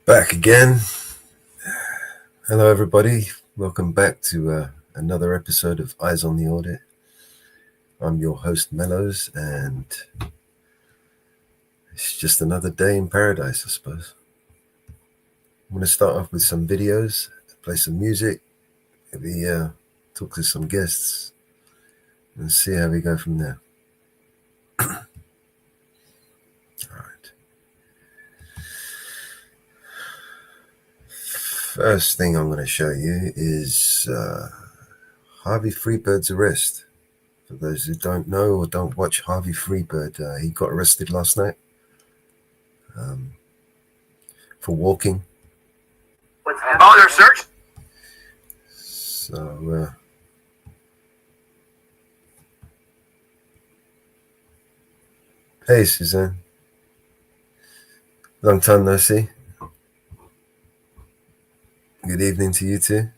Back again. Hello, everybody. Welcome back to another episode of Eyes on the Audit. I'm your host, Mellows, and it's just another day in paradise, I suppose. I'm going to start off with some videos, play some music, maybe talk to some guests, and see how we go from there. All right. First thing I'm going to show you is Harvey Freebird's arrest. For those who don't know or don't watch Harvey Freebird, he got arrested last night for walking. Oh, they're searching? So, hey, Suzanne. Long time no see. Good evening to you too.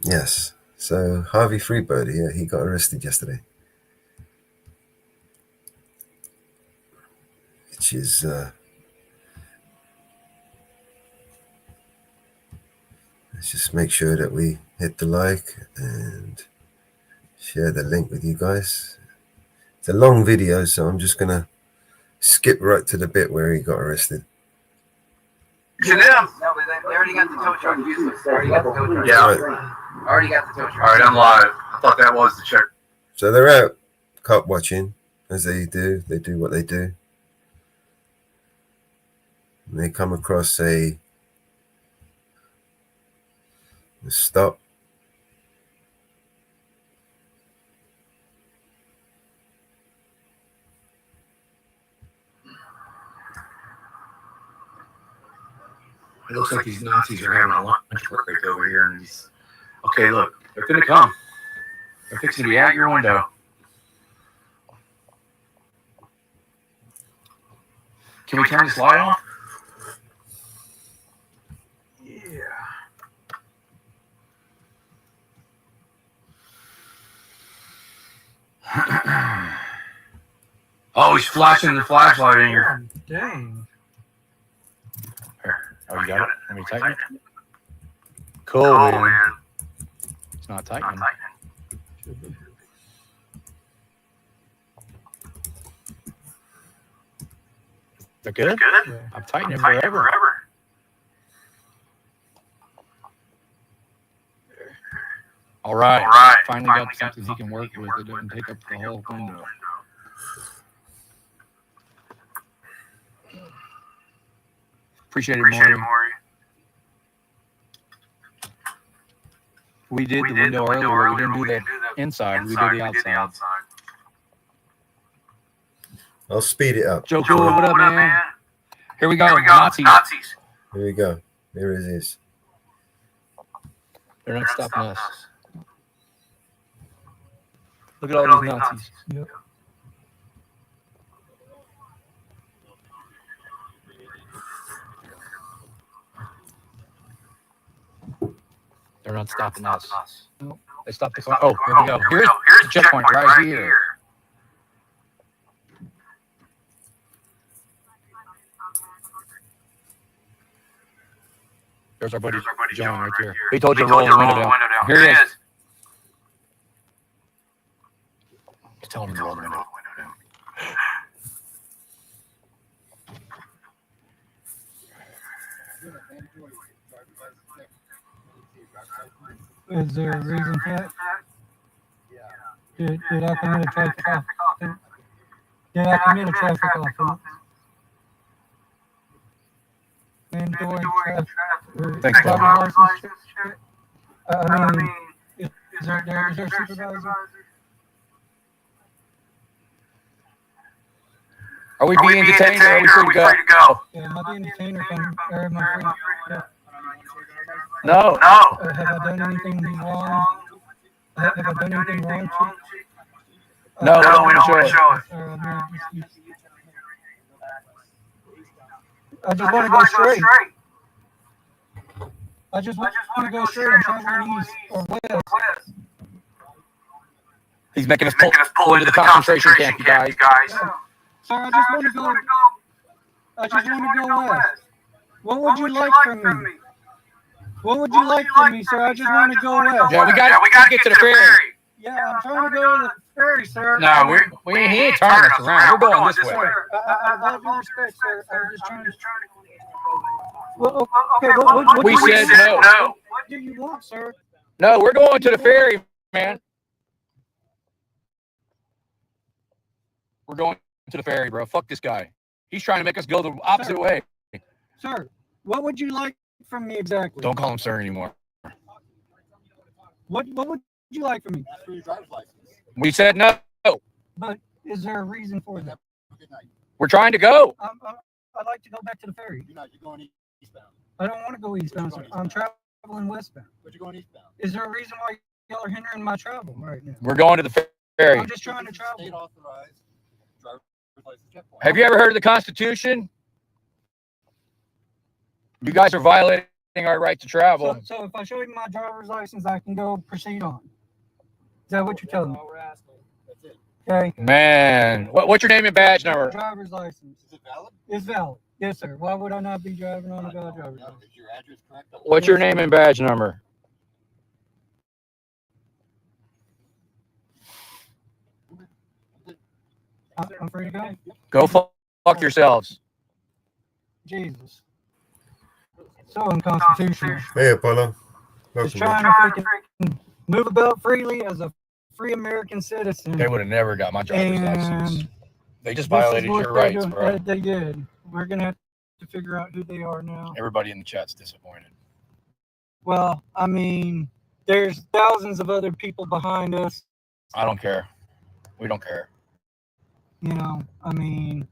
Yes. So Harvey Freebird, he got arrested yesterday, which is let's just make sure that we hit the like and share the link with you guys. It's a long video, so I'm just gonna skip right to the bit where he got arrested. To them. No, but they already got the tow truck. Already got the tow truck. Yeah. Right. Already got the tow truck. All right, I'm live. I thought that was the check. So they're out cop watching, as they do. They do what they do. And they come across a stop. It looks like these Nazis are having a lunch break over here. And he's, okay, look, they're going to come. They're fixing to be at your window. Can we turn this light off? Yeah. Oh, he's flashing the flashlight in here. Dang. Here. Oh, you got it? Let me tighten it. Cool, man. It's not tightening. They're good? Yeah. I'm tightening it forever. All right. Finally got something he can work with. It doesn't take up the whole window. Appreciate it, Maury. We did the window earlier. We didn't do the inside. We did the outside. I'll speed it up. Joe Cool, what up, man? Here we go. Nazis. Here we go. There it is. They're not stopping us. Look at all these Nazis. Yep. They're not stopping us. Nope. They stopped the car. Oh, here we go. Here's the checkpoint right here. There's our buddy John right here. He told you to roll the window down. Here he is. He's telling him to roll the window down. Is there a reason for that? Did I commit a traffic offense? Did I commit a traffic offense? Mandatory traffic. Thanks, driver's Bob. license check? I mean, is there a supervisor? Are we being detained or are we free to go? Yeah, am I being detained or am I free? Yeah. No. Have I done anything wrong? Have I done anything wrong? No, we don't want to show it. I just want to go straight. I just want to go straight. I'm traveling east or west. He's making us pull into the concentration camp, you guys. Sir, I just want to go. I just want to go west. What would you like from me? What would you like from me, sir? I just want to go west. Yeah, we got to get to the ferry. Yeah, I'm trying to go to the ferry, sir. No, he ain't turning us around. We're going this way. I love your respect, sir. I'm just trying to. Well, okay, what We said no. What do you want, sir? No, we're going to the ferry, man. We're going to the ferry, bro. Fuck this guy. He's trying to make us go the opposite way. Sir, what would you like from me exactly? Don't call him sir anymore. What would you like from me? We said no. But is there a reason for that? We're trying to go. I'd like to go back to the ferry. You're going eastbound. I don't want to go eastbound, sir. I'm traveling westbound. But you're going eastbound. Is there a reason why y'all are hindering my travel right now? We're going to the ferry. I'm just trying to travel. State authorized driver's license checkpoint. Have you ever heard of the Constitution? You guys are violating our right to travel. So if I show you my driver's license, I can go proceed on. Is that what you're telling me? That's it. Okay. Man, what's your name and badge number? Driver's license. Is it valid? It's valid. Yes, sir. Why would I not be driving on a valid driver's license? Is your address correct? What's your name and badge number? I'm free to go. Go fuck yourselves. Jesus. So unconstitutional. Hey, Apollo. Just Welcome. trying to freaking move about freely as a free American citizen. They would have never got my driver's license. And They just this is violated what your they're rights, doing. bro. They did. We're gonna have to figure out who they are now. Everybody in the chat's disappointed. Well, I mean, there's thousands of other people behind us. I don't care. We don't care. You know, I mean,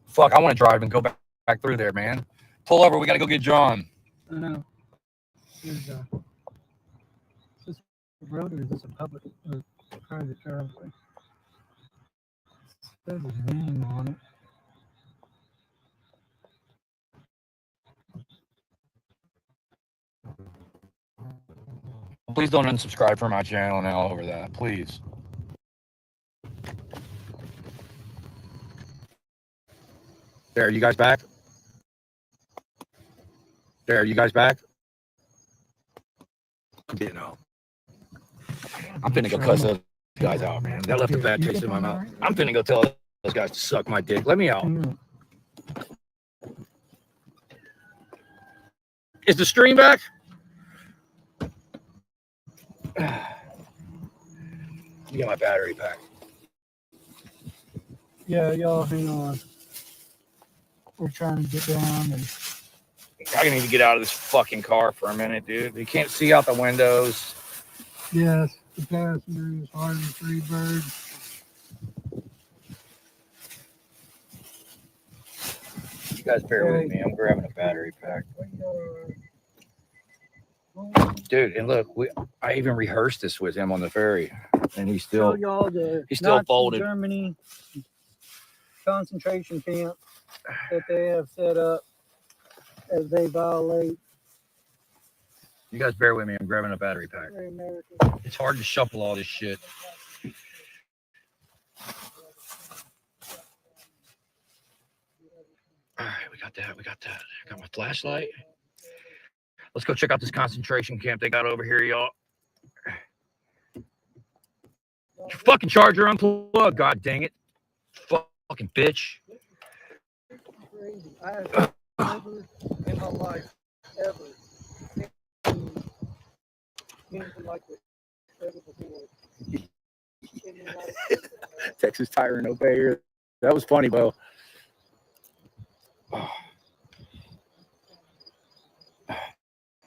Fuck, I want to drive and go back through there, man. Pull over. We got to go get John. I know. Is this a road or is this a public or private driveway? It says his name on it. Please don't unsubscribe from my channel now over that. Please. There, you guys back? There, you guys back? You know. I'm finna go cuss those guys out, man. That left a bad taste in my mouth. I'm finna go tell those guys to suck my dick. Let me out. Is the stream back? You got my battery pack. Yeah, y'all hang on. We're trying to get down and I need to get out of this fucking car for a minute, dude. You can't see out the windows. yes, the passenger is hard as three birds. You guys bear with me. I'm grabbing a battery pack. Dude, and look, I even rehearsed this with him on the ferry, and he's still Show y'all the he's still Nazi folded. Germany concentration camp that they have set up as they violate You guys bear with me. I'm grabbing a battery pack. America. It's hard to shuffle all this shit. All right, we got that. We got that. I got my flashlight. Let's go check out this concentration camp they got over here, y'all. Your fucking charger unplugged, god dang it. Fucking bitch. Crazy. I have never in my life ever seen anything like this ever before. Texas Tire and Obey. That was funny, Bo.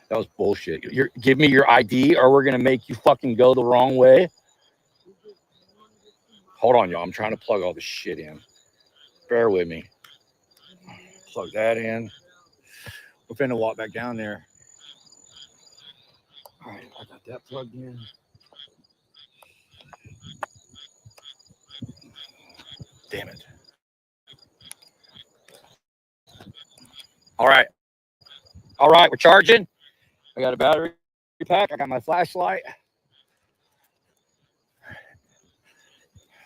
That was bullshit. Give me your ID or we're going to make you fucking go the wrong way. Hold on, y'all. I'm trying to plug all this shit in. Bear with me. Plug that in. We're finna walk back down there. All right, I got that plugged in. Damn it. All right. All right, we're charging. I got a battery pack. I got my flashlight.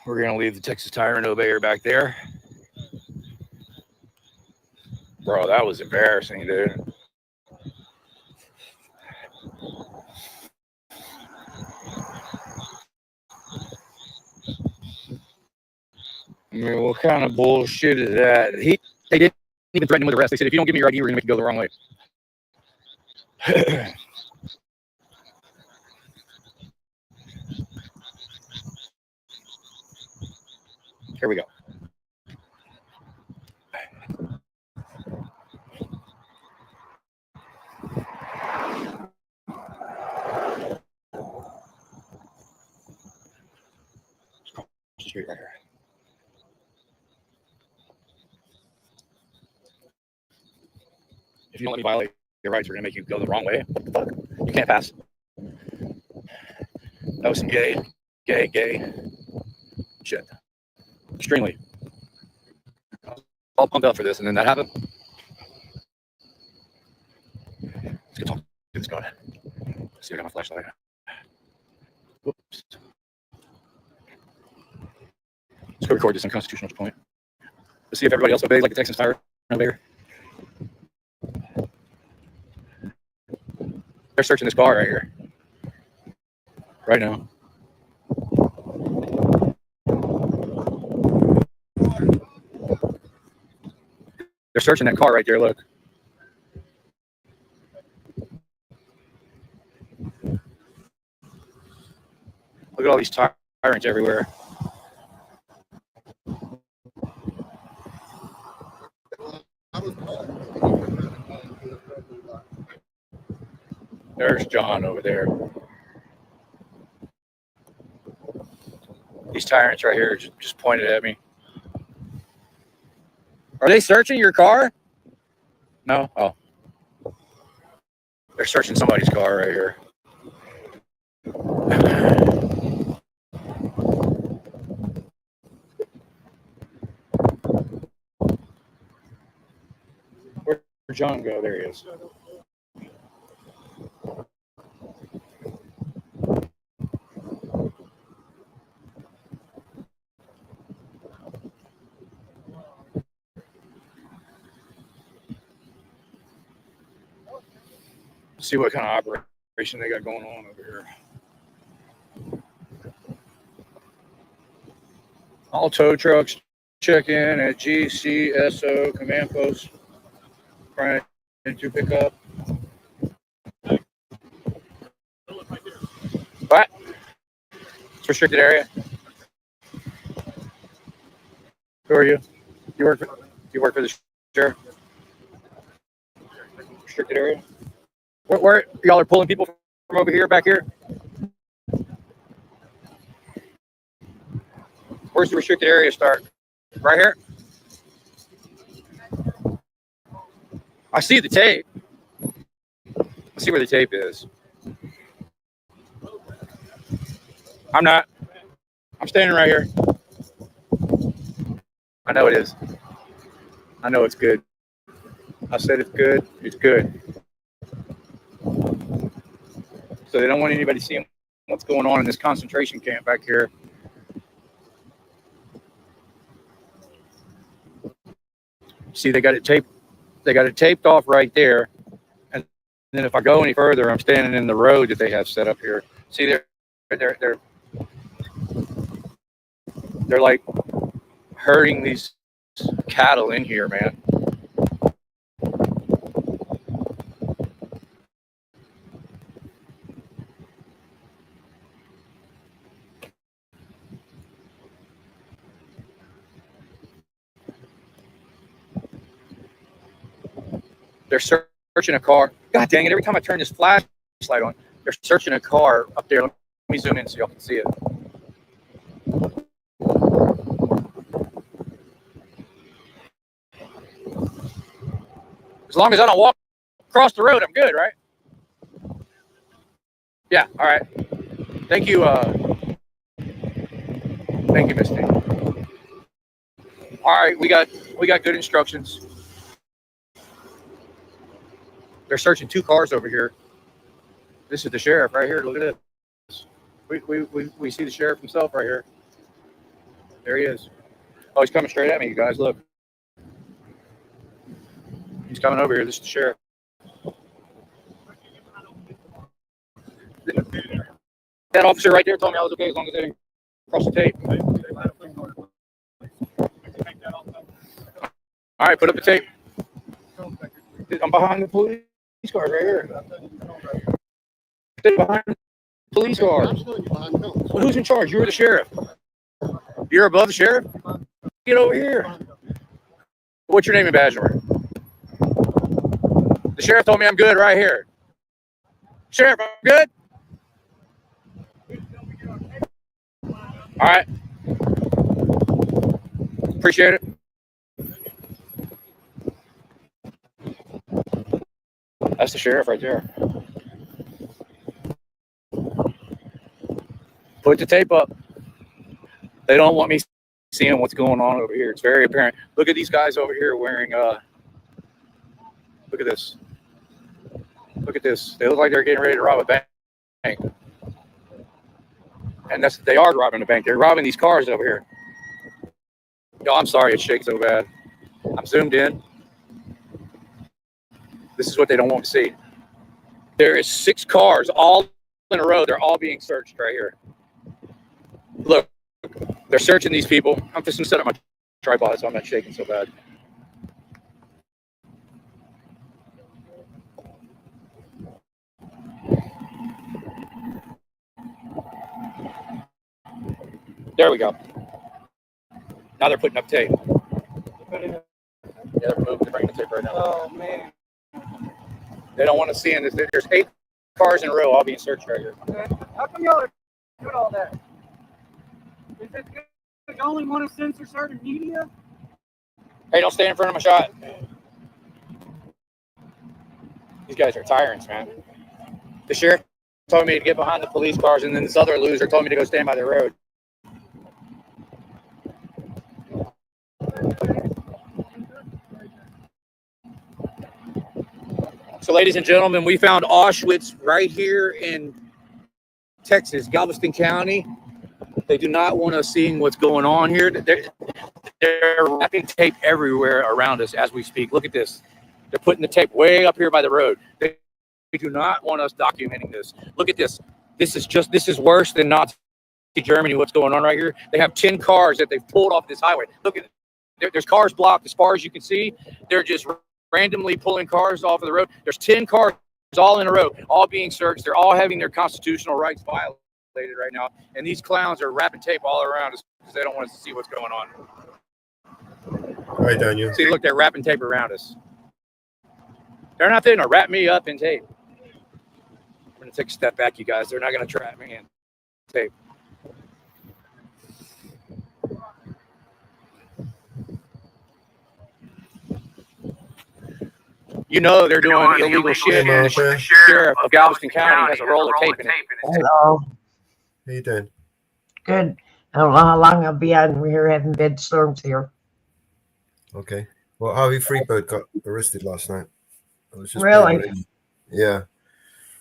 We're going to leave the Texas Tyrant Obeyer back there. Bro, that was embarrassing, dude. I mean, what kind of bullshit is that? They didn't even threaten him with arrest. They said, if you don't give me your ID, we're going to make you go the wrong way. Here we go. Street right here. If you don't let me violate your rights, we're gonna make you go the wrong way. What the fuck? You can't pass. That was some gay shit. Extremely. I was all pumped up for this, and then that happened. Let's go talk to this guy. Let's see, I got my flashlight. Whoops. Let's go record this unconstitutional point. Let's see if everybody else obeys like the Texas Tyrant Obeyer. They're searching this car right here. Right now. They're searching that car right there, look. Look at all these tyrants everywhere. There's John over there. These tyrants right here just pointed at me. Are they searching your car? No? Oh. They're searching somebody's car right here. Where'd John go? There he is. See what kind of operation they got going on over here. All tow trucks check in at GCSO command post. Trying to pick up. What? It's restricted area. Who are you? You work for the sheriff? Restricted area. Where y'all are pulling people from over here, back here? Where's the restricted area start? Right here? I see the tape. Let's see where the tape is. I'm not. I'm standing right here. I know it is. I know it's good. I said it's good. It's good. So they don't want anybody seeing what's going on in this concentration camp back here. See, they got it taped. They got it taped off right there. And then if I go any further, I'm standing in the road that they have set up here. See, they're like herding these cattle in here, man. They're searching a car. God dang it, every time I turn this flashlight on, they're searching a car up there. Let me zoom in so y'all can see it. As long as I don't walk across the road, I'm good, right? Yeah, all right. Thank you, Misty. All right, we got good instructions. They're searching 2 cars over here. This is the sheriff right here. Look at this. We see the sheriff himself right here. There he is. Oh, he's coming straight at me, you guys. Look. He's coming over here. This is the sheriff. That officer right there told me I was okay as long as they didn't cross the tape. All right, put up the tape. I'm behind the police car right here. Behind the police car. Well, who's in charge? You're the sheriff. You're above the sheriff? Get over here. What's your name and badge number? The sheriff told me I'm good right here. Sheriff, I'm good? All right. Appreciate it. That's the sheriff right there. Put the tape up. They don't want me seeing what's going on over here. It's very apparent. Look at these guys over here wearing, look at this. Look at this. They look like they're getting ready to rob a bank. And they are robbing a bank. They're robbing these cars over here. Yo, I'm sorry it shakes so bad. I'm zoomed in. This is what they don't want to see. There is 6 cars all in a row. They're all being searched right here. Look, they're searching these people. I'm just going to set up my tripod so I'm not shaking so bad. There we go. Now they're putting up tape. Yeah, they're bringing the tape right now. Oh, man. They don't want to see in this. There's 8 cars in a row all being searched right here. Okay. How come y'all are doing all that? Is it good? You only want to censor certain media? Hey, don't stand in front of my shot. These guys are tyrants, man. The sheriff told me to get behind the police cars, and then this other loser told me to go stand by the road. So, ladies and gentlemen, we found Auschwitz right here in Texas, Galveston County. They do not want us seeing what's going on here. They're wrapping tape everywhere around us as we speak. Look at this. They're putting the tape way up here by the road. They do not want us documenting this. Look at this. This is worse than Nazi Germany, what's going on right here. They have 10 cars that they've pulled off this highway. Look at it. There's cars blocked as far as you can see. They're just randomly pulling cars off of the road. There's 10 cars all in a row, all being searched. They're all having their constitutional rights violated right now. And these clowns are wrapping tape all around us because they don't want us to see what's going on. All right, Daniel. See, look, they're wrapping tape around us. They're not there to wrap me up in tape. I'm going to take a step back, you guys. They're not going to trap me in tape. You know they're doing illegal shit. The sheriff of Galveston County has a roll of tape in it. Hello. How you doing? Good. I don't know how long I'll be on. We're here having bed storms here. Okay. Well, Harvey Freeberg got arrested last night. I was just Really? Yeah.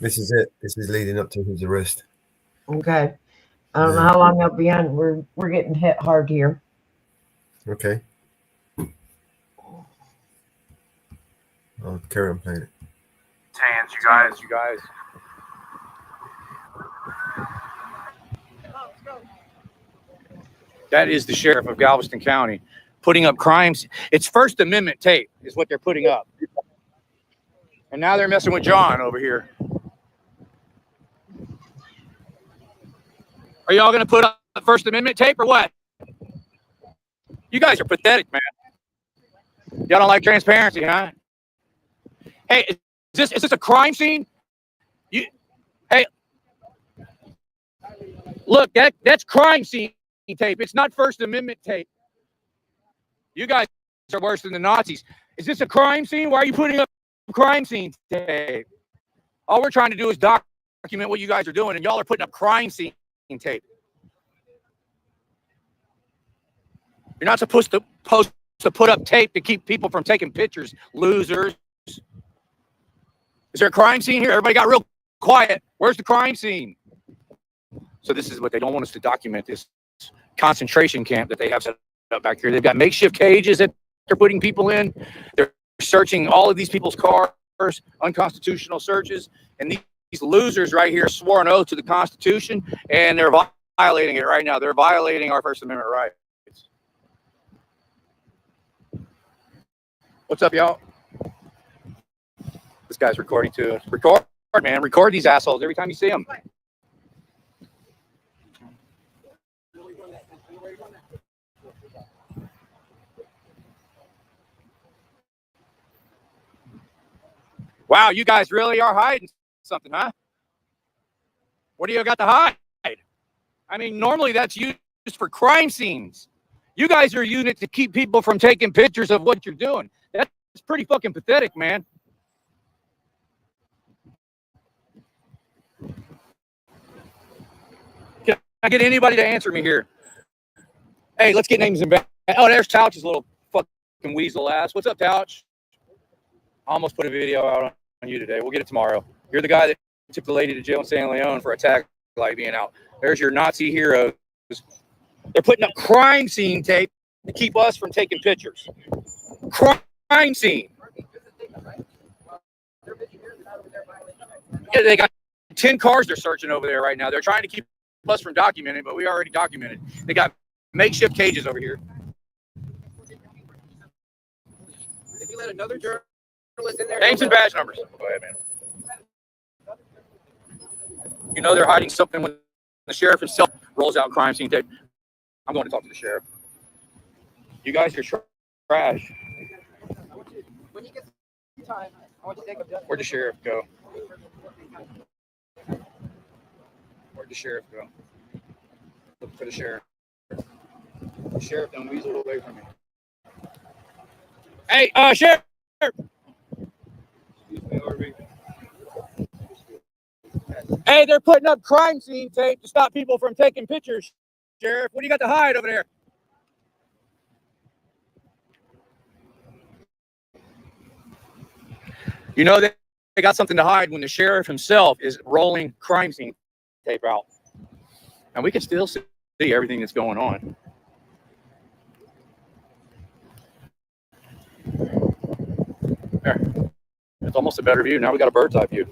This is it. This is leading up to his arrest. Okay. I don't know how long I'll be on. We're getting hit hard here. Okay. I'll carry on playing it. Hands, you guys. That is the sheriff of Galveston County putting up crimes. It's First Amendment tape is what they're putting up. And now they're messing with John over here. Are y'all going to put up First Amendment tape or what? You guys are pathetic, man. Y'all don't like transparency, huh? Hey, is this a crime scene? Hey, look, that's crime scene tape. It's not First Amendment tape. You guys are worse than the Nazis. Is this a crime scene? Why are you putting up crime scene tape? All we're trying to do is document what you guys are doing, and y'all are putting up crime scene tape. You're not supposed to put up tape to keep people from taking pictures, losers. Is there a crime scene here? Everybody got real quiet. Where's the crime scene? So this is what they don't want us to document, this concentration camp that they have set up back here. They've got makeshift cages that they're putting people in. They're searching all of these people's cars, unconstitutional searches, and these losers right here swore an oath to the Constitution, and they're violating it right now. They're violating our First Amendment rights. What's up, y'all? This guy's recording too. Record, man. Record these assholes every time you see them. Wow, you guys really are hiding something, huh? What do you got to hide? I mean, normally that's used for crime scenes. You guys are using it to keep people from taking pictures of what you're doing. That's pretty fucking pathetic, man. Can I get anybody to answer me here? Hey, let's get names and back. Oh, there's Touch's little fucking weasel ass. What's up, Touch? I almost put a video out on you today. We'll get it tomorrow. You're the guy that took the lady to jail in San Leon for a tag light being out. There's your Nazi heroes. They're putting up crime scene tape to keep us from taking pictures. Crime scene. Yeah, they got 10 cars they're searching over there right now. They're trying to keep us from documenting, but we already documented. They got makeshift cages over here. If you let another journalist in there, names and badge numbers. Go ahead, man. You know they're hiding something when the sheriff himself rolls out crime scene tape. I'm going to talk to the sheriff. You guys are trash. When you get time, I want you to take a Where'd the sheriff go? Where'd the sheriff go? Look for the sheriff. The sheriff done weaseled away from me. Hey, sheriff! Hey, they're putting up crime scene tape to stop people from taking pictures. Sheriff, what do you got to hide over there? You know they got something to hide when the sheriff himself is rolling crime scene tape out. And we can still see everything that's going on. There. It's almost a better view. Now we got a bird's eye view.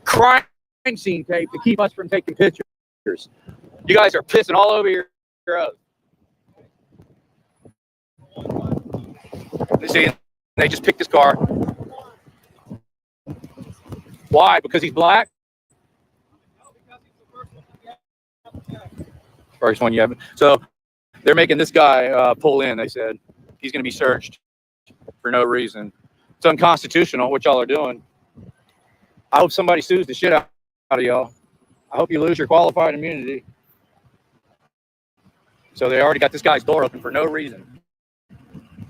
Crime scene tape to keep us from taking pictures. You guys are pissing all over your oath. You see, they just picked this car. Why? Because he's black? First one you haven't. So they're making this guy pull in, they said. He's going to be searched for no reason. It's unconstitutional, what y'all are doing. I hope somebody sues the shit out of y'all. I hope you lose your qualified immunity. So they already got this guy's door open for no reason.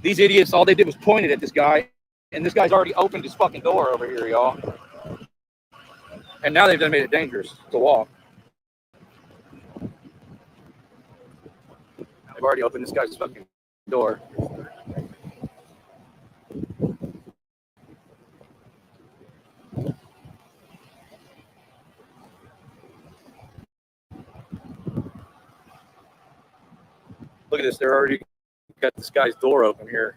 These idiots, all they did was point it at this guy, and this guy's already opened his fucking door over here, y'all. And now they've done made it dangerous to walk. They've already opened this guy's fucking door. Look at this, they're already got this guy's door open here.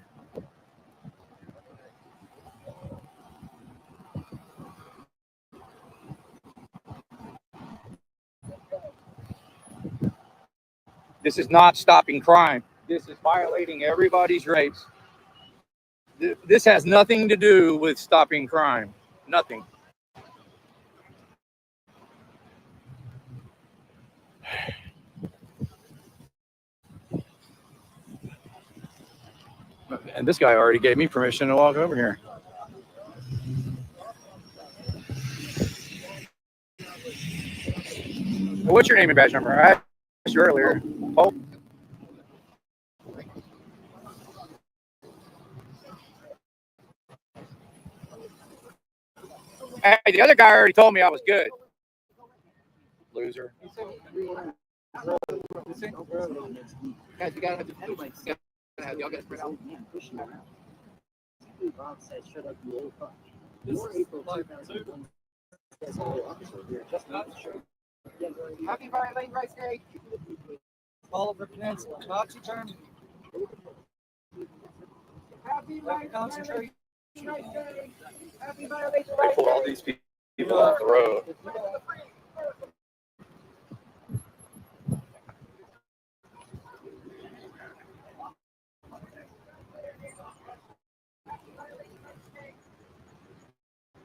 This is not stopping crime. This is violating everybody's rights. This has nothing to do with stopping crime. Nothing. And this guy already gave me permission to walk over here. Well, what's your name and badge number? I asked you earlier. Oh. Hey, the other guy already told me I was good. Loser. Guys, you gotta Y'all got spread out. Bob said, shut up, you old fuck. This is April 2001. Happy Violate Rights Day. Oliver Peninsula, Nazi term. Happy Concentrate. Happy Violate They pulled all these people off the road.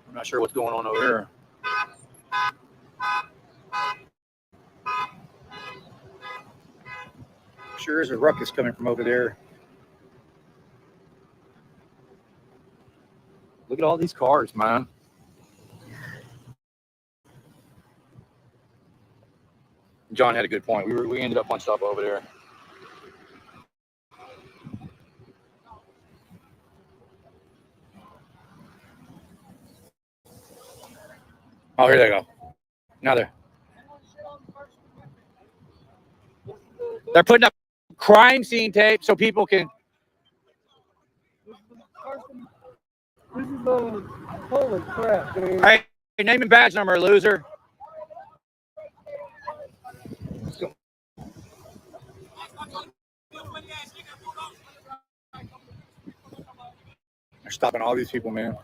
I'm not sure what's going on over here. Sure is a ruckus coming from over there. Look at all these cars, man. John had a good point. We ended up on stop over there. Oh, here they go. Now they're putting up crime scene tape so people can. This is holy crap, dude. Hey, name and badge number, loser. They're stopping all these people, man.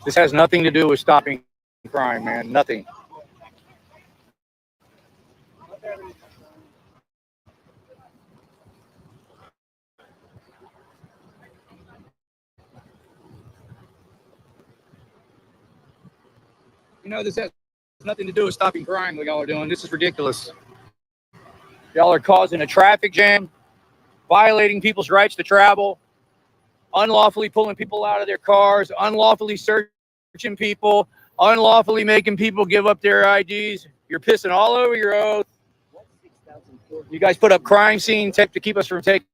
This has nothing to do with stopping crime, man. Nothing. You know, this has nothing to do with stopping crime like y'all are doing. This is ridiculous. Y'all are causing a traffic jam, violating people's rights to travel, unlawfully pulling people out of their cars, unlawfully searching people, unlawfully making people give up their IDs. You're pissing all over your oath. You guys put up crime scene tape to keep us from taking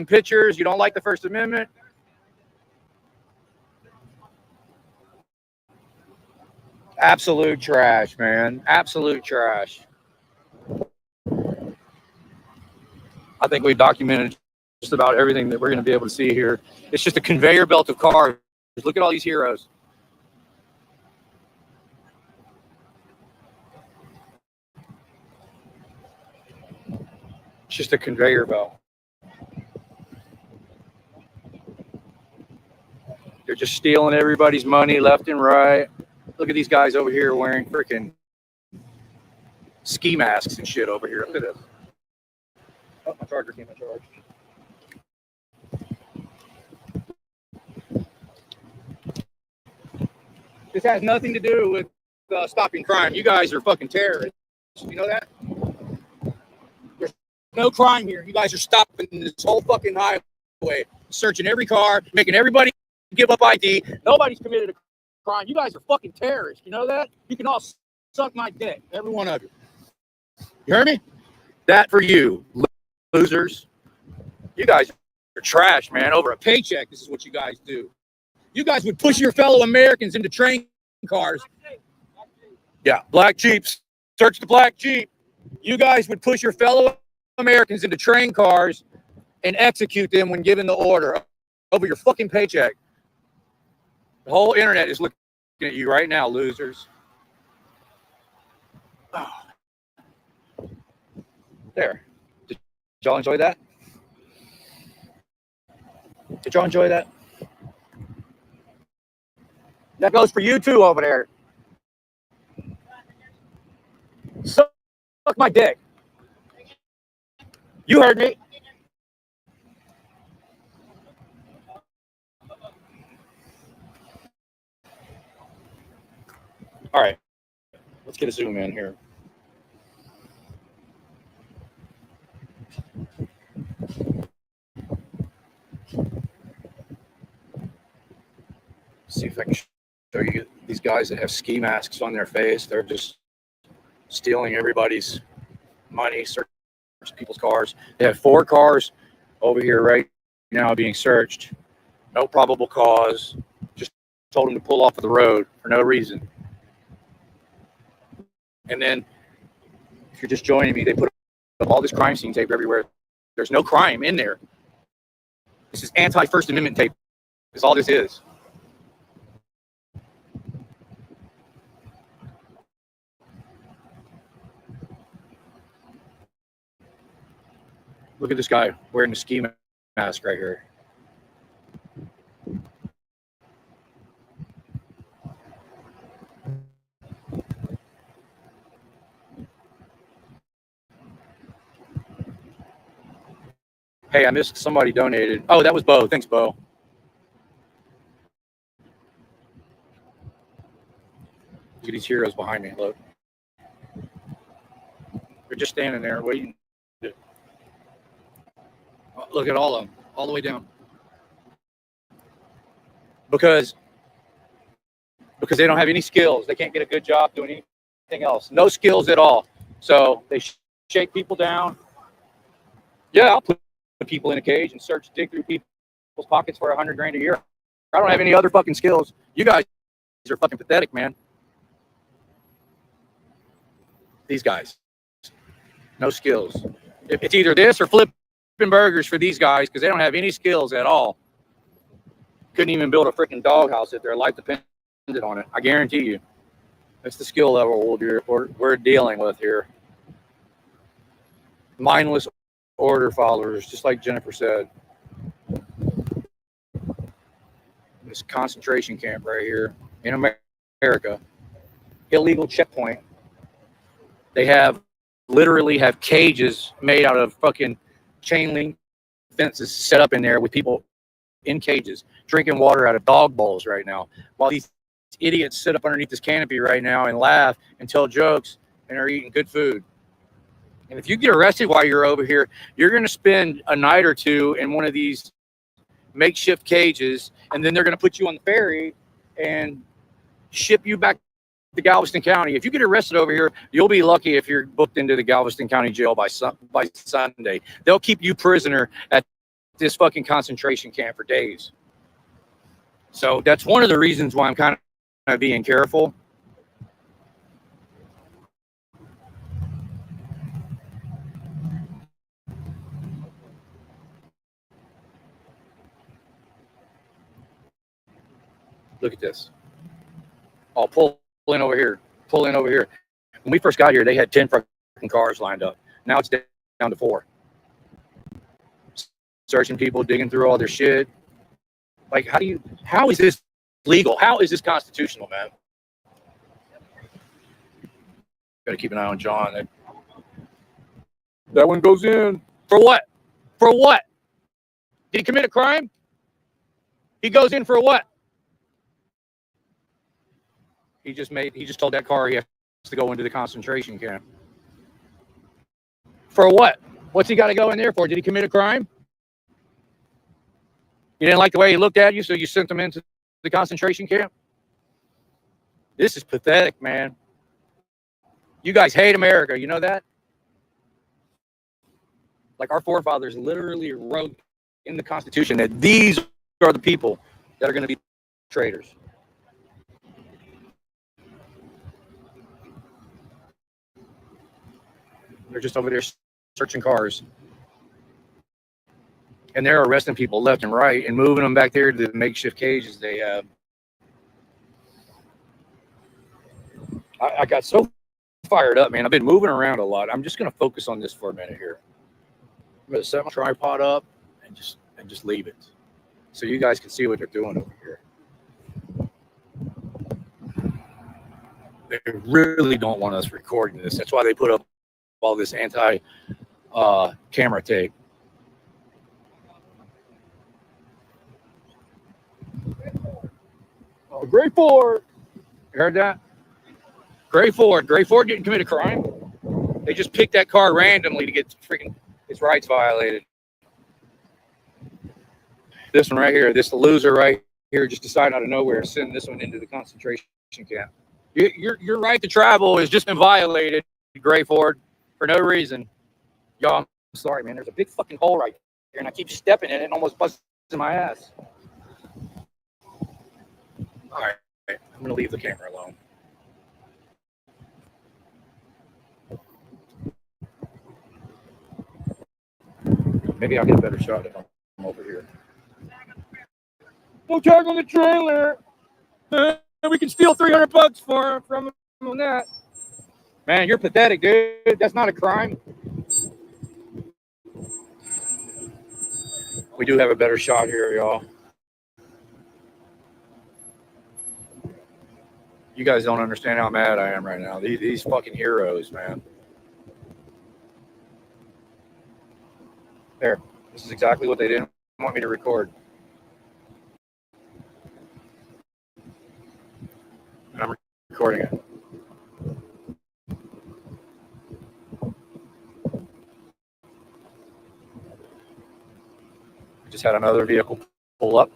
pictures. You don't like the First Amendment. Absolute trash, man. Absolute trash. I think we've documented just about everything that we're going to be able to see here. It's just a conveyor belt of cars. Look at all these heroes. It's just a conveyor belt. They're just stealing everybody's money left and right. Look at these guys over here wearing freaking ski masks and shit over here. Look at this. Oh, my charger came in charge. This has nothing to do with stopping crime. You guys are fucking terrorists. You know that? There's no crime here. You guys are stopping this whole fucking highway, searching every car, making everybody give up ID. Nobody's committed a crime. You guys are fucking terrorists. You know that? You can all suck my dick, every one of you. You heard me? That for you, losers. You guys are trash, man. Over a paycheck, this is what you guys do. You guys would push your fellow Americans into train cars. Yeah, black Jeeps. Search the black Jeep. You guys would push your fellow Americans into train cars and execute them when given the order over your fucking paycheck. The whole internet is looking at you right now, losers. Oh. There. Did y'all enjoy that? Did y'all enjoy that? That goes for you too over there. Suck my dick. You heard me. All right. Let's get a zoom in here. See if I can show you these guys that have ski masks on their face. They're just stealing everybody's money, searching people's cars. They have 4 cars over here right now being searched. No probable cause. Just told him to pull off of the road for no reason. And then, if you're just joining me, they put up all this crime scene tape everywhere. There's no crime in there. This is anti-First Amendment tape. That's all this is. Look at this guy wearing the ski mask right here. Hey, I missed somebody donated. Oh, that was Bo. Thanks, Bo. Look at these heroes behind me. Look. They're just standing there waiting. Look at all of them, all the way down. Because they don't have any skills. They can't get a good job doing anything else. No skills at all. So they shake people down. Yeah, I'll put people in a cage and dig through people's pockets for $100,000 a year. I don't have any other fucking skills. You guys are fucking pathetic, man. These guys, no skills. It's either this or flipping burgers for these guys because they don't have any skills at all. Couldn't even build a freaking doghouse if their life depended on it. I guarantee you. That's the skill level we're dealing with here. Mindless order followers, just like Jennifer said. This concentration camp right here in America, illegal checkpoint. They literally have cages made out of fucking chain link fences set up in there with people in cages drinking water out of dog bowls right now, while these idiots sit up underneath this canopy right now and laugh and tell jokes and are eating good food. And if you get arrested while you're over here, you're going to spend a night or two in one of these makeshift cages, and then they're going to put you on the ferry and ship you back to Galveston County. If you get arrested over here, you'll be lucky if you're booked into the Galveston County jail by Sunday. They'll keep you prisoner at this fucking concentration camp for days. So that's one of the reasons why I'm kind of being careful. Look at this. Oh, pull in over here. Pull in over here. When we first got here, they had 10 fucking cars lined up. Now it's down to 4. Searching people, digging through all their shit. Like, how is this legal? How is this constitutional, man? Got to keep an eye on John. That one goes in. For what? For what? Did he commit a crime? He goes in for what? He just told that car he has to go into the concentration camp. For what? What's he got to go in there for? Did he commit a crime? You didn't like the way he looked at you, so you sent him into the concentration camp? This is pathetic, man. You guys hate America. You know that? Like, our forefathers literally wrote in the Constitution that these are the people that are going to be traitors. They're just over there searching cars. And they're arresting people left and right and moving them back there to the makeshift cages they have. I got so fired up, man. I've been moving around a lot. I'm just going to focus on this for a minute here. I'm going to set my tripod up and just leave it so you guys can see what they're doing over here. They really don't want us recording this. That's why they put up all this anti-camera tape. Oh, Gray Ford. You heard that? Gray Ford didn't commit a crime. They just picked that car randomly to get freaking its rights violated. This one right here, this loser right here, just decided out of nowhere to send this one into the concentration camp. Your right to travel has just been violated, Gray Ford, for no reason. Y'all, I'm sorry, man. There's a big fucking hole right and I keep stepping in it and almost busting my ass. All right, I'm going to leave the camera alone. Maybe I'll get a better shot if I'm over here. No tag on the trailer. We can steal $300 from him on that. Man, you're pathetic, dude. That's not a crime. We do have a better shot here, y'all. You guys don't understand how mad I am right now. These fucking heroes, man. There. This is exactly what they didn't want me to record. And I'm recording it. Just had another vehicle pull up.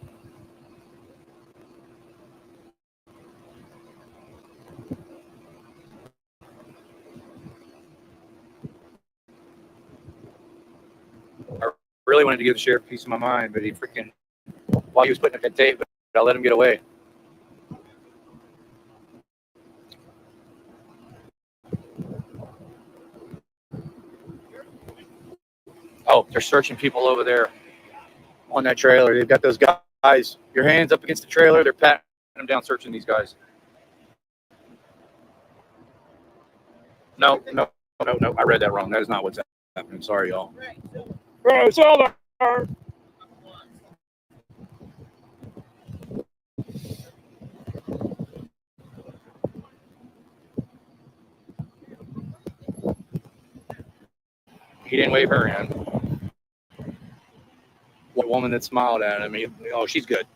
I really wanted to give the sheriff a piece of my mind, but he freaking, while he was putting up that tape, I let him get away. Oh, they're searching people over there on that trailer. They've got those guys, your hands up against the trailer. They're patting them down, searching these guys. No. I read that wrong. That is not what's happening. Sorry, y'all. Right, it's all there. He didn't wave her in. What woman that smiled at him? Oh, she's good.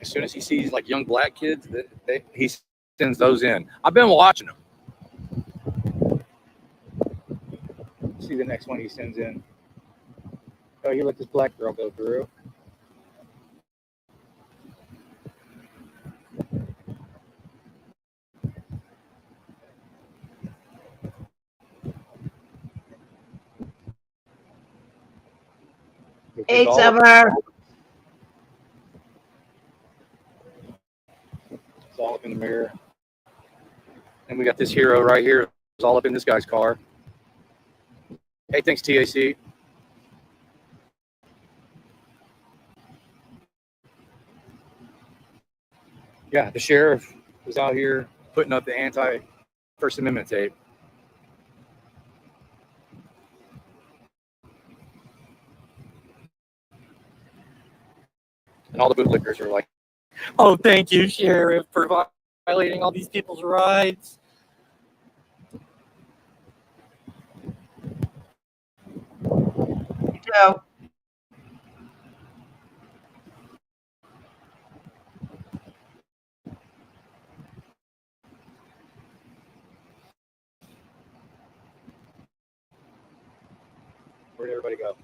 As soon as he sees like young black kids, he sends those in. I've been watching them. See the next one he sends in. Oh, he let this black girl go through. Hey, Summer. It's all up in the mirror. And we got this hero right here. It's all up in this guy's car. Hey, thanks, TAC. Yeah, the sheriff was out here putting up the anti-First Amendment tape. And all the bootlickers are like, oh, thank you, Sheriff, for violating all these people's rights. Joe. Where'd everybody go?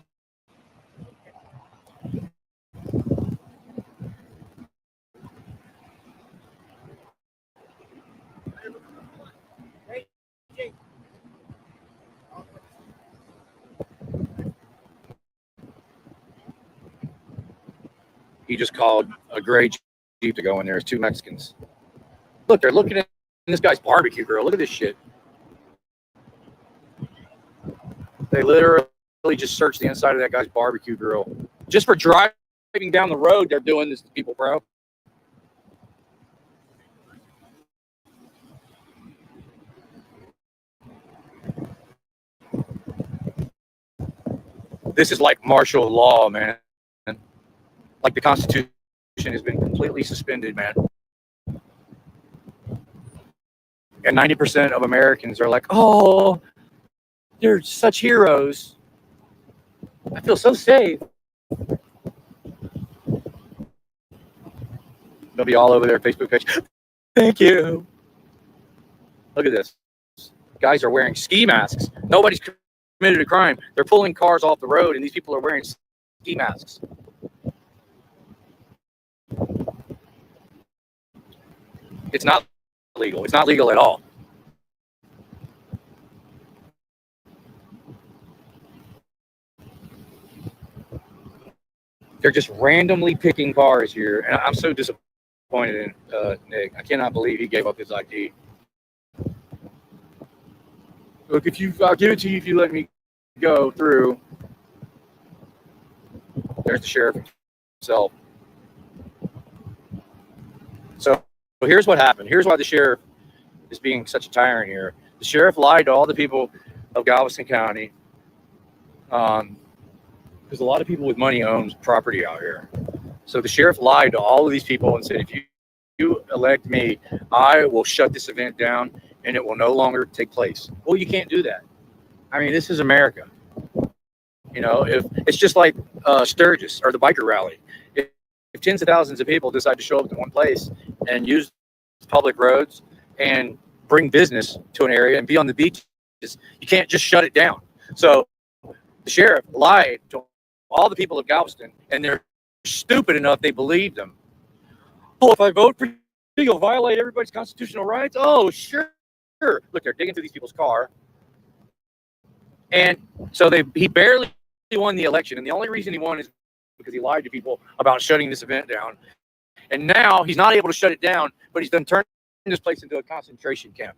He just called a gray Jeep to go in there. There's two Mexicans. Look, they're looking at this guy's barbecue grill. Look at this shit. They literally just searched the inside of that guy's barbecue grill. Just for driving down the road, they're doing this to people, bro. This is like martial law, man. Like the Constitution has been completely suspended, man. And 90% of Americans are like, oh, they're such heroes. I feel so safe. They'll be all over their Facebook page. Thank you. Look at this. Guys are wearing ski masks. Nobody's committed a crime. They're pulling cars off the road, and these people are wearing ski masks. It's not legal. It's not legal at all. They're just randomly picking cars here, and I'm so disappointed in Nick. I cannot believe he gave up his ID. Look, I'll give it to you if you let me go through. There's the sheriff himself. So here's what happened. Here's why the sheriff is being such a tyrant here. The sheriff lied to all the people of Galveston County, because a lot of people with money owns property out here. So the sheriff lied to all of these people and said, if you elect me, I will shut this event down and it will no longer take place. Well, you can't do that. I mean, this is America. You know, if it's just like Sturgis or the biker rally. If tens of thousands of people decide to show up to one place and use public roads and bring business to an area and be on the beaches, you can't just shut it down. So the sheriff lied to all the people of Galveston, and they're stupid enough they believed him. Oh, if I vote for you, you'll violate everybody's constitutional rights? Oh, sure. Look, they're digging through these people's car. And so he barely won the election, and the only reason he won is because he lied to people about shutting this event down. And now he's not able to shut it down, but he's done turned this place into a concentration camp.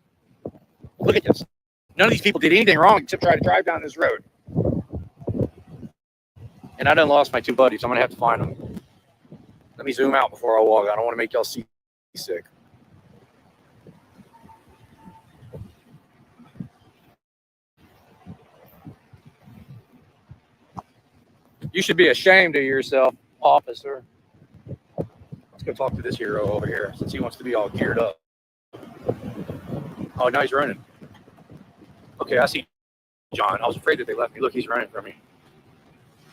Look at this. None of these people did anything wrong except try to drive down this road. And I done lost my two buddies. I'm going to have to find them. Let me zoom out before I walk. I don't want to make y'all see sick. You should be ashamed of yourself, officer. Let's go talk to this hero over here since he wants to be all geared up. Oh, now he's running. Okay, I see John. I was afraid that they left me. Look, he's running from me.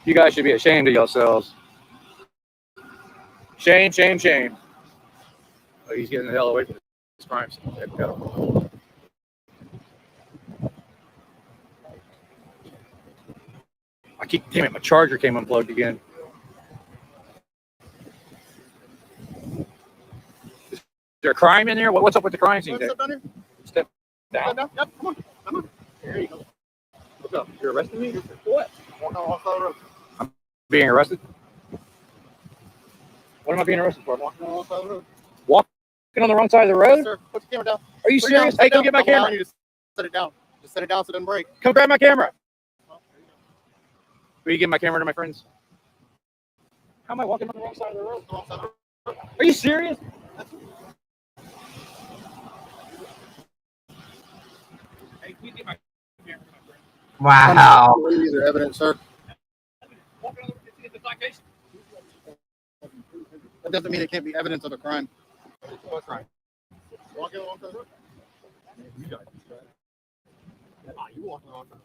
You guys should be ashamed of yourselves. Shame, shame, shame. Oh, he's getting the hell away from this crime scene. There we go. Damn it, my charger came unplugged again. Is there a crime in there? What's up with the crime scene? What's up down here? Step down. Yep, come on. There you go. What's up? You're arresting me? For what? Walking on the side of the road. I'm being arrested? What am I being arrested for? Walking on the side of the road. Walking on the wrong side of the road? Yes, sir. Put your camera down. Are you Put it down, serious? sit Hey, come down. get my I'm allowing camera. you to set it down. Just set it down so it doesn't break. Come grab my camera. Oh, there you go. Will you give my camera to my friends? How am I walking on the wrong side of the road? The wrong side of the road. Are you serious? Hey, can you get my camera to my friends? Wow. These are evidence, sir. Walking on the citation. That doesn't mean it can't be evidence of a crime. What's right? Walking along the road. You guys. You walking along the road.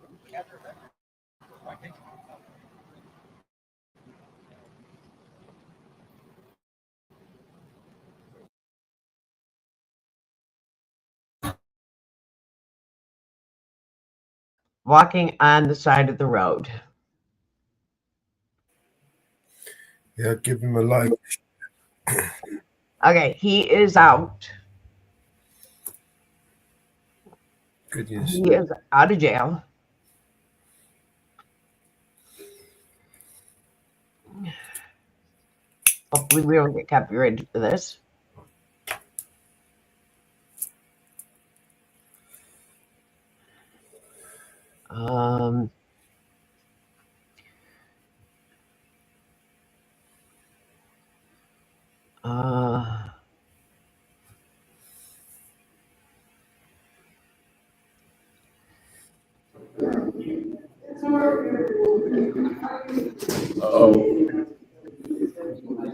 Walking on the side of the road. Yeah, give him a like. Okay, he is out. Good news. He is out of jail. Hopefully we don't get copyrighted for this. Oh,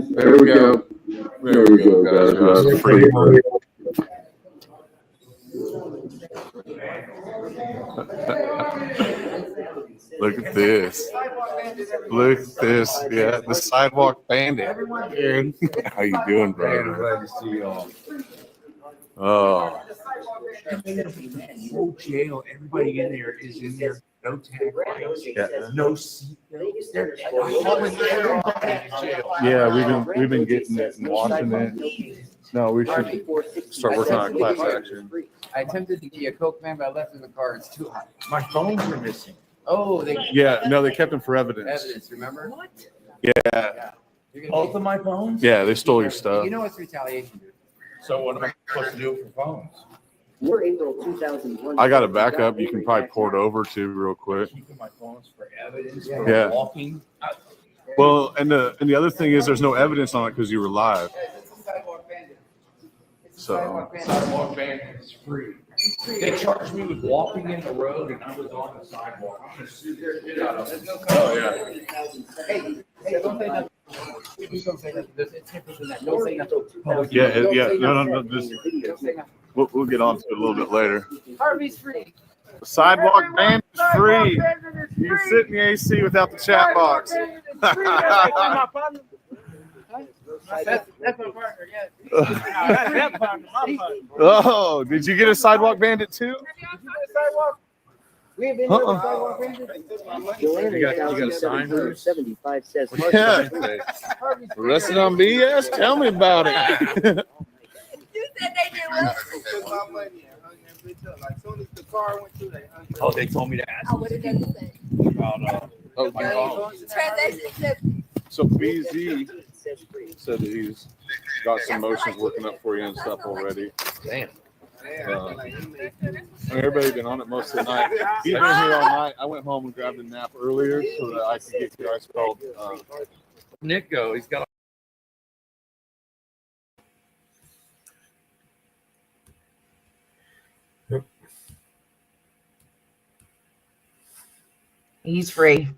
there we go. There we go, guys. That's pretty good. Look at this. Look at this. Yeah, the sidewalk bandit. Aaron, how you doing, brother? Glad to see y'all. Oh, No jail. Everybody in there is in there. No tag lights. yeah. No seat belts. Yeah, we've been getting it and watching it. No, we should start working on a class action. I attempted to get you a Coke, man, but I left it in the car. It's too hot. My phones are missing. Oh, they Yeah, no, they kept them for evidence. evidence, remember? Yeah, Both of my phones? Yeah, they stole your stuff. You know it's retaliation, dude. So what am I supposed to do for phones? We're April 2001. I got a backup. You can probably port over to real quick. Keeping my phones for evidence Yeah. for walking. Well, and the other thing is there's no evidence on it because you were live. So Sidewalk ban is free. They charged me with walking in the road and I was on the sidewalk. I'm gonna sue their shit out of them. oh yeah. Hey, don't say nothing. Please don't say nothing. It's different than that. Don't say nothing. No. Just Don't say nothing. we'll get on to it a little bit later. Harvey's free. The sidewalk ban is free. You can sit in the AC without the chat box. That's my partner, yeah. Oh, did you get a sidewalk bandit too? We have been Uh-uh. doing sidewalk bandits. You got a sign, Bruce? 75 says. Yeah. Resting on BS? Tell me about it. You said they did what? Oh, they told me to ask. Oh, what did they say? About, Transaction said So BZ said that he's got some motions working up for you and stuff already. damn. Everybody's been on it most of the night. He's been here all night. I went home and grabbed a nap earlier so that I could get here. I spelled Nick go. He's got He's free.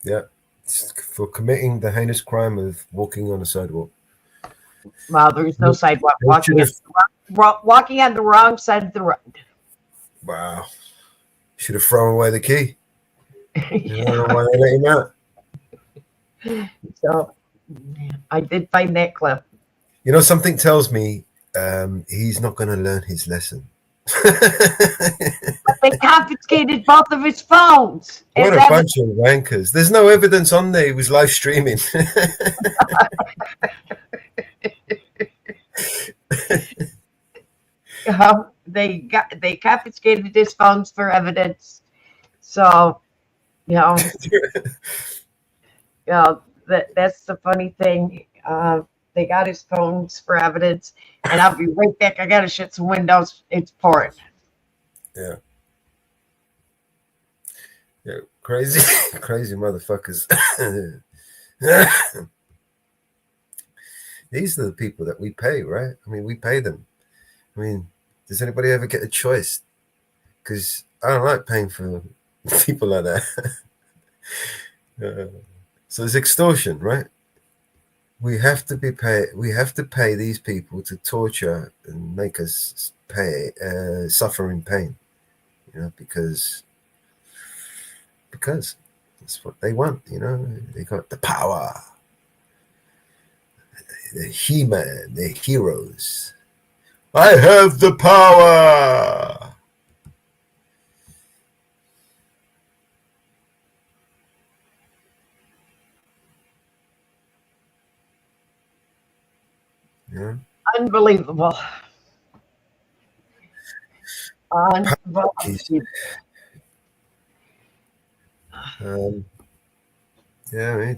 Yeah. It's for committing the heinous crime of walking on a sidewalk. Well, there's no sidewalk. They Walking should've- on the wrong side of the road. Wow. Should have thrown away the key. I don't know why they let him out. So I did find that clip. You know, something tells me he's not going to learn his lesson. They confiscated both of his phones. What And a that bunch of wankers. There's no evidence on there. He was live streaming. they confiscated his phones for evidence. So, that's the funny thing. They got his phones for evidence, and I'll be right back. I gotta shut some windows. It's pouring. Yeah. Yeah, crazy, crazy motherfuckers. These are the people that we pay, right? I mean, we pay them. I mean, does anybody ever get a choice? Because I don't like paying for people like that. So it's extortion, right? We have to be paid. We have to pay these people to torture and make us pay, suffer in pain. Because that's what they want. They got the power. The He-Man, the heroes. I have the power. Yeah. Unbelievable. Unbelievable. Yeah, we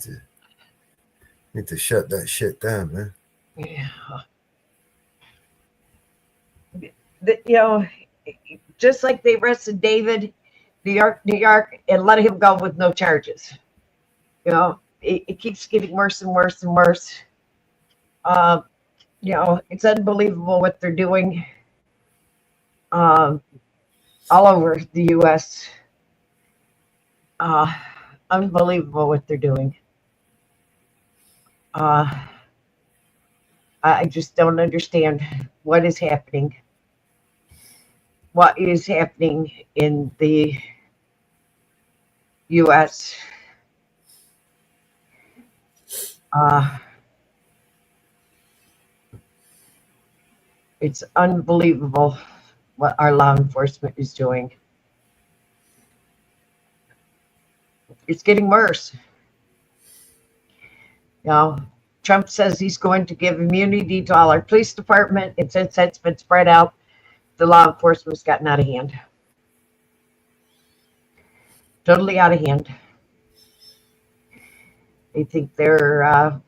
need to shut that shit down, man. Yeah. Just like they arrested David, New York, and let him go with no charges. It keeps getting worse and worse and worse. It's unbelievable what they're doing all over the U.S. Unbelievable what they're doing. I just don't understand what is happening. What is happening in the U.S. It's unbelievable what our law enforcement is doing. It's getting worse. Trump says he's going to give immunity to all our police department, and since that's been spread out, the law enforcement's gotten out of hand. Totally out of hand. They think they're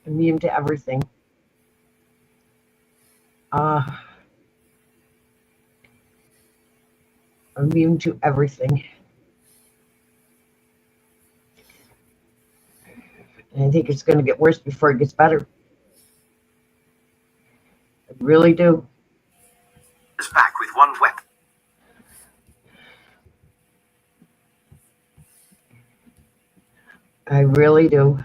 Immune to everything. Immune to everything. And I think it's going to get worse before it gets better. I really do. Is back with one weapon. I really do.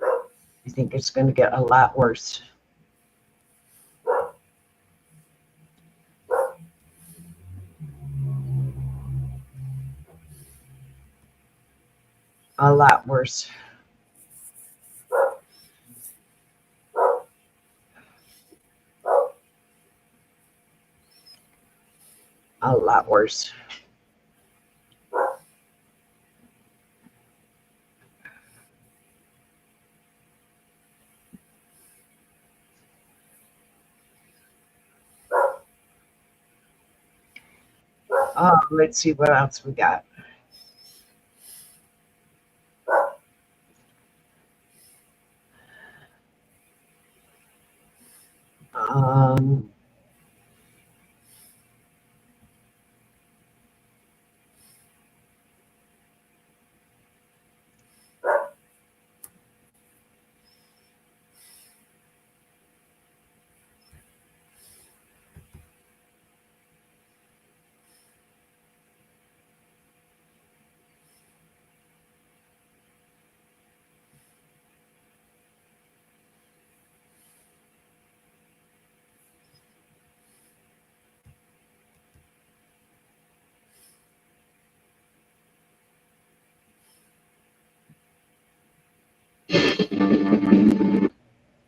I think it's going to get a lot worse. A lot worse. A lot worse. Let's see what else we got.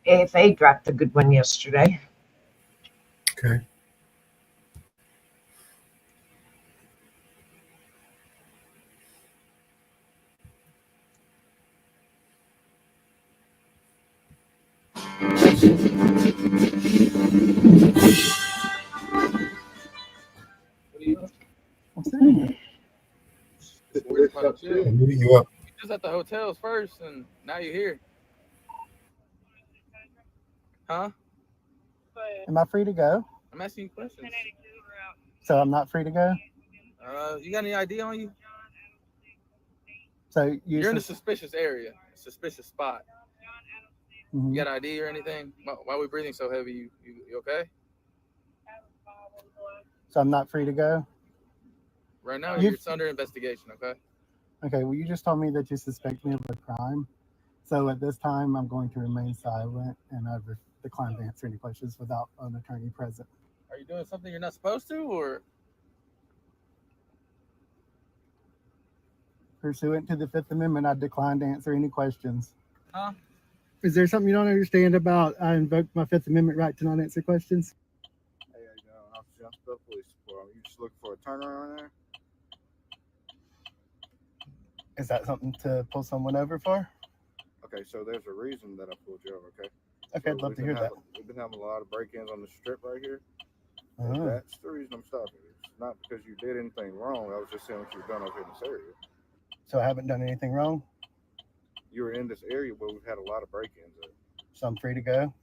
AFA dropped a good one yesterday. Okay. I'm meeting you up. You just at the hotels first, and now you're here. Huh? Am I free to go? I'm asking you questions. So I'm not free to go? You got any ID on you? So you're in a suspicious area, suspicious spot. Mm-hmm. You got ID or anything? Why are we breathing so heavy? You okay? So I'm not free to go? Right now, it's under investigation, okay? Okay, well, you just told me that you suspect me of a crime. So at this time, I'm going to remain silent, and I've declined to answer any questions without an attorney present. Are you doing something you're not supposed to, or? Pursuant to the Fifth Amendment, I decline to answer any questions. Huh? Is there something you don't understand about I invoked my Fifth Amendment right to not answer questions? Hey, how you doing? I'm still police support. You just looking for a turnaround there? Is that something to pull someone over for? Okay, so there's a reason that I pulled you over, okay? Okay, So I'd love to hear that. We've been having a lot of break-ins on the strip right here. Uh-huh. That's the reason I'm stopping you. It's not because you did anything wrong. I was just saying what you've done over here in this area. So I haven't done anything wrong? You were in this area where we've had a lot of break-ins at. So I'm free to go?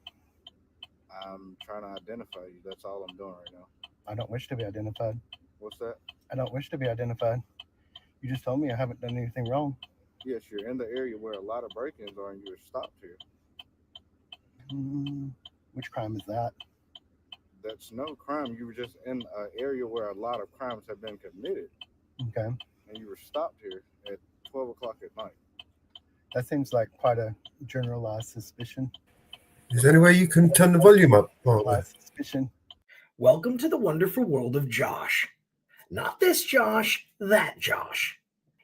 I'm trying to identify you. That's all I'm doing right now. I don't wish to be identified. What's that? I don't wish to be identified. You just told me I haven't done anything wrong. Yes, you're in the area where a lot of break-ins are and you were stopped here. Which crime is that? That's no crime. You were just in an area where a lot of crimes have been committed. Okay. And you were stopped here at 12 o'clock at night. That seems like quite a generalized suspicion. Is there any way you can turn the volume up? Suspicion. Welcome to the wonderful world of Josh. Not this Josh, that Josh.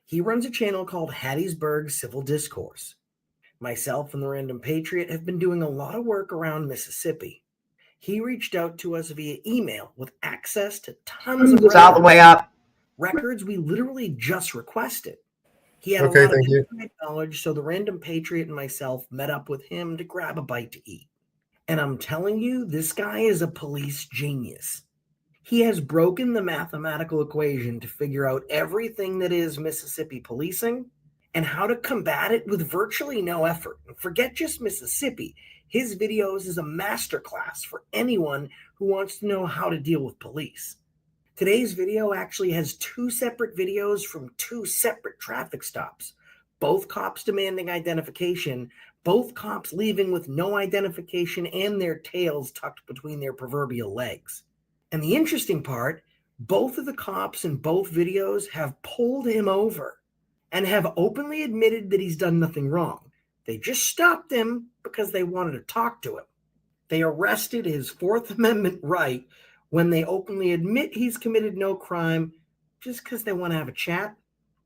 He runs a channel called Hattiesburg Civil Discourse. Myself and the Random Patriot have been doing a lot of work around Mississippi. He reached out to us via email with access to tons of all the way up. Records we literally just requested. He had Okay, a lot thank of you. inside knowledge, so the Random Patriot and myself met up with him to grab a bite to eat. And I'm telling you, this guy is a police genius. He has broken the mathematical equation to figure out everything that is Mississippi policing and how to combat it with virtually no effort. And forget just Mississippi. His videos is a masterclass for anyone who wants to know how to deal with police. Today's video actually has two separate videos from two separate traffic stops. Both cops demanding identification, both cops leaving with no identification and their tails tucked between their proverbial legs. And the interesting part, both of the cops in both videos have pulled him over and have openly admitted that he's done nothing wrong. They just stopped him because they wanted to talk to him. They arrested his Fourth Amendment right when they openly admit he's committed no crime just because they want to have a chat?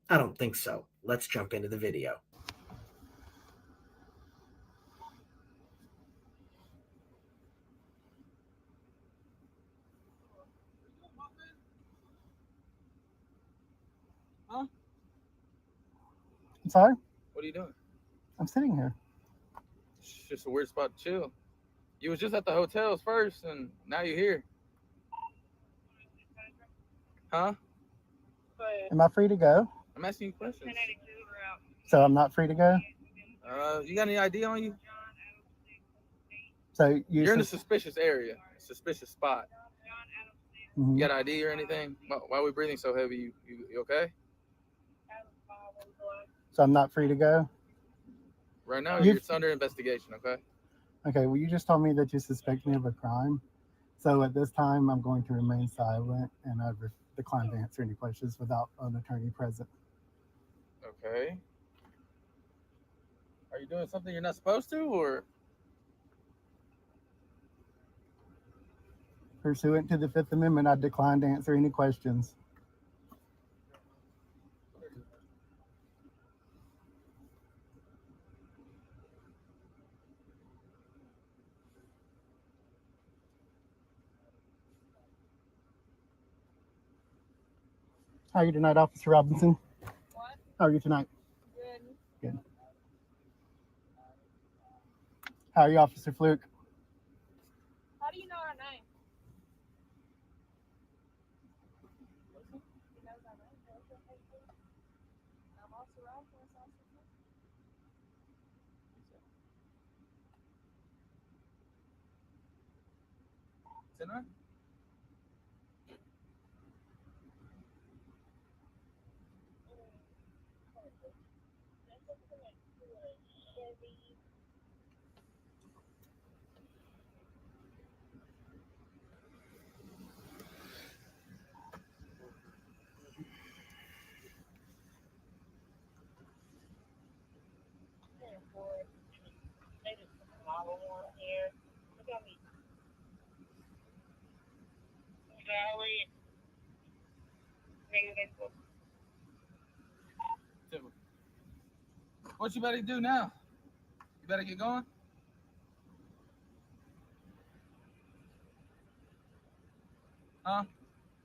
I don't think so. Let's jump into the video. Huh? I'm sorry? What are you doing? I'm sitting here. It's just a weird spot to chill. You was just at the hotels first, and now you're here. Huh? Am I free to go? I'm asking you questions. So I'm not free to go? You got any ID on you? So You're in a suspicious area, a suspicious spot. Mhm. You got ID or anything? Why are we breathing so heavy? You okay? So I'm not free to go? Right now, You- you're under investigation, okay? Okay, well, you just told me that you suspect me of a crime. So at this time, I'm going to remain silent, and I decline to answer any questions without an attorney present. Okay. Are you doing something you're not supposed to, or? Pursuant to the Fifth Amendment, I decline to answer any questions. How are you tonight, Officer Robinson? What? How are you tonight? Good. Good. How are you, Officer Fluke? How do you know our name? He knows our name. I'm also around for us also. Sinner? What you better do now? You better get going? Huh?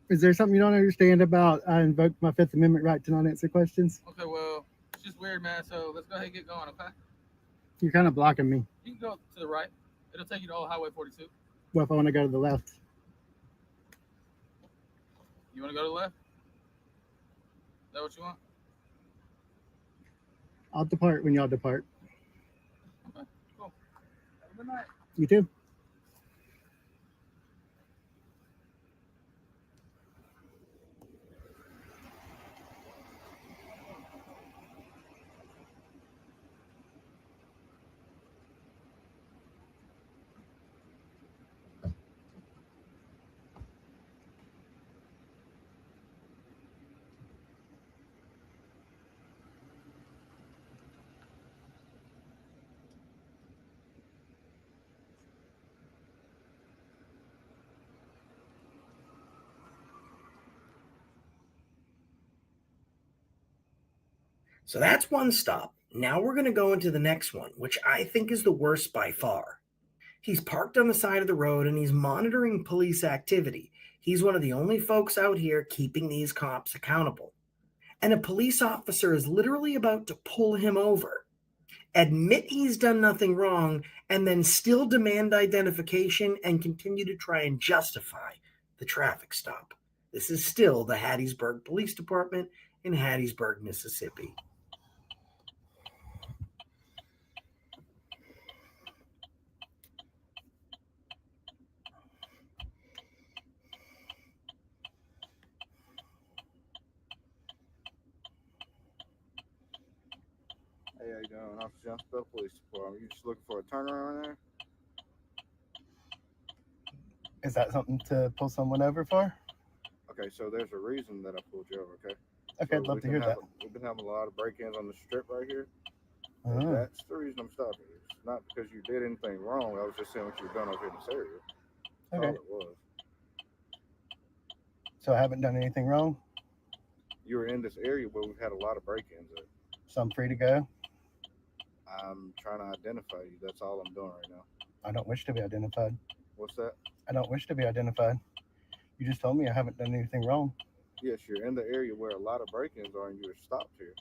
Is there something you don't understand about I invoked my Fifth Amendment right to not answer questions? Okay, well, it's just weird, man. So let's go ahead and get going, okay? You're kind of blocking me. You can go to the right. It'll take you to Old Highway 42. Well, if I want to go to the left. You want to go to the left? Is that what you want? I'll depart when y'all depart. Okay, cool. Have a good night. You too. So that's one stop. Now we're going to go into the next one, which I think is the worst by far. He's parked on the side of the road and he's monitoring police activity. He's one of the only folks out here keeping these cops accountable. And a police officer is literally about to pull him over, admit he's done nothing wrong, and then still demand identification and continue to try and justify the traffic stop. This is still the Hattiesburg Police Department in Hattiesburg, Mississippi. you doing? Officer Jonesboro Police Department. You just looking for a turnaround there? Is that something to pull someone over for? Okay, so there's a reason that I pulled you over, okay? Okay, So I'd love to hear that. We've been having a lot of break-ins on the strip right here. Oh. That's the reason I'm stopping you. It's not because you did anything wrong. I was just saying what you've done over here in this area. That's Okay. all it was. So I haven't done anything wrong, You were in this area where we've had a lot of break-ins at. so I'm free to go. I'm trying to identify you. That's all I'm doing right now. I don't wish to be identified. What's that? I don't wish to be identified. You just told me I haven't done anything wrong. Yes, you're in the area where a lot of break-ins are, and you were stopped here.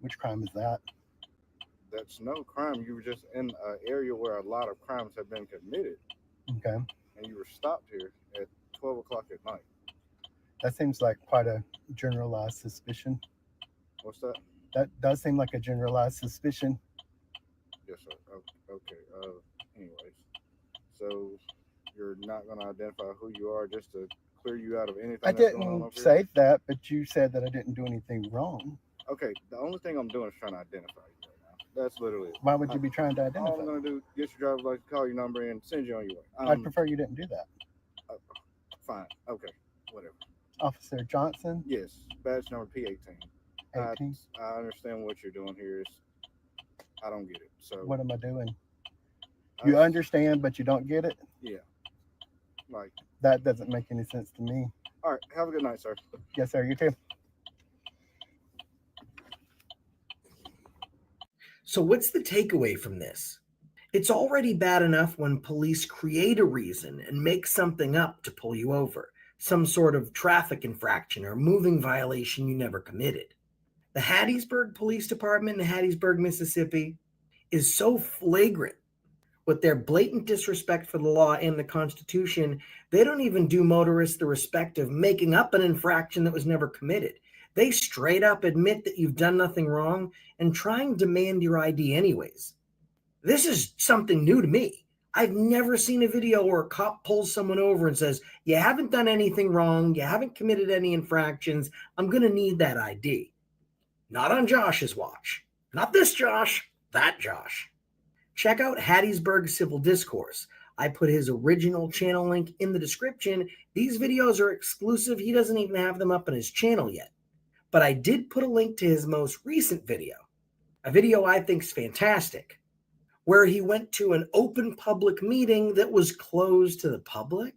Which crime is that? That's no crime. You were just in an area where a lot of crimes have been committed, Okay. and you were stopped here at 12 o'clock at night. That seems like quite a generalized suspicion. What's that? That does seem like a generalized suspicion. Yes, sir. Okay. Anyways, so you're not going to identify who you are just to clear you out of anything I that's going on didn't over here? say that, but you said that I didn't do anything wrong. Okay, the only thing I'm doing is trying to identify you right now. That's literally it. Why would you be trying to All identify? I'm going to do, get your driver's license, call your number, and send you on your way. I'd prefer you didn't do that. Fine. Okay. Whatever. Officer Johnson, Yes. Badge number P18. 18. I understand what you're doing here. I don't get it. So What am I doing? You understand, but you don't get it? Yeah. Like, That doesn't make any sense to me. all right. Have a good night, sir. Yes, sir. You too. So, what's the takeaway from this? It's already bad enough when police create a reason and make something up to pull you over, some sort of traffic infraction or moving violation you never committed. The Hattiesburg Police Department in Hattiesburg, Mississippi is so flagrant with their blatant disrespect for the law and the Constitution, they don't even do motorists the respect of making up an infraction that was never committed. They straight up admit that you've done nothing wrong and try and demand your ID anyways. This is something new to me. I've never seen a video where a cop pulls someone over and says, you haven't done anything wrong, you haven't committed any infractions, I'm going to need that ID. Not on Josh's watch. Not this Josh, that Josh. Check out Hattiesburg Civil Discourse. I put his original channel link in the description. These videos are exclusive. He doesn't even have them up on his channel yet. But I did put a link to his most recent video, a video I think is fantastic, where he went to an open public meeting that was closed to the public.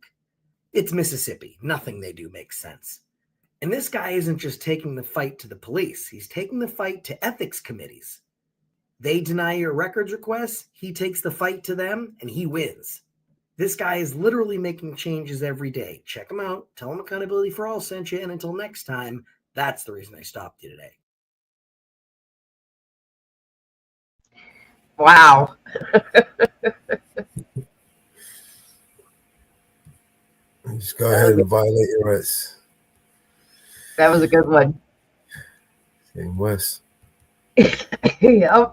It's Mississippi. Nothing they do makes sense. And this guy isn't just taking the fight to the police. He's taking the fight to ethics committees. They deny your records requests, he takes the fight to them, and he wins. This guy is literally making changes every day. Check him out. Tell him Accountability for All sent you. And until next time, that's the reason I stopped you today. Wow. Just go ahead and violate your rights. That was a good one. It's getting worse. Yep.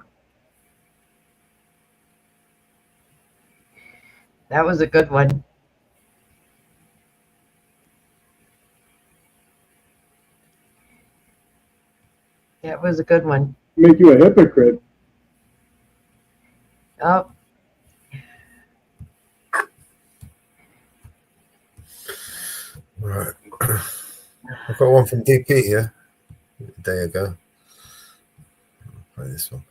That was a good one. That was a good one. Make you a hypocrite. Oh. Right. I've got one from DP here a day ago. I'll play this one.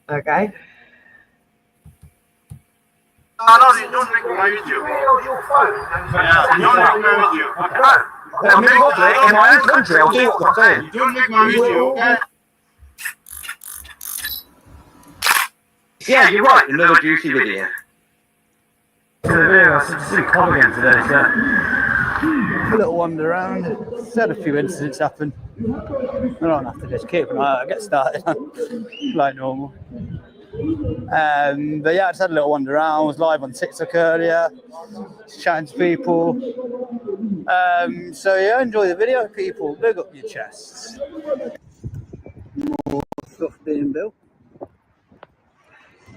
Okay. No, they don't recognize you. Yeah, they don't recognize you. Don't recognize you, okay? Yeah, you're right. Another juicy video. A little wander around. Just had a few incidents happen. I don't have to just keep an eye out. I get started like normal. But yeah, I just had a little wander around. I was live on TikTok earlier, just chatting to people. So yeah, enjoy the video, people. Big up your chests. More stuff being built.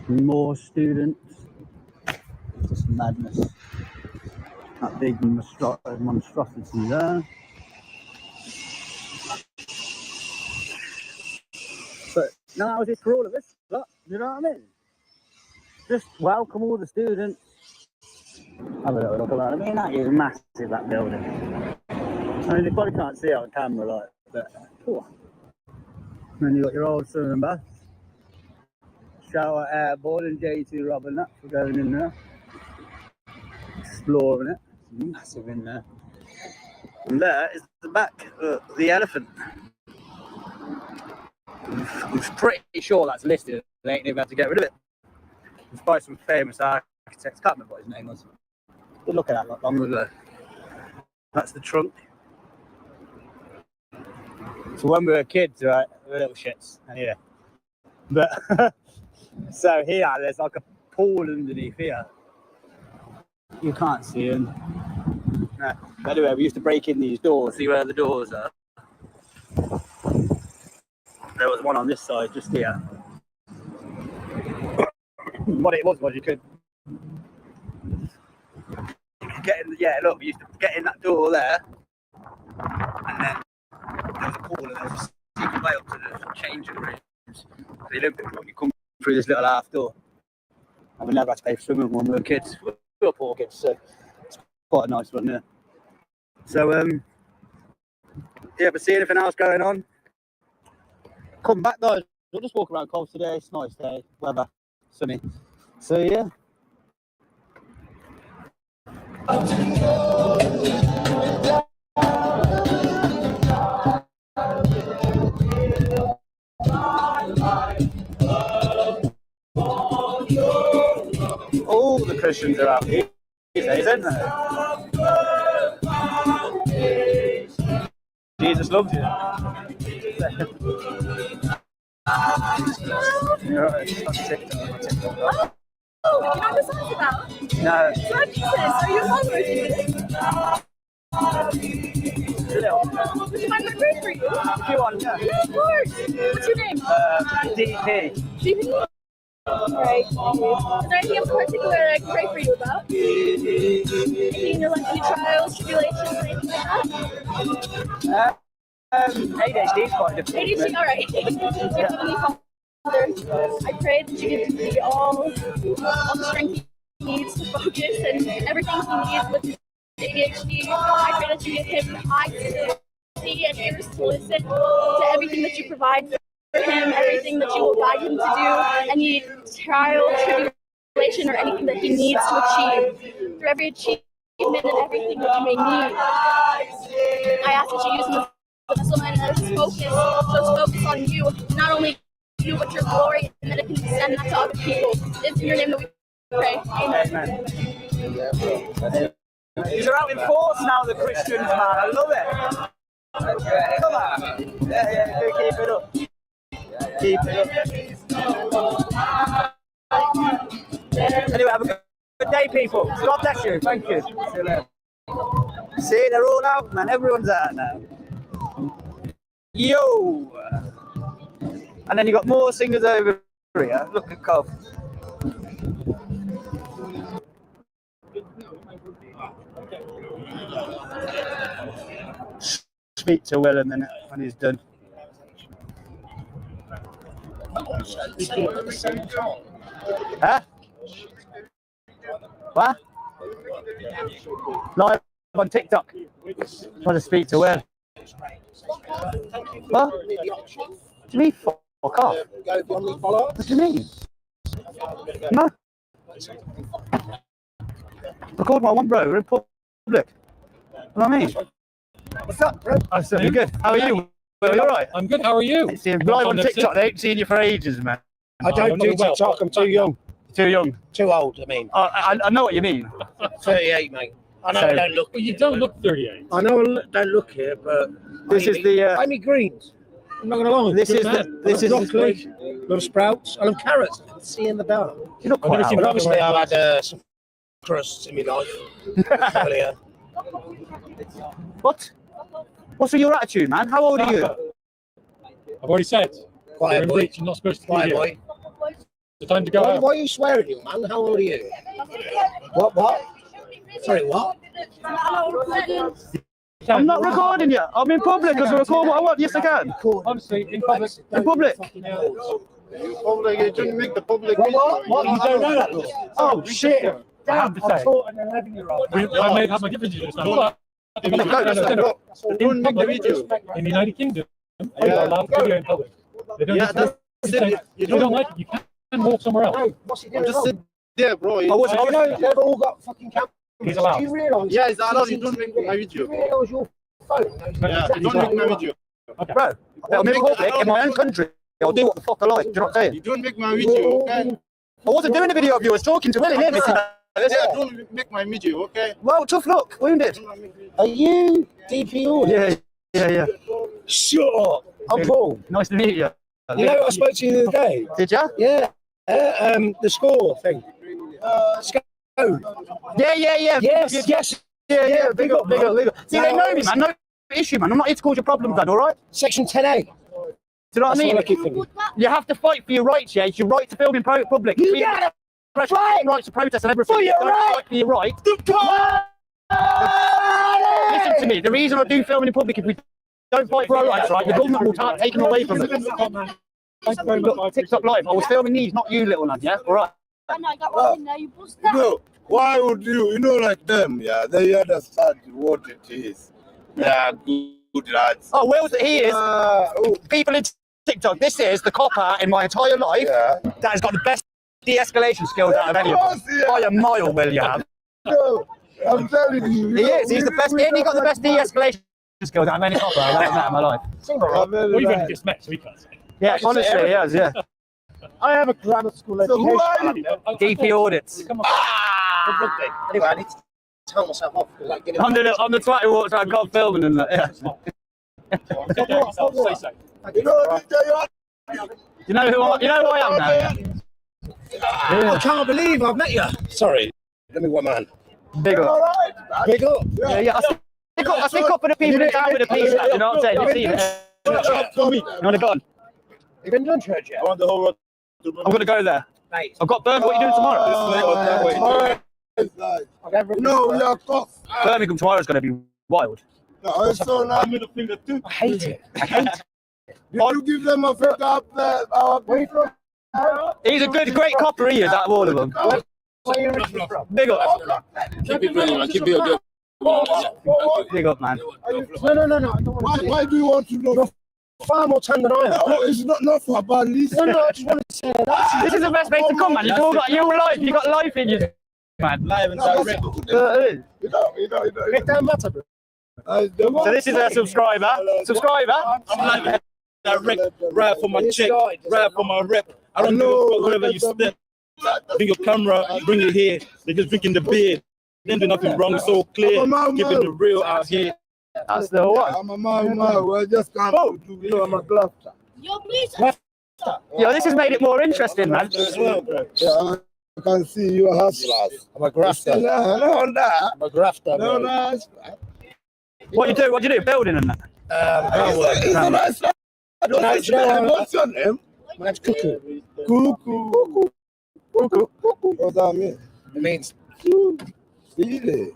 More students. Just madness. That big monstrosity there. No houses for all of us. Look, you know what I mean? Just welcome all the students. Have a little look around. I mean, that is massive, that building. I mean, you probably can't see it on camera, like, but. Oh. And then you got your old swimming and bath. Shower, airboard, and J2 Rob and that for going in there. Exploring it. It's massive in there. And there is the back of the elephant. I'm pretty sure that's listed. They ain't even had to get rid of it. It's by some famous architects. Can't remember what his name was. Good look at that not long ago. That's the trunk. So when we were kids, right, we were little shits. Anyway. But so here, there's like a pool underneath here. You can't see him. No. Anyway, we used to break in these doors. See where the doors are? There was one on this side, just here. What it was you could get in. Yeah, look, we used to get in that door there, and then there was a pool, and there was a secret way up to the changing rooms. So you looked at it, you come through this little half door, and we never had to pay for swimming when we were kids. We were poor kids, so it's quite a nice one there. So yeah, but see anything else going on? Come back, guys. We'll just walk around Coles today. It's a nice day, weather, sunny. So yeah. All the Christians are out here these days, isn't there? Jesus loves you. Oh, you know what this song's about? No. Drug uses. Are you a follower of Jesus? Would you mind if I pray for you? If you want, yeah. Yeah, of course. What's your name? DP. DP? Alright. Is there anything in particular I can pray for you about? Anything in your life, any trials, tribulations, or anything like that? ADHD is quite difficult. ADHD, alright. Father, I pray that you give me all the strength he needs to focus and everything he needs with his ADHD. I pray that you give him eyes to see and ears to listen to everything that you provide for him, everything that you will guide him to do, any trial, tribulation, or anything that he needs to achieve. Through every achievement and everything that you may need, I ask that you use him as a vessel and let his focus on you, not only you but your glory, and that it can extend that to other people. It's in your name that we pray. Amen. These are out in force now, the Christians, man. I love it. Come on. Yeah, keep it up. Keep it up. Anyway, have a good day, people. God bless you. Thank you. See you later. See, they're all out, man. Everyone's out now. Yo! And then you got more singers over here. Look at Cove. Speak to Will a minute when he's done. Huh? What? Live on TikTok. Trying to speak to Will. What? What do you mean? Fuck off. What do you mean? No. Record my one, bro. We're in public. You know what I mean? What's up, bro? I said, you're good. How are you? Well, you're right. I'm good. How are you? Live on TikTok. They ain't seen you for ages, man. I don't do TikTok. I'm too young. Too young. Too old, I mean. I know what you mean. 38, mate. I know I don't look. Well, you don't look 38. I know I don't look here, but this is the. I mean greens. I'm not going to lie. This is the. This is broccoli, little sprouts. I love carrots. I can see in the dark. You look quite but obviously, I've had some crusts in my life earlier. What? What's with your attitude, man? How old are you? I've already said. Quiet boy. You're not supposed to Quiet be boy. here. It's time to go out. Why are you swearing, you man? How old are you? What? Sorry, what? I'm not recording you. I'm in public. I can record what I want. Yes, I can. Honestly, in public. In public. Public, it shouldn't make the public. What? You don't know that law? Oh, shit. I have to say. taught an 11-year-old. I may have my differences with stuff. In the United Kingdom, you're not allowed to video in public. They don't you don't like it, you can walk somewhere else. I'm just sitting there, bro. They've all got fucking cameras. He's allowed. Do you realise? Yeah, it's allowed. You don't make my video. Do you realise your phone? Yeah, you don't make my video. Bro, I'm in public in my own country. I'll do what the fuck I like. Do you know what I'm saying? You don't make my video, okay? I wasn't doing a video of you. I was talking to Willie. Yeah, don't make my video, okay? Well, tough luck. Wounded. Are you DP Audio? Yeah. Shut up. I'm Paul. Nice to meet you. You know what I spoke to you the other day? Did you? Yeah. The score thing. Scone. Yeah. Yes. Yeah. Big up. See, they know me, man. No issue, man. I'm not here to cause you problems, lad, all right? Section 10A. Do you know what I mean? What I keep thinking. You have to fight for your rights, yeah? It's your right to film in public. You gotta fight! Rights to protest and everything. For your right! Fight for your right. Listen to me. The reason I do filming in public, if we don't fight for our rights, right, the government will start taking away from us. Look, TikTok live. I was filming these, not you, little lad, yeah? All right. I know, I got one in there, you bust that. No, why would you know, like them, yeah, they understand what it is. They are good lads. Oh, Will, he is. People in TikTok, this is the copper in my entire life that has got the best de-escalation skills out of any of them. By a mile, Will, you have. No, I'm telling you. He is. He's the best. He got the best de-escalation skills out of any copper I've ever met in my life. Well, you've only just met, so we can't say. Yeah, honestly, he has, yeah. I have a grammar school education. DP audits. Come on. Anyway, I need to tell myself off. On the Twitter walks around, got filming and that, yeah. You know who I am now, yeah? I can't believe I've met you. Sorry. Let me one man. Big up. Big up. Yeah. I stick up for the people in town with the peace, you know what I'm saying? You see it? You want to go on? You been doing church yet? I want the whole world to I'm going to go there. Mate. I've got Birmingham. What are you doing tomorrow? No, we are tough. Birmingham tomorrow is going to be wild. No, it's so nice. Middle finger too. I hate it. Did you give them a finger up there? Where you from? He's a great copper, he is, out of all of them. Where are you originally from? Big up. Keep it real, man. Keep it good. Big up, man. No. Why do you want to know? Far more time than I have. No, it's not for about this. No, I just wanted to say that. This is the best place to come, man. You've all got your life. You got life in you, man. Live and direct. You know. It don't matter, bro. So this is a subscriber. I'm live direct, right for my check, right for my rep. I don't know wherever you step. Bring your camera, bring it here. They're just drinking the beer. They do nothing wrong. It's so clear. Keeping the real out here. That's the one. I'm a man. Well, just can't do. You know, I'm a grafter. Yo, please. Yo, this has made it more interesting, man. Yeah, I can see you are hustlers. I'm a grafter. No, I'm a grafter. no. What you do? Building and that? What's your name? My name's Cuckoo. Cuckoo. What's that mean? It means. Really?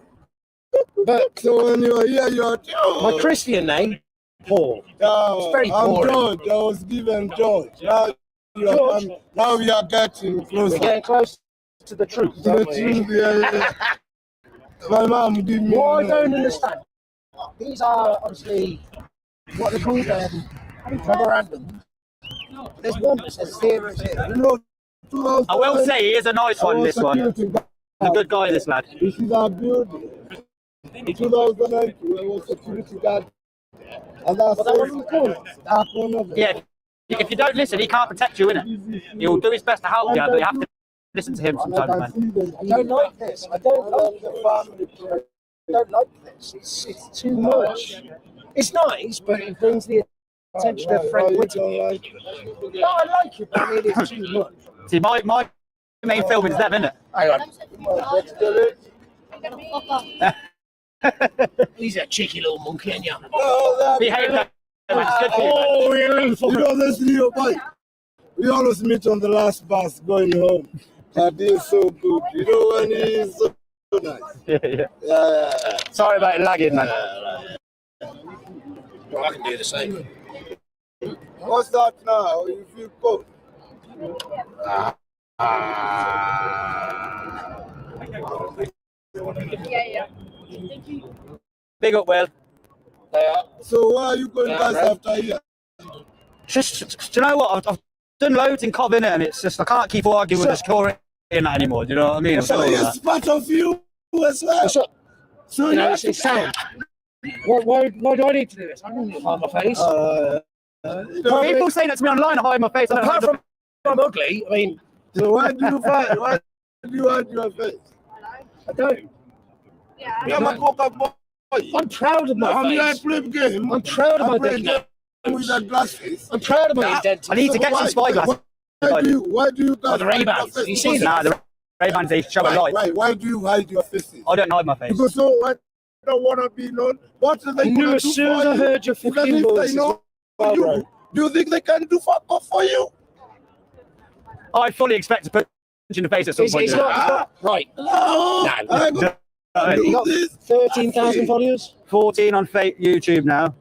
But so when you're here, you're my Christian name, Paul. It's very I'm boring. George. I was given George. Now we are getting closer. We're getting close to the truth. To the truth, yeah. My mom gave me. What I don't understand. These are obviously what they call memorandum. There's one that says 0. I will say he is a nice one, this one. He's a good guy, this lad. This is our building. In 2009, we were security guard. And that's yeah, if you don't listen, he can't protect you, innit? He'll do his best to help you, but you have to listen to him sometimes, man. I don't like this. I don't like the family. I don't like this. It's too much. It's nice, but it brings the attention of Frank Whitaker. No, I like it, but I mean, it's too much. See, my main film is them, innit? Hang on. He's a cheeky little monkey, ain't you? Behave that. You know this little boy. We always meet on the last bus going home. But he's so good. You know when he's so nice. Yeah. Sorry about lagging, man. Well, I can do the same. What's that now? You feel cold? Yeah. Big up, Will. So why are you going guys after here? Just, do you know what? I've done loads in Cov, innit, and it's just I can't keep arguing with the security in that anymore. Do you know what I mean? So it's part of you as well. So You know, it's sound. Why do I need to do this? I don't need to hide my face. Well, people saying that to me online, I hide my face. Apart from I'm ugly, I mean. So why do you fight? Why do you hide your face? I don't. I'm a coca boy. I'm proud of my face. I play game. I'm proud of my play face. game with that glass face. I'm proud of my identity. I need to get some spyglass. Why do you guys the Ray-Bans. You see Nah, the Ray-Bans, they show a light. Right. Why do you hide your faces? I don't hide my face. Because so I don't want to be known. What are they I knew gonna as do soon as for I you? heard your Even fucking if voice. they know you, do you think they can do fuck off for you? I fully expect to put in the face at some point. It's not right. No, I got You got 13,000 followers? 14 on YouTube now.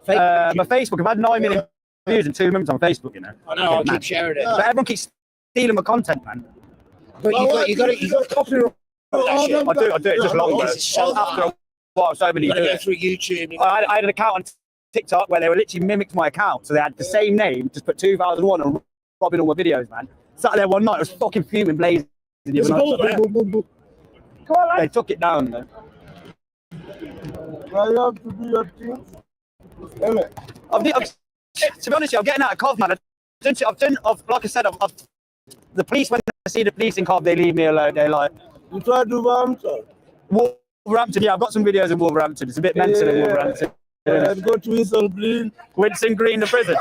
My Facebook, I've had 9 million views in 2 months on Facebook, you know. I know, I keep sharing it. But everyone keeps stealing my content, man. But you got to copyright that shit. I do it just long, It's so after a while, so many You do got to go it. through YouTube. I had an account on TikTok where they were literally mimicked my account, so they had the same name, just put 2001 and robbing all my videos, man. Sat there one night, I was fucking fuming, blazing. There's a ball there. They took it down, though. I have to do your thing. To be honest, I'm getting out of Cov, man. Like I said, the police, when they see the police in Cov, they leave me alone. They're like, you try to do Wolverhampton? Wolverhampton, yeah, I've got some videos of Wolverhampton. It's a bit mental in Wolverhampton. Go to Winston Green. Winston Green, the prison.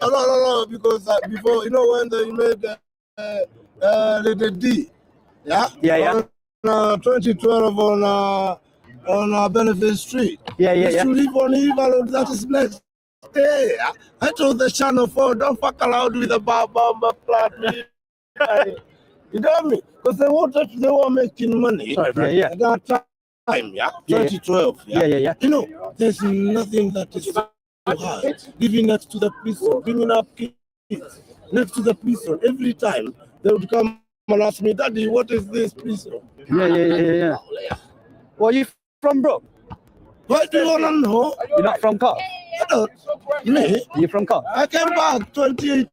No, because before, you know, when they made the D, yeah? Yeah. On 2012 on Benefit Street. Yeah. To live on evil, that is next day. I told the channel 4, don't fuck around with the flat. You got me? Because they were making money. Yeah. At that time, 2012. Yeah. You know, there's nothing that is so hard. Living next to the prison, bringing up kids next to the prison. Every time they would come and ask me, Daddy, what is this prison? Yeah. Well, are you from Brook? What do you want to know? You're not from Cov? I don't. Me? You're from Cov? I came back 2018.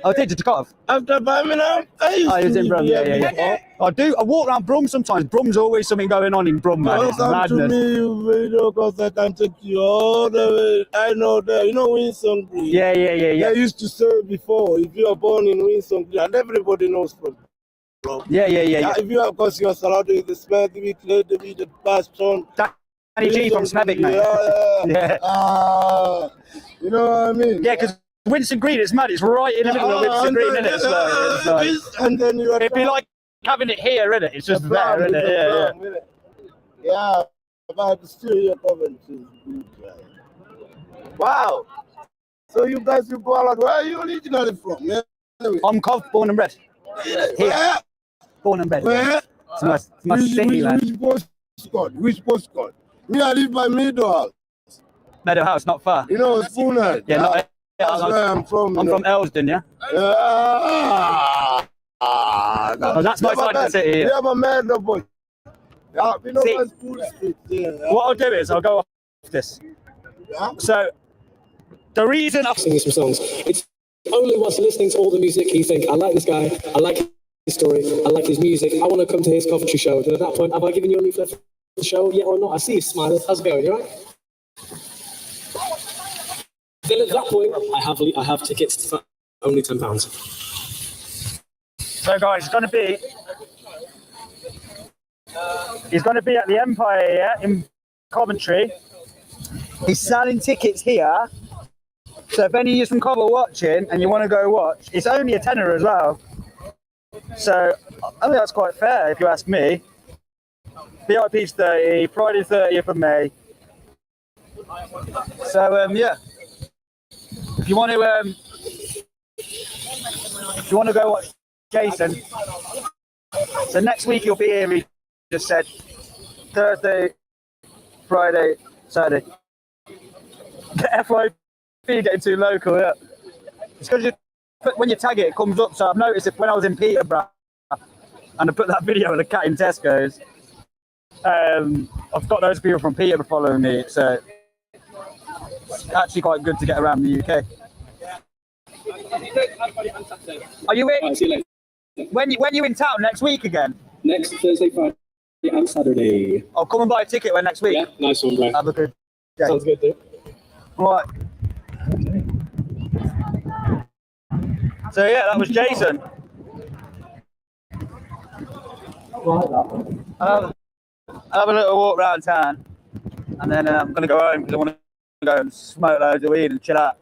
Oh, did you to Cov? After Birmingham, I was in Brum, yeah. I walk around Brum sometimes. Brum's always something going on in Brum, man. It's Welcome madness. to me, because I can take you all the way. I know that. You know Winston Green? Yeah. I used to say before, if you are born in Winston Green, and everybody knows from Yeah. If you are, because you are surrounded with the Smethwick, Lady, the Bastion. Danny G from Smethwick, mate. Yeah. You know what I mean? Yeah, because Winston Green, it's mad. It's right in the middle of Winston Green, isn't it? It's like, and then you are it'd be like having it here, isn't it? It's just there, isn't it? Yeah, but still you're Coventry. Wow. So you guys, you go out. Where are you originally from? Yeah. I'm Cov, born and bred. Here. Born and bred. Where? It's my city, man. Which postcode? Me, I live by Meadowhouse. Meadowhouse, not far. You know, Spooner. Yeah, that's where I'm from. I'm from Elsden, yeah? That's my side of the city. Yeah, my man, no boy. Yeah, we know See, my school street. Yeah. What I'll do is I'll go off this. Yeah? So, the reason I'm singing some songs, it's only once listening to all the music you think, I like this guy, I like his story, I like his music, I want to come to his Coventry show. And at that point, have I given you a leaflet for the show? Yeah or not? I see you smiling. How's it going? You all right? Then at that point, I have tickets for only £10. So guys, it's going to be at the Empire here in Coventry. He's selling tickets here. So if any of you from Cov are watching and you want to go watch, it's only a tenner as well. So I think that's quite fair if you ask me. VIP's 30, Friday 30th of May. So yeah. If you want to go watch Jason, so next week you'll be here, he just said, Thursday, Friday, Saturday. FYP getting too local, yeah. It's because when you tag it, it comes up. So I've noticed it when I was in Peterborough and I put that video of the cat in Tesco's. I've got those people from Peterborough following me. So it's actually quite good to get around the UK. Are you in? See you later. When you in town next week again? Next Thursday, Friday, and Saturday. I'll come and buy a ticket when next week. Yeah, nice one, bro. Have a good day. Sounds good, dude. Right. So yeah, that was Jason. I'll have a little walk around town, and then I'm gonna go home because I want to go and smoke loads of weed and chill out.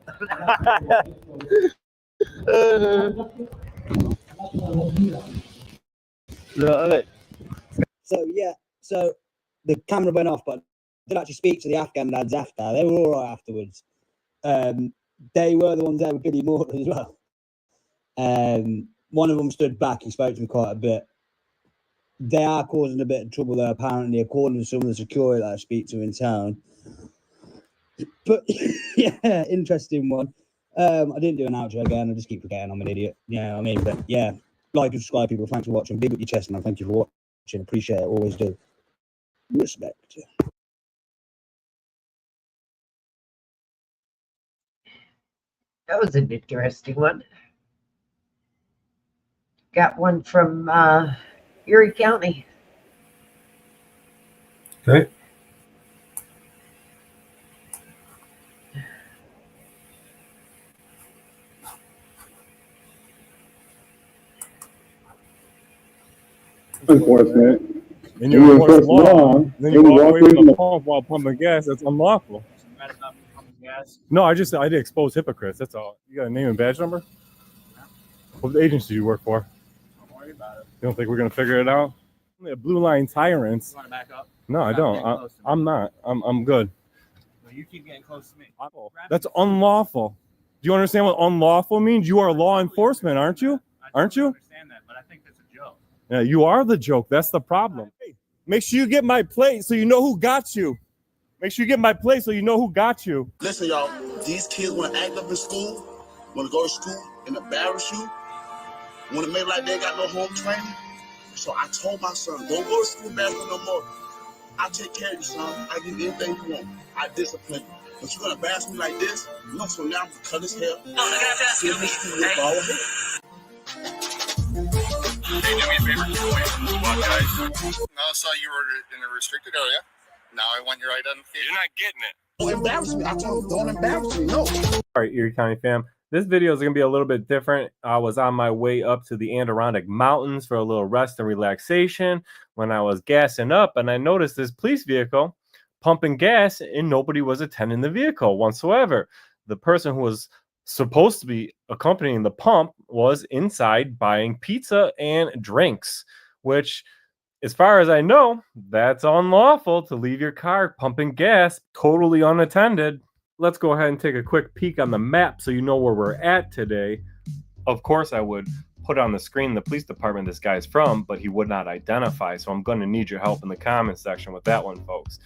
So yeah, so the camera went off, but I did actually speak to the Afghan lads after. They were all right afterwards. They were the ones there with Billy Morton as well. One of them stood back. He spoke to me quite a bit. They are causing a bit of trouble there, apparently, according to some of the security that I speak to in town. But yeah, interesting one. I didn't do an outro again. I just keep forgetting I'm an idiot. Yeah, I mean, but yeah, like and subscribe, people. Thanks for watching. Big up your chest, man. Thank you for watching. Appreciate it. Always do. Respect. That was an interesting one. Got one from Erie County. Okay. Enforcement. And you enforce law, then you walk away from the pump while pumping gas. That's unlawful. No, I did expose hypocrites. That's all. You got a name and badge number? What agency do you work for? Don't worry about it. You don't think we're gonna figure it out? Blue line tyrants. You want to back up? No, I don't. I'm not. I'm good. Well, you keep getting close to me. That's unlawful. Do you understand what unlawful means? You are law enforcement, aren't you? Aren't you? I understand that, but I think that's a joke. Yeah, you are the joke. That's the problem. Hey, make sure you get my plate so you know who got you. Make sure you get my plate so you know who got you. Listen, y'all, these kids want to act up in school, want to go to school and embarrass you, want to make like they got no home training. So I told my son, don't go to school basketball no more. I'll take care of you, son. I give you anything you want. I discipline you. But you're going to embarrass me like this? No, so now I'm going to cut his hair. See him in school with bald hair. Hey, do me a favor. Guys. No, I saw you were in a restricted area. Now I want your identification. You're not getting it. Don't embarrass me. I told him, don't embarrass me. No. All right, Erie County fam. This video is going to be a little bit different. I was on my way up to the Adirondack Mountains for a little rest and relaxation when I was gassing up, and I noticed this police vehicle pumping gas, and nobody was attending the vehicle whatsoever. The person who was supposed to be accompanying the pump was inside buying pizza and drinks, which, as far as I know, that's unlawful to leave your car pumping gas totally unattended. Let's go ahead and take a quick peek on the map so you know where we're at today. Of course, I would put on the screen the police department this guy's from, but he would not identify. So I'm going to need your help in the comments section with that one, folks.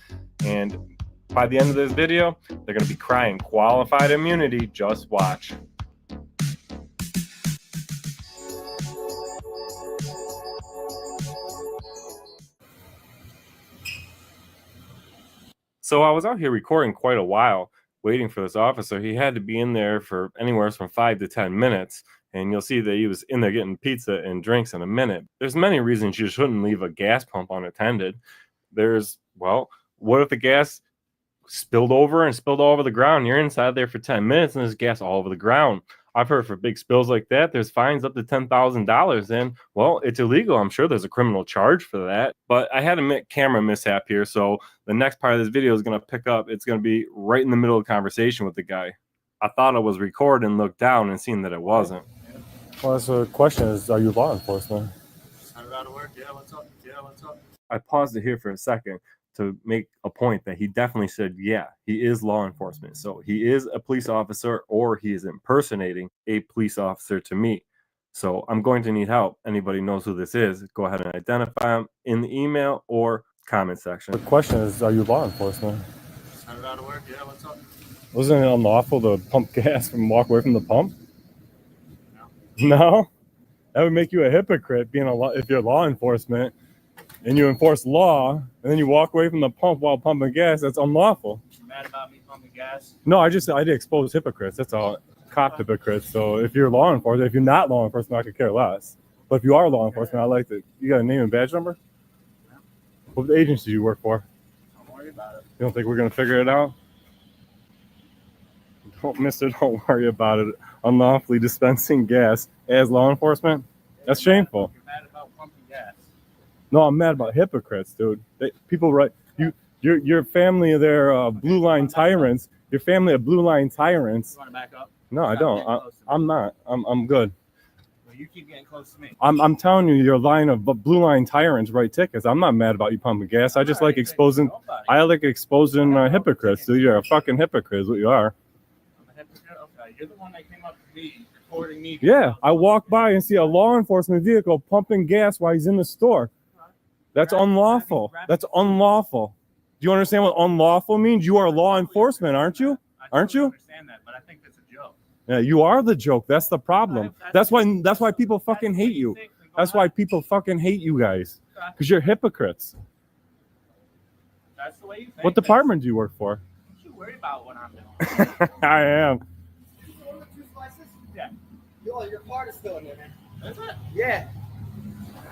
And by the end of this video, they're going to be crying qualified immunity. Just watch. So I was out here recording quite a while, waiting for this officer. He had to be in there for anywhere from 5 to 10 minutes. And you'll see that he was in there getting pizza and drinks in a minute. There's many reasons you shouldn't leave a gas pump unattended. There's, well, what if the gas spilled over all over the ground? You're inside there for 10 minutes and there's gas all over the ground. I've heard for big spills like that, there's fines up to $10,000. And, well, it's illegal. I'm sure there's a criminal charge for that. But I had a camera mishap here. So the next part of this video is going to pick up. It's going to be right in the middle of the conversation with the guy. I thought I was recording, looked down and seen that it wasn't. Well, that's the question is, are you law enforcement? How did that work? Yeah, what's up? Yeah, what's up? I paused it here for a second to make a point that he definitely said, yeah, he is law enforcement. So he is a police officer or he is impersonating a police officer to me. So I'm going to need help. Anybody knows who this is, go ahead and identify him in the email or comment section. The question is, are you law enforcement? How did that work? Yeah, what's up? Wasn't it unlawful to pump gas and walk away from the pump? No? That would make you a hypocrite being if you're law enforcement and you enforce law and then you walk away from the pump while pumping gas. That's unlawful. You mad about me pumping gas? No, I did expose hypocrites. That's all. Cop hypocrites. So if you're law enforcement, if you're not law enforcement, I could care less. But if you are law enforcement, I like that. You got a name and badge number? What agency do you work for? Don't worry about it. You don't think we're going to figure it out? Don't worry about it. Unlawfully dispensing gas as law enforcement? That's shameful. You're mad about pumping gas. No, I'm mad about hypocrites, dude. People write your family of their blue line tyrants. Your family of blue line tyrants. You want to back up? No, I don't. I'm not. I'm good. Well, you keep getting close to me. I'm telling you, your line of blue line tyrants write tickets. I'm not mad about you pumping gas. I just like exposing. I like exposing hypocrites. Dude, you're a fucking hypocrite. Is what you are. I'm a hypocrite. Okay, you're the one that came up to me, recording me. Yeah, I walk by and see a law enforcement vehicle pumping gas while he's in the store. That's unlawful. That's unlawful. Do you understand what unlawful means? You are law enforcement, aren't you? Aren't you? I understand that, but I think that's a joke. Yeah, you are the joke. That's the problem. That's why people fucking hate you. That's why people fucking hate you guys. Because you're hypocrites. That's the way you think. What department do you work for? Don't you worry about what I'm doing. I am. Yeah. Your card is still in there, man. Is it? Yeah.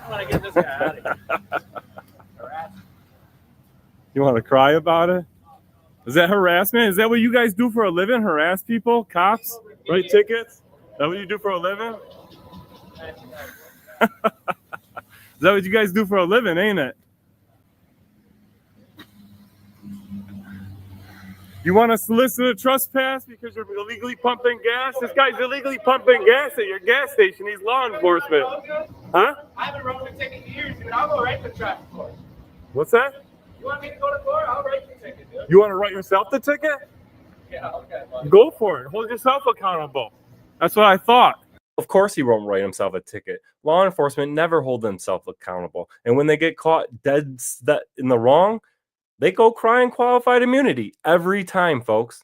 I want to get this guy out of here. Harassment. You want to cry about it? Is that harassment? Is that what you guys do for a living? Harass people? Cops? Write tickets? Is that what you do for a living? Is that what you guys do for a living, ain't it? You want to solicit a trespass because you're illegally pumping gas? This guy's illegally pumping gas at your gas station. He's law enforcement. Huh? I haven't wrote a ticket in years, dude. I'll go right to the traffic court. What's that? You want me to go to court? I'll write the ticket, dude. You want to write yourself the ticket? Yeah, okay. Buddy. Go for it. Hold yourself accountable. That's what I thought. Of course he won't write himself a ticket. Law enforcement never hold themselves accountable. And when they get caught dead in the wrong, they go crying qualified immunity every time, folks.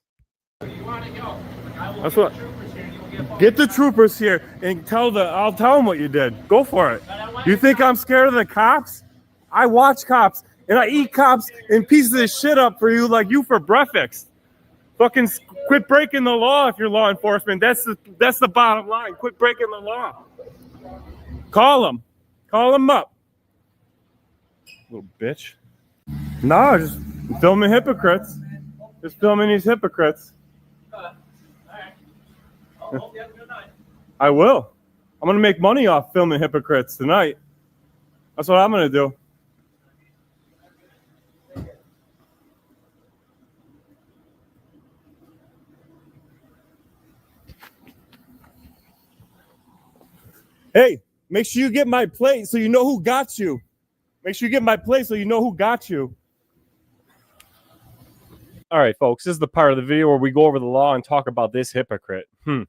That's what. Get the troopers here and I'll tell them what you did. Go for it. You think I'm scared of the cops? I watch cops and I eat cops and pieces of shit up for you like you for breakfast. Fucking quit breaking the law if you're law enforcement. That's the bottom line. Quit breaking the law. Call them up. Little bitch. No, just filming hypocrites. Just filming these hypocrites. I will. I'm going to make money off filming hypocrites tonight. That's what I'm going to do. Hey, make sure you get my plate so you know who got you. Make sure you get my plate so you know who got you. All right, folks, this is the part of the video where we go over the law and talk about this hypocrite and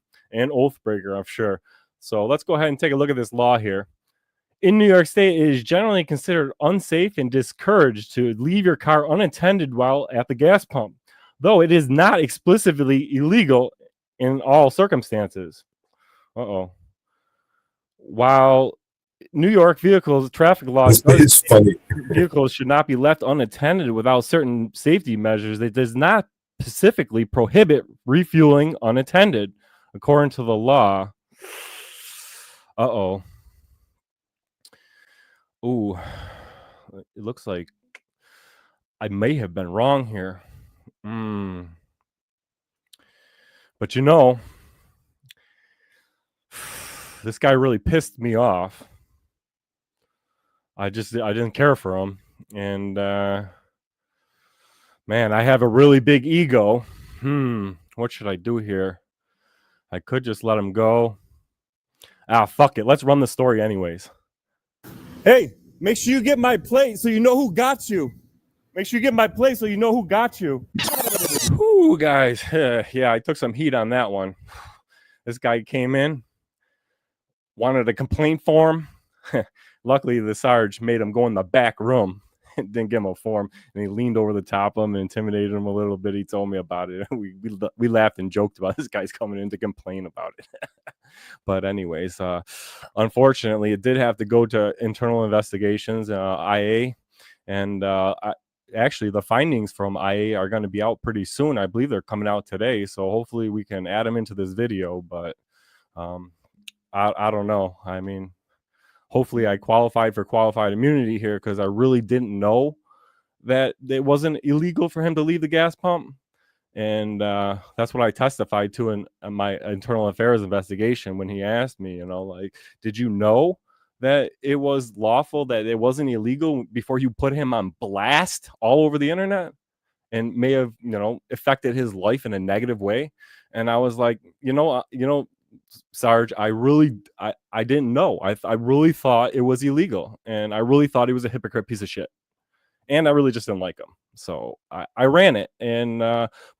oath breaker, I'm sure. So let's go ahead and take a look at this law here. In New York State, it is generally considered unsafe and discouraged to leave your car unattended while at the gas pump, though it is not explicitly illegal in all circumstances. Uh-oh. While New York traffic laws vehicles should not be left unattended without certain safety measures, it does not specifically prohibit refueling unattended, according to the law. Uh-oh. Ooh, it looks like I may have been wrong here. But you know, this guy really pissed me off. I didn't care for him. And man, I have a really big ego. What should I do here? I could just let him go. Fuck it. Let's run the story anyways. Hey, make sure you get my plate so you know who got you. Make sure you get my plate so you know who got you. Whoo, guys. Yeah, I took some heat on that one. This guy came in, wanted a complaint form. Luckily, the Sarge made him go in the back room. didn't give him a form, and he leaned over the top of him and intimidated him a little bit. He told me about it. We laughed and joked about this guy's coming in to complain about it. But anyways, unfortunately, it did have to go to internal investigations, IA, and actually the findings from IA are going to be out pretty soon. I believe they're coming out today, so hopefully we can add them into this video. But I don't know. I mean, hopefully I qualified for qualified immunity here, because I really didn't know that it wasn't illegal for him to leave the gas pump. And that's what I testified to in my internal affairs investigation when he asked me, you know, like, did you know that it was lawful, that it wasn't illegal, before you put him on blast all over the internet and may have, you know, affected his life in a negative way? And I was like, you know, Sarge, I didn't know. I really thought it was illegal, and I really thought he was a hypocrite piece of shit, and I really just didn't like him. So I ran it, and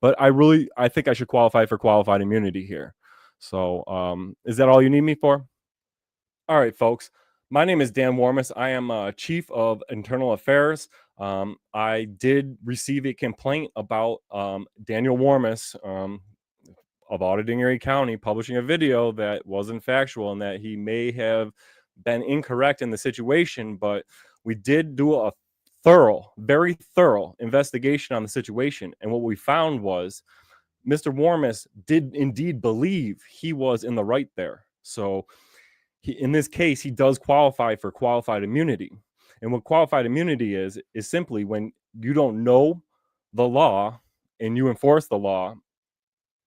but I think I should qualify for qualified immunity here. So is that all you need me for? All right, folks. My name is Dan Warmus. I am Chief of Internal Affairs. I did receive a complaint about Daniel Warmus of Auditing Erie County publishing a video that wasn't factual, and that he may have been incorrect in the situation. But we did do a very thorough investigation on the situation, and what we found was Mr. Warmus did indeed believe he was in the right there. So in this case, he does qualify for qualified immunity. And what qualified immunity is simply when you don't know the law and you enforce the law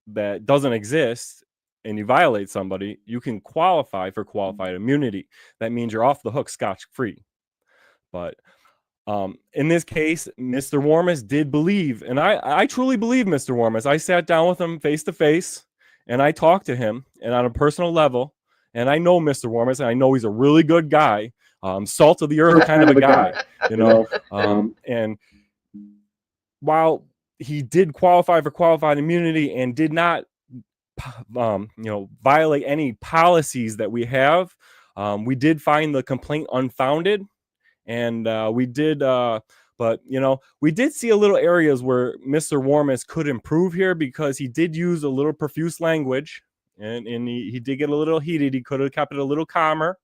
that doesn't exist and you violate somebody, you can qualify for qualified immunity. That means you're off the hook scotch-free. But in this case, Mr. Warmus did believe, and I truly believe Mr. Warmus. I sat down with him face to face, and I talked to him, and on a personal level, and I know Mr. Warmus, and I know he's a really good guy, salt of the earth kind of a guy, you know. And while he did qualify for qualified immunity and did not, violate any policies that we have, we did find the complaint unfounded. And we did, but, you know, we did see a little areas where Mr. Warmus could improve here, because he did use a little profuse language, and he did get a little heated. He could have kept it a little calmer.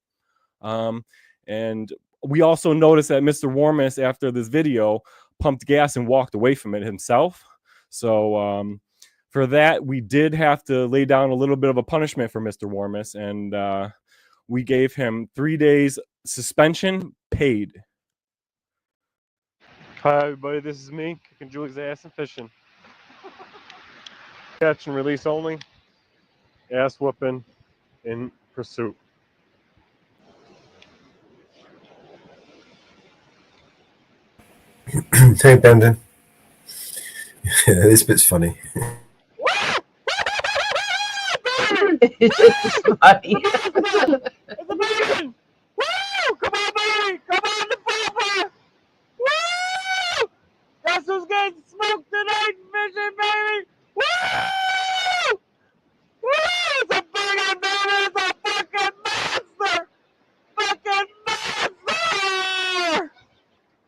And we also noticed that Mr. Warmus, after this video, pumped gas and walked away from it himself. So for that, we did have to lay down a little bit of a punishment for Mr. Warmus, and we gave him 3 days suspension paid. Hi everybody, this is me kicking Julie's ass and fishing. Catch and release only. Ass whooping in pursuit. Hey Brendan. Yeah, this bit's funny. It's funny. It's a man! Woo! Come on, baby! Come on, the papa! Woo! Guess who's getting smoked tonight, fishing, baby? Woo! Woo! It's a big baby! It's a fucking monster! Fucking monster!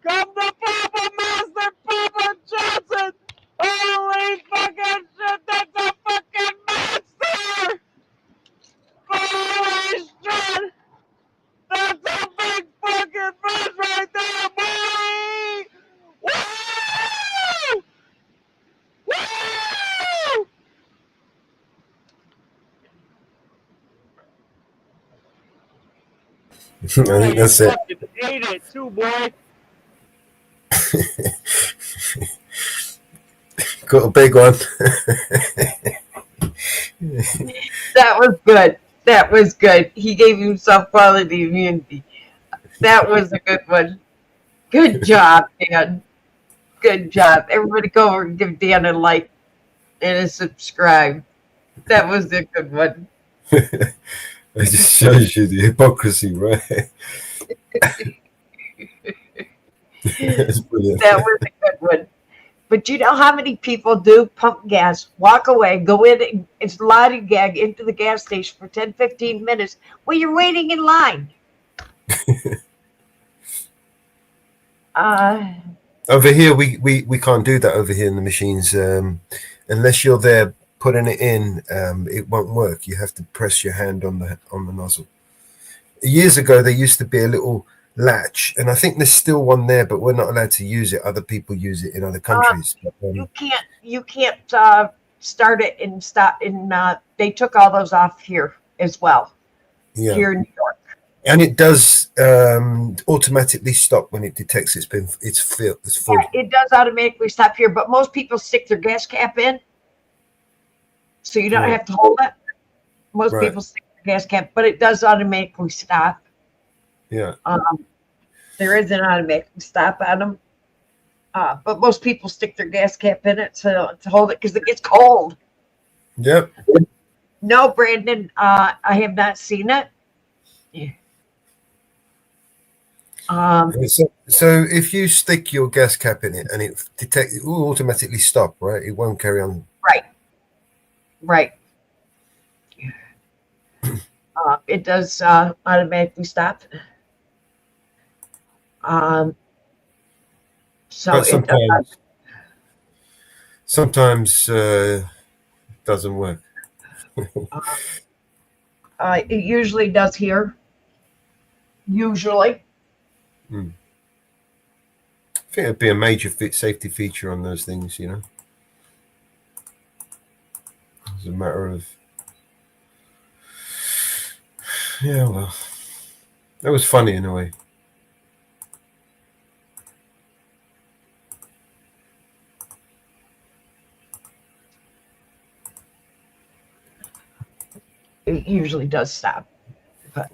Come to Papa Master, Papa Johnson! Holy fucking shit, that's a fucking monster! Holy shit! That's a big fucking fish right there, boy! Woo! Woo! I think that's it. Ate it too, boy. Got a big one. That was good. That was good. He gave himself quality immunity. That was a good one. Good job, Dan. Good job. Everybody go over and give Dan a like and a subscribe. That was a good one. It just shows you the hypocrisy, right? That's brilliant. That was a good one. But you know how many people do pump gas, walk away, go in and slide and gag into the gas station for 10, 15 minutes while you're waiting in line? Over here, we can't do that over here in the machines. Unless you're there putting it in, it won't work. You have to press your hand on the nozzle. Years ago, there used to be a little latch, and I think there's still one there, but we're not allowed to use it. Other people use it in other countries. You can't start it and stop. And they took all those off here as well. Yeah. Here in New York. And it does automatically stop when it detects it's full. Yeah, it does automatically stop here, but most people stick their gas cap in, so you don't have to hold it. Most people stick their gas cap, but it does automatically stop. Yeah. There is an automatic stop on them, but most people stick their gas cap in it to hold it because it gets cold. Yep. No, Brandon, I have not seen it. Yeah. So if you stick your gas cap in it and it will automatically stop, right? It won't carry on. Right. It does automatically stop. So But sometimes doesn't work. It usually does here. Usually. I think it'd be a major safety feature on those things, you know. It's a matter of, yeah, well, that was funny in a way. It usually does stop, but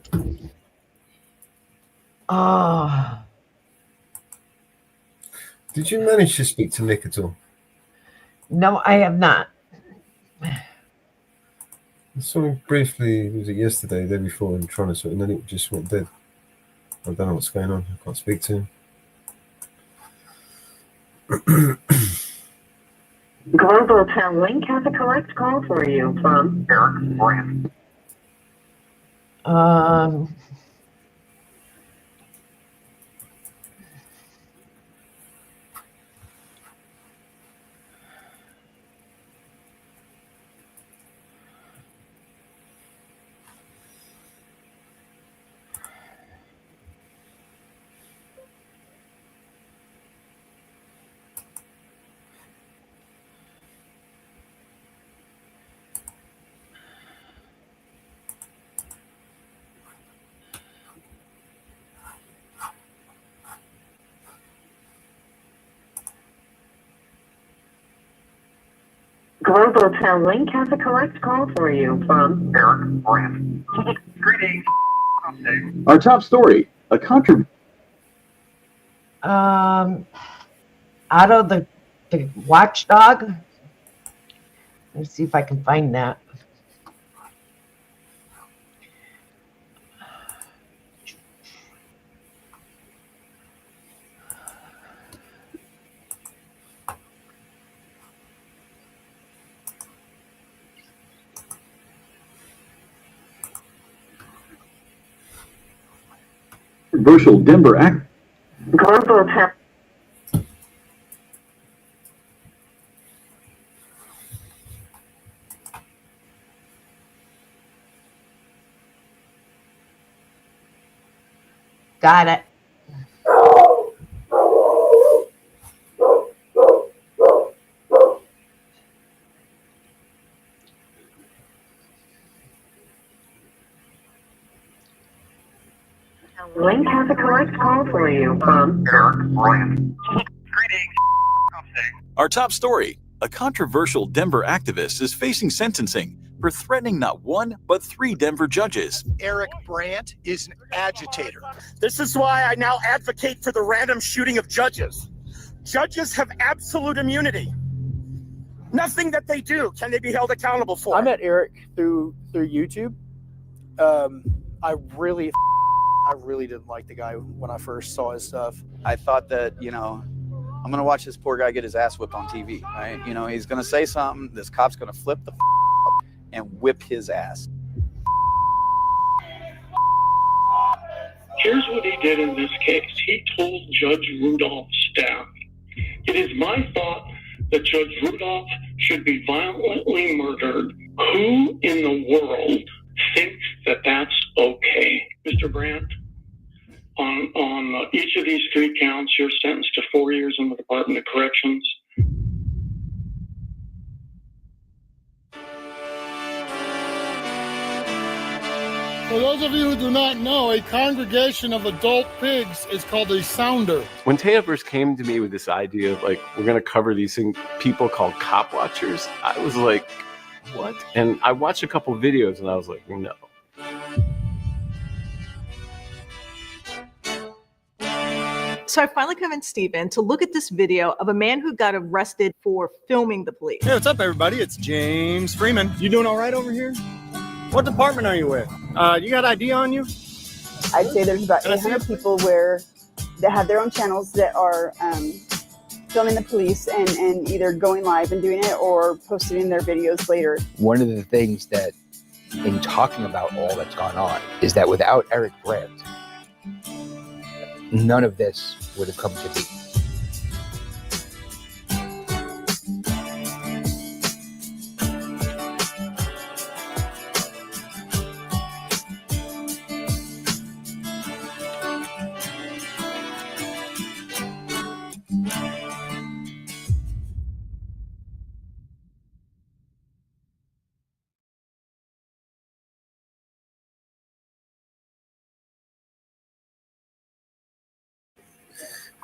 did you manage to speak to Nick at all? No, I have not. I saw him briefly, was it yesterday, the day before, in Toronto, and then it just went dead. I don't know what's going on. I can't speak to him. Global Tel Link has a collect call for you from Eric Brandt. Global Tel Link has a collect call for you from Eric Brandt. Greetings. Our top story, a controversy. Out of the watchdog. Let's see if I can find that. Controversial Denver act. Global Tel. Got it. Link has a collect call for you from Eric Brandt. Our top story, a controversial Denver activist is facing sentencing for threatening not one, but 3 Denver judges. Eric Brandt is an agitator. This is why I now advocate for the random shooting of judges. Judges have absolute immunity. Nothing that they do can they be held accountable for. I met Eric through YouTube. I really didn't like the guy when I first saw his stuff. I thought that, I'm going to watch this poor guy get his ass whipped on TV, right? He's going to say something, this cop's going to flip the up and whip his ass. Here's what he did in this case. He told Judge Rudolph's staff, "It is my thought that Judge Rudolph should be violently murdered. Who in the world thinks that that's okay?" Mr. Brandt, on each of these 3 counts, you're sentenced to 4 years in the Department of Corrections. For those of you who do not know, a congregation of adult pigs is called a sounder. When Taya first came to me with this idea of like, we're going to cover these people called cop watchers, I was like, what? And I watched a couple videos and I was like, no. So I finally convinced Steven to look at this video of a man who got arrested for filming the police. Hey, what's up, everybody? It's James Freeman. You doing all right over here? What department are you with? You got ID on you? I'd say there's about 800 people that have their own channels that are filming the police and either going live and doing it or posting their videos later. One of the things that, in talking about all that's gone on, is that without Eric Brandt, none of this would have come to be.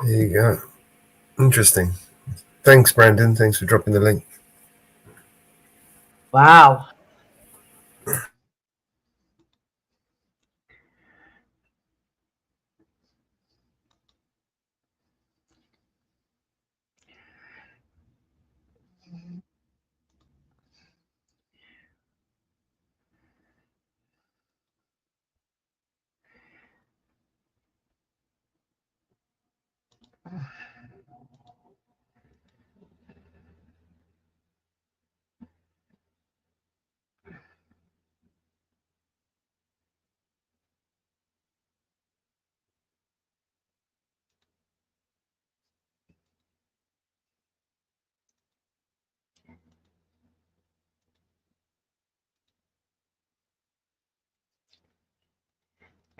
There you go. Interesting. Thanks, Brandon. Thanks for dropping the link. Wow.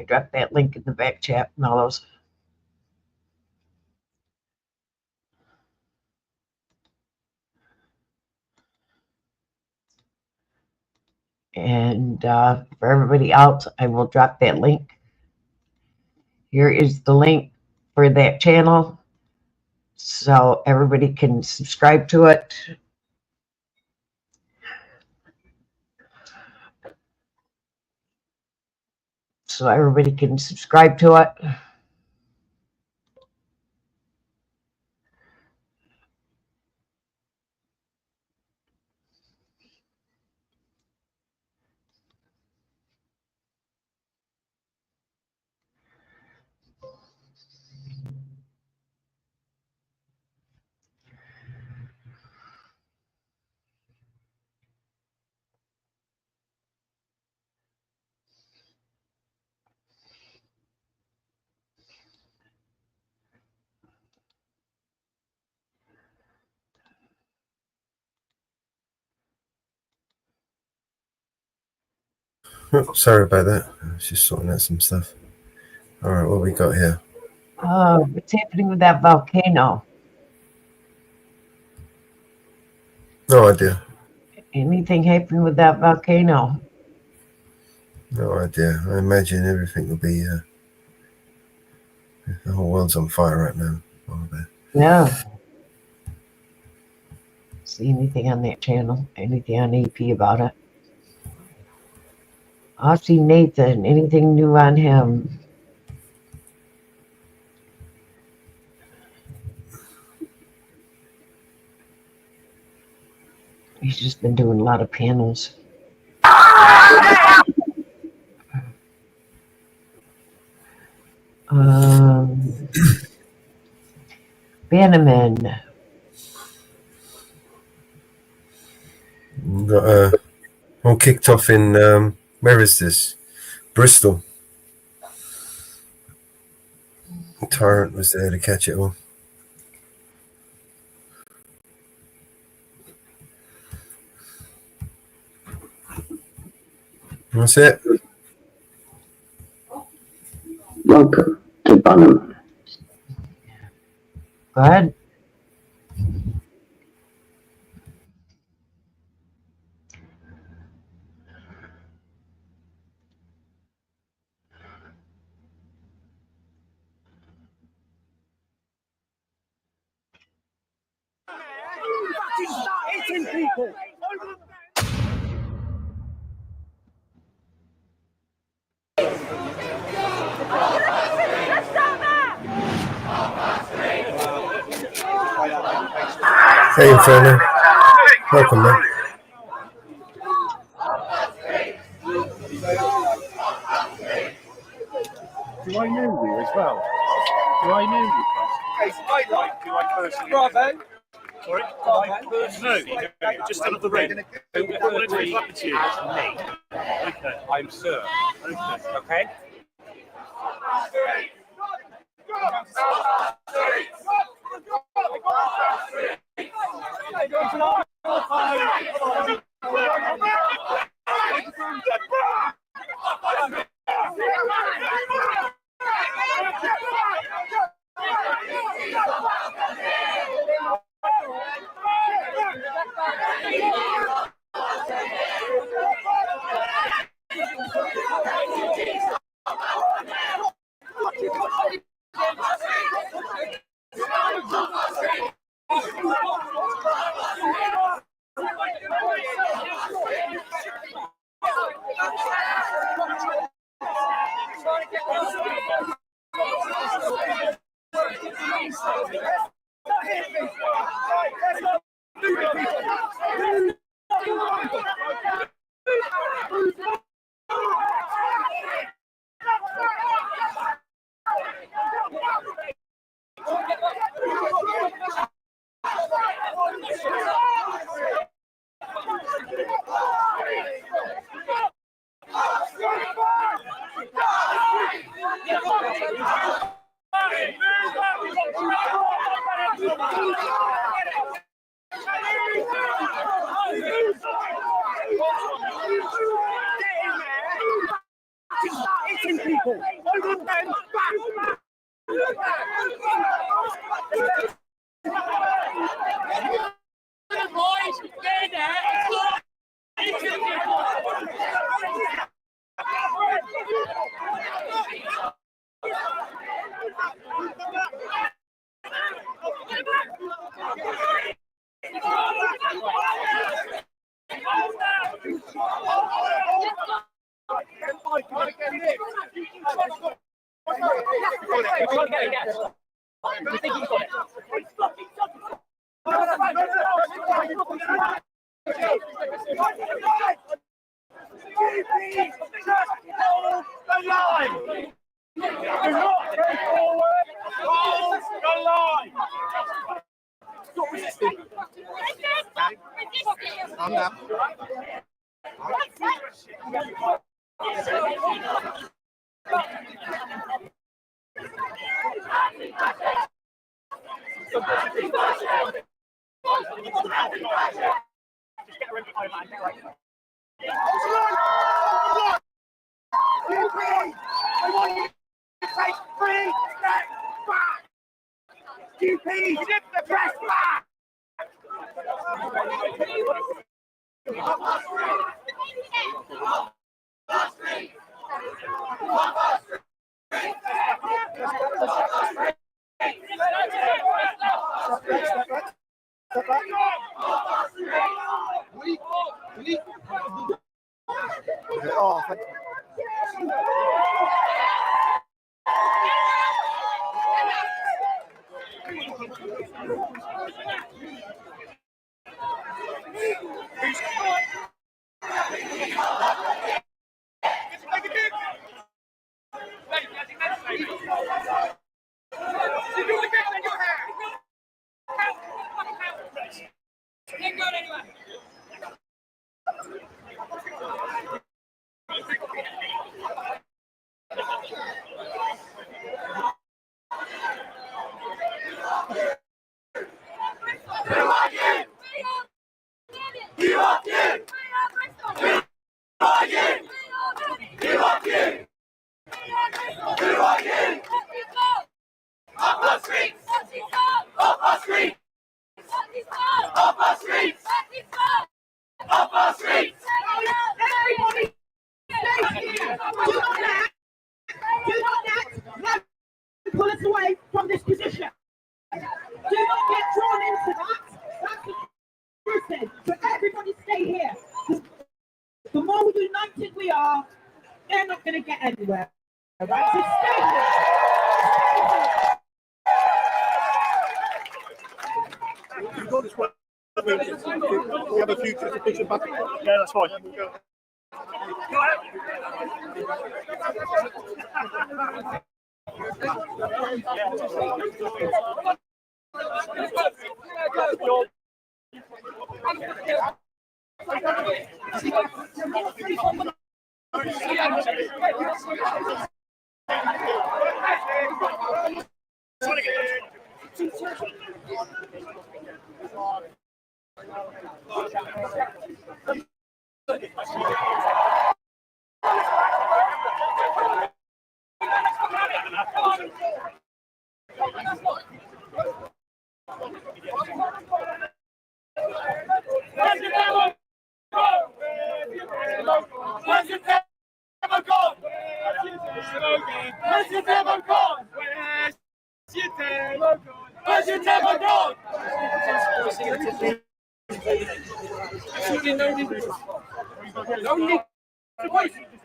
I dropped that link in the back chat, Mellows. And for everybody else, I will drop that link. Here is the link for that channel, so everybody can subscribe to it. So everybody can subscribe to it. Oh, sorry about that. I was just sorting out some stuff. All right, what we got here? Oh, what's happening with that volcano? No idea. Anything happening with that volcano? No idea. I imagine everything will be. The whole world's on fire right now. Yeah. See anything on that channel? Anything on AP about it? I'll see Nathan. Anything new on him? He's just been doing a lot of panels. Bannerman. Got all kicked off in where is this? Bristol. Torrent was there to catch it all. That's it. Welcome to Bonham. Go ahead. Hitting people. Hey, Inferno. Welcome, man. Do I know you as well? Do I know you? Do I personally? Bravo. Sorry? No, you don't. Just another ring. What would it happen to you? Me. Okay. I'm Sir. Okay. Okay. Hitting people. Oh, thank you. Pull us away from this position. Do not get drawn into that. That's the person. So everybody stay here. The more united we are, they're not going to get anywhere. Right? So stay here. Go this way. We have a few picture back. Yeah, that's fine.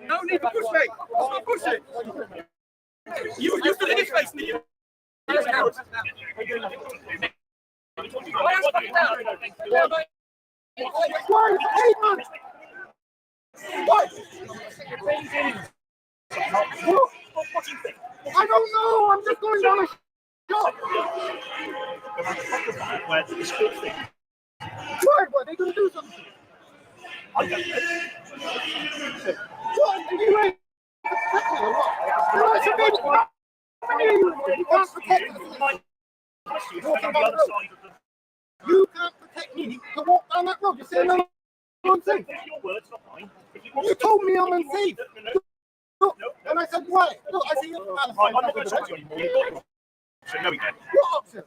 No need to push me. Stop pushing. You stood in his face, Neil. I don't know. I'm just going down a shop. Why? What? They're going to do something. What? Are you ready? You can't protect us. You can't protect me to walk down that road. You're saying I'm unsafe. You told me I'm unsafe. Look, and I said, why? Look, I see you. I'm not going to talk to you anymore. So no, we can. What option?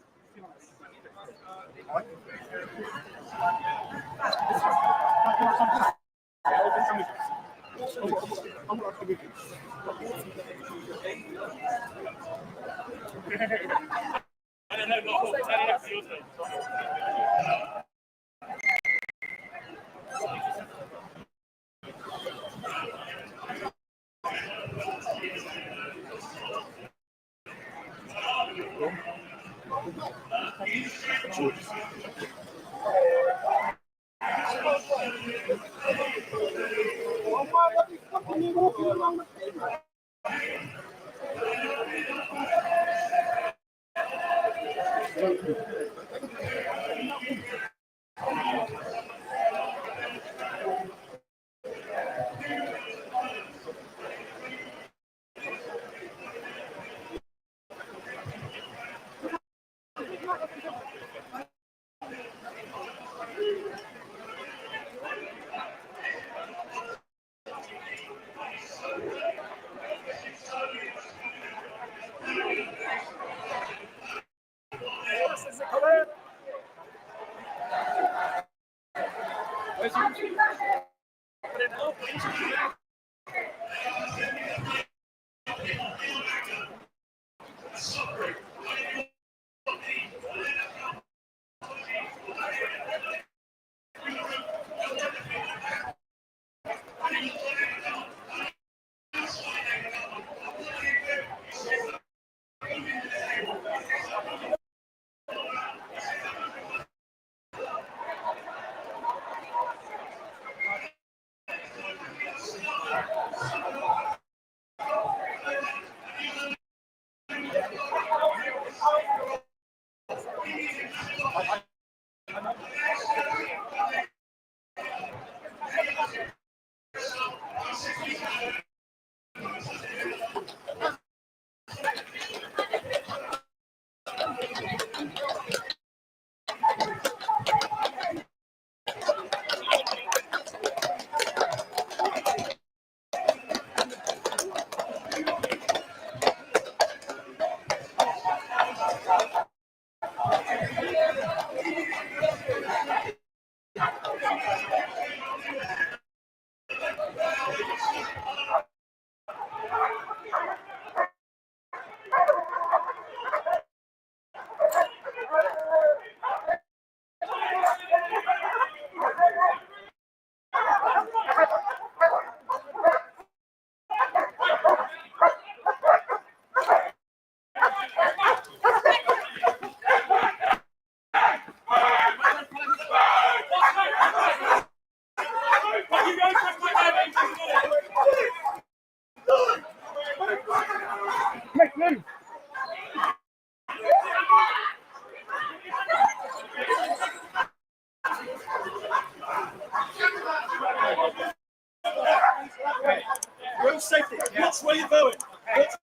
That's where you're going. That's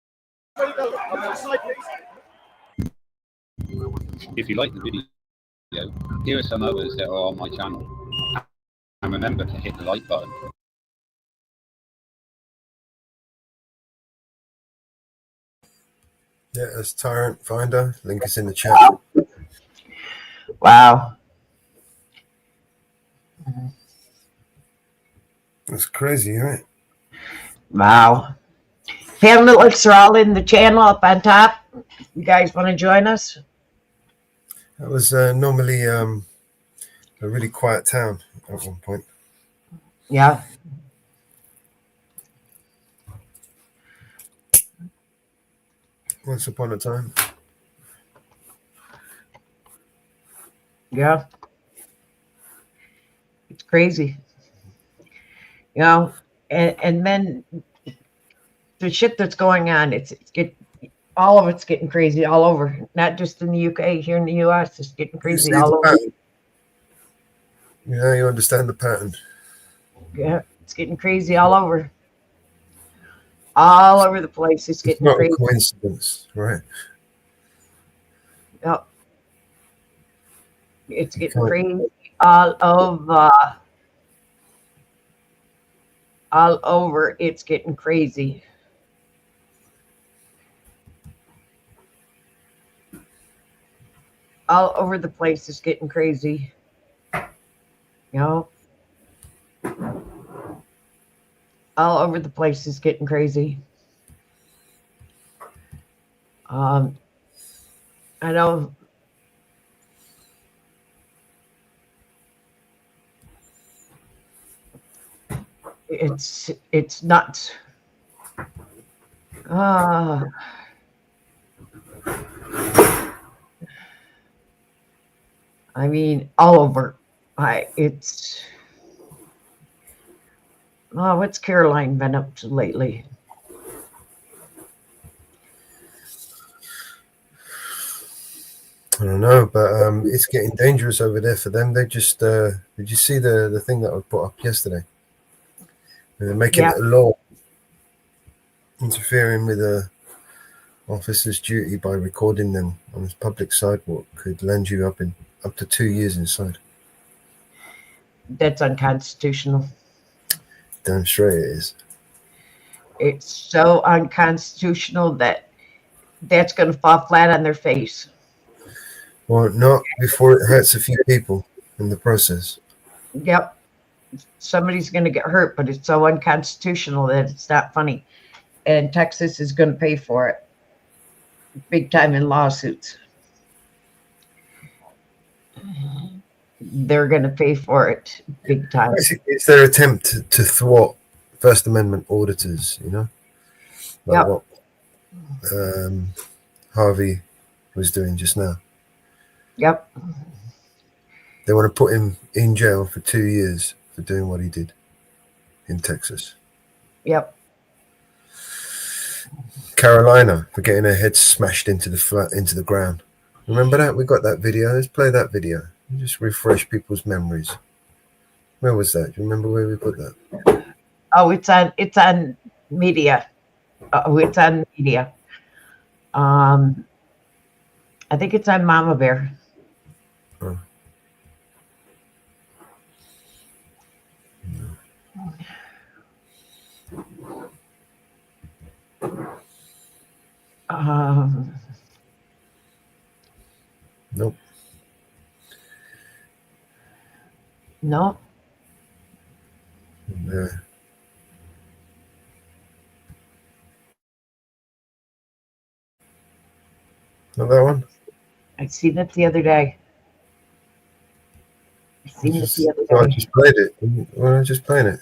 where you're going. Side, please. If you like the video, here are some others that are on my channel. And remember to hit the like button. Yeah, that's Tyrant Finder. Link is in the chat. Wow. That's crazy, right? Wow. Family links are all in the channel up on top. You guys want to join us? That was normally a really quiet town at one point. Yeah. Once upon a time. Yeah. It's crazy. You know, and then the shit that's going on, all of it's getting crazy all over. Not just in the UK, here in the US, it's getting crazy all over. Yeah, you understand the pattern. Yeah, it's getting crazy all over. All over the place, it's getting Not crazy. a coincidence, right? Yep. It's getting crazy all over. All over, it's getting crazy. All over the place, it's getting crazy. You know? All over the place is getting crazy. I know. It's nuts. I mean, all over. What's Caroline been up to lately? I don't know, but it's getting dangerous over there for them. They just did you see the thing that I put up yesterday? They're making it a law, interfering with a officer's duty by recording them on a public sidewalk could land you up to 2 years inside. That's unconstitutional. Damn straight it is. It's so unconstitutional that's going to fall flat on their face. Well, not before it hurts a few people in the process. Yep. Somebody's going to get hurt, but it's so unconstitutional that it's not funny. And Texas is going to pay for it big time in lawsuits. They're going to pay for it big time. It's their attempt to thwart First Amendment auditors, you know? Like what Harvey was doing just now. Yep. They want to put him in jail for 2 years for doing what he did in Texas. Yep. Carolina for getting her head smashed into the ground. Remember that? We got that video. Let's play that video. Just refresh people's memories. Where was that? Do you remember where we put that? Oh, it's on media. It's on media. I think it's on Mama Bear. Oh. Nope. No. Yeah. Not that one? I seen it the other day. I just played it. Why not just playing it?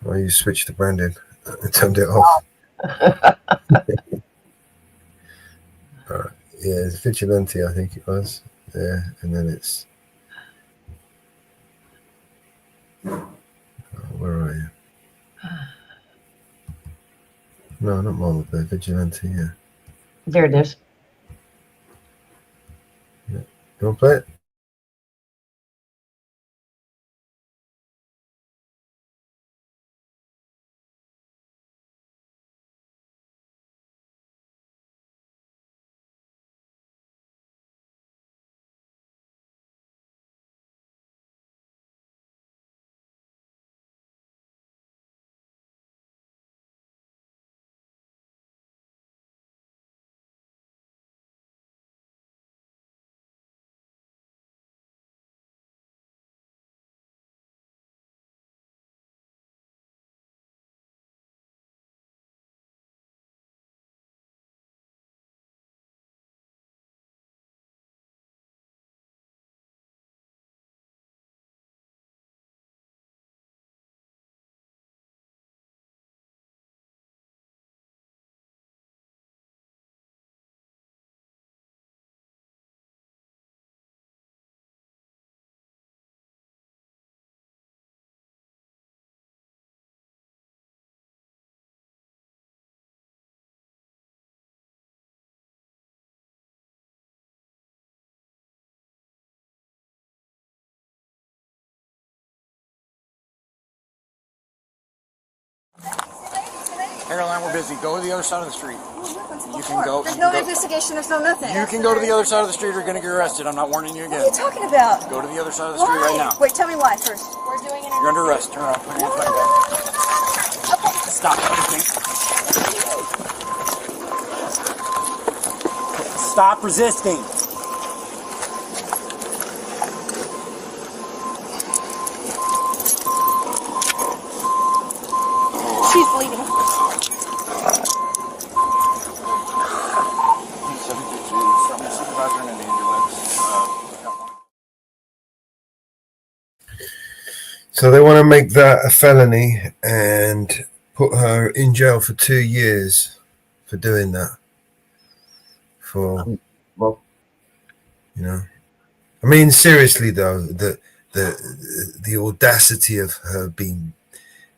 Well, you switched to Brandon and turned it off. All right. Yeah, it's Vigilante, I think it was. Yeah, and then it's... Oh, where are you? No, not Mama Bear, Vigilante, yeah. There it is. Yeah. You want to play it? Caroline, we're busy. Go to the other side of the street. You can go. There's no investigation. There's no nothing. You can go to the other side of the street or you're going to get arrested. I'm not warning you again. What are you talking about? Go to the other side of the street right now. Wait, tell me why first. We're doing You're under arrest. Turn around. Put your hands behind your back. Stop resisting. Stop resisting. She's bleeding. So they want to make that a felony and put her in jail for 2 years for doing that. For, well, you know, I mean, seriously though, the audacity of her being,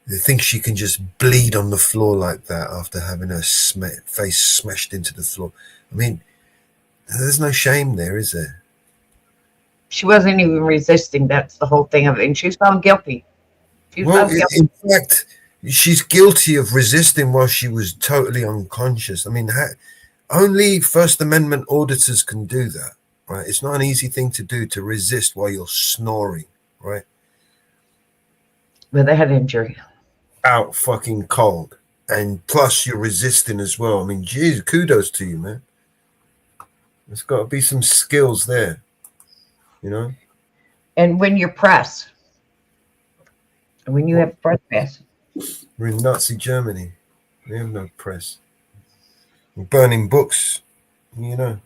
they think she can just bleed on the floor like that after having her face smashed into the floor. I mean, there's no shame there, is there? She wasn't even resisting. That's the whole thing of it. And she was found guilty. She was Well, found guilty. in fact, she's guilty of resisting while she was totally unconscious. I mean, only First Amendment auditors can do that, right? It's not an easy thing to do, to resist while you're snoring, right? With a head injury. Out fucking cold. And plus you're resisting as well. I mean, geez, kudos to you, man. There's got to be some skills there, you know? And when you're pressed, and when you have press pass. We're in Nazi Germany. We have no press. We're burning books, you know.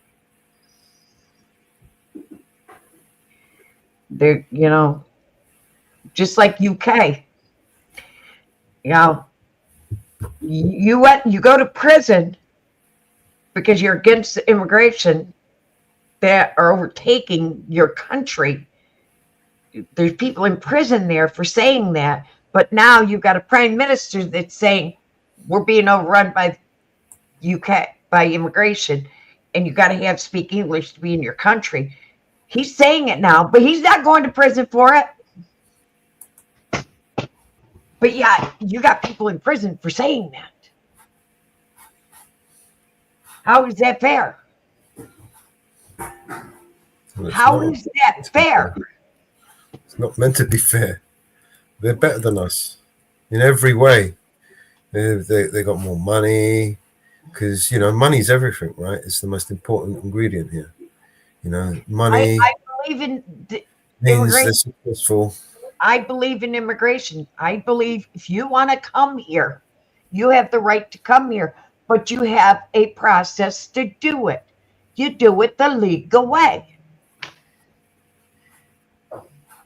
They're, you know, just like UK. You know, you go to prison because you're against the immigration that are overtaking your country. There's people in prison there for saying that, but now you've got a prime minister that's saying we're being overrun by UK, by immigration, and you got to speak English to be in your country. He's saying it now, but he's not going to prison for it. But yeah, you got people in prison for saying that. How is that fair? How is that fair? It's not meant to be fair. They're better than us in every way. They got more money because, you know, money's everything, right? It's the most important ingredient here. You know, money I believe in means they're immigration. successful. I believe in immigration. I believe if you want to come here, you have the right to come here, but you have a process to do it. You do it the legal way.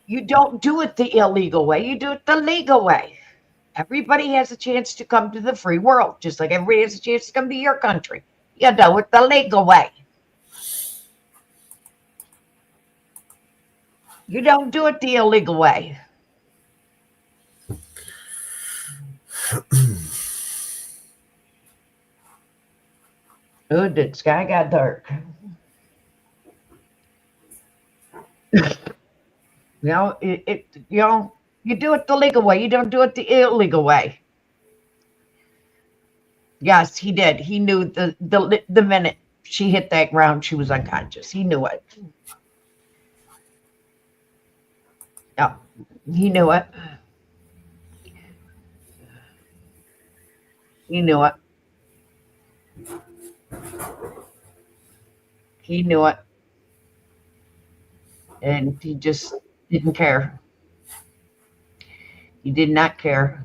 You don't do it the illegal way. You do it the legal way. Everybody has a chance to come to the free world, just like everybody has a chance to come to your country. You do it the legal way. You don't do it the illegal way. Oh, the sky got dark. You know, you do it the legal way. You don't do it the illegal way. Yes, he did. He knew the minute she hit that ground, she was unconscious. He knew it. Yeah, he knew it. He knew it. He knew it. And he just didn't care. He did not care.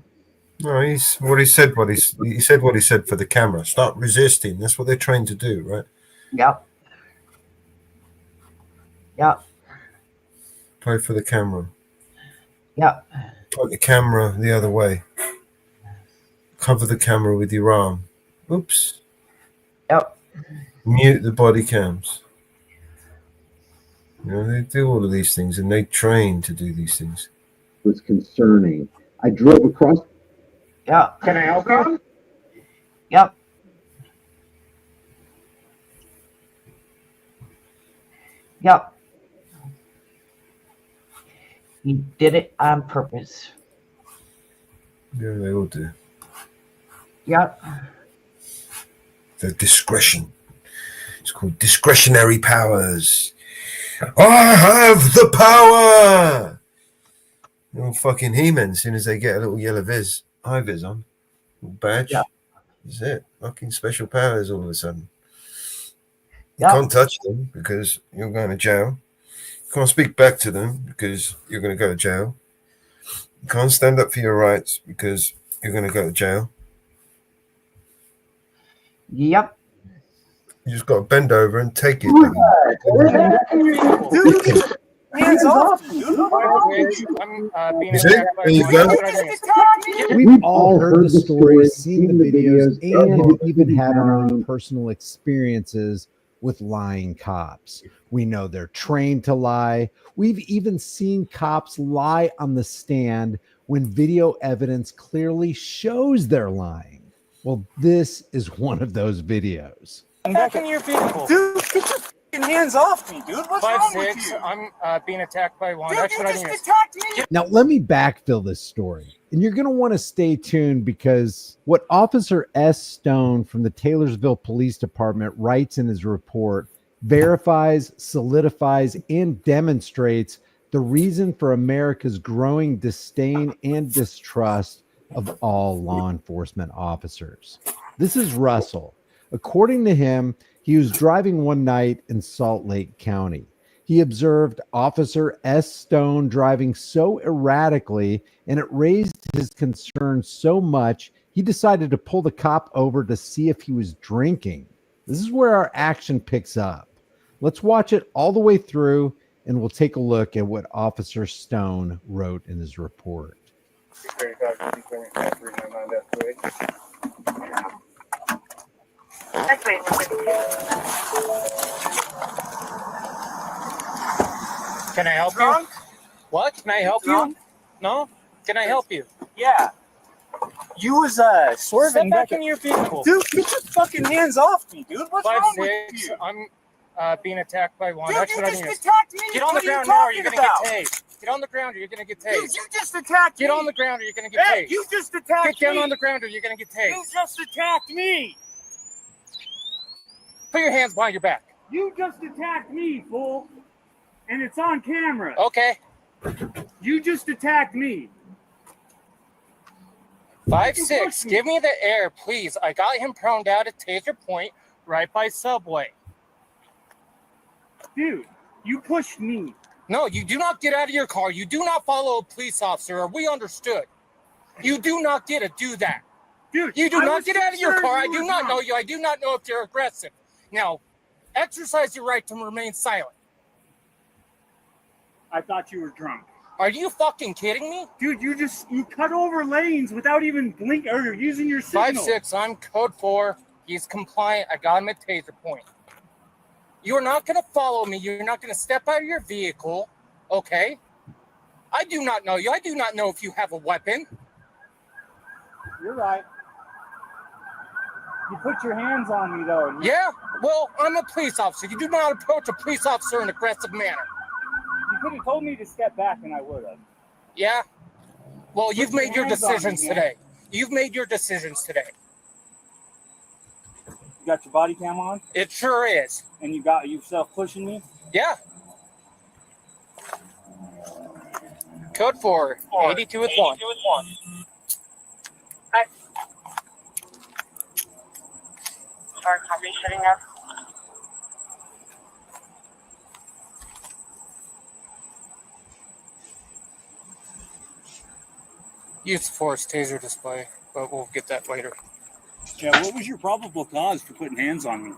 No, he said what he said for the camera. Stop resisting. That's what they're trained to do, right? Yep. Yep. Play for the camera. Yep. Point the camera the other way. Cover the camera with your arm. Oops. Yep. Mute the body cams. You know, they do all of these things and they train to do these things. Was concerning. I drove across. Yeah. Can I help you? Yep. Yep. He did it on purpose. Yeah, they all do. Yep. The discretion. It's called discretionary powers. I have the power. Little fucking He-Man, as soon as they get a little yellow high vis on, little badge. Yeah. That's it. Fucking special powers all of a sudden. You Yeah. can't touch them because you're going to jail. You can't speak back to them because you're going to go to jail. You can't stand up for your rights because you're going to go to jail. Yep. You just got to bend over and take it. Hands off! We've all heard the stories, seen the videos, and even had our own personal experiences with lying cops. We know they're trained to lie. We've even seen cops lie on the stand when video evidence clearly shows they're lying. Well, this is one of those videos. I'm back in your vehicle. Dude, get your fucking hands off me, dude. What's wrong with you? I'm being attacked by one. Dude, you just attacked me. Now, let me backfill this story. And you're going to want to stay tuned because what Officer S. Stone from the Taylorsville Police Department writes in his report verifies, solidifies, and demonstrates the reason for America's growing disdain and distrust of all law enforcement officers. This is Russell. According to him, he was driving one night in Salt Lake County. He observed Officer S. Stone driving so erratically, and it raised his concern so much, he decided to pull the cop over to see if he was drinking. This is where our action picks up. Let's watch it all the way through, and we'll take a look at what Officer Stone wrote in his report. Can I help you? What? Can I help you? No? Can I help you? Yeah. You was swerving back in your vehicle. Dude, get your fucking hands off me, dude. What's wrong with you? I'm being attacked by one. Dude, you just attacked me. Get on the ground now or you're gonna get tased. Get on the ground or you're gonna get tased. Dude, you just attacked me. Get on the ground or you're gonna get tased. Hey, you just attacked me. Get down on the ground or you're gonna get tased. You just attacked me. Put your hands behind your back. You just attacked me, fool. And it's on camera. Okay. You just attacked me. 5'6", give me the air, please. I got him prone down at Taser Point, right by Subway. Dude, you pushed me. No, you do not get out of your car. You do not follow a police officer. We understood. You do not get to do that. Dude, you do not get out of your car. I do not know you. I do not know if you're aggressive. Now, exercise your right to remain silent. I thought you were drunk. Are you fucking kidding me? Dude, you cut over lanes without even blinking or using your signal. 5'6", I'm code 4. He's compliant. I got him at Taser Point. You're not going to follow me. You're not going to step out of your vehicle. Okay? I do not know you. I do not know if you have a weapon. You're right. You put your hands on me, though. Yeah? Well, I'm a police officer. You do not approach a police officer in an aggressive manner. You could have told me to step back and I would have. Yeah? Well, you've made your decisions today. You've made your decisions today. You got your body cam on? It sure is. And you got yourself pushing me? Yeah. Code 4, 82 with 1. Hi. Sorry, copy, shutting up. Use force taser display, but we'll get that later. Yeah, what was your probable cause for putting hands on me?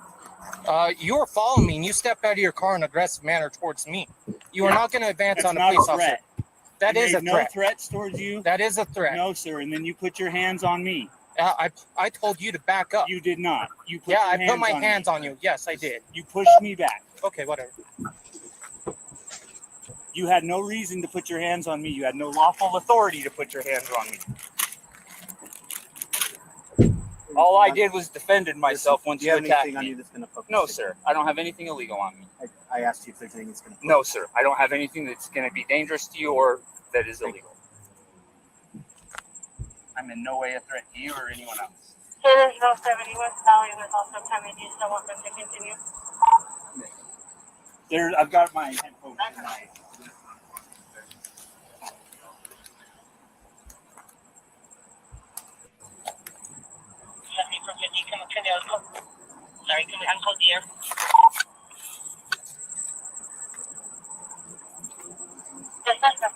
You were following me and you stepped out of your car in an aggressive manner towards me. You are not going to advance on a police officer. That is a threat. No threats towards you? That is a threat. No, sir. And then you put your hands on me. I told you to back up. You did not. You put I put my hands on you. Yes, I did. You pushed me back. Okay, whatever. You had no reason to put your hands on me. You had no lawful authority to put your hands on me. All I did was defended myself once you attacked me. No, sir. I don't have anything illegal on me. I asked you if there's anything that's going to... No, sir. I don't have anything that's going to be dangerous to you or that is illegal. I'm in no way a threat to you or anyone else. Taylorsville 70 West Valley was also coming. Do you still want them to continue? There, I've got my headphones tonight. From 50, can you uncle? Sorry, can we uncle dear? Yes, sir.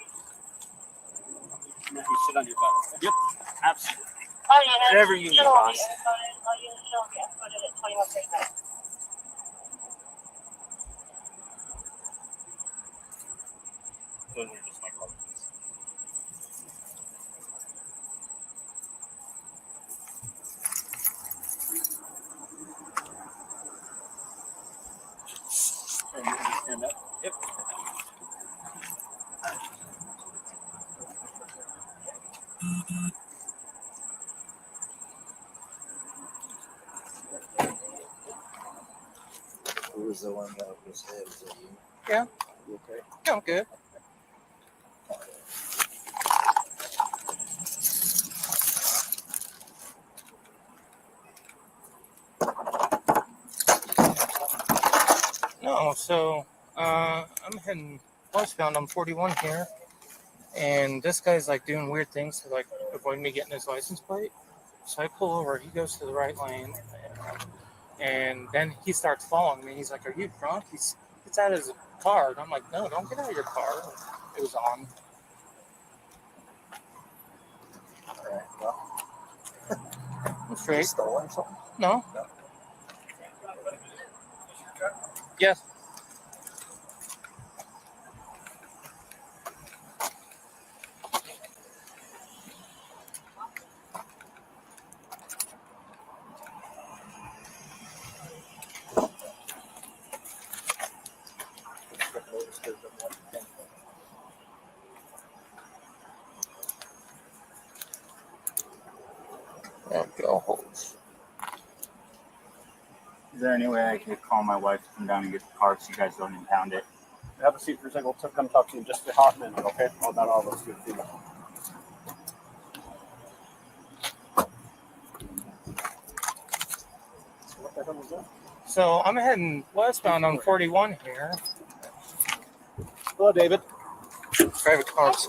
You sit on your butt. Yep, absolutely. Oh, yeah, Whatever you need, boss. I'll use still get put it at 2135. Those are just my cards. Stand up. Yep. Who was the one that was hit? Was it you? Yeah. You okay? Yeah, I'm good. No, so I'm heading westbound on 41 here, and this guy's like doing weird things to like avoid me getting his license plate. So I pull over, he goes to the right lane, and then he starts following me. He's like, "Are you drunk?" He gets out of his car, and I'm like, "No, don't get out of your car." It was on. All right. Well, I'm straight. you stolen something? No. Yes. Is there any way I could call my wife to come down and get the car so you guys don't impound it? Have a seat for a second. We'll come talk to you just a hot minute, okay? Well, not all of us. Good feedback. What the hell was that? So I'm heading westbound on 41 here. Hello, David. Private cars.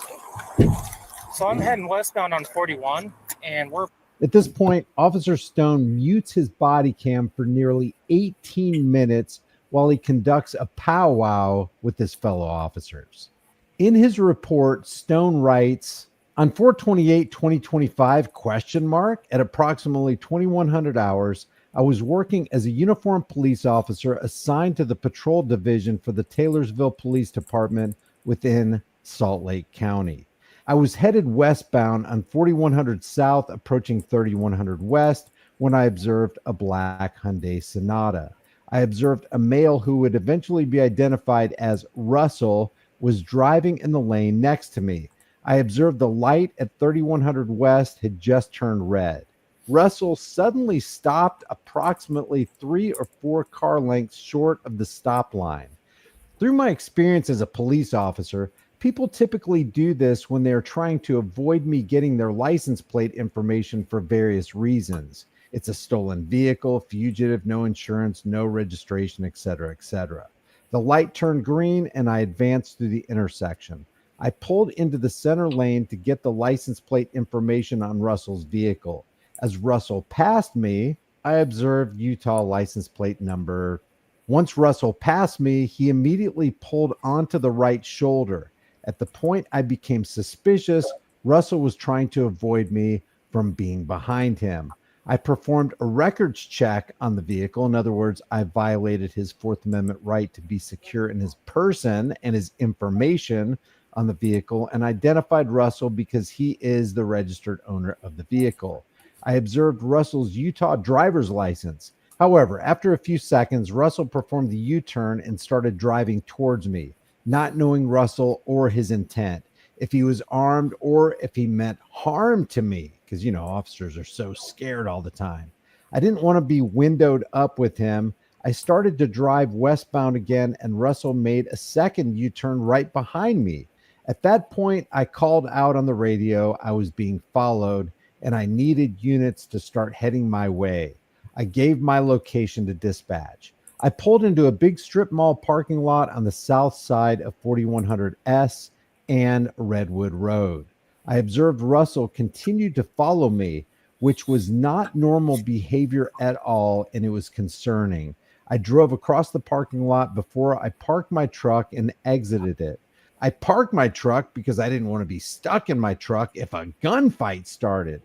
So I'm heading westbound on 41, and we're At this point, Officer Stone mutes his body cam for nearly 18 minutes while he conducts a powwow with his fellow officers. In his report, Stone writes, on 4/28/2025, at approximately 2100 hours, I was working as a uniformed police officer assigned to the patrol division for the Taylorsville Police Department within Salt Lake County. I was headed westbound on 4100 South, approaching 3100 West, when I observed a black Hyundai Sonata. I observed a male who would eventually be identified as Russell was driving in the lane next to me. I observed the light at 3100 West had just turned red. Russell suddenly stopped approximately 3 or 4 car lengths short of the stop line. Through my experience as a police officer, people typically do this when they're trying to avoid me getting their license plate information for various reasons. It's a stolen vehicle, fugitive, no insurance, no registration, etc., etc. The light turned green and I advanced through the intersection. I pulled into the center lane to get the license plate information on Russell's vehicle. As Russell passed me, I observed Utah license plate number. Once Russell passed me, he immediately pulled onto the right shoulder. At the point I became suspicious, Russell was trying to avoid me from being behind him. I performed a records check on the vehicle. In other words, I violated his Fourth Amendment right to be secure in his person and his information on the vehicle, and identified Russell because he is the registered owner of the vehicle. I observed Russell's Utah driver's license. However, after a few seconds, Russell performed the U-turn and started driving towards me, not knowing Russell or his intent, if he was armed or if he meant harm to me, because, you know, officers are so scared all the time. I didn't want to be windowed up with him. I started to drive westbound again, and Russell made a second U-turn right behind me. At that point, I called out on the radio I was being followed, and I needed units to start heading my way. I gave my location to dispatch. I pulled into a big strip mall parking lot on the south side of 4100 S and Redwood Road. I observed Russell continue to follow me, which was not normal behavior at all, and it was concerning. I drove across the parking lot before I parked my truck and exited it. I parked my truck because I didn't want to be stuck in my truck if a gunfight started.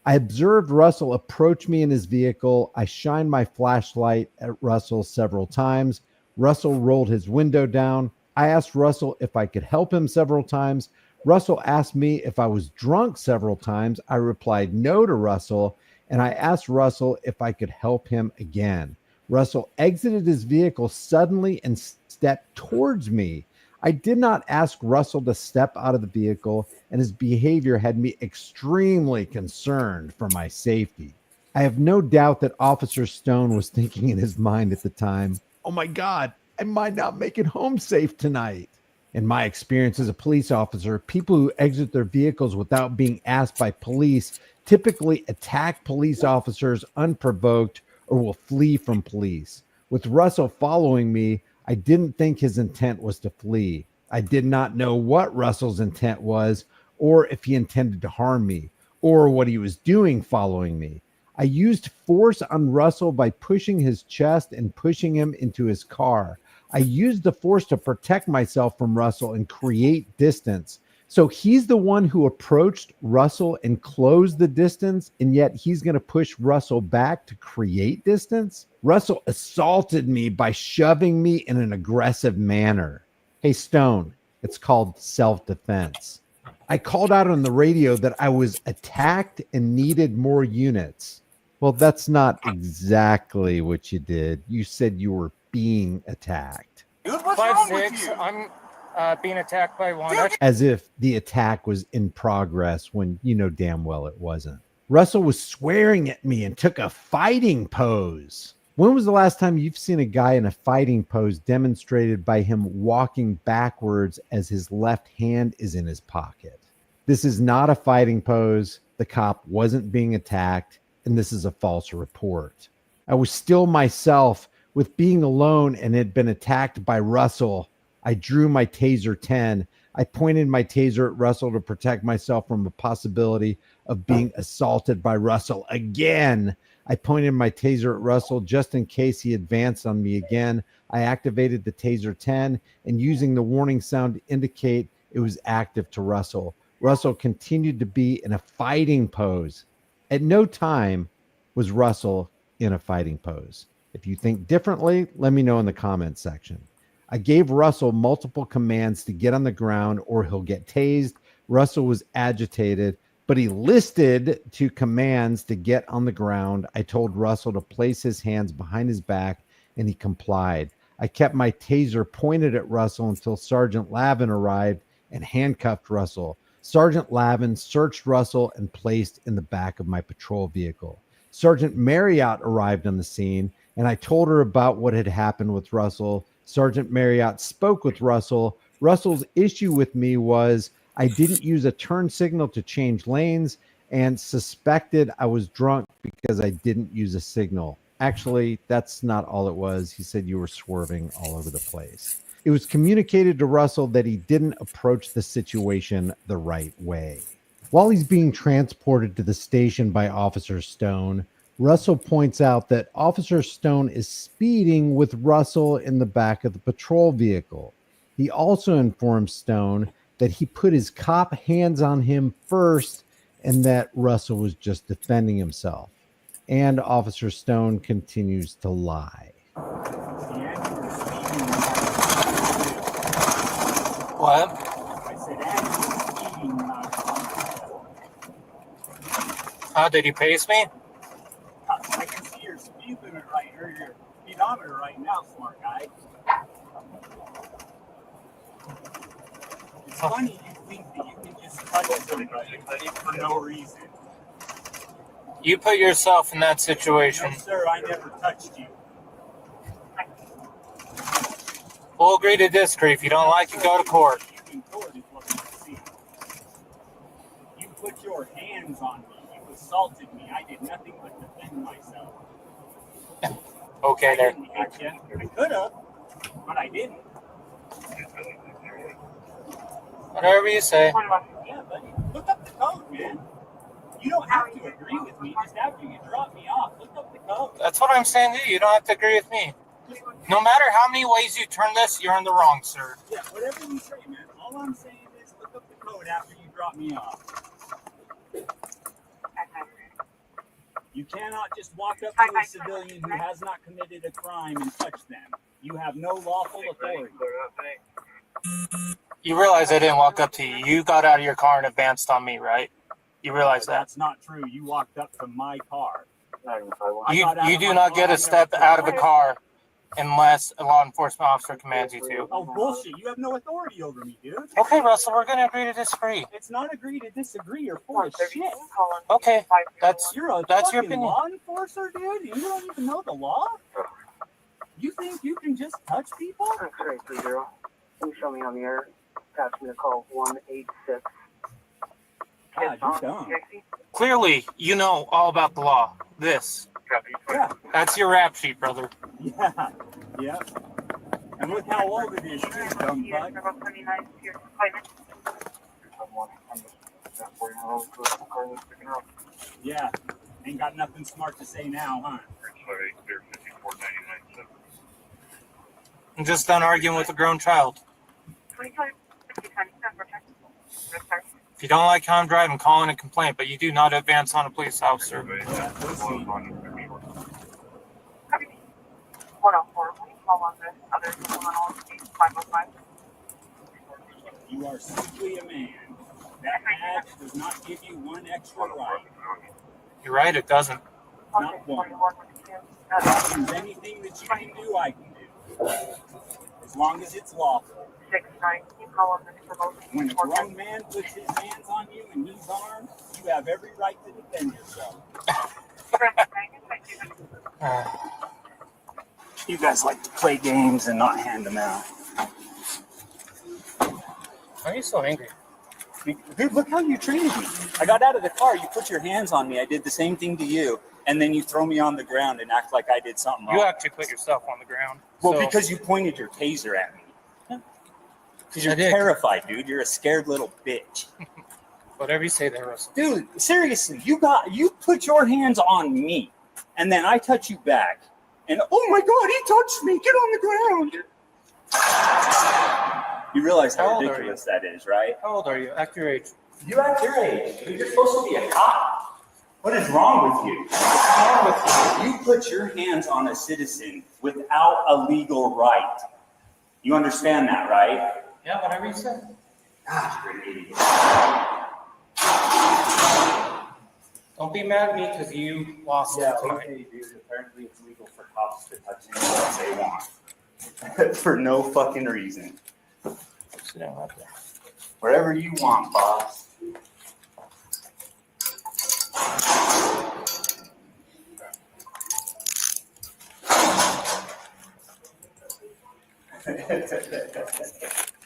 I observed Russell approach me in his vehicle. I shined my flashlight at Russell several times. Russell rolled his window down. I asked Russell if I could help him several times. Russell asked me if I was drunk several times. I replied no to Russell, and I asked Russell if I could help him again. Russell exited his vehicle suddenly and stepped towards me. I did not ask Russell to step out of the vehicle, and his behavior had me extremely concerned for my safety. I have no doubt that Officer Stone was thinking in his mind at the time, "Oh my God, I might not make it home safe tonight." In my experience as a police officer, people who exit their vehicles without being asked by police typically attack police officers unprovoked or will flee from police. With Russell following me, I didn't think his intent was to flee. I did not know what Russell's intent was, or if he intended to harm me, or what he was doing following me. I used force on Russell by pushing his chest and pushing him into his car. I used the force to protect myself from Russell and create distance. So he's the one who approached Russell and closed the distance, and yet he's going to push Russell back to create distance? Russell assaulted me by shoving me in an aggressive manner. Hey, Stone, it's called self-defense. I called out on the radio that I was attacked and needed more units. Well, that's not exactly what you did. You said you were being attacked. Dude, what's wrong with you? I'm being attacked by one. As if the attack was in progress when you know damn well it wasn't. Russell was swearing at me and took a fighting pose. When was the last time you've seen a guy in a fighting pose demonstrated by him walking backwards as his left hand is in his pocket? This is not a fighting pose. The cop wasn't being attacked, and this is a false report. I was still myself with being alone and had been attacked by Russell. I drew my Taser 10. I pointed my Taser at Russell to protect myself from the possibility of being assaulted by Russell again. I pointed my Taser at Russell just in case he advanced on me again. I activated the Taser 10 and using the warning sound to indicate it was active to Russell. Russell continued to be in a fighting pose. At no time was Russell in a fighting pose. If you think differently, let me know in the comments section. I gave Russell multiple commands to get on the ground or he'll get tased. Russell was agitated, but he listed to commands to get on the ground. I told Russell to place his hands behind his back, and he complied. I kept my Taser pointed at Russell until Sergeant Lavin arrived and handcuffed Russell. Sergeant Lavin searched Russell and placed in the back of my patrol vehicle. Sergeant Marriott arrived on the scene, and I told her about what had happened with Russell. Sergeant Marriott spoke with Russell. Russell's issue with me was I didn't use a turn signal to change lanes and suspected I was drunk because I didn't use a signal. Actually, that's not all it was. He said you were swerving all over the place. It was communicated to Russell that he didn't approach the situation the right way. While he's being transported to the station by Officer Stone, Russell points out that Officer Stone is speeding with Russell in the back of the patrol vehicle. He also informs Stone that he put his cop hands on him first and that Russell was just defending himself. And Officer Stone continues to lie. What? I said, and speeding when I was How did he pace me? I can see your speed limit right here, your speedometer right now, smart guy. It's funny you think that you can just touch somebody for no reason. You put yourself in that situation. No, sir, I never touched you. We'll agree to disagree. If you don't like it, go to court. You can court is what we see. You put your hands on me. You assaulted me. I did nothing but defend myself. Okay, there. I didn't hit you. I could have, but I didn't. Whatever you say. Yeah, buddy. Look up the code, man. You don't have to agree with me just after you drop me off. Look up the code. That's what I'm saying to you. You don't have to agree with me. No matter how many ways you turn this, you're in the wrong, sir. Yeah, whatever you say, man. All I'm saying is look up the code after you drop me off. You cannot just walk up to a civilian who has not committed a crime and touch them. You have no lawful authority. You realize I didn't walk up to you. You got out of your car and advanced on me, right? You realize that? That's not true. You walked up to my car. You do not get a step out of the car unless a law enforcement officer commands you to. Oh, bullshit. You have no authority over me, dude. Okay, Russell, we're going to agree to disagree. It's not agree to disagree. You're full of shit. Okay, that's You're a your fucking opinion. law enforcer, dude? You don't even know the law? You think you can just touch people? X-ray 30. Can you show me on the air? Pass me the call 186. God, you're dumb. Clearly, you know all about the law. This. Yeah. That's your rap sheet, brother. Yeah. Yeah. And look how old it is, too, dumb fuck. Yeah. Ain't got nothing smart to say now, huh? I'm just done arguing with a grown child. If you don't like how I'm driving, call in a complaint, but you do not advance on a police officer. You are simply a man. That badge does not give you one extra right. You're right, it doesn't. Not one. If there's anything that you can do, I can do. As long as it's lawful. When a grown man puts his hands on you and he's armed, you have every right to defend yourself. You guys like to play games and not hand them out. Why are you so angry? Dude, look how you treated me. I got out of the car, you put your hands on me, I did the same thing to you, and then you throw me on the ground and act like I did something wrong. You actually put yourself on the ground. Well, So- because you pointed your taser at me. Because you're terrified, dude. You're a scared little bitch. Whatever you say there, Russell. Dude, seriously, you put your hands on me, and then I touch you back, and oh my God, he touched me. Get on the ground. You realize How how old are ridiculous that is, right? How old are you? Act your age. You act your age. Dude, you're supposed to be a cop. What is wrong with you? What's wrong with you? You put your hands on a citizen without a legal right. You understand that, right? Yeah, whatever you say. God, you're an idiot. Don't be mad at me because you lost Yeah, tonight. okay, dude. Apparently it's legal for cops to touch anyone they want. For no fucking reason. Sit down right there. Whatever you want, boss.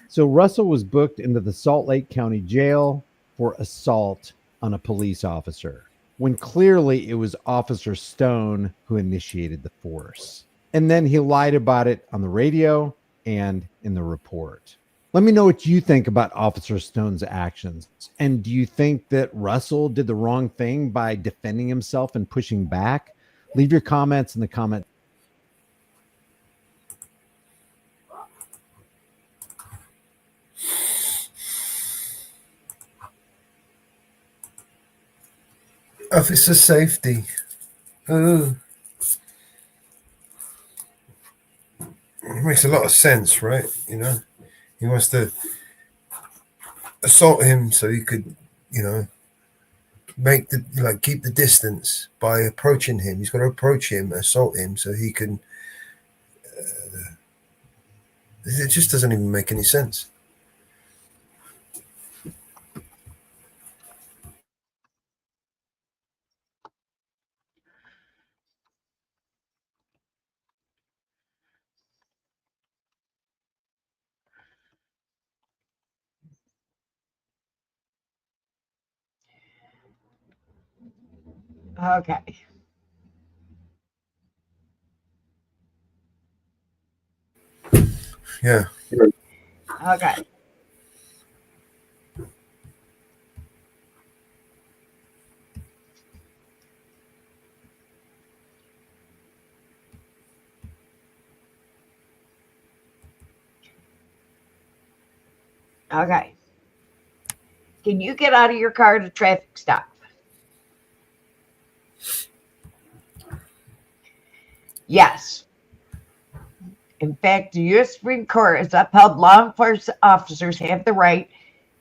So Russell was booked into the Salt Lake County Jail for assault on a police officer, when clearly it was Officer Stone who initiated the force. And then he lied about it on the radio and in the report. Let me know what you think about Officer Stone's actions. And do you think that Russell did the wrong thing by defending himself and pushing back? Leave your comments in the comment. Officer safety. It makes a lot of sense, right? You know, he wants to assault him so he could, you know, keep the distance by approaching him. He's got to approach him, assault him so he can. It just doesn't even make any sense. Okay. Yeah. Okay. Okay. Can you get out of your car at a traffic stop? Yes. In fact, the U.S. Supreme Court has upheld law enforcement officers have the right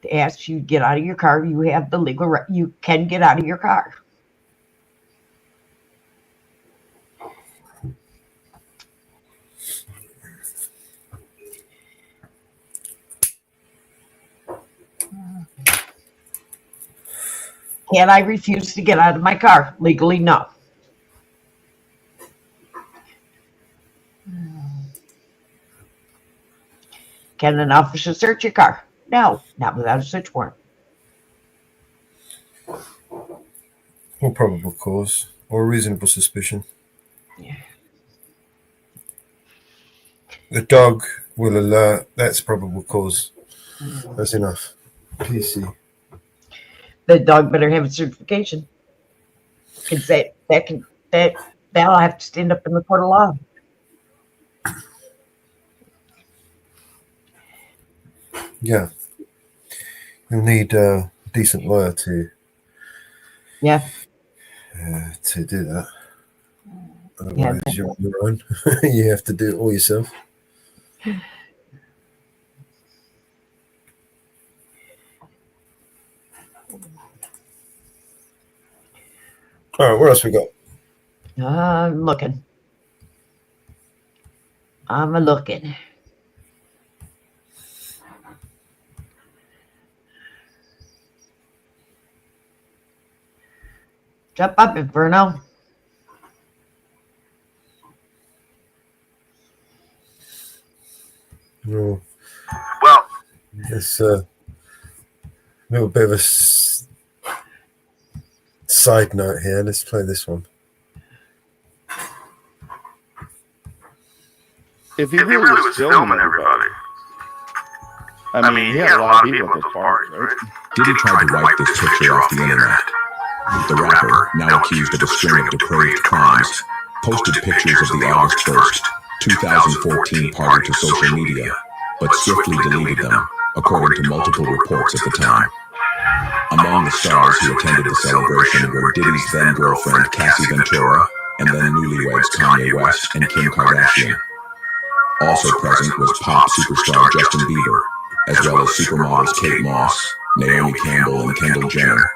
to ask you to get out of your car. You have the legal right. You can get out of your car. Can I refuse to get out of my car? Legally, no. Can an officer search your car? No, not without a search warrant. Or probable cause, or reasonable suspicion. Yeah. The dog will alert. That's probable cause. That's enough. PC. The dog better have a certification. Because that'll have to stand up in the court of law. Yeah. You'll need a decent lawyer to do that. Otherwise, you're on your own. You have to do it all yourself. All right, what else we got? I'm looking. I'm looking. Jump up, Inferno. Well, it's a little bit of a side note here. Let's play this one. If he really was filming everybody, I mean, he had a lot of people at this party, right? Diddy tried to wipe this picture off the internet. The rapper, now accused of a string of depraved crimes, posted pictures of the August 1st, 2014 party to social media, but swiftly deleted them, according to multiple reports at the time. Among the stars who attended the celebration were Diddy's then-girlfriend Cassie Ventura, and then newlyweds Kanye West and Kim Kardashian. Also present was pop superstar Justin Bieber, as well as supermodels Kate Moss, Naomi Campbell, and Kendall Jenner.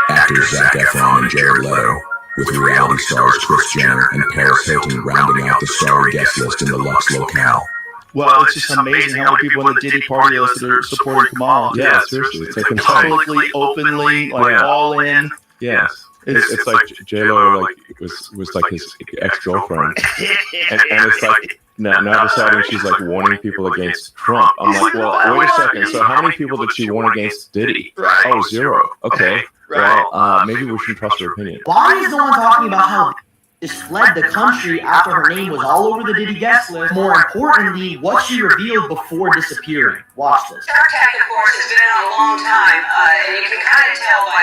Actors Zac Efron and Jared Leto, with reality stars Kris Jenner and Paris Hilton rounding out the starry guest list in the Lux locale. Well, it's just amazing how many people in the Diddy party list that are supporting Kamal. Yeah, seriously, it's like publicly, openly, like all in. Yes. It's like J-Lo was like his ex-girlfriend, and it's like now deciding she's like warning people against Trump. I'm like, well, wait a second. So how many people did she warn against Diddy? Right. Oh, 0. Okay. Right. Well, maybe we shouldn't trust her opinion. Why is no one talking about how just fled the country after her name was all over the Diddy guest list? More importantly, what she revealed before disappearing. Watch this. Shark Tank, of course, has been out a long time, and you can kind of tell by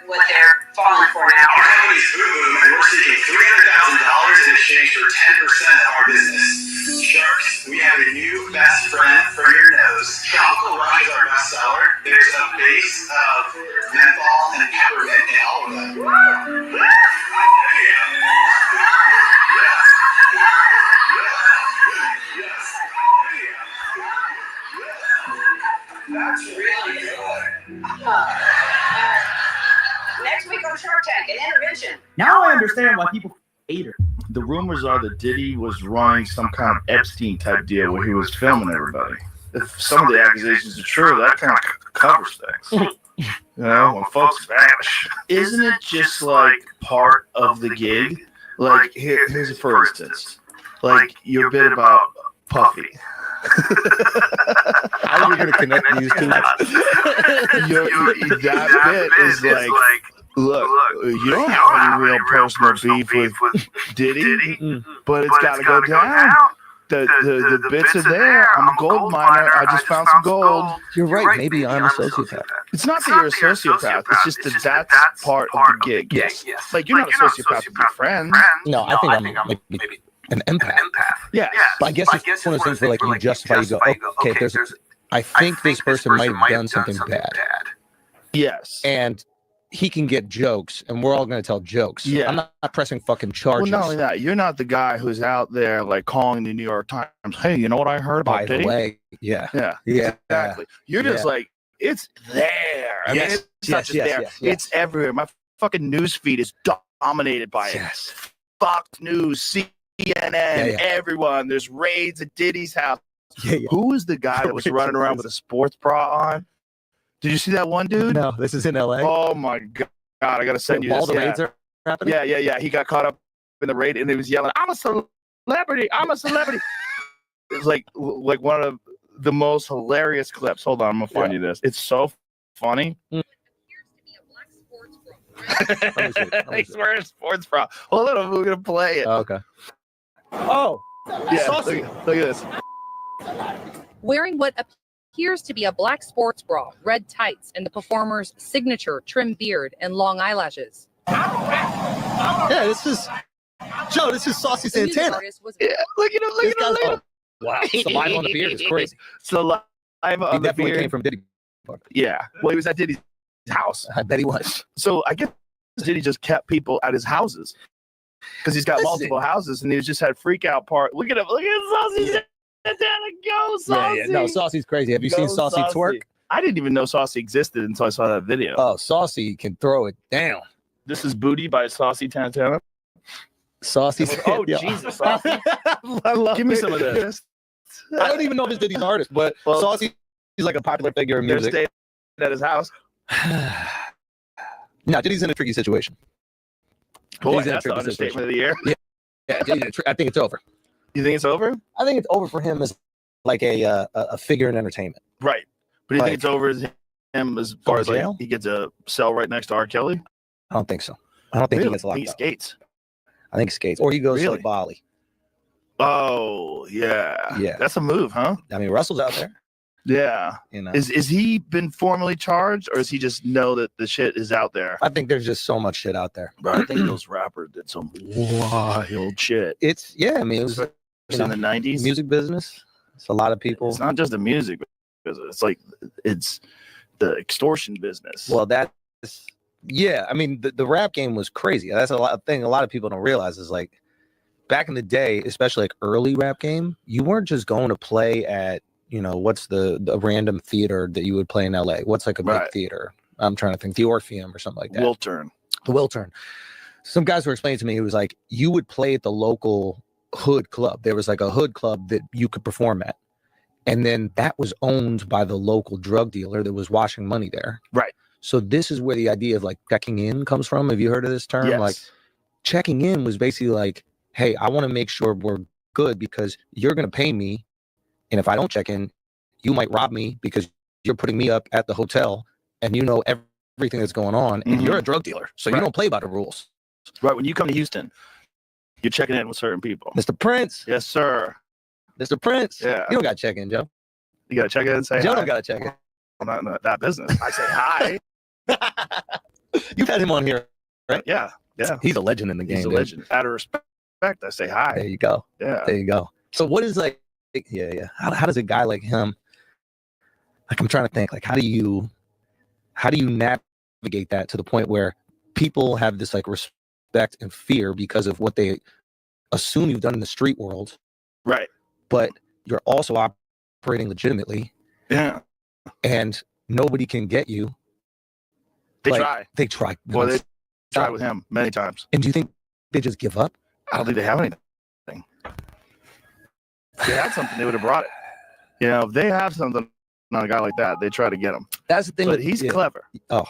what they're falling for now. Our company's Boom Boom, and we're seeking $300,000 in exchange for 10% of our business. Sharks, we have a new best friend for your nose. Tropical Rush is our best seller. There's a base of menthol and peppermint in all of them. That's really good. Next week on Shark Tank, an intervention. Now I understand why people hate her. The rumors are that Diddy was running some kind of Epstein type deal where he was filming everybody. If some of the accusations are true, that kind of covers things. You know, when folks vanish. Isn't it just like part of the gig? Like, here's a for instance. Like, your bit about Puffy. How are you going to connect these two? That bit is like Look, you don't have any real personal beef with Diddy, but it's got to go down. The bits are there. I'm a gold miner. I just found some gold. You're right. Maybe I'm a sociopath. It's not that you're a sociopath. It's just that that's part of the gig. Yes. Like, you're not a sociopath with your friends. No, I think I'm maybe an empath. Yeah. But I guess it's one of those things where like you justify, you go, okay, I think this person might have done something bad. Yes. And he can get jokes, and we're all going to tell jokes. Yeah. I'm not pressing fucking charges. Well, not only that, you're not the guy who's out there like calling the New York Times, hey, you know what I heard about By Diddy? the way, yeah. Yeah, exactly. You're just like, it's there. I mean, it's not just there. It's everywhere. My fucking news feed is dominated by it. Fox News, CNN, everyone. There's raids at Diddy's house. Who was the guy that was running around with a sports bra on? Did you see that one dude? No, this is in LA. Oh my god, I gotta send you this. All the raids are happening? Yeah. He got caught up in the raid and he was yelling, I'm a celebrity. It was like one of the most hilarious clips. Hold on, I'm gonna find you this. It's so funny. He's wearing a sports bra. Hold on, we're gonna play it. Okay. Oh, yeah. Look at this. Wearing what appears to be a black sports bra, red tights, and the performer's signature trim beard and long eyelashes. Yeah, this is Saucy The music Santana. artist was Look at him. Wow, saliva on the beard is crazy. Saliva He on the definitely beard. came from Diddy. Yeah. Well, he was at Diddy's house. I bet he was. So I guess Diddy just kept people at his houses because he's got multiple houses, and he just had freak out part. Look at him. Look at Saucy Santana. Go, Saucy. Yeah. No, Saucy's crazy. Have you seen Saucy twerk? I didn't even know Saucy existed until I saw that video. Oh, Saucy can throw it down. This is Booty by Saucy Santana. Saucy. Oh, Yeah. Jesus, Saucy. Give me some of this. I don't even know if it's Diddy's artist, but Saucy is like a popular figure in They're music. staying at his house. No, Diddy's in a tricky situation. Boy, Diddy's in a that's the tricky understatement situation. of the year. Yeah, Diddy's in I think it's over. You think it's over? I think it's over for him as like a figure in entertainment. Right. But do you Like- think it's over as him as far to as like jail? he gets a cell right next to R. Kelly? I don't think so. I don't think Really? he gets locked He up. skates. I think he skates, or he goes to Really? like Bali. Oh, yeah. Yeah. That's a move, huh? I mean, Russell's out there. Yeah. You know, Is he been formally charged, or does he just know that the shit is out there? I think there's just so much shit out there. Bro, I think those rappers did some wild shit. It's I mean, it was In the 90s. music business. It's a lot of people. It's not just the music business. It's like it's the extortion business. Well, that's I mean, the rap game was crazy. That's a lot of people don't realize is like back in the day, especially like early rap game, you weren't just going to play at what's the random theater that you would play in LA. What's like a big theater? I'm trying to think, the Orpheum or something like that. Wiltern. The Wiltern. Some guys were explaining to me, it was like you would play at the local hood club. There was like a hood club that you could perform at. And then that was owned by the local drug dealer that was washing money there. Right. So this is where the idea of like checking in comes from. Have you heard of this term? Yes. Like checking in was basically like, hey, I want to make sure we're good because you're going to pay me. And if I don't check in, you might rob me because you're putting me up at the hotel and you know everything that's going on. And you're a drug dealer. So you don't play by the rules. Right. When you come to Houston, you're checking in with certain people. Mr. Prince. Yes, sir. Mr. Prince. Yeah. You don't got to check in, Joe. You got to check in and say Joe hi. don't got to check in. Well, not that business. I say hi. You've had him on here, right? Yeah. Yeah. He's a legend in the game. He's a dude. legend. Out of respect, I say hi. There you go. Yeah. There you go. So what is like, yeah. How does a guy like him, like I'm trying to think, like how do you navigate that to the point where people have this like respect and fear because of what they assume you've done in the street world. Right. But you're also operating legitimately. Yeah. And nobody can get you. They Like, try. They try. Well, they tried with him many times. And do you think they just give up? I don't think they have anything. If they had something, they would have brought it. If they have something on a guy like that, they try to get him. That's the thing. But he's clever. Oh,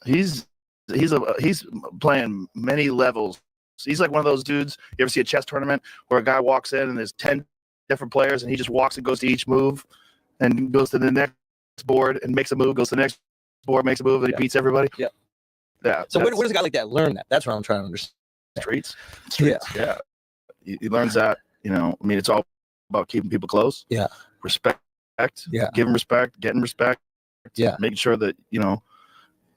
he's playing many levels. He's like one of those dudes. You ever see a chess tournament where a guy walks in and there's 10 different players and he just walks and goes to each move and goes to the next board and makes a move, goes to the next board, makes a move, and he beats everybody? Yep. Yeah. So where does a guy like that learn that? That's what I'm trying to understand. Streets. Yeah. He learns that, you know, I mean, it's all about keeping people close. Yeah. Respect. Yeah. Giving respect, getting respect. Yeah. Making sure that, you know,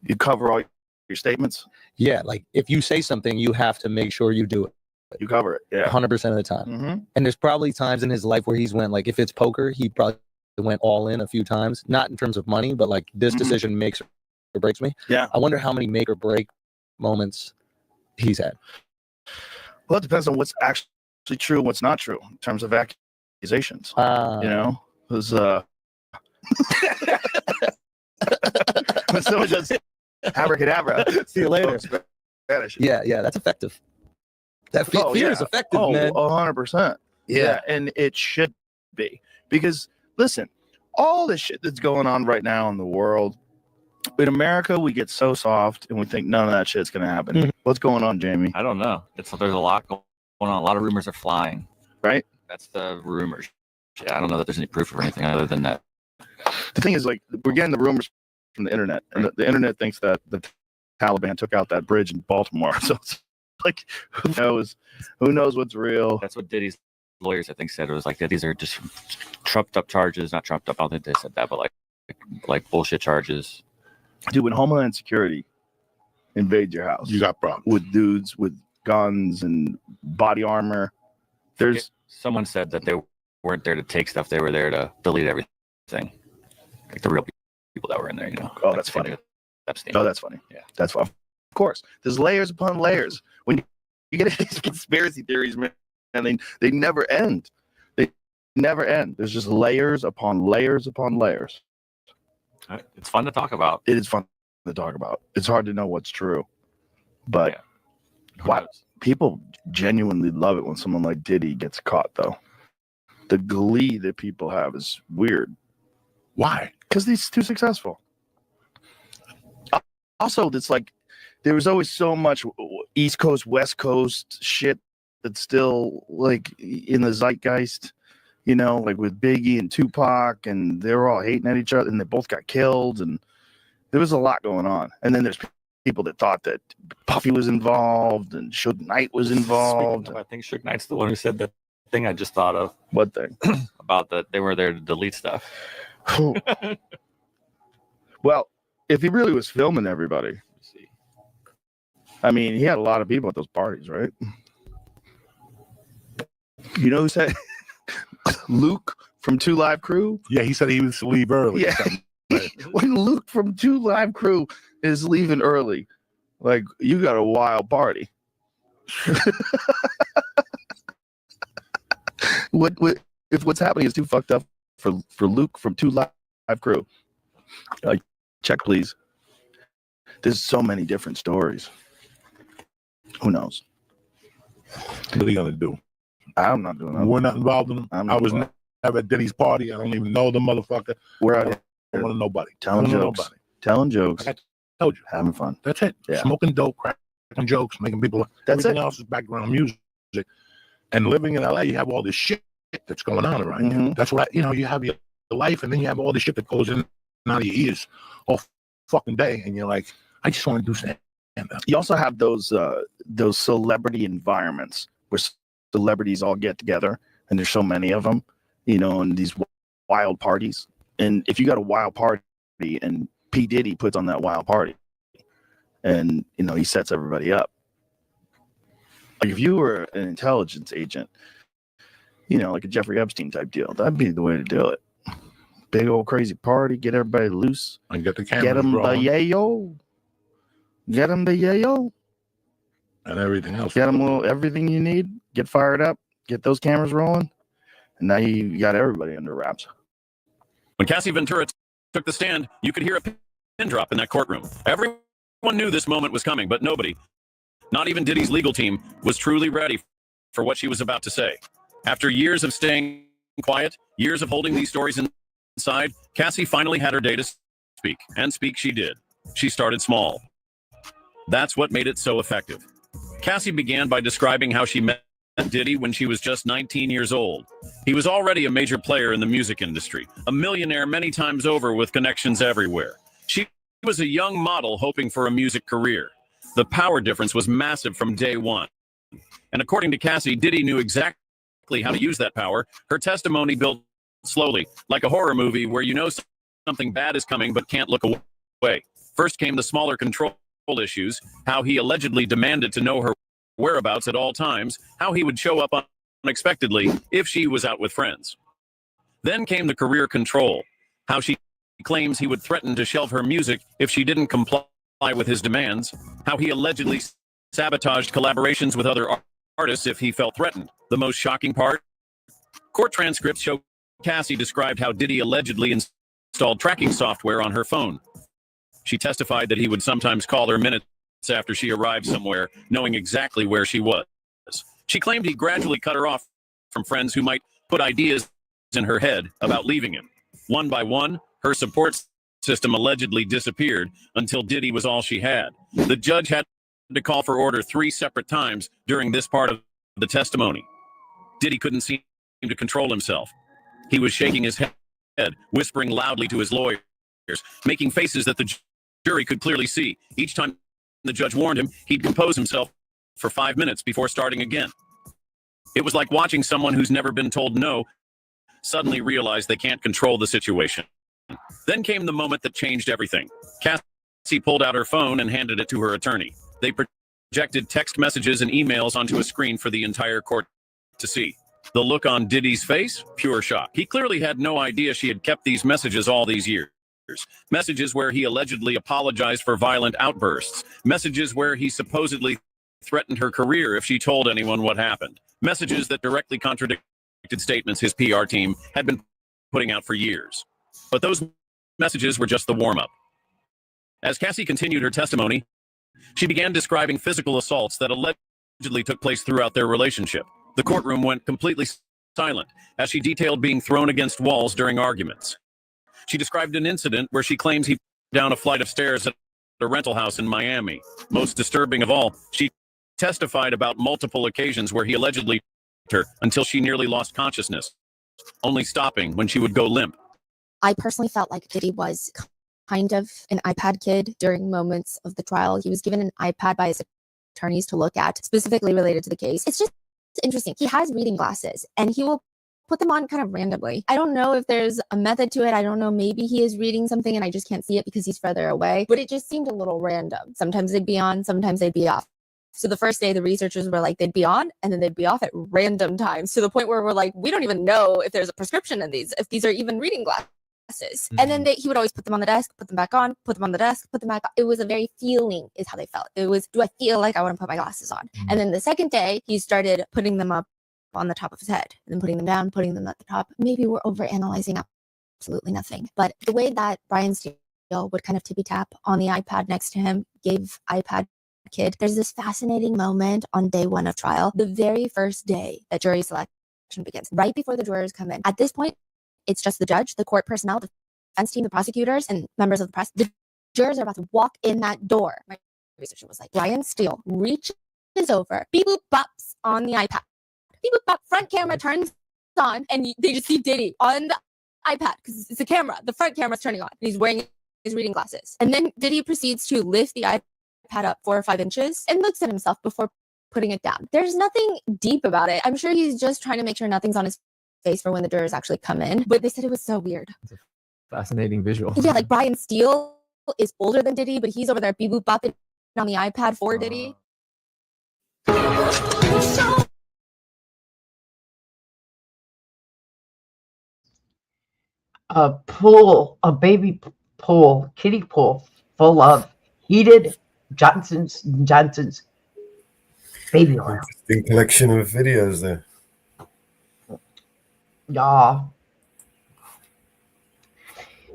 you cover all your statements. Yeah. Like if you say something, you have to make sure you do it. You cover it. Yeah. 100% of the time. Mm-hmm. And there's probably times in his life where he's went, like if it's poker, he probably went all in a few times, not in terms of money, but like this decision makes or breaks me. Yeah. I wonder how many make or break moments he's had. Well, it depends on what's actually true and what's not true in terms of accusations. You know, because when someone does abracadabra, see you later. Spanish. Yeah, that's effective. That fear is effective, man. 100%. Yeah, and it should be, because listen, all this shit that's going on right now in the world, in America, we get so soft and we think none of that shit's gonna happen. What's going on, Jamie? I don't know. There's a lot going on. A lot of rumors are flying. Right? That's the rumors. Yeah, I don't know that there's any proof or anything other than that. The thing is, like, we're getting the rumors from the internet, and the internet thinks that the Taliban took out that bridge in Baltimore. So it's like, who knows what's real? That's what Diddy's lawyers, I think, said. It was like that these are just trumped up charges, not trumped up. I don't think they said that, but like bullshit charges. Dude, when Homeland Security invade your house, you got problems with dudes with guns and body armor. There's someone said that they weren't there to take stuff; they were there to delete everything. Like the real people that were in there, you know. Oh, like that's funny. Epstein. Oh, that's funny. Yeah, that's fun. Of course, there's layers upon layers. When you get these conspiracy theories, man, and they never end. They never end. There's just layers upon layers upon layers. It's fun to talk about. It is fun to talk about. It's hard to know what's true, but wow, people genuinely love it when someone like Diddy gets caught, though. The glee that people have is weird. Why? Because he's too successful. Also, it's like there was always so much East Coast, West Coast shit that's still like in the zeitgeist, you know, like with Biggie and Tupac, and they were all hating at each other, and they both got killed, and there was a lot going on. And then there's people that thought that Puffy was involved and Suge Knight was involved. I think Suge Knight's the one who said that thing I just thought of. What thing? About that they were there to delete stuff. Well, if he really was filming everybody, I mean, he had a lot of people at those parties, right? You know who said Luke from 2 Live Crew? Yeah, he said he was to leave early. Yeah. When Luke from 2 Live Crew is leaving early, like, you got a wild party. If what's happening is too fucked up for Luke from 2 Live Crew, check please. There's so many different stories. Who knows? What are you gonna do? I'm not doing that. We're not involved in them. I was never at Diddy's party. I don't even know the motherfucker. We're out here. I don't want to know nobody. Telling jokes. Telling jokes. I told you. Having fun. That's it. Yeah. Smoking dope, cracking jokes, making people. That's everything it. else is background music. And living in LA, you have all this shit that's going on around you. That's what you have your life, and then you have all this shit that goes in and out of your ears all fucking day, and you're like, I just want to do something. You also have those celebrity environments where celebrities all get together, and there's so many of them, you know, and these wild parties. And if you got a wild party and P. Diddy puts on that wild party, and, you know, he sets everybody up. Like, if you were an intelligence agent, you know, like a Jeffrey Epstein type deal, that'd be the way to do it. Big old crazy party, get everybody loose. And get the cameras Get them the rolling. yayo. Get them the yayo. And everything else. Get them everything you need. Get fired up. Get those cameras rolling. And now you got everybody under wraps. When Cassie Ventura took the stand, you could hear a pin drop in that courtroom. Everyone knew this moment was coming, but nobody, not even Diddy's legal team, was truly ready for what she was about to say. After years of staying quiet, years of holding these stories inside, Cassie finally had her day to speak, and speak she did. She started small. That's what made it so effective. Cassie began by describing how she met Diddy when she was just 19 years old. He was already a major player in the music industry, a millionaire many times over with connections everywhere. She was a young model hoping for a music career. The power difference was massive from day one. And according to Cassie, Diddy knew exactly how to use that power. Her testimony built slowly, like a horror movie where you know something bad is coming but can't look away. First came the smaller control issues, how he allegedly demanded to know her whereabouts at all times, how he would show up unexpectedly if she was out with friends. Then came the career control, how she claims he would threaten to shelve her music if she didn't comply with his demands, how he allegedly sabotaged collaborations with other artists if he felt threatened. The most shocking part? Court transcripts show Cassie described how Diddy allegedly installed tracking software on her phone. She testified that he would sometimes call her minutes after she arrived somewhere, knowing exactly where she was. She claimed he gradually cut her off from friends who might put ideas in her head about leaving him. One by one, her support system allegedly disappeared until Diddy was all she had. The judge had to call for order 3 separate times during this part of the testimony. Diddy couldn't seem to control himself. He was shaking his head, whispering loudly to his lawyers, making faces that the jury could clearly see. Each time the judge warned him, he'd compose himself for 5 minutes before starting again. It was like watching someone who's never been told no suddenly realize they can't control the situation. Then came the moment that changed everything. Cassie pulled out her phone and handed it to her attorney. They projected text messages and emails onto a screen for the entire court to see. The look on Diddy's face, pure shock. He clearly had no idea she had kept these messages all these years. Messages where he allegedly apologized for violent outbursts. Messages where he supposedly threatened her career if she told anyone what happened. Messages that directly contradicted statements his PR team had been putting out for years. But those messages were just the warm-up. As Cassie continued her testimony, she began describing physical assaults that allegedly took place throughout their relationship. The courtroom went completely silent as she detailed being thrown against walls during arguments. She described an incident where she claims he down a flight of stairs at a rental house in Miami. Most disturbing of all, she testified about multiple occasions where he allegedly her until she nearly lost consciousness, only stopping when she would go limp. I personally felt like Diddy was kind of an iPad kid during moments of the trial. He was given an iPad by his attorneys to look at, specifically related to the case. It's just interesting. He has reading glasses and he will put them on kind of randomly. I don't know if there's a method to it. I don't know. Maybe he is reading something and I just can't see it because he's further away, but it just seemed a little random. Sometimes they'd be on, sometimes they'd be off. So the first day, the researchers were like, they'd be on and then they'd be off at random times, to the point where we're like, we don't even know if there's a prescription in these, if these are even reading glasses. And then he would always put them on the desk, put them back on, put them on the desk, put them back on. It was a very feeling is how they felt. It was, do I feel like I want to put my glasses on? And then the second day, he started putting them up on the top of his head and then putting them down, putting them at the top. Maybe we're overanalyzing absolutely nothing. But the way that Brian Steele would kind of tippy tap on the iPad next to him, gave iPad kid, there's this fascinating moment on day 1 of trial, the very first day that jury selection begins, right before the jurors come in. At this point, it's just the judge, the court personnel, the defense team, the prosecutors, and members of the press. The jurors are about to walk in that door. My researcher was like, Brian Steele reaches over, beep boop bops on the iPad. Beep boop bop, front camera turns on, and they just see Diddy on the iPad because it's a camera. The front camera's turning on. And he's wearing his reading glasses. And then Diddy proceeds to lift the iPad up 4 or 5 inches and looks at himself before putting it down. There's nothing deep about it. I'm sure he's just trying to make sure nothing's on his face for when the jurors actually come in. But they said it was so weird. It's a fascinating visual. Yeah, like Brian Steele is older than Diddy, but he's over there beep boop bopping on the iPad for Diddy. A baby pool, kiddie pool full of heated Johnson's baby oil. Interesting collection of videos there.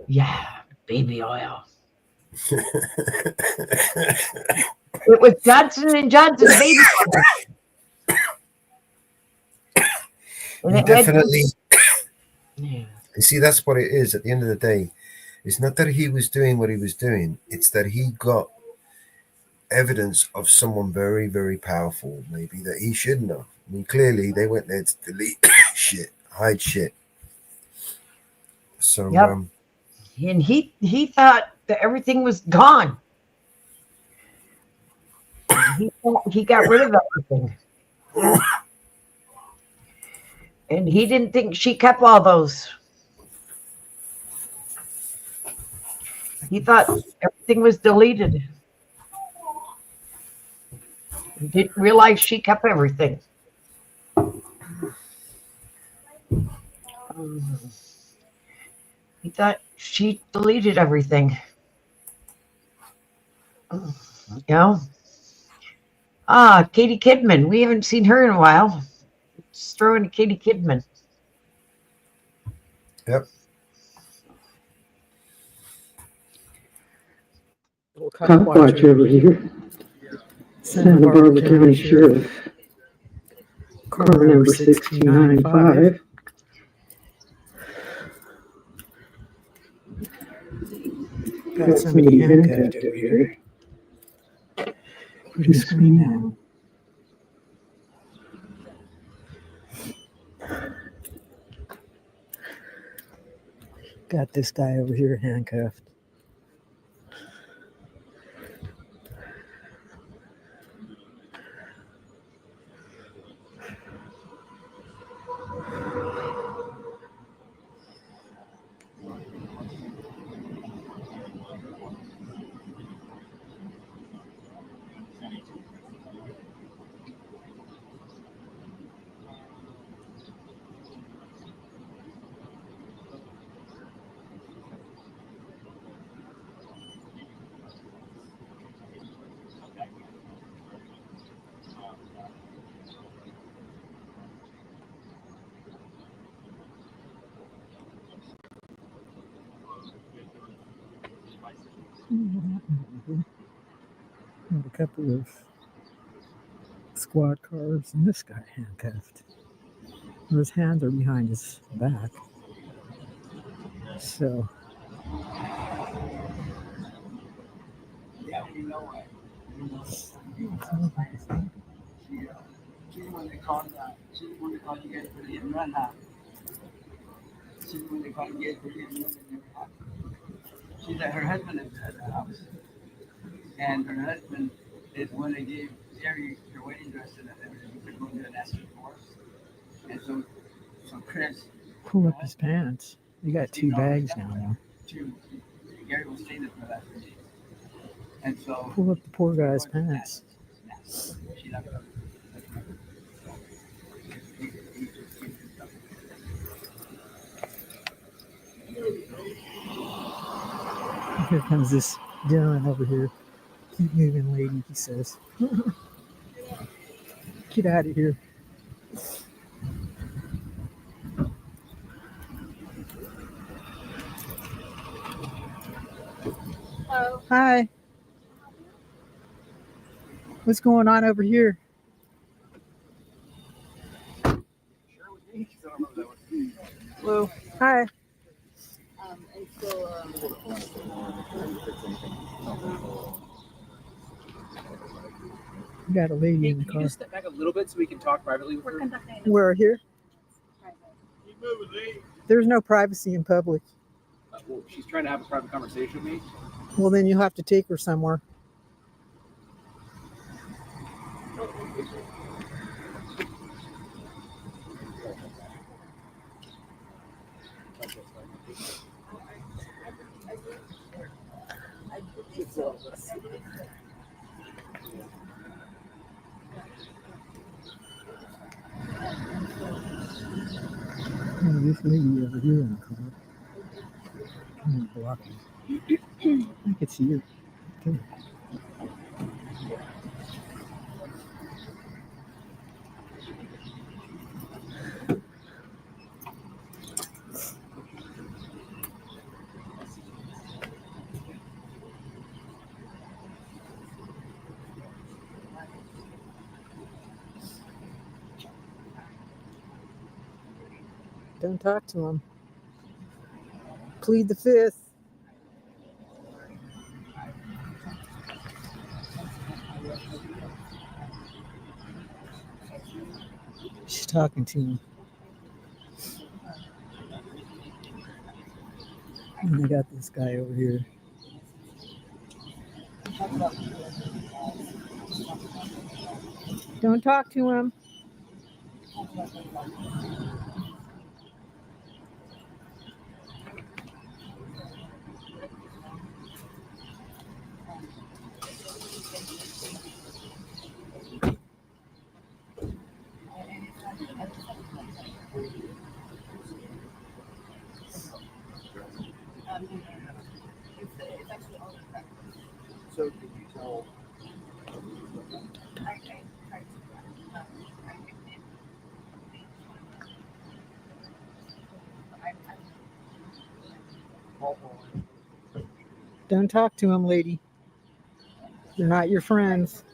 Yeah, baby oil. It was Johnson & Johnson's baby oil. You definitely. You see, that's what it is. At the end of the day, it's not that he was doing what he was doing. It's that he got evidence of someone very, very powerful, maybe, that he shouldn't have. I mean, clearly they went there to delete shit, hide shit. So, and he thought that everything was gone. He got rid of everything. And he didn't think she kept all those. He thought everything was deleted. He didn't realize she kept everything. He thought she deleted everything. You know? Katie Kidman. We haven't seen her in a while. Just throw in Katie Kidman. Yep. Cop watch over here. Santa Barbara County Sheriff. Car number 6295. Got somebody handcuffed over here. Put your screen down. Got this guy over here handcuffed. And a couple of squad cars and this guy handcuffed. And his hands are behind his back. So She said her husband is at the house, and her husband is when they gave Jerry her wedding dress and everything. He could go there and ask her for it. And so Chris pull up his pants. You got two bags now. Gary was staying there for the last 3 days, and so Pull up the poor guy's pants. she left her. Here comes this gentleman over here. Keep moving, lady, he says. Get out of here. Hello. Hi. What's going on over here? Hello. Hi. You got a lady in the Can you car. just step back a little bit so we can talk privately with her? We're here. There's no privacy in public. Well, she's trying to have a private conversation with me. Well, then you'll have to take her somewhere. Oh, this lady over here in the car. Kind of blocking. I could see her. too. Don't talk to him. Plead the fifth. She's talking to him. And they got this guy over here. Don't talk to him. So did you tell? Don't talk to him, lady. They're not your friends.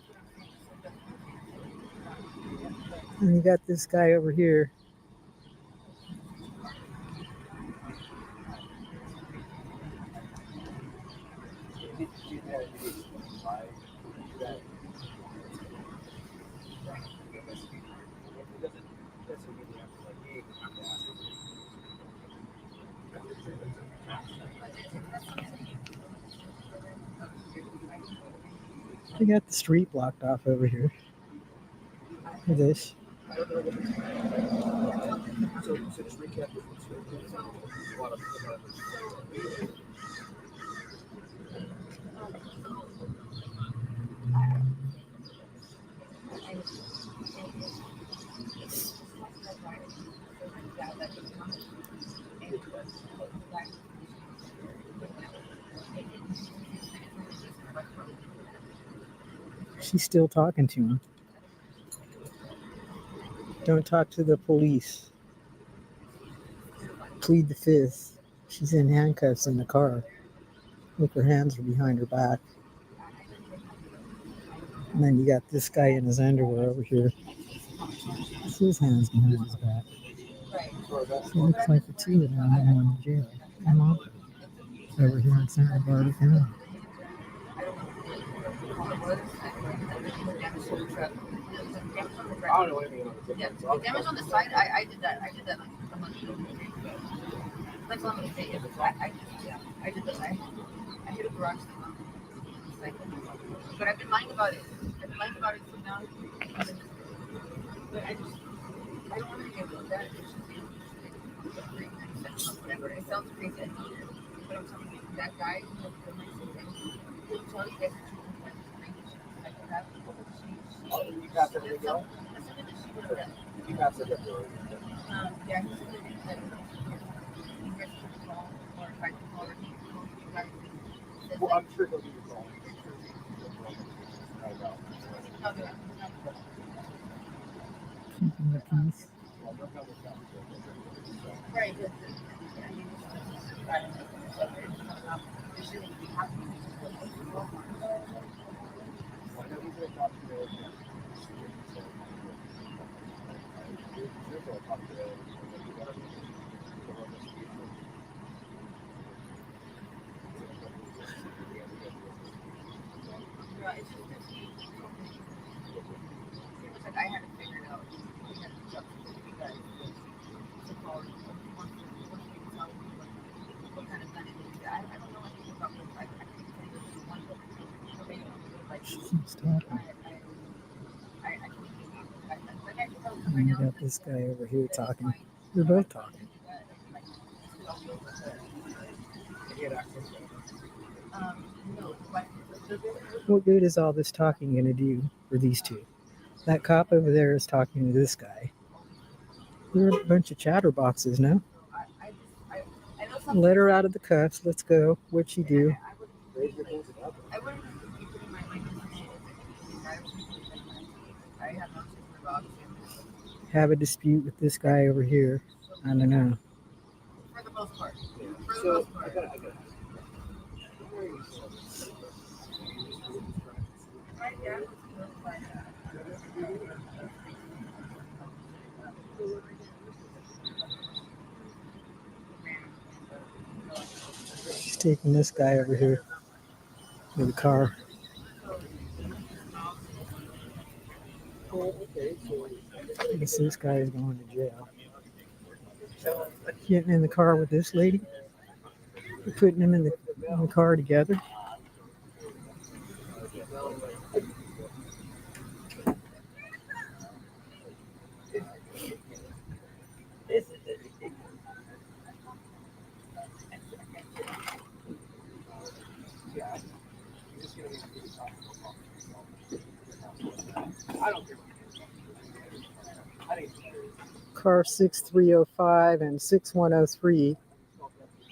And you got this guy over here. We got the street blocked off over here. Look at this. So just recap. She's still talking to him. Don't talk to the police. Plead the fifth. She's in handcuffs in the car. Look, her hands are behind her back. And then you got this guy in his underwear over here. It's his hands behind his back. So it looks like the two of them are going to jail. Come on. Over here in Santa Barbara County. I don't know anything about it. Yeah, the damage on the side, I did that. I did that like a month ago. That's not a mistake. I did that. I hit a garage sale. But I've been lying about it. I've been lying about it for now. But I don't want to get with that. It's just whatever. It sounds crazy. But I'm telling you, that guy, he'll tell you guys the truth. You got the video? You got the video. Yeah, Well, I'm sure he'll do your call. Keeping the peace. Right. It's just that he was like, I had to figure it out. We had to jump to you guys to call once we tell you what kind of gun it is. I don't know anything about this. I can't say this is one book. She keeps talking. And you got this guy over here talking. They're both talking. What good is all this talking going to do for these two? That cop over there is talking to this guy. We're a bunch of chatterboxes now. Let her out of the cuffs. Let's go. What'd she do? Have a dispute with this guy over here. I don't know. For the most part. So, I got it. She's taking this guy over here to the car. I guess this guy is going to jail. Getting in the car with this lady. We're putting him in the car together. I don't care. I think Car 6305 and 6103.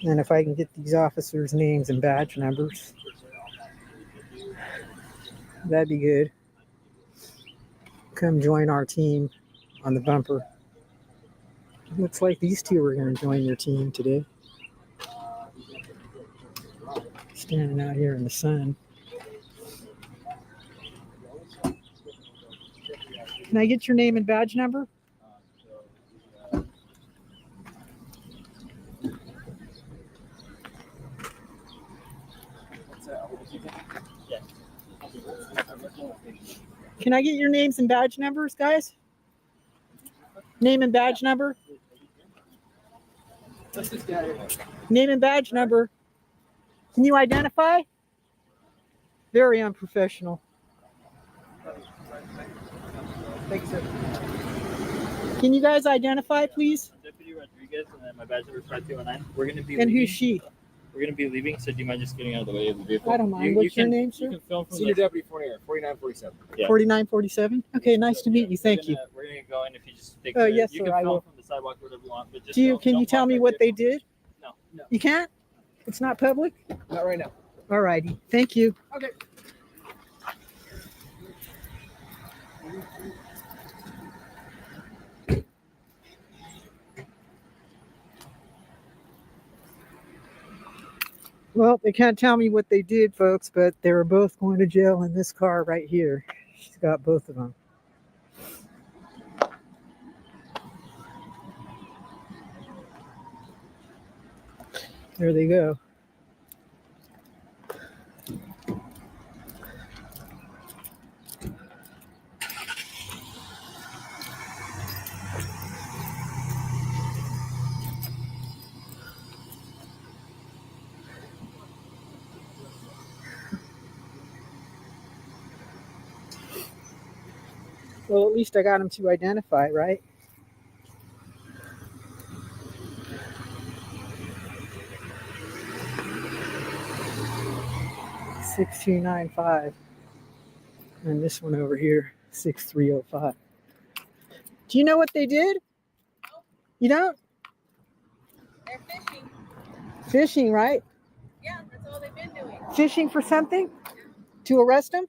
And if I can get these officers' names and badge numbers, that'd be good. Come join our team on the bumper. Looks like these two are going to join your team today. Standing out here in the sun. Can I get your name and badge number? Can I get your names and badge numbers, guys? Name and badge number? let's just get out of here. Name and badge number. Can you identify? Very unprofessional. Thank you, sir. Can you guys identify, please? Deputy Rodriguez, and then my badge number is 5219. We're going to be And leaving. who's she? We're going to be leaving, so do you mind just getting out of the way of the vehicle? I don't mind. What's your name, sir? You can film from Senior the... Deputy Fournier, 4947. Yeah. 4947. Okay, nice to meet you. Thank you. We're going to go in if you just take Oh, yes, you sir, can I film will. from the sidewalk or whatever you want, but just Can you don't tell park me that what they vehicle. did? No. You can't? It's not public? Not right now. All righty. Thank you. Okay. Well, they can't tell me what they did, folks, but they were both going to jail in this car right here. She's got both of them. There they go. Well, at least I got them to identify, right? $6,295, and this one over here, 6305. Do you know what they did? You don't? They're fishing. Fishing, right? Yeah, that's all they've been doing. Fishing for something? To arrest him?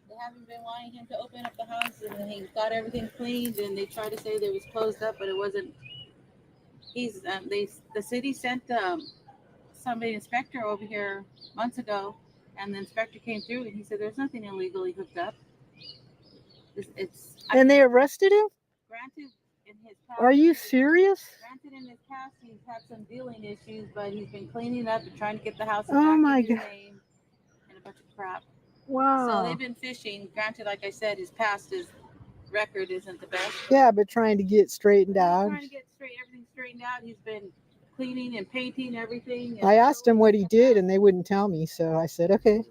They haven't been wanting him to open up the house, and he got everything cleaned, and they tried to say that it was closed up, but it wasn't. The city sent somebody inspector over here months ago, and the inspector came through, and he said there's nothing illegally hooked up. And they arrested him? Granted, in his past, Are you serious? Granted, in his past, he's had some dealing issues, but he's been cleaning up and trying to get the house. Oh my attractive to his God. name and a bunch of crap. Wow. So they've been fishing. Granted, like I said, his record isn't the best. Yeah, but trying to get straightened out. Trying to get everything straightened out. He's been cleaning and painting everything. I asked him what he did, and they wouldn't tell me, so I said, okay.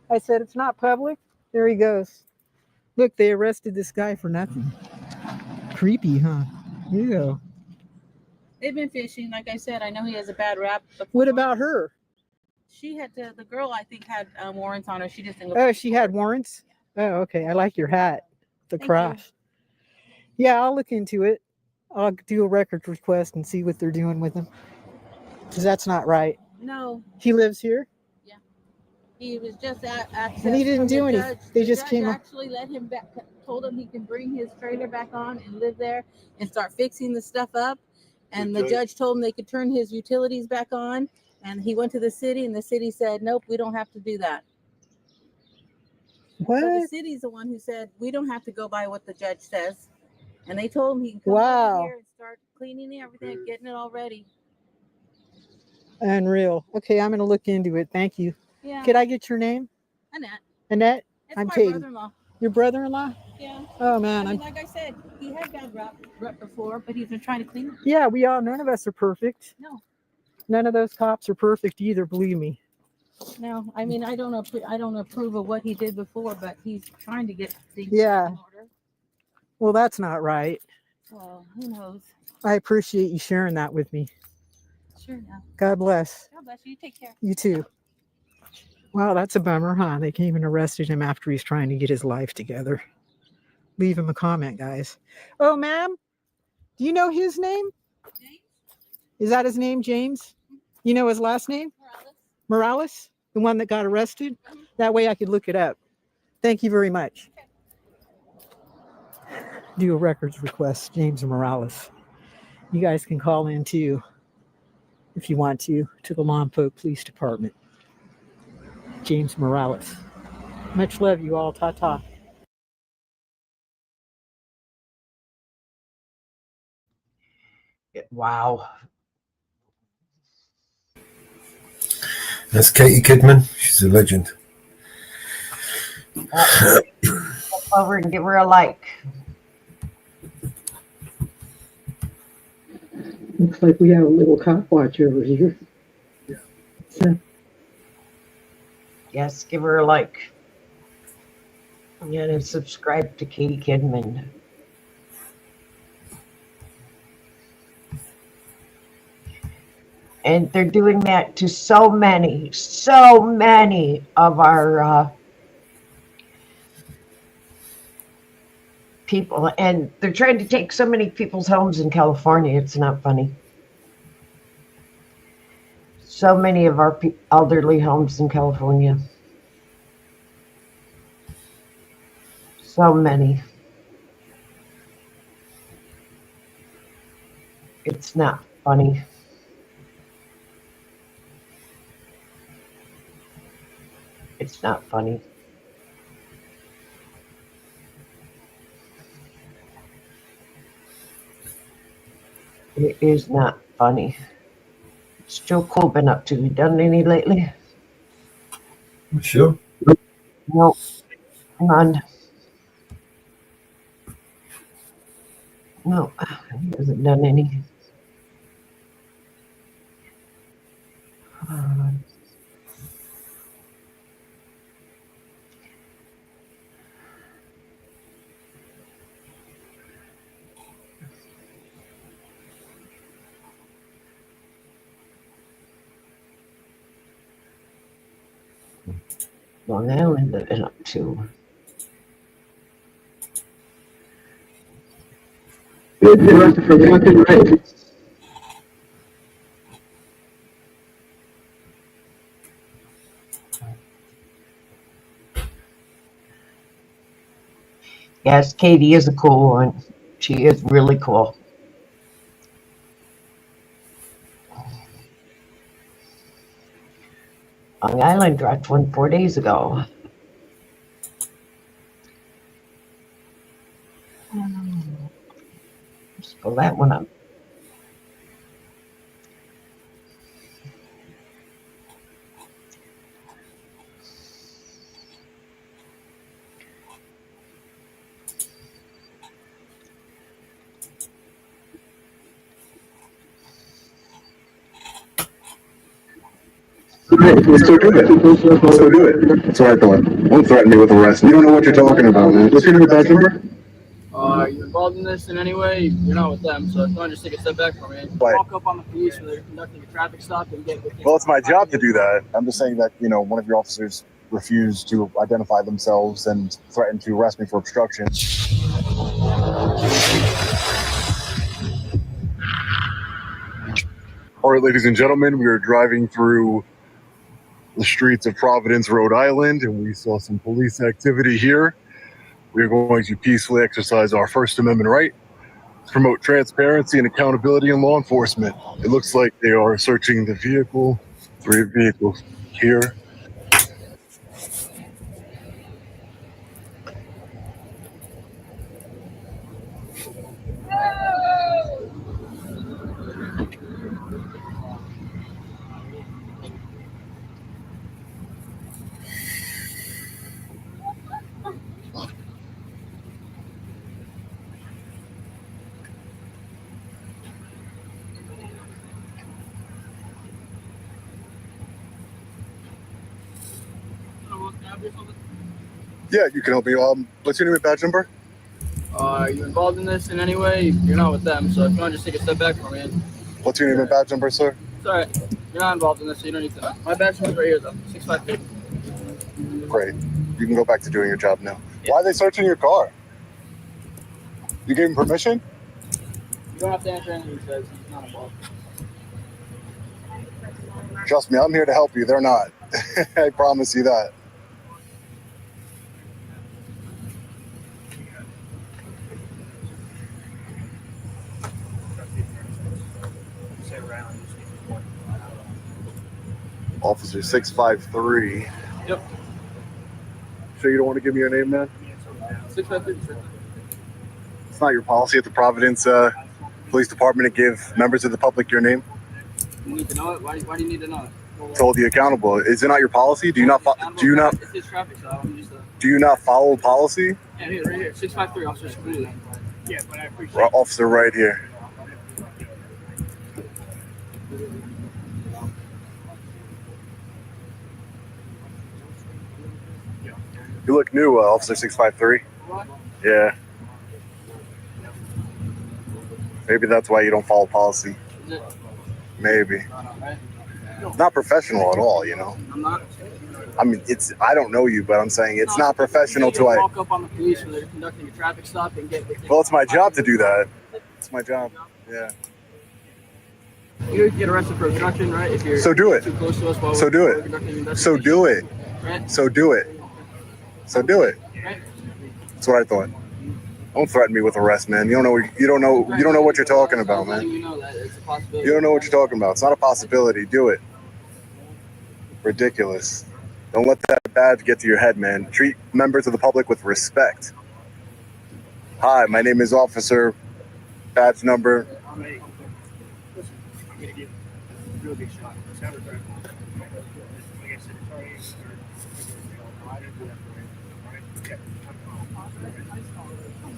I said, it's not public. There he goes. Look, they arrested this guy for nothing. Creepy, huh? Yeah. They've been fishing. Like I said, I know he has a bad rap. What about her? She had the girl, I think, had warrants on her. She just didn't. Oh, she had warrants? Oh, okay. I like your hat. The Thank you. cross. Yeah, I'll look into it. I'll do a records request and see what they're doing with him. Because that's not right. No, He lives here? he was just at. And he didn't do anything. They just came up. Actually let him back. Told him he can bring his trailer back on and live there and start fixing the stuff up. And the judge told him they could turn his utilities back on. And he went to the city, and the city said, "Nope, we don't have to do that." What? So the city's the one who said we don't have to go by what the judge says. And they told him he can come Wow. over here and start cleaning everything, getting it all ready. Unreal. Okay, I'm going to look into it. Thank you. Yeah. Could I get your name? Annette. Annette? It's I'm my Katie. brother-in-law. Your brother-in-law? Yeah. Oh, man. I mean, like I said, he had bad rep before, but he's been trying to clean it. Yeah, none of us are perfect. No. None of those cops are perfect either, believe me. No, I mean, I don't approve of what he did before, but he's trying to get things Yeah. in order. Well, that's not right. Well, who knows? I appreciate you sharing that with me. Sure, now. God bless. God bless you. Take care. You too. Wow, that's a bummer, huh? They came and arrested him after he's trying to get his life together. Leave him a comment, guys. Oh, ma'am, do you know his name? James? Is that his name, James? You know his last name? Morales? The one that got arrested? That way I could look it up. Thank you very much. Do a records request, James Morales. You guys can call in too, if you want to the Lompoc Police Department. James Morales. Much love, you all. Ta-ta. Wow. That's Katie Kidman. She's a legend. Go over and give her a like. Looks like we have a little cop watch over here. So, Yes, give her a like. And subscribe to Katie Kidman. And they're doing that to so many of our people. And they're trying to take so many people's homes in California. It's not funny. So many of our elderly homes in California. So many. It's not funny. It's not funny. It is not funny. What's Joe Cool been up to? You done any lately? Sure. No. None. No, he hasn't done any. Long Island have been up to. Yes, Katie is a cool one. She is really cool. Long Island dropped one 4 days ago. Let's pull that one up. Let's go do it. Let's go do it. It's all right, though. Don't threaten me with arrest. You don't know what you're talking about, man. What's your name, badge number? Are you involved in this in any way? You're not with them, so if you want to just take a step back from it. Right. Walk up on the police when they're conducting a traffic stop and get with Well, it's my job to do that. I'm just saying that, you know, one of your officers refused to identify themselves and threatened to arrest me for obstruction. All right, ladies and gentlemen, we are driving through the streets of Providence, Rhode Island, and we saw some police activity here. We are going to peacefully exercise our First Amendment right to promote transparency and accountability in law enforcement. It looks like they are searching the vehicle, 3 vehicles here. Yeah, you can help me. What's your name and badge number? Are you involved in this in any way? You're not with them, so if you want to just take a step back from it. What's your name and badge number, sir? It's all right. You're not involved in this, so you don't need to know. My badge number's right here, though. 652. Great. You can go back to doing your job now. Why are they searching your car? You gave him permission? You don't have to answer anything he says. He's not involved. Trust me, I'm here to help you. They're not. I promise you that. Officer 653. Yep. Sure you don't want to give me your name, man? 653. It's not your policy at the Providence Police Department to give members of the public your name. You need to know it? Why do you need to know it? To hold you accountable. Is it not your policy? Do you not? It's his traffic stop. I'm just Do you not follow policy? yeah, here, right here. 653, Officer Security. Yeah, but I appreciate it. Officer, right here. You look new, Officer 653. Yeah. Maybe that's why you don't follow policy. Is it? Maybe. Not professional at all, you know. I'm not. I mean, I don't know you, but I'm saying it's not professional to like. Walk up on the police when they're conducting a traffic stop and get. Well, it's my job to do that. It's my job. Yeah. You get arrested for obstruction, right? If you're So do it. too close to us while So we're do it. conducting an investigation. So do it. Right? So do it. So do it. Right? That's what I thought. Don't threaten me with arrest, man. You don't know what you're talking about, man. You know that it's a possibility. You don't know what you're talking about. It's not a possibility. Do it. Ridiculous. Don't let that badge get to your head, man. Treat members of the public with respect. Hi, my name is Officer. Badge number. I'm gonna give you a real big shot. Let's have it right. Like I said, it's already. I didn't do that for you. All right? Yeah.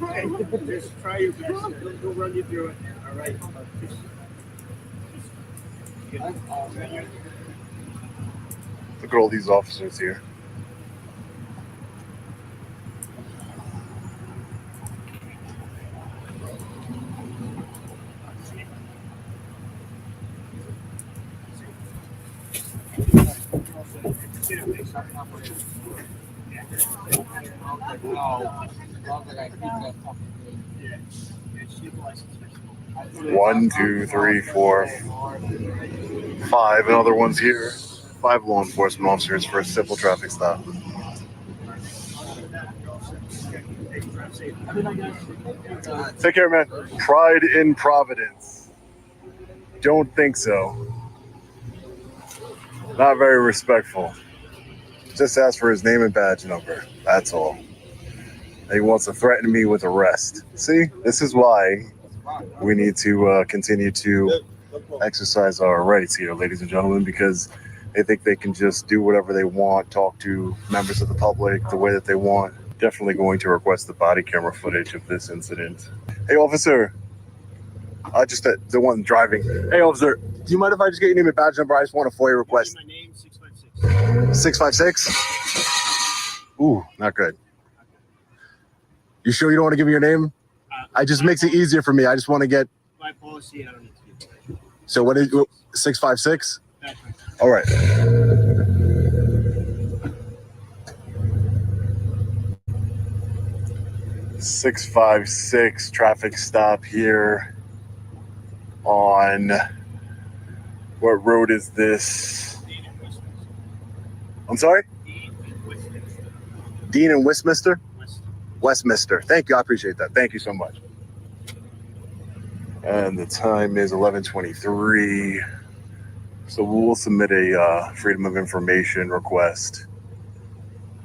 Okay, just try your best. We'll run you through it. All right. Look at all these officers here. One, two, three, four, five. Another one's here. 5 law enforcement officers for a simple traffic stop. Take care, man. Pride in Providence. Don't think so. Not very respectful. Just ask for his name and badge number. That's all. He wants to threaten me with arrest. See, this is why we need to continue to exercise our rights here, ladies and gentlemen, because they think they can just do whatever they want, talk to members of the public the way that they want. Definitely going to request the body camera footage of this incident. Hey, officer. Just the one driving. Hey, officer. Do you mind if I just get your name and badge number? I just want a FOIA request. My name 656. 656? Ooh, not good. You sure you don't want to give me your name? I just makes it easier for me. I just want to get. By policy, I don't need to give it. So what is 656? All right. .656 traffic stop here on what road is this? I'm sorry? Dean and Westminster? Westminster. Thank you. I appreciate that. Thank you so much. And the time is 11:23. So we'll submit a Freedom of Information request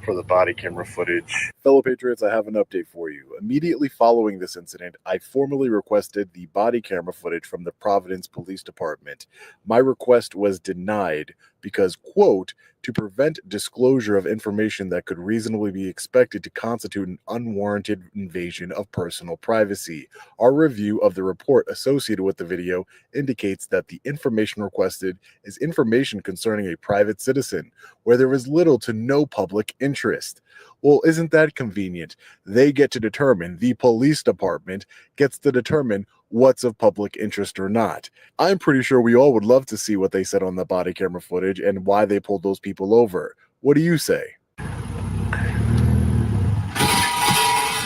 for the body camera footage. Fellow Patriots, I have an update for you. Immediately following this incident, I formally requested the body camera footage from the Providence Police Department. My request was denied because, quote, to prevent disclosure of information that could reasonably be expected to constitute an unwarranted invasion of personal privacy. Our review of the report associated with the video indicates that the information requested is information concerning a private citizen, where there is little to no public interest. Well, isn't that convenient? They get to determine, the police department gets to determine what's of public interest or not. I'm pretty sure we all would love to see what they said on the body camera footage and why they pulled those people over. What do you say?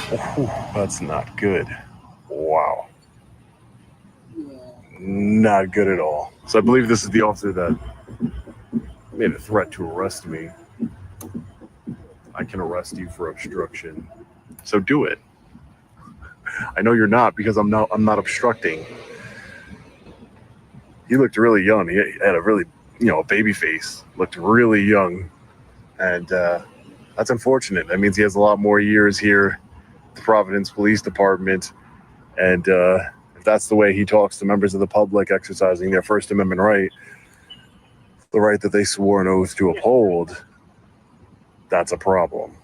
That's not good. Wow. Not good at all. So I believe this is the officer that made a threat to arrest me. I can arrest you for obstruction. So do it. I know you're not, because I'm not obstructing. He looked really young. He had a really, a baby face. Looked really young. And that's unfortunate. That means he has a lot more years here at the Providence Police Department. And if that's the way he talks to members of the public exercising their First Amendment right, the right that they swore an oath to uphold, that's a problem.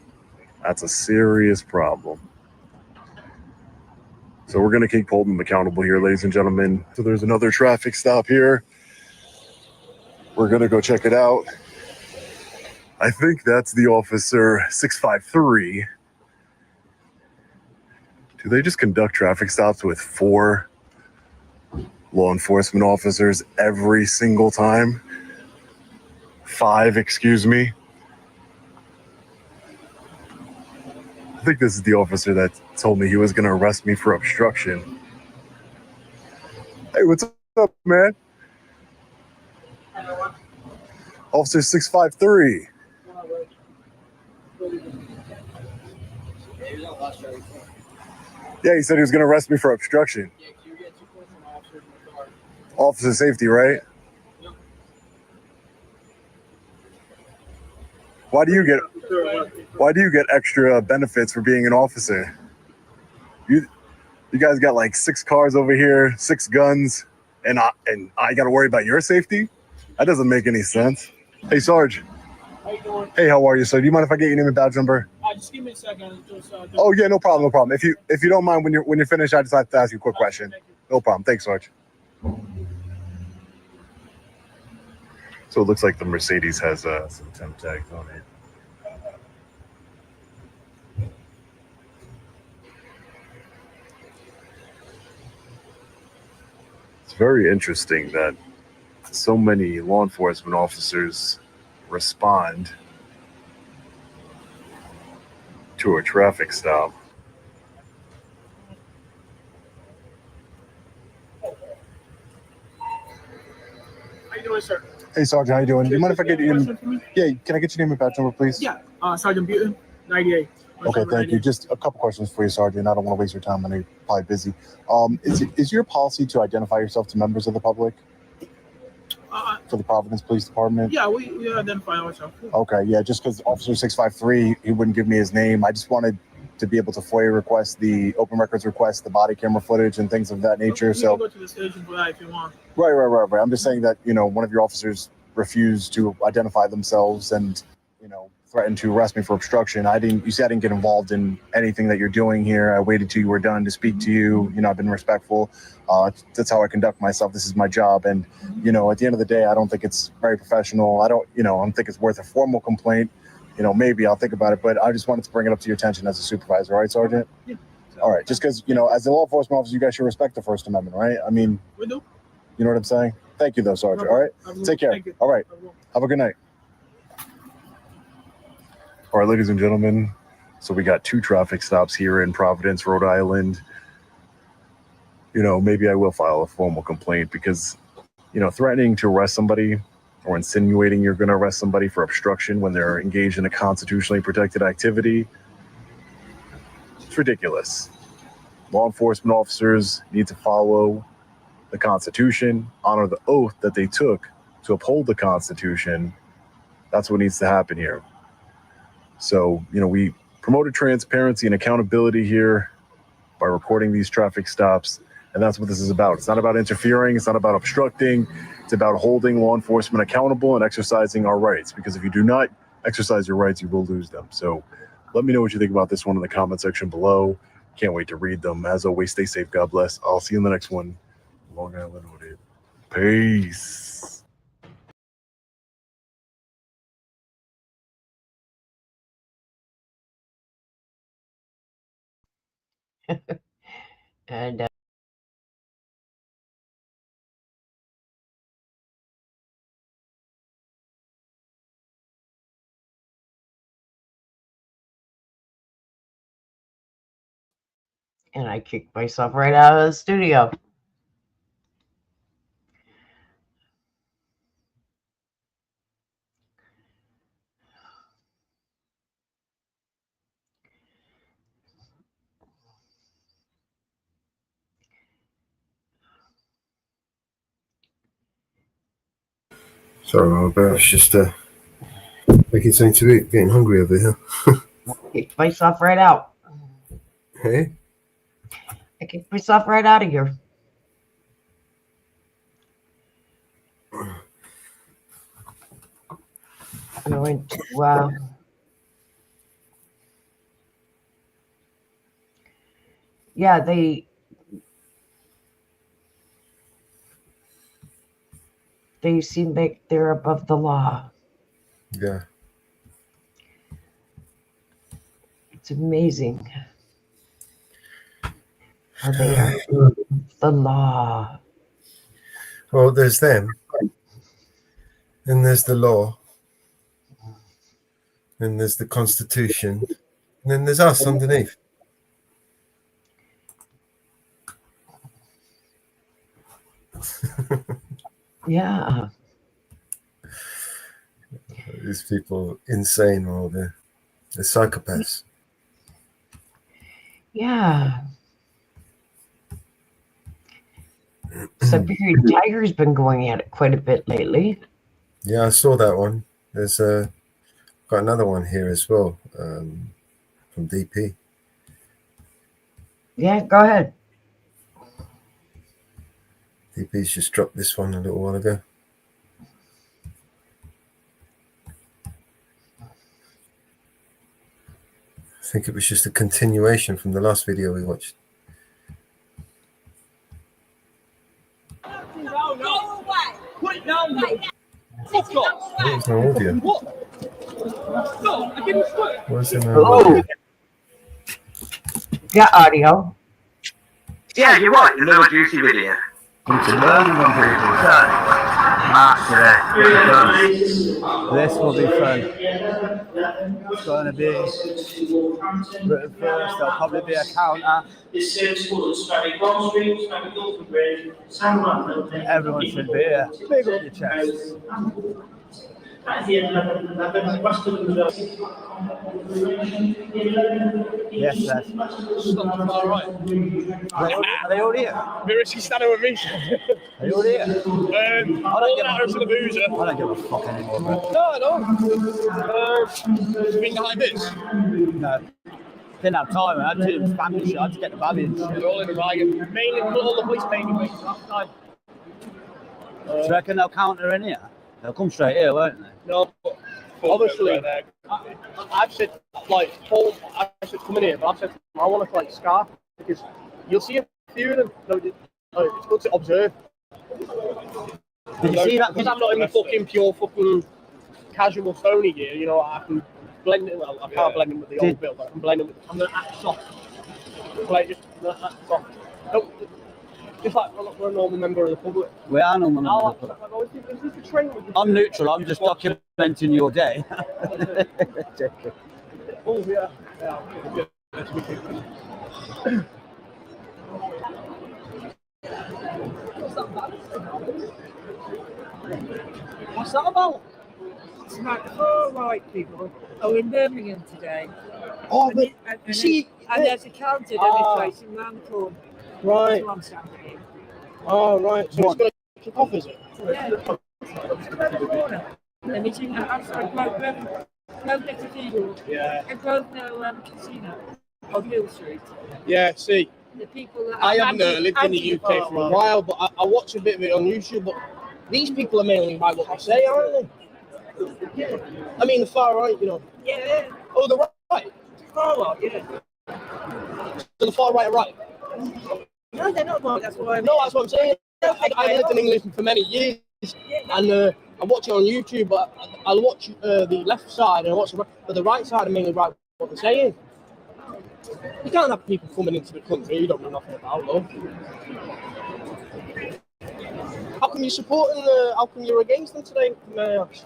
That's a serious problem. So we're going to keep holding them accountable here, ladies and gentlemen. So there's another traffic stop here. We're going to go check it out. I think that's the officer 653. Do they just conduct traffic stops with 4 law enforcement officers every single time? 5, excuse me. I think this is the officer that told me he was going to arrest me for obstruction. Hey, what's up, man? Officer 653. Yeah, he said he was going to arrest me for obstruction. Officer safety, right? Why do you get extra benefits for being an officer? You guys got like 6 cars over here, 6 guns, and I got to worry about your safety? That doesn't make any sense. Hey, Sarge. How you doing? Hey, how are you, sir? Do you mind if I get your name and badge number? Just give me a second. Oh yeah, no problem, no problem. If you don't mind, when you're finished, I just have to ask you a quick question. No problem. Thanks, Sarge. So it looks like the Mercedes has some temp tags on it. It's very interesting that so many law enforcement officers respond to a traffic stop. How you doing, sir? Hey, Sergeant, how you doing? Do you mind if I get your name? Yeah, can I get your name and badge number, please? Yeah, Sergeant Butin, 98. Okay, thank you. Just a couple questions for you, Sergeant. I don't want to waste your time. I know you're probably busy. Is your policy to identify yourself to members of the public for the Providence Police Department? Yeah, we identify ourselves. Okay, yeah, just because Officer 653, he wouldn't give me his name. I just wanted to be able to FOIA request the open records request, the body camera footage and things of that nature. You can go to the station for that if you want. Right. I'm just saying that, one of your officers refused to identify themselves and, threatened to arrest me for obstruction. You see, I didn't get involved in anything that you're doing here. I waited till you were done to speak to you. I've been respectful. That's how I conduct myself. This is my job. And, at the end of the day, I don't think it's very professional. I don't think it's worth a formal complaint. Maybe I'll think about it, but I just wanted to bring it up to your attention as a supervisor. All right, Sergeant? Yeah. All right. Just because, as a law enforcement officer, you guys should respect the First Amendment, right? I mean, We do. you know what I'm saying? Thank you, though, Sergeant. All right. Take care. Thank you. All right. Have a good night. All right, ladies and gentlemen. So we got 2 traffic stops here in Providence, Rhode Island. Maybe I will file a formal complaint because, threatening to arrest somebody or insinuating you're going to arrest somebody for obstruction when they're engaged in a constitutionally protected activity, it's ridiculous. Law enforcement officers need to follow the Constitution, honor the oath that they took to uphold the Constitution. That's what needs to happen here. So, we promoted transparency and accountability here by reporting these traffic stops. And that's what this is about. It's not about interfering. It's not about obstructing. It's about holding law enforcement accountable and exercising our rights. Because if you do not exercise your rights, you will lose them. So let me know what you think about this one in the comment section below. Can't wait to read them. As always, stay safe. God bless. I'll see you in the next one. Long Island Audit. Peace. And and I kicked myself right out of the studio. Sorry, Robert. I was just making something to eat. Getting hungry over here. Kicked myself right out. Hey? I kicked myself right out of here. I went to, yeah, they seem like they're above the law. Yeah. It's amazing how they are above the law. Well, there's them. Then there's the law. Then there's the Constitution. And then there's us underneath. Yeah. These people insane, all they're psychopaths. Yeah. Siberian Tiger's been going at it quite a bit lately. Yeah, I saw that one. There's got another one here as well, from DP. Yeah, go ahead. DP's just dropped this one a little while ago. I think it was just a continuation from the last video we watched. There's no audio. What's in there? Oh. Yeah, audio. Yeah, you're right. Another juicy video. This will be fun. It's going to be written first. There'll probably be a counter. Everyone should be here. Big up your chest. Yes, yes. All right. Are they all here? Miritsky standing with me. Are you all here? I don't get out to the boozer. I don't give a fuck anymore, bro. No, I don't. Been behind this? No. Didn't have time. I had to family shit. I had to get the baby and shit. We're all in the wagon. Mainly, all the boys mainly waiting last time. Do you reckon they'll counter in here? They'll come straight here, won't they? No, obviously, I've said, like, Paul, I said come in here, but I've said I want to, like, scarf, because you'll see a few of them. No, it's good to observe. Did you see that? Because I'm not in the fucking pure fucking casual Sony gear, you know, I can blend it, well, I can't blend it with the old build, I can blend it with, I'm going to act soft. Like, just act soft. Don't, just like we're a normal member of the public. We are normal members of the public. I'm neutral, I'm just documenting your day. Oh, yeah. What's that about? It's like the far-right people are in Birmingham today. Oh, but see... And there's a counter demonstration round the corner. Right. That's what I'm standing here. Oh, right. So it's going to kick off, is it? Yeah. It's around the corner. And it's outside Grosvenor Cathedral. Yeah. And Grosvenor Casino on Hill Street. Yeah, see. The people that I haven't lived in the UK for a while, but I watch a bit of it on YouTube. But these people are mainly by what they say, aren't they? Yeah. I mean, the far right, you know. Yeah. Oh, the right? Far right, yeah. So the far right are right? No, they're not right. That's what No, that's what I'm saying. I lived in England for many years, and I watch it on YouTube, but I'll watch the left side and I watch the right, but the right side are mainly right what they're saying. You can't have people coming into the country you don't know nothing about, though. How come you're supporting how come you're against them today, may I ask?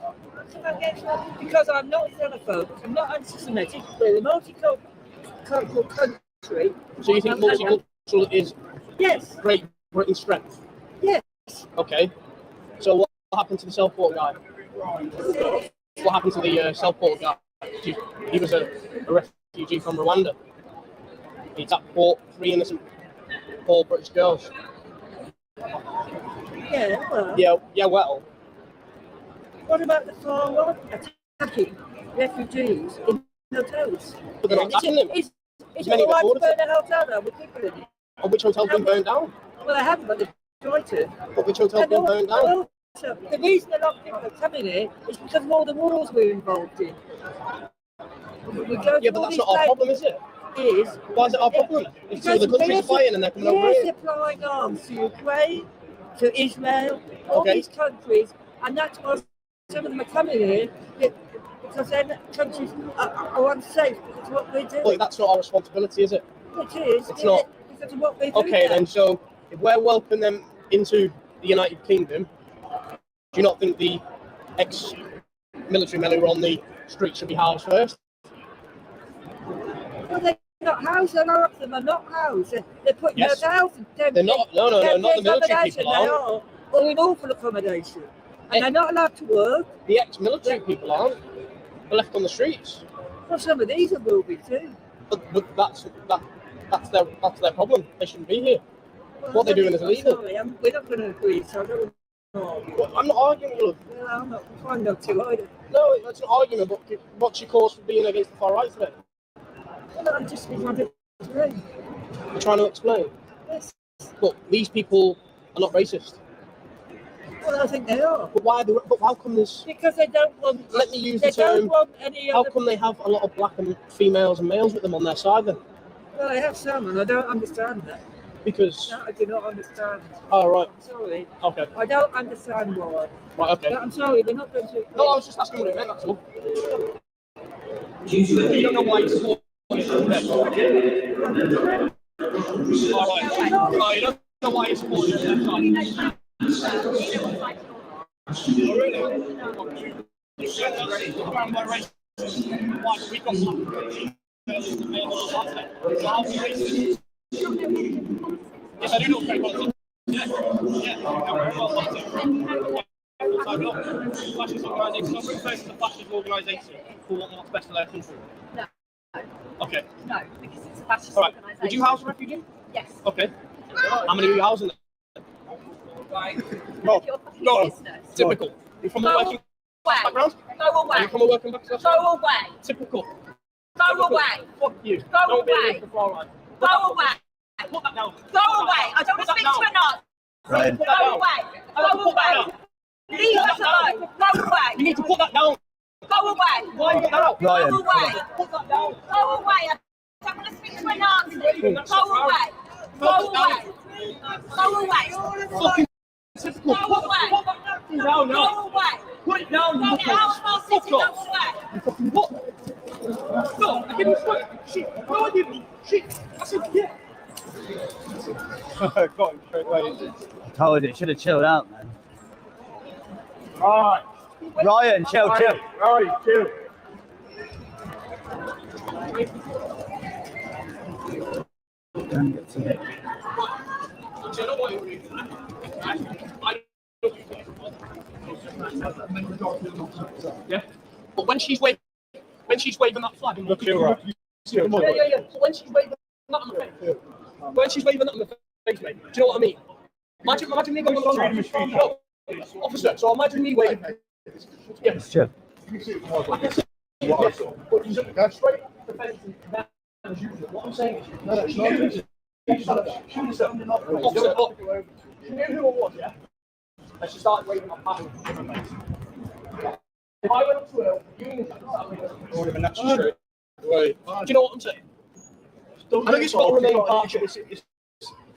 Because I'm not xenophobic, I'm not anti-Semitic, we're a multicultural country, country. So you think multicultural is Yes. Great Britain's strength? Yes. Okay. So what happened to the Southport guy? What happened to the Southport guy? He was a refugee from Rwanda. He attacked 3 innocent poor British girls. Yeah, well. Yeah, well. What about the far right attacking refugees in hotels? But they're not attacking them. It's Many all right to afford burn it. a hotel down with people in it. And which hotel's been burned down? Well, they haven't, but they're trying to. But which hotel's been burned down? Also, the reason a lot of people are coming here is because of all the wars we're involved in. Yeah, but that's not our problem, is it? It is. Why is it our problem? It's so the country's fighting and they're coming over We're here. supplying arms to Ukraine, to Israel, all Okay. these countries, and that's why some of them are coming here because their countries are unsafe because of what we're doing. But that's not our responsibility, is it? It is. It's not. Because of what we're doing. Okay, then, so if we're welcoming them into the United Kingdom, do you not think the ex-military men who are on the street should be housed first? Well, they're not housed. A lot of them are not housed. They're putting Yes. their house. They're not. No, not the military people They aren't. are, or in awful accommodation. And they're not allowed to work. The ex-military people aren't. They're left on the streets. Well, some of these will be too. But that's their problem. They shouldn't be here. What they're doing is illegal. Sorry, we're not going to agree, so I don't want to argue. Well, I'm not arguing with you. Well, I'm not trying not to either. No, it's an argument, but what's your cause for being against the far right today? Well, I'm just trying to explain. You're trying to explain. Yes. Look, these people are not racist. Well, I think they are. But why? But how come this? Because they don't want. Let me use They the term. don't want any How other. come they have a lot of black and females and males with them on their side then? Well, they have some, and I don't understand that. Because. No, I do not understand. Oh, right. I'm sorry. Okay. I don't understand why. Right, okay. But I'm sorry, we're not going to. No, I was just asking what it meant, that's all. You don't know why you support it. Alright. Oh, you don't know why you support it. Oh, really? Yes, I do know very well. Yeah. Fascist organisation. Not referring to the fascist organisation who want what's best for their country. No. Okay. No, because it's a fascist All right. organisation. Would you house a refugee? Yes. Okay. How many are you housing? No. No. Typical. You're from a working class background? Go away. Are you from a working class background? Go away. Typical. Go away. Fuck you. Go Don't be away. against the far right. Go away. Put that down. Go away. I don't want to speak to a Nazi. Ryan. Go away. Go away. Leave us alone. Go away. You need to put that down. Go away. Why you get that out? Go Ryan. away. Put that down. Go away. I don't want to speak to a Nazi. Go away. Go away. Go away. Fucking typical. Go away. Put that thing down now. Go away. Put it down. Go You to fucking Alpha City. Go fuck off. away. You fucking what? No, I didn't swear. Shit. No, I didn't. Shit. I said, yeah. Got him straight away. I told you, should have chilled out, man. Alright. Ryan, chill. Ryan, chill. Don't get to it. Yeah. But when she's waving that flag in my face. Yeah. So when she's waving that in my face. When she's waving that in my face, mate. Do you know what I mean? Imagine me going on the street. No, officer. So imagine me waving. Yeah. Chill. But you go straight up the fence and down as usual. What I'm saying is, no, that's not usual. Shoot yourself. Officer, look. You knew who I was, yeah? And she started waving my paddle in my face. If I went up to her, you would have been naturally straight. Right. Do you know what I'm saying? I think it's got to remain partial.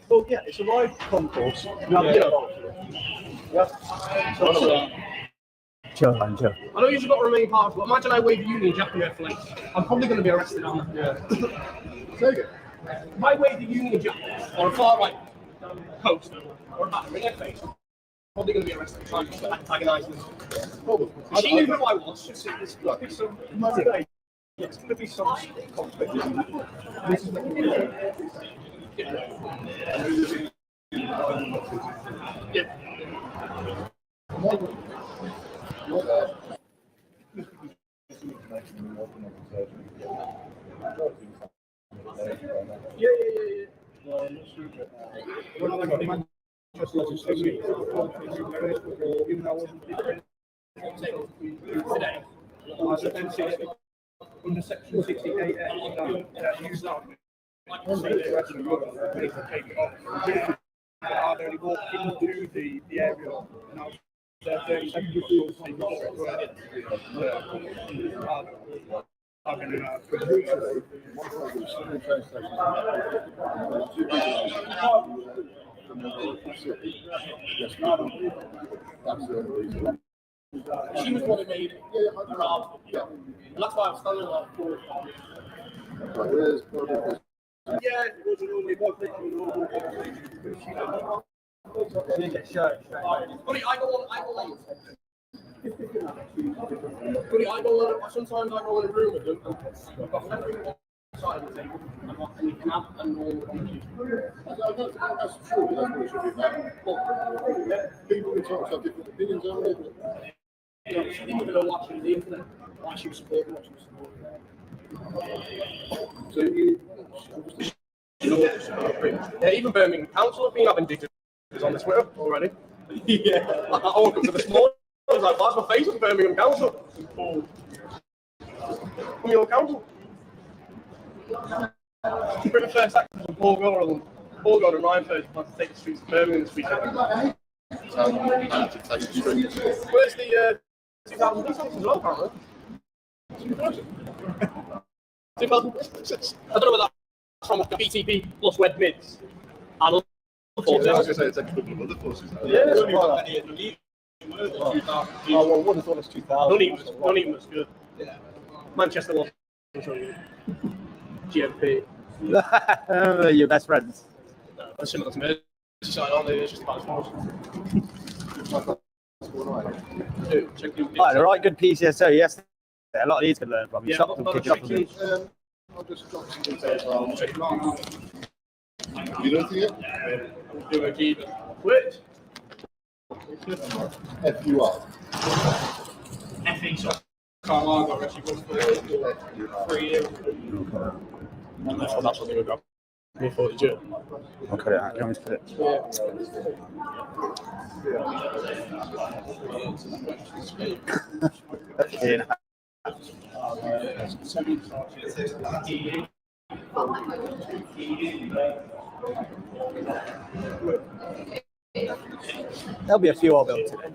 Well, yeah, it's a live concourse. Chill, man, chill. I know you've got to remain partial, but imagine I wave a Union Jack in her face. I'm probably going to be arrested on that. Yeah. Say it. If I wave the Union Jack or a far right post or a battery in her face, I'm probably going to be arrested trying to antagonise me. She knew who I was. It's going to be some conflict. Under section 68A, use that. I'd only walked into the area and I was there 30 seconds before she was one who made it. Yeah. That's why I was standing like, yeah, it was a normal conversation. Buddy, I go sometimes I go in a room with them and I've got everyone side of the table and we can have a normal conversation. That's true, that's what it should be about. But people can talk have different opinions on it. You know, she didn't even know what she was into then, why she was supporting what she was supporting. So you know, yeah, even Birmingham Council have been having digits on the Twitter already. Yeah, I woke up to this morning, I was like, why's my face on Birmingham Council? From your council. For the first act of Paul Gordon and Ryan first plan to take the streets of Birmingham this weekend. Where's the 2000 details as well, apparently? 2006. I don't know whether that's from the BTP plus Wed Mids. I was going to say it's a couple of other forces. Yeah, well, one of them was 2000. None even was good. Yeah. Manchester was GMP. Your best friends. They're similar to me. Aren't they? It's just about Right, a right good PCSO yesterday. A lot of these can learn from. Yeah, I'll just drop some details on. You don't see it? Do a G, which? FUR. FE, so Carlisle actually was for 3 years. And that's what they were going. Me 42. I'll cut it out. Can we put it? Yeah. There'll be a few of them today.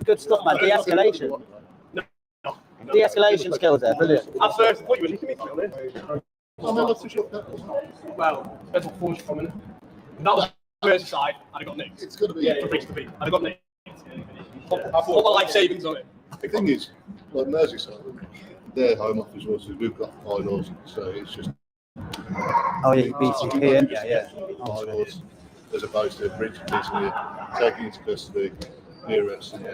Good stuff, man. De-escalation. De-escalation skills there, brilliant. At first, I thought you were licking me, to be honest. Well, depends what force you're from in. If that was Merseyside, I'd have got nicked. It's going to be from Bristol Beach. I'd have got nicked. All my life savings on it. The thing is, like Merseyside, their home office was we've got finals, so it's just. Oh yeah, BCP, yeah. Finals, as opposed to British business, taking into custody, near arrest, and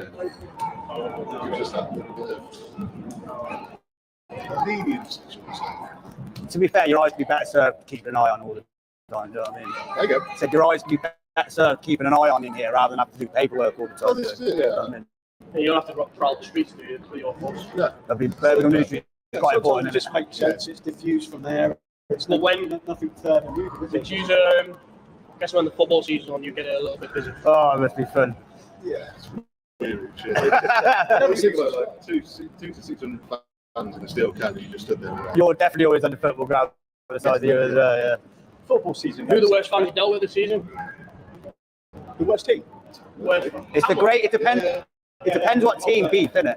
just that little bit of lenience, should we say. To be fair, your eyes be better served keeping an eye on all the time, do you know what I mean? There you go. Said your eyes be better served keeping an eye on in here rather than have to do paperwork all the time. Oh, this is it, yeah. I mean, And you'll have to prowl the streets to your force. Yeah. that'd be quite important. It just makes sense. It's diffused from there. It's not when nothing further. Did you guess when the football season's on, you get it a little bit busy? Oh, it must be fun. Yeah, it's really shit. Never seen like 200 to 600 fans in a steel can. You just stood there. You're definitely always on the football ground for the side of you as well, yeah. Football season. Who are the worst fans you dealt with this season? The worst team. It's the great. It depends. It depends what team beef, innit?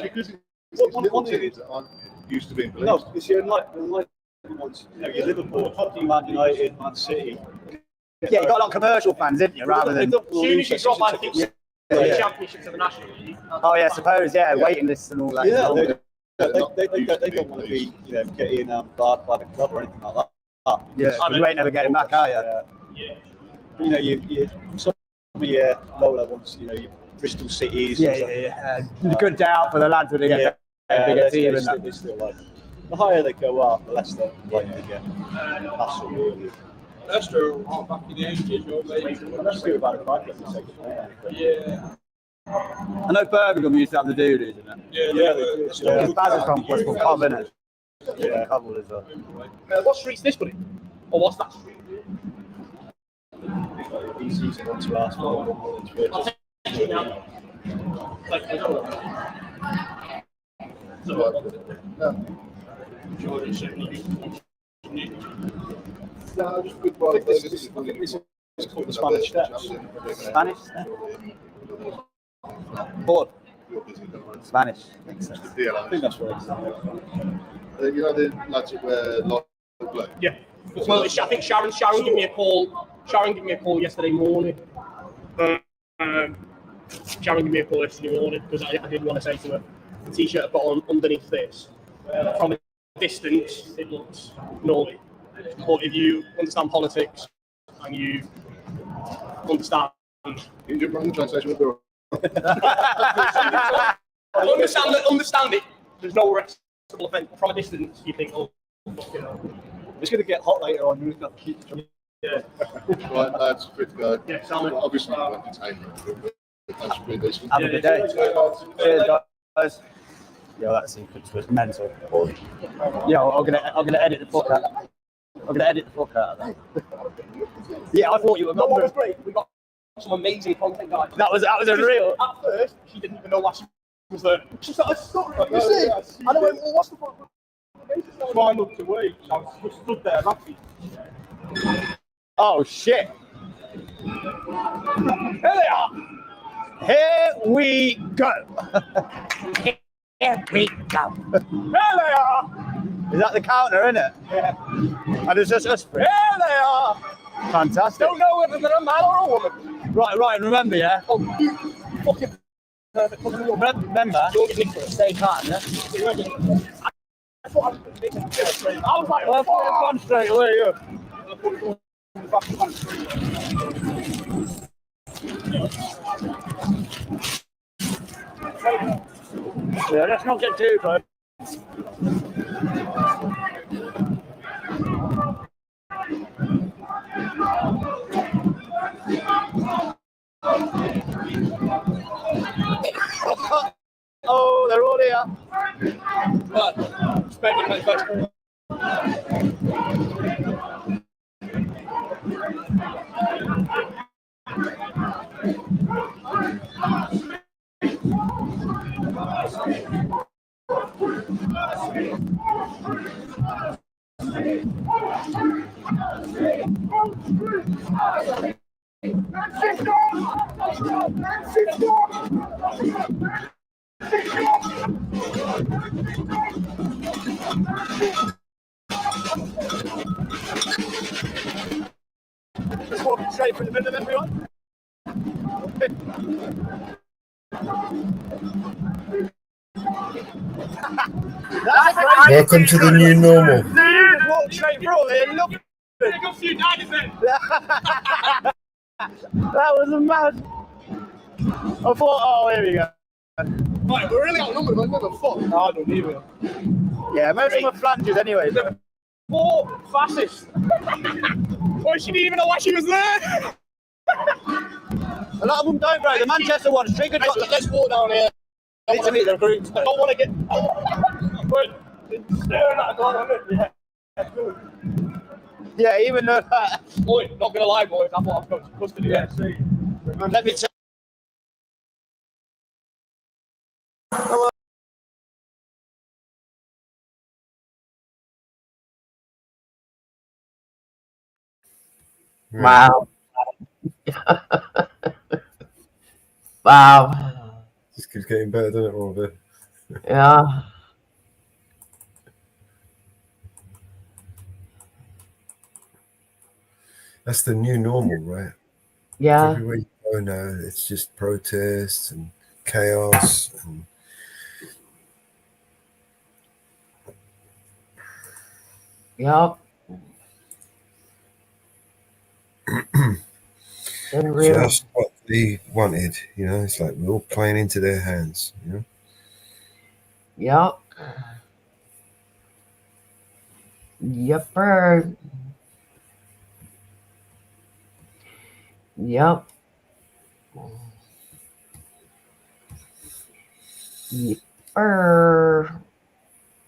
Because it's little teams that aren't used to being policed. No, it's your like ones. You know, your Liverpool, Tottenham, Man United, Man City. Yeah, you got a lot of commercial fans, didn't you? Rather than. As soon as you drop by the Championship to the National League. Oh yeah, I suppose. Yeah, waiting lists and all that. Yeah, they don't want to be, getting barred by the club or anything like that. Yeah, you ain't never getting back, are you? Yeah. You know, some of your lower levels, your Bristol Cities. Yeah. A good day out for the lads when they get a bigger team. They still like the higher they go up, the less they like to get. That's what really. Leicester are back in the 80s, Let's do about it. Yeah. I know Birmingham used to have the doodies, isn't it? Yeah. Baz is from Bristol Pub, isn't it? Yeah, Cobble is a. What street's this, buddy? Or what's that street? He's using one to ask for. It's called the Spanish Steps. Spanish? Board. Spanish. I think that's right. You know the lads that wear light blue? Yeah. Well, I think Sharon gave me a call. Sharon gave me a call yesterday morning. Sharon gave me a call yesterday morning because I didn't want to say to her the t-shirt I've got on underneath this. From a distance, it looks naughty. But if you understand politics and you understand, You can run the translation with the understand it. There's no arrestable offence. From a distance, you think, oh, you know. It's going to get hot later on. We've got to keep. Yeah. right, lads, fit to go. Yeah, Salmon. Obviously, we're entertainment. That's really decent. Have a good day. Cheers, guys. Yeah, that scene was mental. Yeah, I'm gonna edit the fuck out. I'm gonna edit the fuck out of that. Yeah, I thought you were. No, what was great? We got some amazing content, guys. That was unreal. At first, she didn't even know why she was there. She started stuttering. You see? And I went, well, what's the point? So I looked away. I was just stood there laughing. Oh shit! Here they are. Here we go. Here we go. Here they are. Is that the counter, isn't it? Yeah. And it's just us three. Here they are. Fantastic. Don't know whether they're a man or a woman. Right. Remember, yeah. Oh, you fucking perfect. Remember. Don't get nicked for it. Stay calm, yeah. I thought I was like, I thought it was gone straight away. Yeah, let's not get too close. Oh, they're all here. but spending my first. Just walking straight from the middle of everyone. Welcome to the new normal. Walk straight through it. Look. That was a mad. I thought, oh, here we go. Right, we're really outnumbered, but what the fuck? I don't even. Yeah, most of them are flanges anyway. Four fascists. Well, she didn't even know why she was there. A lot of them don't, bro. The Manchester ones triggered. Let's walk down here. Need to meet their groups. I don't want to get. Wait, staring at a guy. Yeah, even though. Boy, not gonna lie, boys. I thought I've got to custody. Yeah. Let me tell. Wow. Wow. Just keeps getting better, doesn't it, Robert? Yeah. That's the new normal, right? Yeah. Everywhere you go now, it's just protests and chaos and Yep. Unreal. just what they wanted. You know, it's like we're all playing into their hands. You know. Yep. Yepper. Yep. Yepper.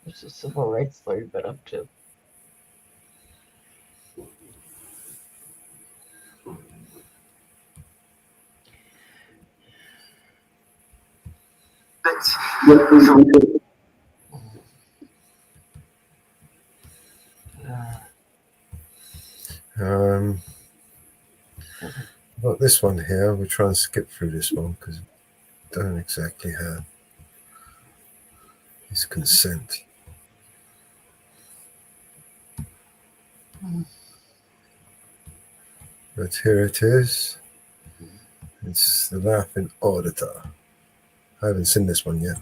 What's the civil rights lawyer been up to? Got this one here. We'll try and skip through this one because we don't exactly have his consent. But here it is. It's The Laughing Auditor. I haven't seen this one yet.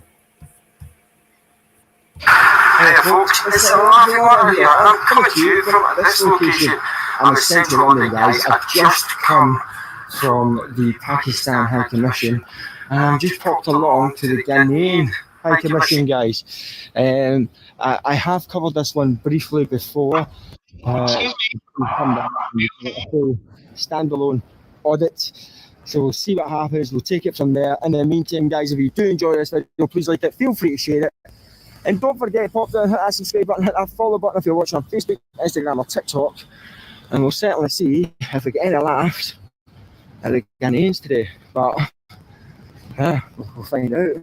Hey folks, it's a Laughing Auditor here, and I'm coming to you from this location. I'm in central London, guys. I've just come from the Pakistan High Commission, and I've just popped along to the Ghanaian High Commission, guys. I have covered this one briefly before. We'll come back and a full standalone audit. So we'll see what happens. We'll take it from there. In the meantime, guys, if you do enjoy this video, please like it. Feel free to share it. And don't forget, pop down, hit that subscribe button, hit that follow button if you're watching on Facebook, Instagram, or TikTok. And we'll certainly see if we get any laughs at the Ghanaians today. But we'll find out.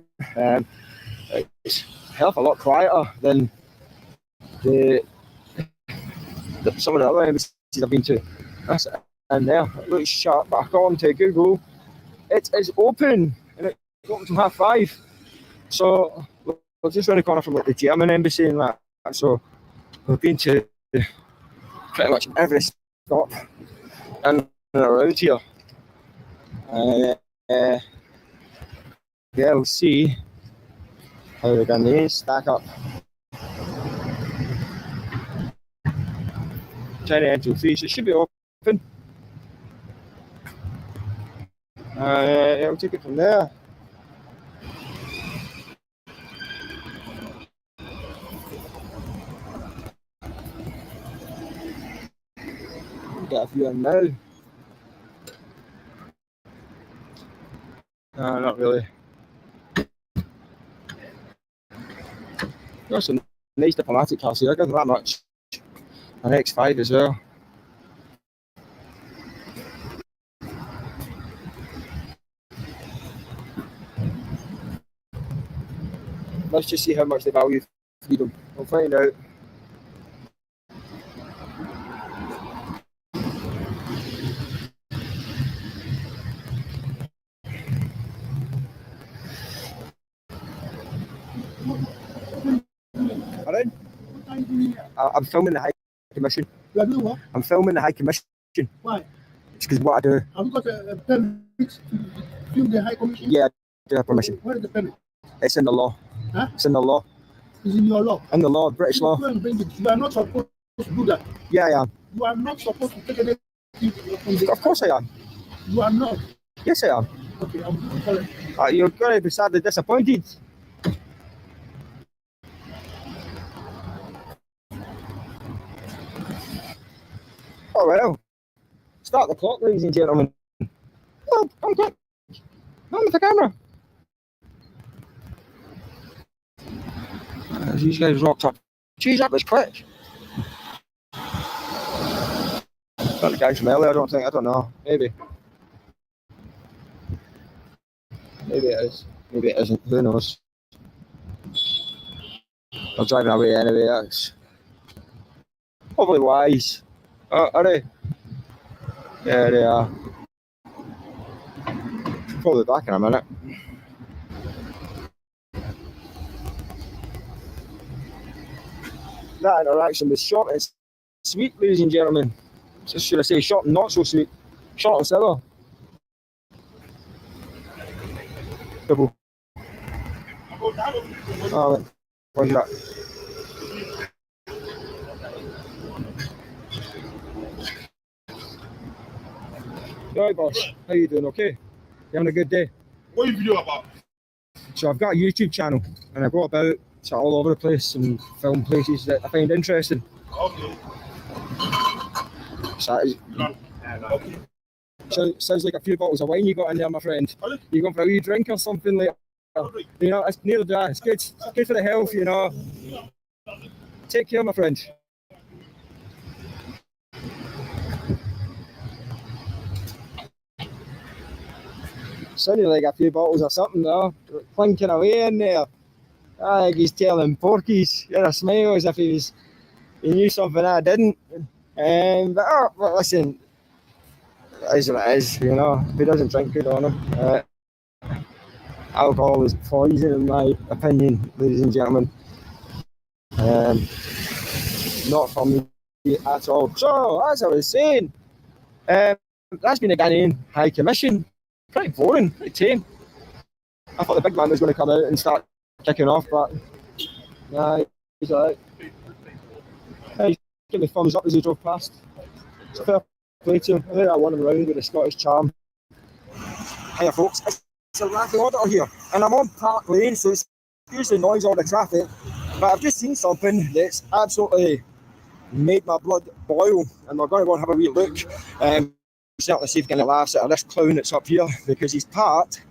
It's a hell of a lot quieter than some of the other embassies I've been to. That's it. And there, it looks sharp, but according to Google, it is open, and it's open till 5:30. So we're just around the corner from like the German embassy and that. So we've been to pretty much every stop and around here. Yeah, we'll see how the Ghanaians stack up. China entry fees, it should be open. Yeah, we'll take it from there. Got a few in now. No, not really. Got some nice diplomatic cars here. I got that much. An X5 as well. Let's just see how much they value freedom. We'll find out. Alright. I'm filming the High Commission. You are doing what? I'm filming the High Commission. Why? It's because what I do. Have you got a permit to film the High Commission? Yeah, I do have permission. Where is the permit? It's in the law. Huh? It's in the law. It's in your law. In the law, British law. You are not supposed to do that. Yeah, I am. You are not supposed to take anything from the... Of course I am. You are not. Yes, I am. Okay, I'm sorry. You're going to be sadly disappointed. Oh well. Start the clock, ladies and gentlemen. Oh, I'm quick. I'm with the camera. These guys rocked up. Geez, that was quick. Not the guys from earlier, I don't think. I don't know. Maybe. Maybe it is. Maybe it isn't. Who knows? They're driving away anyway. That's probably wise. Are they? Yeah, they are. Probably back in a minute. That interaction was short and sweet, ladies and gentlemen. Just should I say short and not so sweet. Short and sour. Double. Oh, what's that? Right, boss. How you doing? Okay. You having a good day? What are you video about? So I've got a YouTube channel and I go about all over the place and film places that I find interesting. Okay. So sounds like a few bottles of wine you got in there, my friend. You going for a wee drink or something later? You know, it's near the it's good. It's good for the health, you know. Take care, my friend. Sounded like a few bottles or something though, clinking away in there. I think he's telling porkies. He had a smile as if he knew something I didn't. But listen, it is what it is, you know. If he doesn't drink, good on him. Alcohol is poison, in my opinion, ladies and gentlemen. Not for me at all. So, as I was saying, that's been a Ghanaian High Commission. Pretty boring, pretty tame. I thought the big man was going to come out and start kicking off, but nah, he's alright. He's giving me thumbs up as he drove past. It's a fair play to him. I think I won him around with a Scottish charm. Hiya folks, it's a traffic order here, and I'm on Park Lane, so it's usually noise all the traffic, but I've just seen something that's absolutely made my blood boil, and we're going to go and have a wee look. Certainly see if we can laugh at this clown that's up here, because he's parked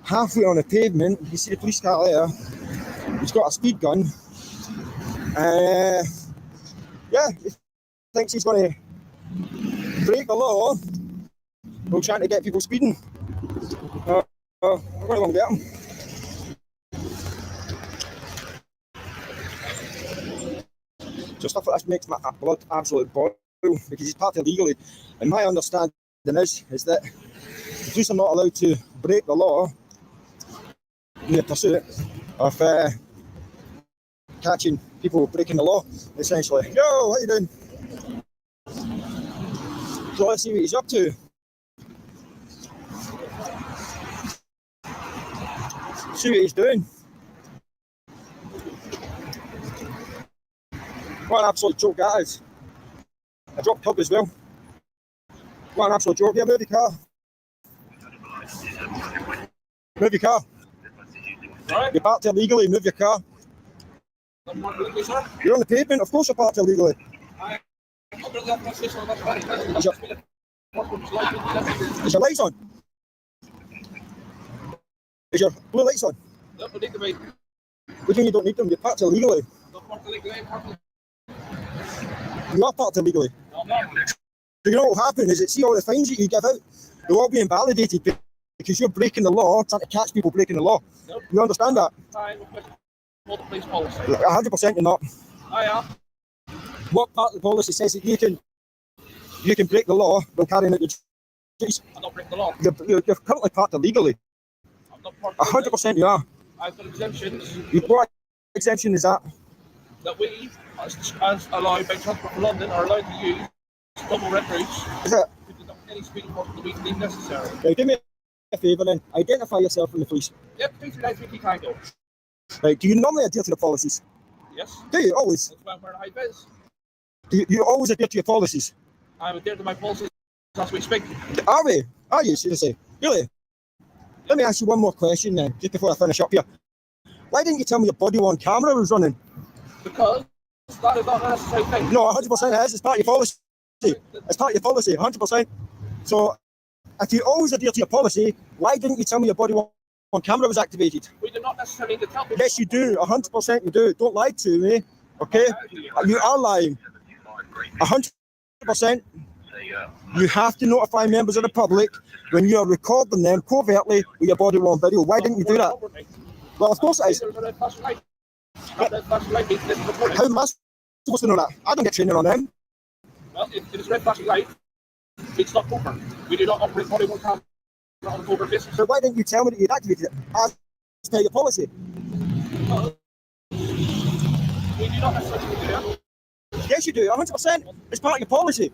halfway on the pavement. You see the police car there, he's got a speed gun. Yeah, he thinks he's going to break the law while trying to get people speeding. We're going to go and get him. So stuff like this makes my blood absolutely boil, because he's parked illegally. And my understanding is that the police are not allowed to break the law in the pursuit of catching people breaking the law, essentially. Yo, what are you doing? So let's see what he's up to. See what he's doing. What an absolute joke that is. I dropped pub as well. What an absolute joke. Yeah, move your car. Move your car. Right. You're parked illegally, move your car. You're on the pavement, of course you're parked illegally. Is your lights on? Is your blue lights on? What do you mean you don't need them? You're parked illegally. You are parked illegally. So you know what will happen is that, see all the fines that you give out, they'll all be invalidated because you're breaking the law, trying to catch people breaking the law. You understand that? 100% you're not. What part of the policy says that you can break the law while carrying out your duties? I don't break the law. You're currently parked illegally. 100% you are. I've got exemptions. What exemption is that? That we, as allowed by Transport for London, are allowed to use double red routes. Is it? To conduct any speed enforcement that we deem necessary. Right, do me a favour then. Identify yourself from the police. Yep, 239 Tango. Right, do you normally adhere to the policies? Yes. Do you always? That's why I'm wearing a high vis. Do you always adhere to your policies? I'm adhering to my policies as we speak. Are we? Are you, seriously? Really? Let me ask you one more question then, just before I finish up here. Why didn't you tell me your body-worn camera was running? Because that is not a necessary thing. No, 100% it is. It's part of your policy. It's part of your policy, 100%. So, if you always adhere to your policy, why didn't you tell me your body-worn camera was activated? We do not necessarily need to tell people. Yes, you do. 100% you do. Don't lie to me, okay? You are lying. 100%. You have to notify members of the public when you are recording them covertly with your body-worn video. Why didn't you do that? Well, of course it is. How am I supposed to know that? I don't get training on them. Well, if it's red flashing light, it's not covert. We do not operate body-worn camera on a covert basis. So why didn't you tell me that you'd activated it as per your policy? We do not necessarily do that. Yes, you do. 100%. It's part of your policy.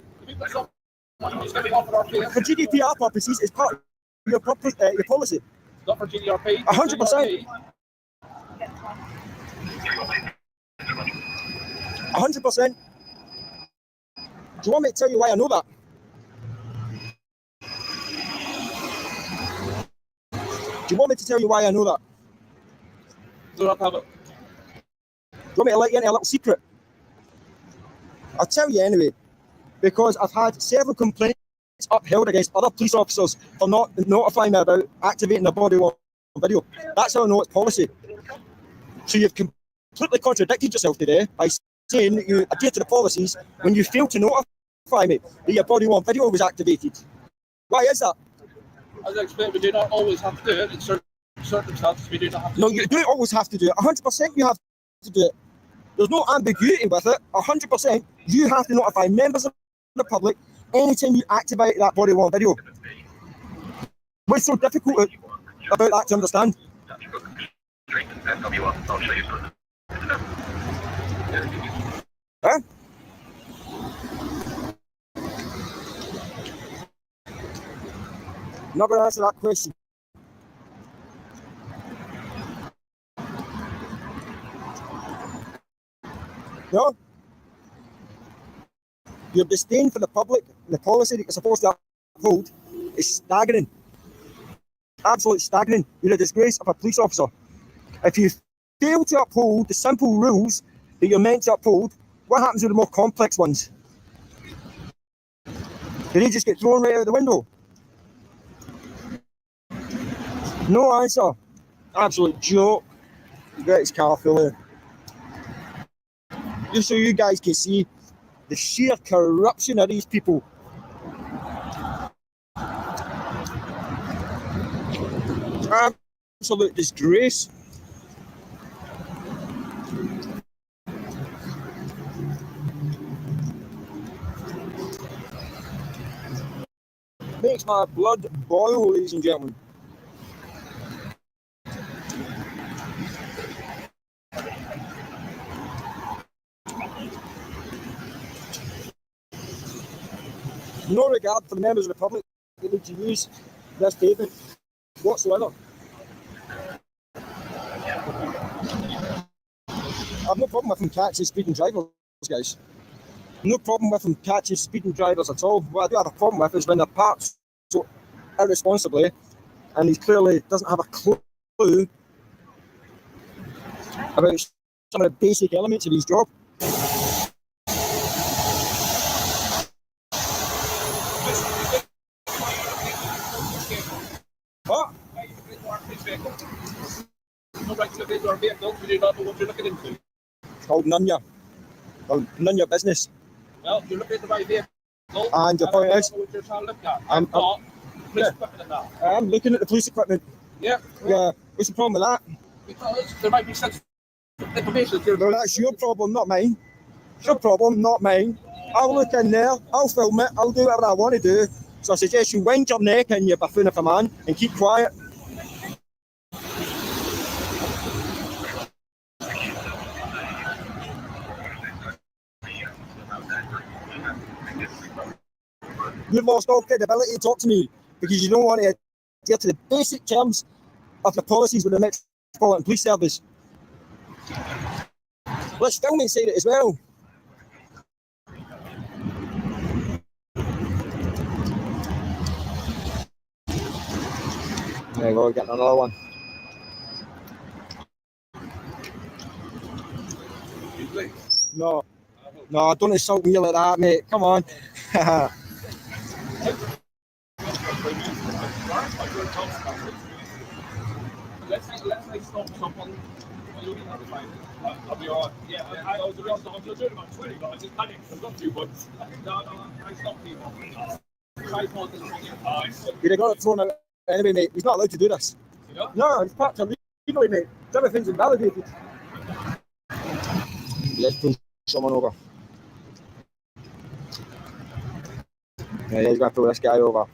For GDPR purposes, it's part of your policy. Not for GDPR. 100%. 100%. Do you want me to tell you why I know that? Do you want me to tell you why I know that? Do you want me to let you into a little secret? I'll tell you anyway, because I've had several complaints upheld against other police officers for not notifying me about activating the body-worn video. That's how I know it's policy. So you've completely contradicted yourself today by saying that you adhere to the policies when you failed to notify me that your body-worn video was activated. Why is that? As I explained, we do not always have to do it. In certain circumstances, we do not have to. No, you do always have to do it. 100% you have to do it. There's no ambiguity with it. 100% you have to notify members of the public anytime you activate that body-worn video. What's so difficult about that to understand? Huh? I'm not going to answer that question. No? Your disdain for the public and the policy that you're supposed to uphold is staggering. Absolutely staggering. You're a disgrace of a police officer. If you fail to uphold the simple rules that you're meant to uphold, what happens with the more complex ones? Do they just get thrown right out the window? No answer. Absolute joke. You got his car full of. Just so you guys can see the sheer corruption of these people. Absolute disgrace. Makes my blood boil, ladies and gentlemen. No regard for the members of the public that need to use this pavement whatsoever. I've no problem with them catching speeding drivers, guys. No problem with them catching speeding drivers at all. What I do have a problem with is when they're parked so irresponsibly and he clearly doesn't have a clue about some of the basic elements of his job. What? It's called none your business. Well, you're looking at the right vehicle. And your point is, I'm looking at the police equipment. Yeah. Yeah. What's the problem with that? Because there might be sensitive information. Well, that's your problem, not mine. Your problem, not mine. I'll look in there, I'll film it, I'll do whatever I want to do. So I suggest you wind your neck in, you buffoon of a man, and keep quiet. You've lost all credibility to talk to me because you don't want to adhere to the basic terms of the policies with the Metropolitan Police Service. Let's film inside it as well. There you go, getting another one. No, don't insult me like that, mate. Come on. Let's say stop someone. I'll be alright. Yeah, I was doing about 20, but I just panicked. I've got 2 points. No, I stopped people. You'd have got it thrown out anyway, mate. He's not allowed to do this. No, he's parked illegally, mate. Everything's invalidated. Let's pull someone over. Yeah, he's going to pull this guy over.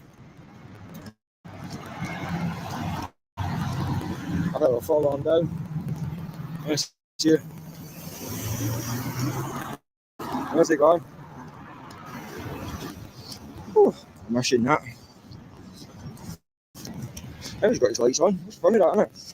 I better follow him down. Let's see. Where's he gone? Oh, I'm missing that. He's got his lights on. It's funny that, isn't it?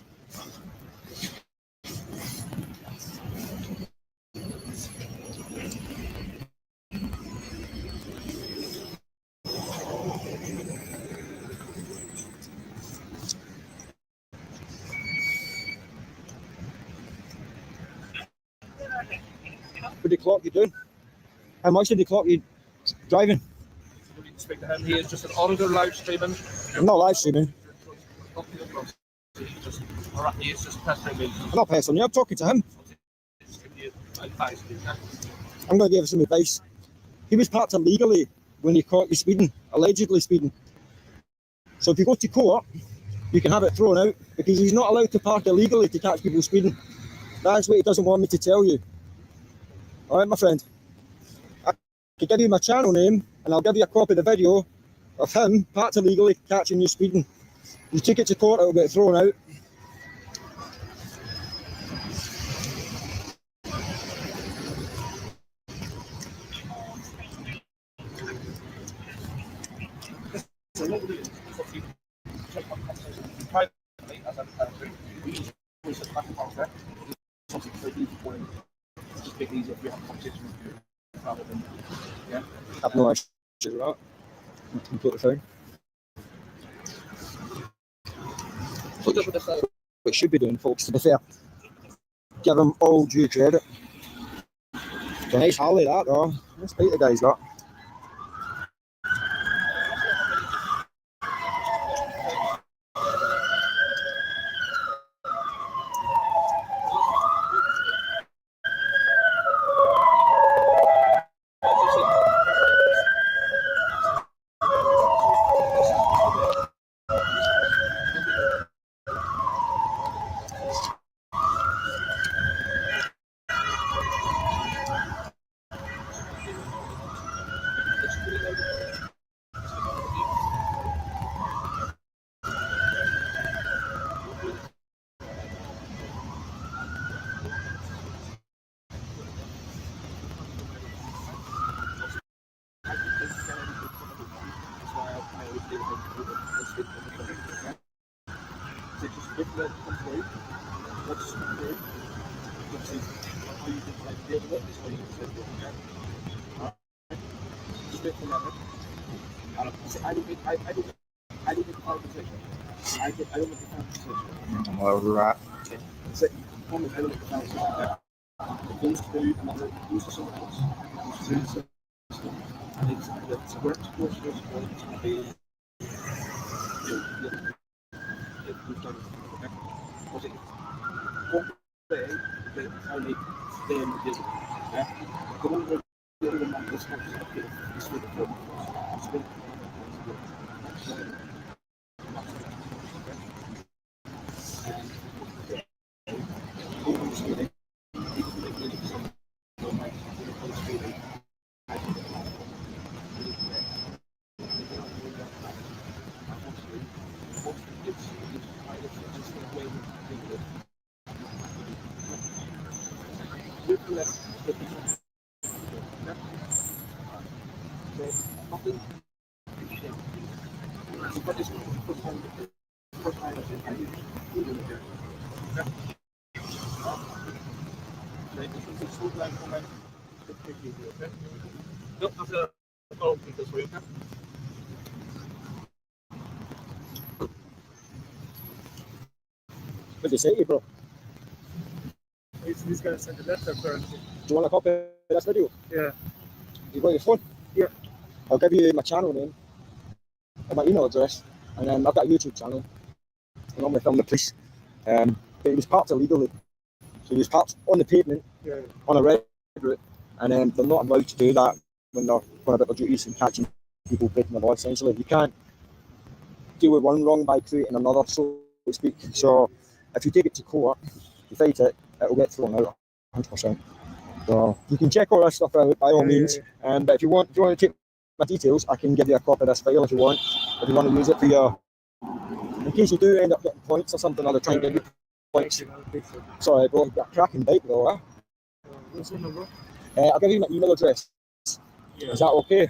did they clock you doing? How much did they clock you driving? You need to speak to him. He is just an auditor live streaming. I'm not live streaming. He is just pestering me. I'm not pestering you. I'm talking to him. Advice. I'm going to give you some advice. He was parked illegally when he caught you speeding, allegedly speeding. So if you go to court, you can have it thrown out because he's not allowed to park illegally to catch people speeding. That's what he doesn't want me to tell you. All right, my friend. I can give you my channel name and I'll give you a copy of the video of him parked illegally catching you speeding. You take it to court, it'll get thrown out. I've no issue with that. I'm completely fine. What we should be doing, folks, to be fair, give him all due credit. It's a nice Harley, that, though. Let's beat the guy's got. Well, right. What did they say to you, bro? He's going to send a letter apparently. Do you want a copy of this video? Yeah. You got your phone? Yeah. I'll give you my channel name and my email address, and then I've got a YouTube channel. I normally film the police. But he was parked illegally. So he was parked on the pavement, on a red route, and they're not allowed to do that when they're going about their duties and catching people breaking the law, essentially. You can't deal with one wrong by creating another, so to speak. So if you take it to court, you fight it, it'll get thrown out 100%. So you can check all this stuff out by all means. But if you want to take my details, I can give you a copy of this file if you want. If you want to use it for your, in case you do end up getting points or something, I'll try and give you points. Sorry, bro, you've got a cracking bike though, huh? What's your number? I'll give you my email address. Yeah. Is that okay?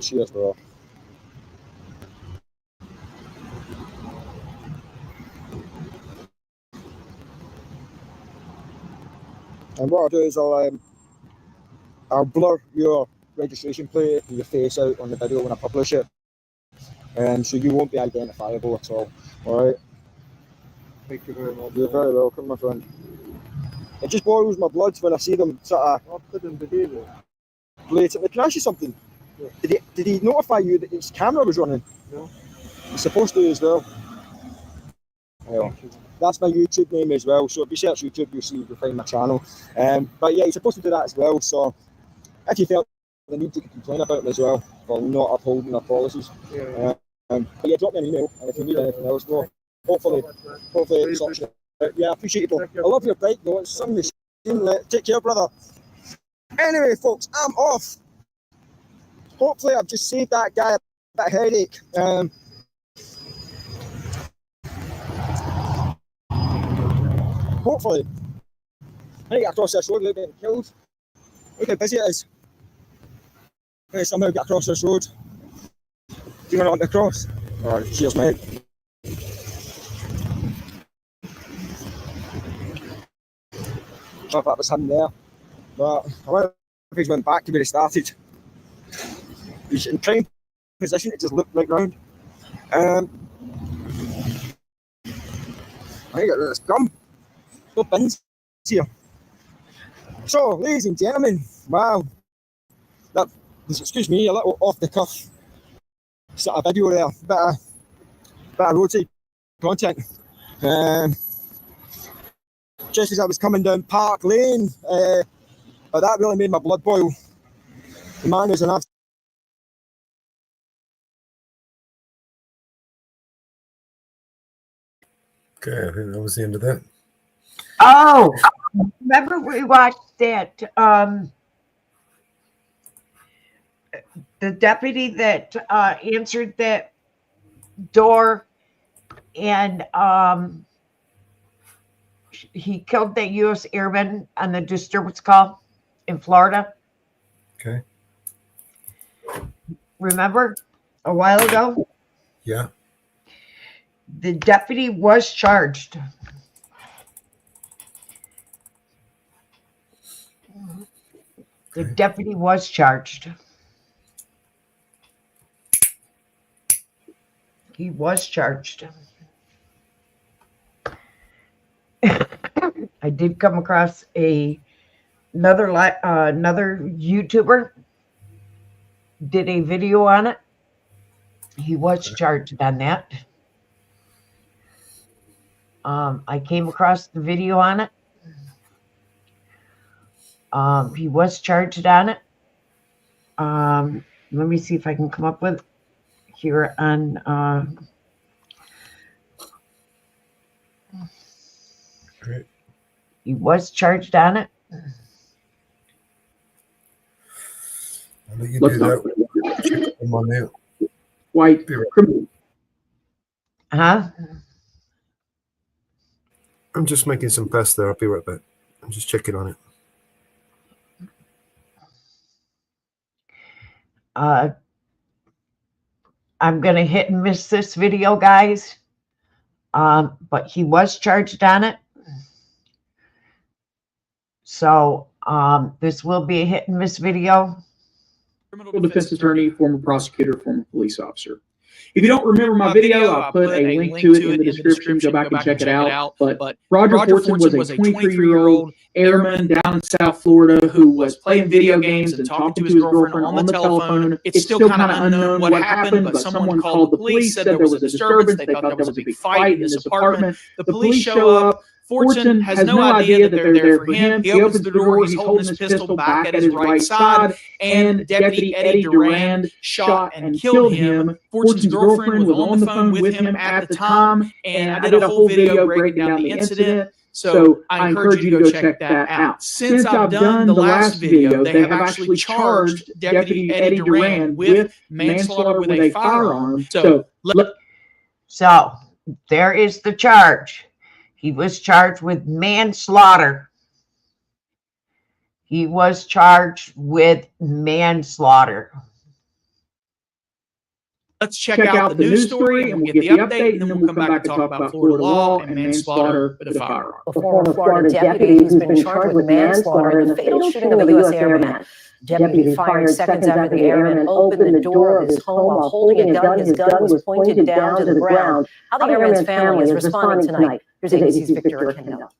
Cheers, bro. And what I'll do is I'll blur your registration plate and your face out on the video when I publish it. So you won't be identifiable at all. All right. Thank you very much. You're very welcome, my friend. It just boils my blood when I see them sort of blatantly. Can I ask you something? Yeah. Did he notify you that his camera was running? No. He's supposed to as well. Well, that's my YouTube name as well. So if you search YouTube, you'll find my channel. But yeah, he's supposed to do that as well. So if you felt the need to complain about him as well for not upholding our policies. Yeah. But yeah, drop me an email, and if you need anything else, well, hopefully it's optional. Yeah, I appreciate it. I love your bike though. It's something you've seen. Take care, brother. Anyway, folks, I'm off. Hopefully, I've just saved that guy a bit of headache. Hopefully, I need to get across this road without getting killed. Look how busy it is. I need to somehow get across this road. Do you want to cross? Alright, cheers, mate. I don't know if that was him there, but I wonder if he's went back to where he started. He's in prime position to just look right round. I need to get rid of this gum. No bins here. So, ladies and gentlemen, wow, that was, excuse me, a little off the cuff sort of video there, bit of roadside content. Just as I was coming down Park Lane, but that really made my blood boil. The man is an absolute. Okay, I think that was the end of that. Oh, remember we watched that, the deputy that answered that door, and he killed that U.S. airman on the disturbance call in Florida. Okay. Remember a while ago? Yeah. The deputy was charged. The deputy was charged. He was charged. I did come across another YouTuber did a video on it. He was charged on that. I came across the video on it. He was charged on it. Let me see if I can come up with here on. Great. He was charged on it. I'll let you do that. Come on now. White criminal. Huh? I'm just making some pasta. I'll be right back. I'm just checking on it. I'm going to hit and miss this video, guys. But he was charged on it. So this will be a hit and miss video. Criminal defense attorney, former prosecutor, former police officer. If you don't remember my video, I'll put a link to it in the description. Go back and check it out. But Roger Fortson was a 23-year-old airman down in South Florida who was playing video games and talking to his girlfriend on the telephone. It's still kind of unknown what happened, but someone called the police, said there was a disturbance. They thought there was a big fight in this apartment. The police show up. Fortson has no idea that they're there for him. He opens the door. He's holding his pistol back at his right side, and Deputy Eddie Durand shot and killed him. Fortson's girlfriend was on the phone with him at the time, and I did a whole video breaking down the incident. So I encourage you to go check that out. Since I've done the last video, they have actually charged Deputy Eddie Durand with manslaughter with a firearm. So there is the charge. He was charged with manslaughter. He was charged with manslaughter. Let's check out the news story and we'll get the update, and then we'll come back and talk about Florida law and manslaughter with a firearm. A former Florida deputy who's been charged with manslaughter in the fatal shooting of a U.S. airman. Deputy fired seconds after the airman opened the door of his home while holding a gun. His gun was pointed down to the ground. How the airman's family is responding tonight. Here's ABC's Victor Kendall.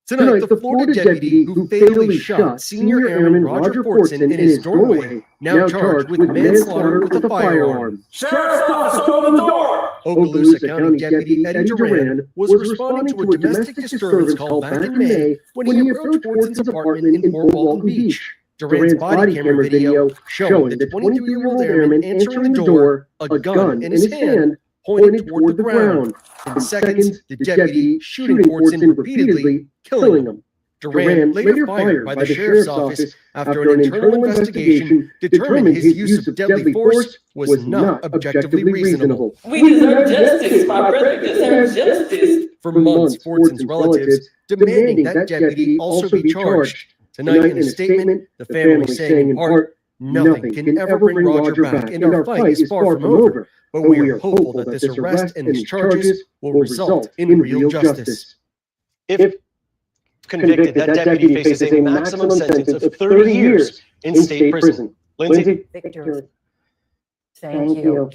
Tonight, the Florida deputy who fatally shot Senior Airman Roger Fortson in his doorway, now charged with manslaughter with a firearm. Sheriff's office, open the door! Okaloosa County Deputy Eddie Duran was responding to a domestic disturbance call back in May when he approached Fortson's apartment in Fort Walton Beach. Duran's body camera video showing the 22-year-old airman entering the door, a gun in his hand, pointed toward the ground. In seconds, the deputy shooting Fortson repeatedly, killing him. Duran, later fired by the sheriff's office after an internal investigation, determined his use of deadly force was not objectively reasonable. We deserve justice. My brother deserves justice. For months, Fortson's relatives demanding that deputy also be charged. Tonight, in a statement, the family saying in part, nothing can ever bring Roger back, and our fight is far from over. But we are hopeful that this arrest and these charges will result in real justice. If convicted, that deputy faces a maximum sentence of 30 years in state prison. Lindsay? Victor, thank you.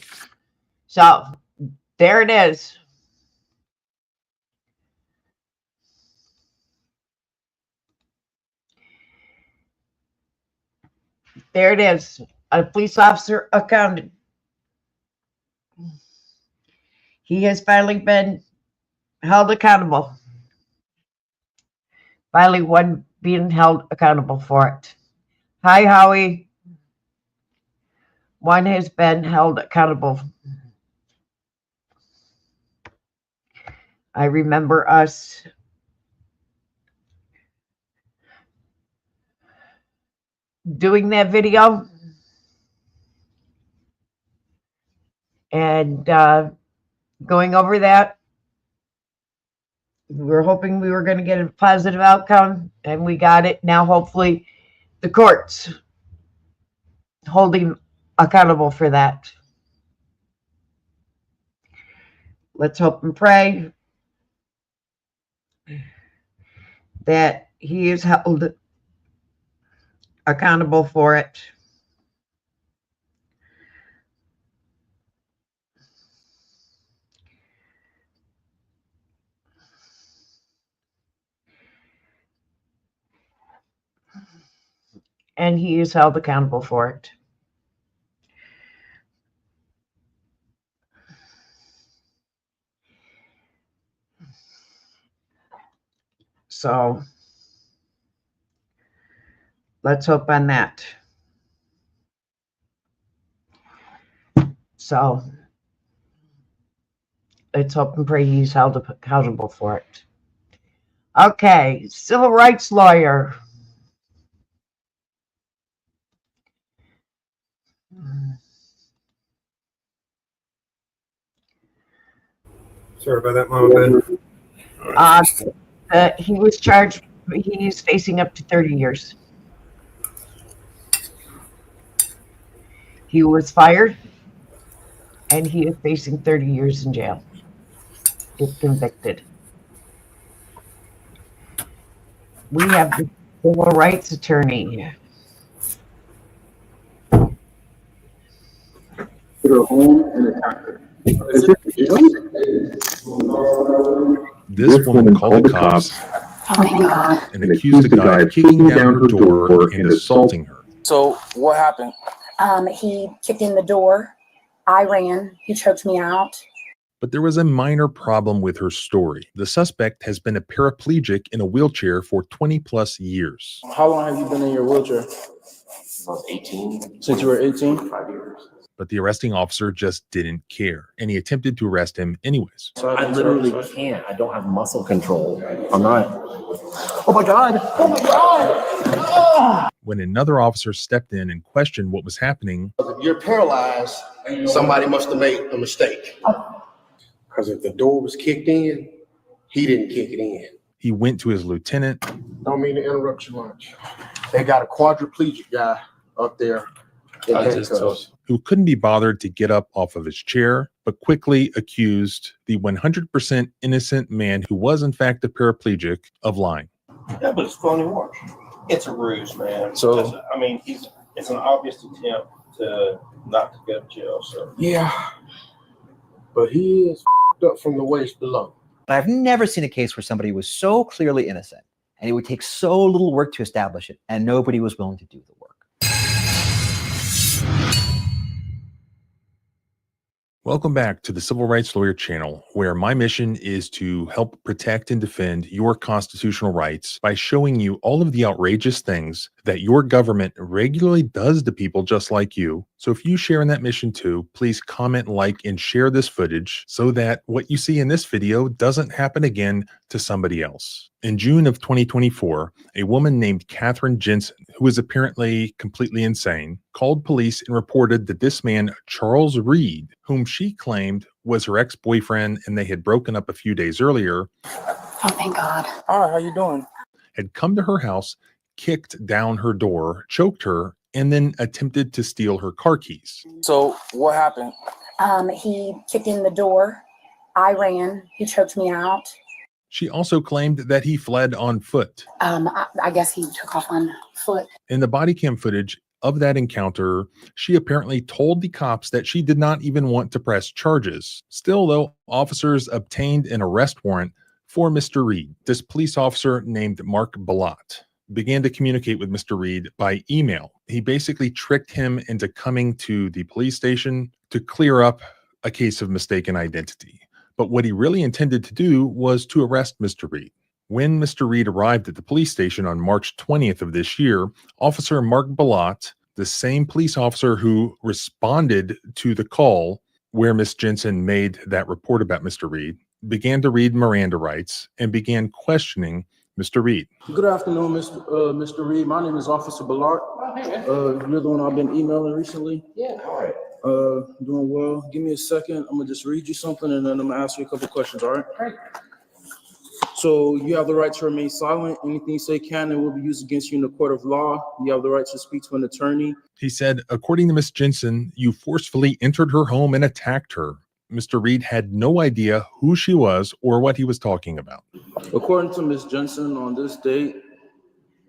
So, there it is. There it is. A police officer accounted. He has finally been held accountable. Finally, one being held accountable for it. Hi, Howie. One has been held accountable. I remember us doing that video and going over that. We were hoping we were going to get a positive outcome, and we got it. Now, hopefully, the courts holding accountable for that. Let's hope and pray that he is held accountable for it. And he is held accountable for it. So let's hope on that. So let's hope and pray he's held accountable for it. Okay, civil rights lawyer. Sorry about that, Mama Ben. He was charged. He's facing up to 30 years. He was fired, and he is facing 30 years in jail if convicted. We have the civil rights attorney. Go home and attack her. This woman called the cops and accused the guy of kicking down her door and assaulting her. So what happened? He kicked in the door. I ran. He choked me out. But there was a minor problem with her story. The suspect has been a paraplegic in a wheelchair for 20 plus years. How long have you been in your wheelchair? I was 18. Since you were 18? 5 years. But the arresting officer just didn't care, and he attempted to arrest him anyways. I literally can't. I don't have muscle control. I'm not. Oh my God! Oh my God! Oh! When another officer stepped in and questioned what was happening, If you're paralyzed, somebody must have made a mistake. Because if the door was kicked in, he didn't kick it in. he went to his lieutenant. Don't mean to interrupt your lunch. They got a quadriplegic guy up there in handcuffs. who couldn't be bothered to get up off of his chair, but quickly accused the 100% innocent man who was in fact a paraplegic of lying. Yeah, but it's phony work. It's a ruse, man. So I mean, it's an obvious attempt to not to go to jail. So Yeah, but he is up from the waist below. But I've never seen a case where somebody was so clearly innocent and it would take so little work to establish it, and nobody was willing to do the work. Welcome back to the Civil Rights Lawyer channel, where my mission is to help protect and defend your constitutional rights by showing you all of the outrageous things that your government regularly does to people just like you. So if you share in that mission too, please comment, like, and share this footage so that what you see in this video doesn't happen again to somebody else. In June of 2024, a woman named Catherine Jensen, who is apparently completely insane, called police and reported that this man, Charles Reed, whom she claimed was her ex-boyfriend and they had broken up a few days earlier, Oh, thank God. Hi, how you doing? had come to her house, kicked down her door, choked her, and then attempted to steal her car keys. So what happened? He kicked in the door. I ran. He choked me out. She also claimed that he fled on foot. I guess he took off on foot. In the body cam footage of that encounter, she apparently told the cops that she did not even want to press charges. Still, though, officers obtained an arrest warrant for Mr. Reed. This police officer named Mark Balot began to communicate with Mr. Reed by email. He basically tricked him into coming to the police station to clear up a case of mistaken identity. But what he really intended to do was to arrest Mr. Reed. When Mr. Reed arrived at the police station on March 20th of this year, Officer Mark Balot, the same police officer who responded to the call where Miss Jensen made that report about Mr. Reed, began to read Miranda rights and began questioning Mr. Reed. Good afternoon, Mr. Reed. My name is Officer Ballard. You're the one I've been emailing recently. Yeah, all right. Doing well. Give me a second. I'm gonna just read you something and then I'm gonna ask you a couple questions, all right? All right. So you have the right to remain silent. Anything you say can and will be used against you in the court of law. You have the right to speak to an attorney. He said, according to Miss Jensen, you forcefully entered her home and attacked her. Mr. Reed had no idea who she was or what he was talking about. According to Ms. Jensen, on this date,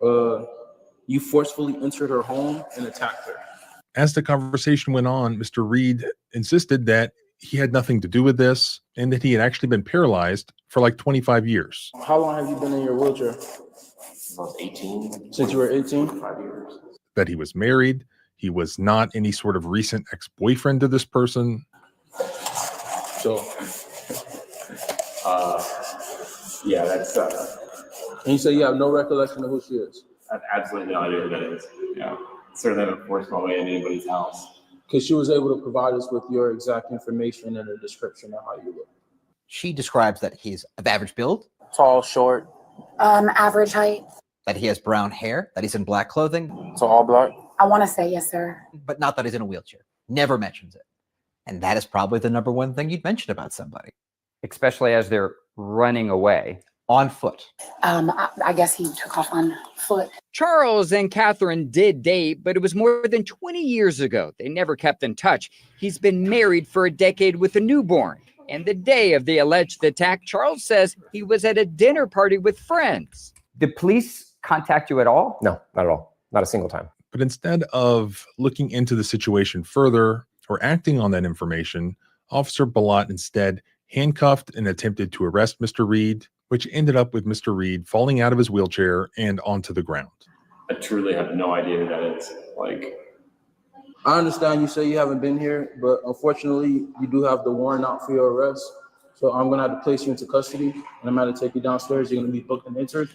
you forcefully entered her home and attacked her. As the conversation went on, Mr. Reed insisted that he had nothing to do with this and that he had actually been paralyzed for like 25 years. How long have you been in your wheelchair? About 18. Since you were 18? 5 years. That he was married. He was not any sort of recent ex-boyfriend to this person. So, yeah, that's. And you say you have no recollection of who she is? I have absolutely no idea who that is. Yeah, certainly haven't forced my way into anybody's house. Because she was able to provide us with your exact information and a description of how you look. She describes that he's of average build, Tall, short. Average height. that he has brown hair, that he's in black clothing, So all black? I want to say yes, sir. but not that he's in a wheelchair. Never mentions it. And that is probably the number one thing you'd mention about somebody. Especially as they're running away. On foot. I guess he took off on foot. Charles and Catherine did date, but it was more than 20 years ago. They never kept in touch. He's been married for a decade with a newborn. And the day of the alleged attack, Charles says he was at a dinner party with friends. Did police contact you at all? No, not at all. Not a single time. But instead of looking into the situation further or acting on that information, Officer Balot instead handcuffed and attempted to arrest Mr. Reed, which ended up with Mr. Reed falling out of his wheelchair and onto the ground. I truly have no idea who that is. Like, I understand you say you haven't been here, but unfortunately, you do have the warrant out for your arrest. So I'm going to have to place you into custody, and I'm going to take you downstairs. You're going to be booked and entered,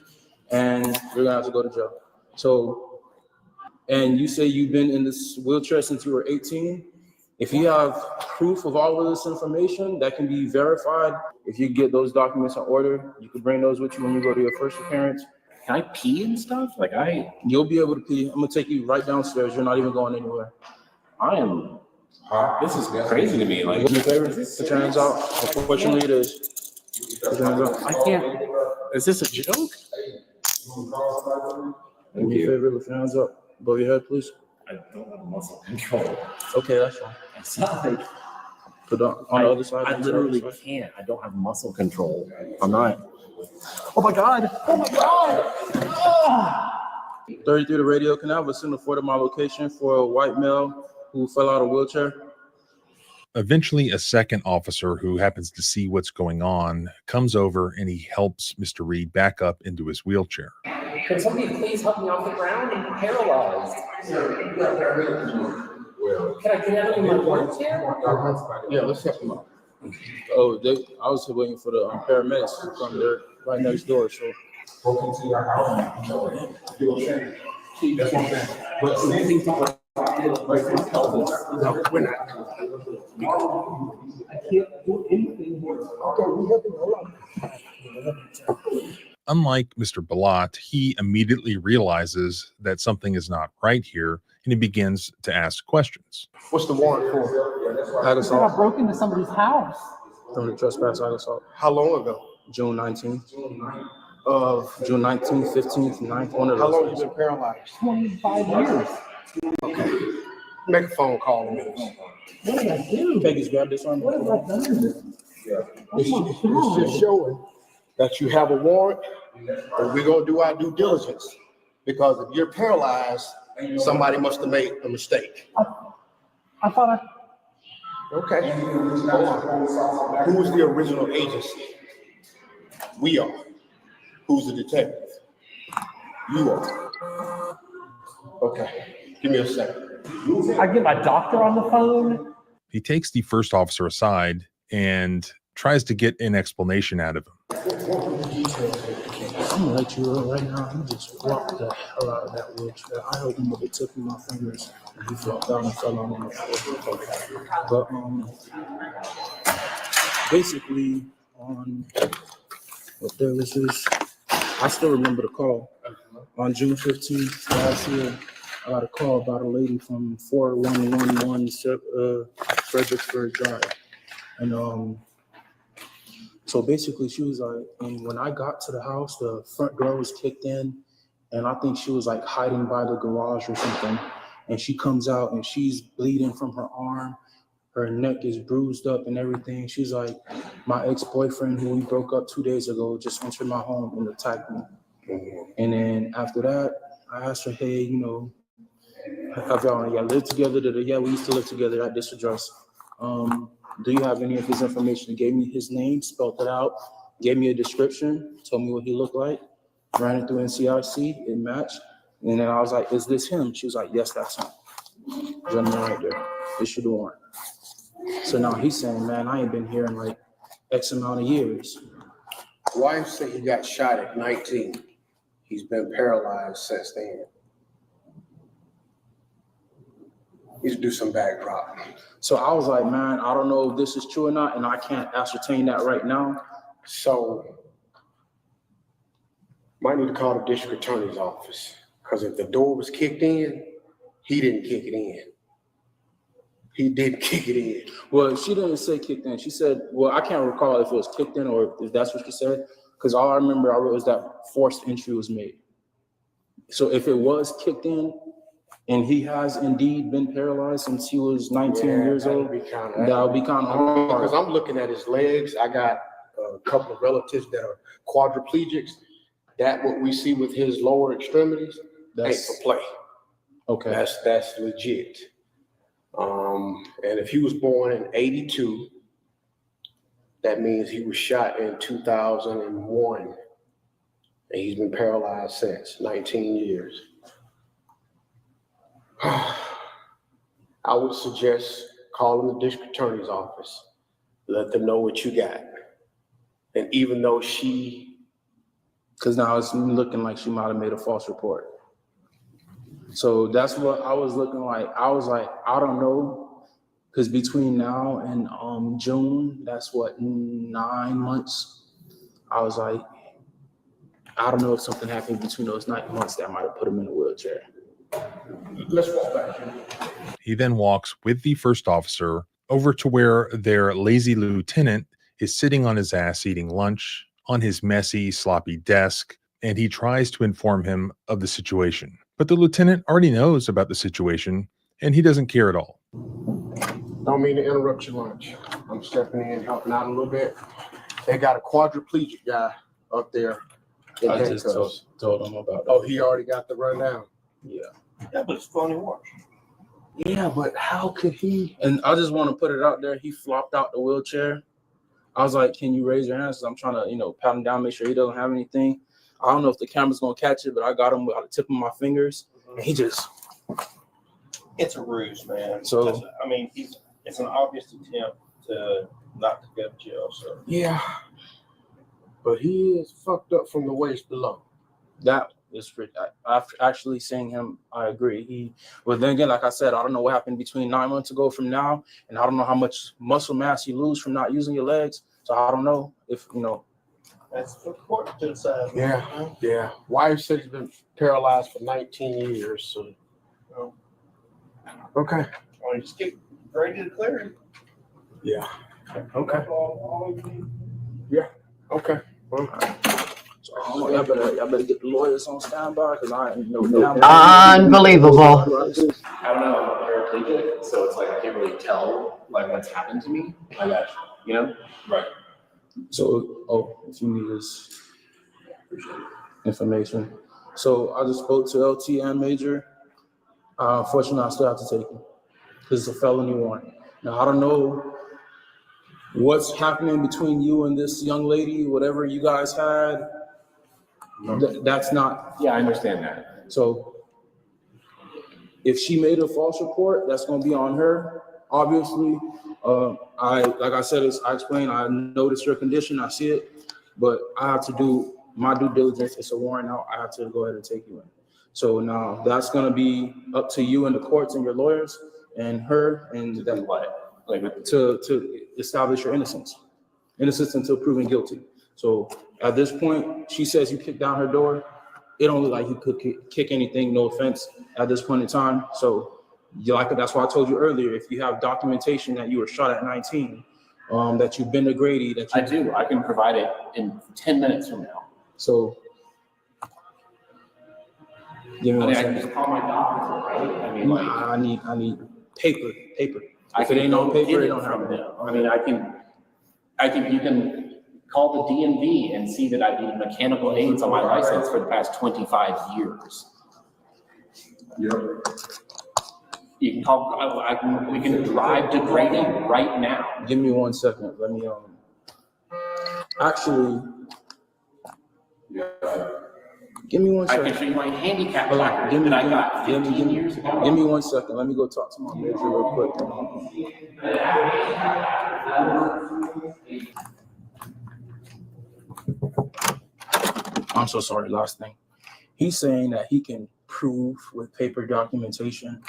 and you're going to have to go to jail. So, and you say you've been in this wheelchair since you were 18. If you have proof of all of this information that can be verified, if you get those documents in order, you can bring those with you when you go to your first appearance. can I pee and stuff? Like, You'll be able to pee. I'm going to take you right downstairs. You're not even going anywhere. I am. This is crazy to me. Like, Do me a favor, put your hands out. Unfortunately, it is. Put your hands out. I can't. Is this a joke? Do me a favor, lift your hands up above your head, please. I don't have muscle control. Okay, that's fine. It's not like Put on the other side. I on the literally other side. can't. I don't have muscle control. I'm not. Oh my God. Oh my God. 33 the radio. Can I have a signal for my location for a white male who fell out of a wheelchair? Eventually, a second officer who happens to see what's going on comes over and he helps Mr. Reed back up into his wheelchair. Can somebody please help me off the ground? I'm paralyzed. Can I get out of my wheelchair? Yeah, let's help him out. Oh, I was waiting for the paramedics to come there right next door. So. Broken to your house. That's what I'm saying. But anything to we're not. I can't do anything here. Okay, we have to Unlike Mr. Balat, he immediately realizes that something is not right here and he begins to ask questions. What's the warrant for? Ag assault. I broke into somebody's house. Felony trespass, ag assault. How long ago? June 19th. June 19th, 15th, 9th. One of How those long days. you been paralyzed? 25 years. Okay. Make a phone call in a minute. What did I do? Peggy's grab this one. What have I done? It's just showing that you have a warrant, and we're gonna do our due diligence. Because if you're paralyzed, somebody must have made a mistake. I thought I. Okay. Hold on. Who was the original agency? We are. Who's the detective? You are. Okay. Give me a second. I get my doctor on the phone. He takes the first officer aside and tries to get an explanation out of him. I'm gonna let you know right now. He just walked the hell out of that wheelchair. I heard him with the tip of my fingers, and he fell down and fell on the floor. But basically, on what day was this? I still remember the call. On June 15th last year, I got a call about a lady from 4111 Fredericksburg Drive, and so basically, she was like, and when I got to the house, the front door was kicked in, and I think she was like hiding by the garage or something. And she comes out and she's bleeding from her arm. Her neck is bruised up and everything. She's like, my ex-boyfriend, who we broke up 2 days ago, just entered my home and attacked me. And then after that, I asked her, hey, you know, have y'all lived together? Yeah, we used to live together at this address. Do you have any of his information? He gave me his name, spelled it out, gave me a description, told me what he looked like, ran it through NCIC, it matched. And then I was like, is this him? She was like, yes, that's him. Gentleman right there, issued the warrant. So now he's saying, man, I ain't been here in like X amount of years. Wife said he got shot at 19. He's been paralyzed since then. He's do some backdrop. So I was like, man, I don't know if this is true or not, and I can't ascertain that right now. So might need to call the district attorney's office, because if the door was kicked in, he didn't kick it in. He didn't kick it in. Well, she didn't say kicked in. She said, well, I can't recall if it was kicked in or if that's what she said, because all I remember I wrote was that forced entry was made. So if it was kicked in, and he has indeed been paralyzed since he was 19 years old, that would be kind of hard. Because I'm looking at his legs. I got a couple of relatives that are quadriplegics. That what we see with his lower extremities, that's ain't for play. Okay. That's legit. And if he was born in 82, that means he was shot in 2001. And he's been paralyzed since, 19 years. I would suggest calling the district attorney's office, let them know what you got. And even though because now it's looking like she might have made a false report. So that's what I was looking like. I was like, I don't know, because between now and June, that's what, 9 months. I was like, I don't know if something happened between those 9 months that might have put him in a wheelchair. Let's walk back. He then walks with the first officer over to where their lazy lieutenant is sitting on his ass eating lunch on his messy, sloppy desk, and he tries to inform him of the situation. But the lieutenant already knows about the situation, and he doesn't care at all. Don't mean to interrupt your lunch. I'm stepping in, helping out a little bit. They got a quadriplegic guy up there. I just told him about that. Oh, he already got the rundown. Yeah. Yeah, but it's funny watch. Yeah, but how could he? And I just want to put it out there. He flopped out the wheelchair. I was like, "Can you raise your hands?" I'm trying to, pat him down, make sure he doesn't have anything. I don't know if the camera's gonna catch it, but I got him by the tip of my fingers, and he just. It's a ruse, man. So I mean, it's an obvious attempt to not to go to jail. So Yeah, but he is fucked up from the waist below. that is after actually seeing him, I agree. But then again, like I said, I don't know what happened between 9 months ago from now, and I don't know how much muscle mass you lose from not using your legs. So I don't know if that's for court to decide. Yeah. Wife said he's been paralyzed for 19 years. So okay. Well, just get ready to clear him. Yeah. Okay. Yeah. Okay. Well, So y'all better get the lawyers on standby because I ain't know. Unbelievable. I don't know, I'm paraplegic, so it's like I can't really tell like what's happened to me. I got you, Right. So, if you need this information. So I just spoke to LT and Major. Unfortunately, I still have to take him because it's a felony warrant. Now, I don't know what's happening between you and this young lady, whatever you guys had. That's not. Yeah, I understand that. So if she made a false report, that's going to be on her. Obviously, like I said, I explained, I noticed your condition, I see it, but I have to do my due diligence. It's a warrant out. I have to go ahead and take you in. So now that's going to be up to you and the courts and your lawyers and her and that to establish your innocence until proven guilty. So at this point, she says you kicked down her door. It don't look like you could kick anything, no offense, at this point in time. So that's why I told you earlier, if you have documentation that you were shot at 19, that you've been to Grady, I do. I can provide it in 10 minutes from now. So give me I one can second. just call my doctor, right? I mean, I need paper. I If it can ain't on go paper, get they it don't have from it. them. I mean, you can call the DMV and see that I've needed mechanical aids on my license for the past 25 years. You can call, we can drive to Grady right now. Give me 1 second. Let me, actually, give me 1 I second. can show you my handicap Hold on. placard that I got 15 years ago. Give me 1 second. Let me go talk to my major real quick. I'm so sorry, last thing. He's saying that he can prove with paper documentation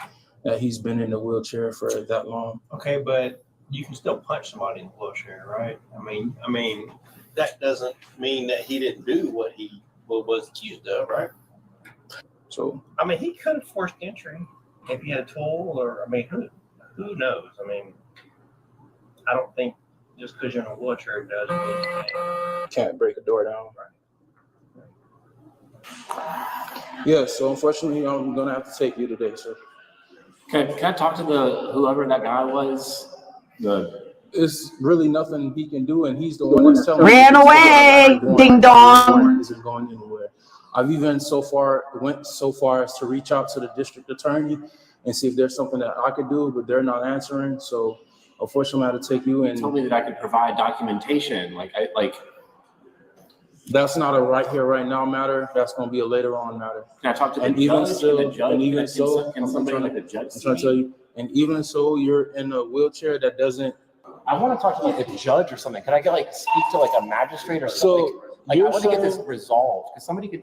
that he's been in a wheelchair for that long. Okay, but you can still punch somebody in the wheelchair, right? I mean, that doesn't mean that he didn't do what he was accused of, right? So I mean, he could have forced entry if he had a tool, or who knows? I mean, I don't think just because you're in a wheelchair it does mean can't break a door down. Yeah, so unfortunately, I'm gonna have to take you today, sir. Can I talk to whoever that guy was? It's really nothing he can do, and he's the one that's telling Ran away, ding dong. Isn't going anywhere. I've even went so far as to reach out to the district attorney and see if there's something that I could do, but they're not answering. So unfortunately, I had to take you in. He told me that I could provide documentation. That's not a right here, right now matter. That's going to be a later on matter. Can I talk to the And even judge? so, Can the judge- and can even I- so, can I'm somebody trying like to- the judge I'm trying to see tell you, and even so, you're in a wheelchair that doesn't. I want to talk to a judge or something. Can I speak to a magistrate or something? So I you're want to get this saying- resolved because somebody that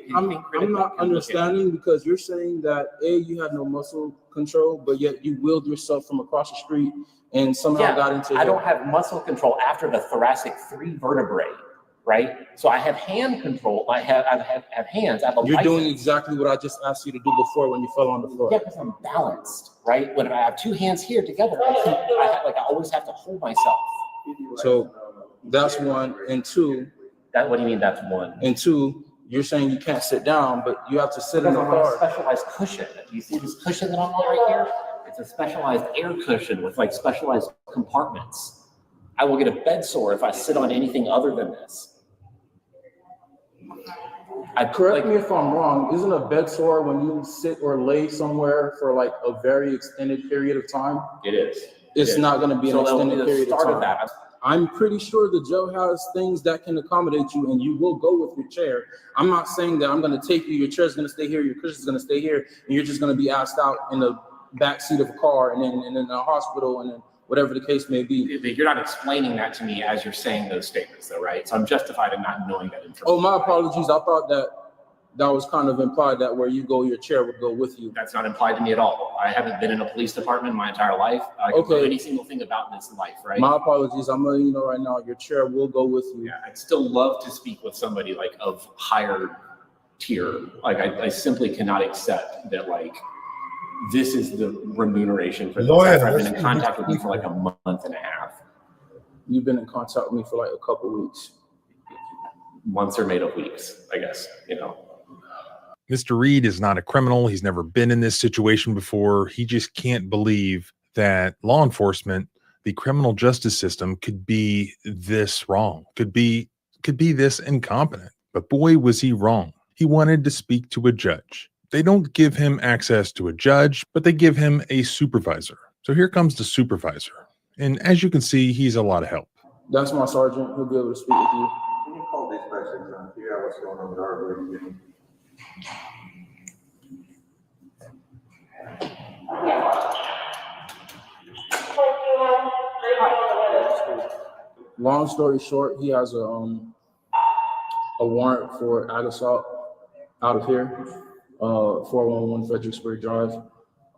can I'm think critically. not can look at it. understanding because you're saying that you had no muscle control, but yet you wheeled yourself from across the street and somehow got into. I don't have muscle control after the thoracic 3 vertebrae, right? So I have hand control. I have hands. I have a You're doing license. exactly what I just asked you to do before when you fell on the floor. Yeah, because I'm balanced, right? When I have 2 hands here together, I always have to hold myself. So that's one, and two. What do you mean that's one? And two, you're saying you can't sit down, but you have to sit in Because the I'm on a car. specialized cushion. Do you see this cushion that I'm on right here? It's a specialized air cushion with like specialized compartments. I will get a bed sore if I sit on anything other than this. Correct me if I'm wrong, isn't a bed sore when you sit or lay somewhere for like a very extended period of time? It is. It's not going to be an So that will be extended the period of start time. of that. I'm pretty sure the jail has things that can accommodate you and you will go with your chair. I'm not saying that I'm going to take you, your chair's going to stay here, your cushion's going to stay here, and you're just going to be asked out in the back seat of a car and then in a hospital and then whatever the case may be. You're not explaining that to me as you're saying those statements though, right? So I'm justified in not knowing that information. Oh, my apologies. I thought that was kind of implied that where you go, your chair would go with you. That's not implied to me at all. I haven't been in a police department my entire life. I can know any single thing about this life, right? My apologies. I'm letting you know right now, your chair will go with you. Yeah, I'd still love to speak with somebody like of higher tier. Like I simply cannot accept that like this is the remuneration for this. Lawyer, I've been in contact with you for like a month and a half. You've been in contact with me for like a couple of weeks. Months are made of weeks, I guess, you know. Mr. Reed is not a criminal. He's never been in this situation before. He just can't believe that law enforcement, the criminal justice system, could be this wrong, could be this incompetent. But boy, was he wrong. He wanted to speak to a judge. They don't give him access to a judge, but they give him a supervisor. So here comes the supervisor. And as you can see, he's a lot of help. That's my sergeant. He'll be able to speak with you. Can you call these questions and figure out what's going on with our ability? Long story short, he has a warrant for ag assault out of here, 411 Fredericksburg Drive,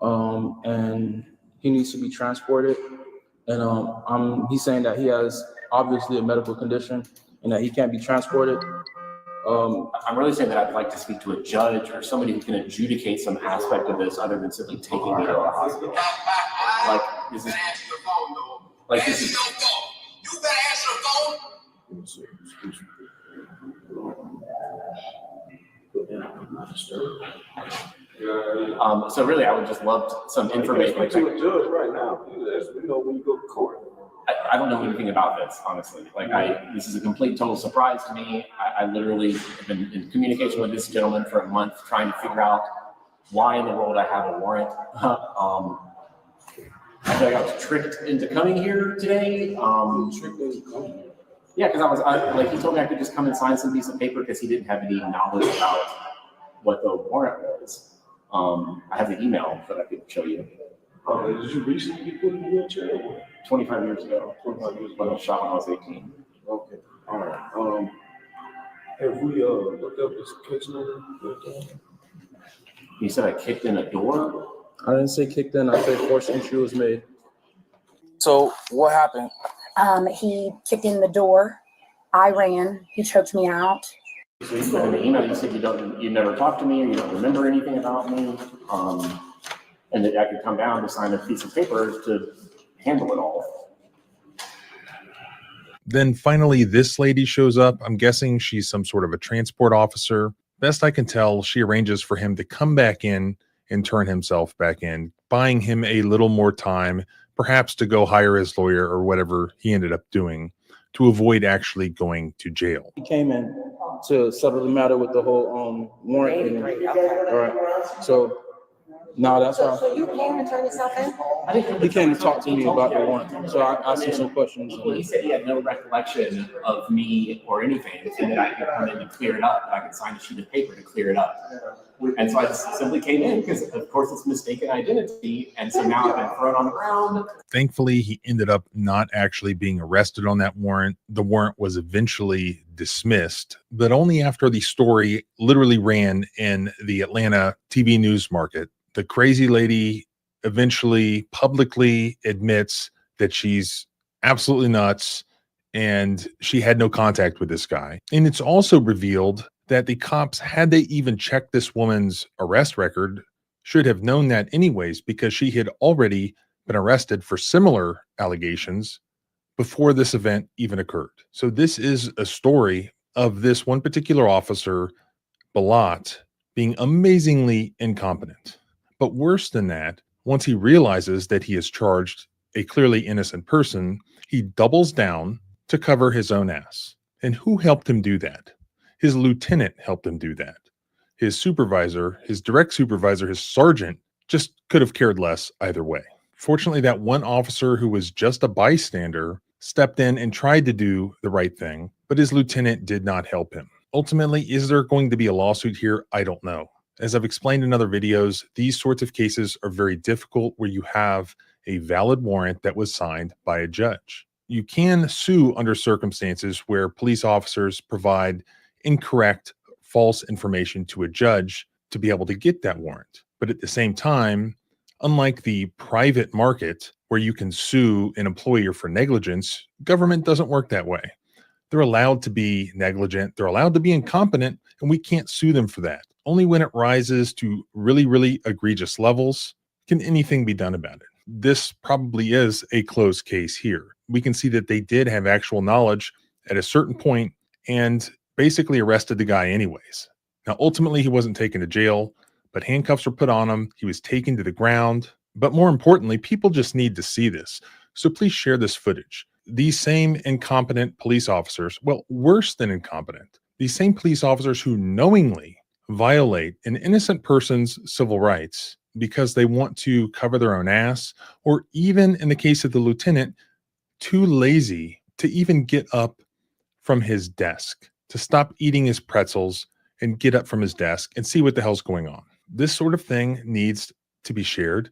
and he needs to be transported. And he's saying that he has obviously a medical condition and that he can't be transported. I'm really saying that I'd like to speak to a judge or somebody who can adjudicate some aspect of this other than simply taking me to the hospital. Like this is. You better answer the phone. So really, I would just love some information. Like, to a judge right now. We know when you go to court. I don't know anything about this, honestly. Like, this is a complete total surprise to me. I literally have been in communication with this gentleman for a month, trying to figure out why in the world I have a warrant. I feel like I was tricked into coming here today. Yeah, because like he told me I could just come and sign some piece of paper because he didn't have any knowledge about what the warrant was. I have the email that I could show you. Did you recently get put in a wheelchair? 25 years ago. 25 years ago. I was shot when I was 18. Okay. All right. Have we looked up this case number? You said I kicked in a door? I didn't say kicked in. I said forced entry was made. So what happened? He kicked in the door. I ran. He choked me out. So you said in the email you said you never talked to me or you don't remember anything about me, and that I could come down to sign a piece of paper to handle it all. Then finally, this lady shows up. I'm guessing she's some sort of a transport officer. Best I can tell, she arranges for him to come back in and turn himself back in, buying him a little more time, perhaps to go hire his lawyer or whatever he ended up doing to avoid actually going to jail. He came in to settle the matter with the whole warrant. All right. So now that's how. So you came and turned yourself in? He came to talk to me about the warrant. So I asked him some questions. Well, he said he had no recollection of me or anything, and that I could come in and clear it up. I could sign a sheet of paper to clear it up. And so I just simply came in because, of course, it's mistaken identity. And so now I've been thrown on the ground. Thankfully, he ended up not actually being arrested on that warrant. The warrant was eventually dismissed, but only after the story literally ran in the Atlanta TV news market. The crazy lady eventually publicly admits that she's absolutely nuts and she had no contact with this guy. And it's also revealed that the cops, had they even checked this woman's arrest record, should have known that anyways, because she had already been arrested for similar allegations before this event even occurred. So this is a story of this one particular officer Balot being amazingly incompetent. But worse than that, once he realizes that he has charged a clearly innocent person, he doubles down to cover his own ass. And who helped him do that? His lieutenant helped him do that. His supervisor, his direct supervisor, his sergeant just could have cared less either way. Fortunately, that one officer who was just a bystander stepped in and tried to do the right thing, but his lieutenant did not help him. Ultimately, is there going to be a lawsuit here? I don't know. As I've explained in other videos, these sorts of cases are very difficult where you have a valid warrant that was signed by a judge. You can sue under circumstances where police officers provide incorrect, false information to a judge to be able to get that warrant. But at the same time, unlike the private market where you can sue an employer for negligence, government doesn't work that way. They're allowed to be negligent, they're allowed to be incompetent, and we can't sue them for that. Only when it rises to really, really egregious levels can anything be done about it. This probably is a closed case here. We can see that they did have actual knowledge at a certain point and basically arrested the guy anyways. Now, ultimately, he wasn't taken to jail, but handcuffs were put on him. He was taken to the ground. But more importantly, people just need to see this. So please share this footage. These same incompetent police officers, well, worse than incompetent, these same police officers who knowingly violate an innocent person's civil rights because they want to cover their own ass, or even in the case of the lieutenant, too lazy to even get up from his desk, to stop eating his pretzels and get up from his desk and see what the hell's going on. This sort of thing needs to be shared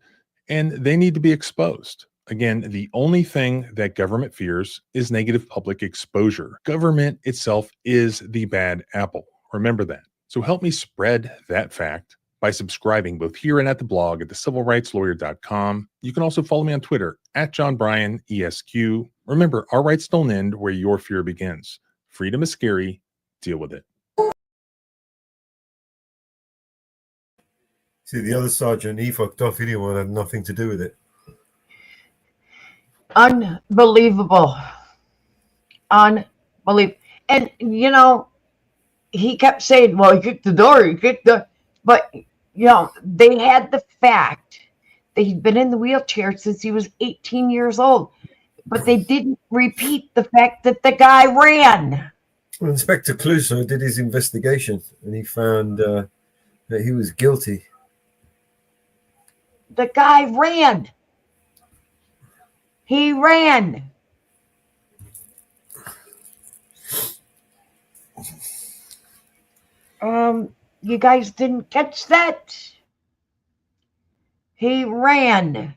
and they need to be exposed. Again, the only thing that government fears is negative public exposure. Government itself is the bad apple. Remember that. So help me spread that fact by subscribing both here and at the blog at thecivilrightslawyer.com. You can also follow me on Twitter at JohnBryanESQ. Remember, our rights don't end where your fear begins. Freedom is scary. Deal with it. See, the other sergeant, he fucked off. He didn't want to have nothing to do with it. Unbelievable. Unbelievable. And, you know, he kept saying, well, he kicked the door, but, you know, they had the fact that he'd been in the wheelchair since he was 18 years old, but they didn't repeat the fact that the guy ran. Well, Inspector Clouseau did his investigation and he found that he was guilty. The guy ran. He ran. You guys didn't catch that? He ran.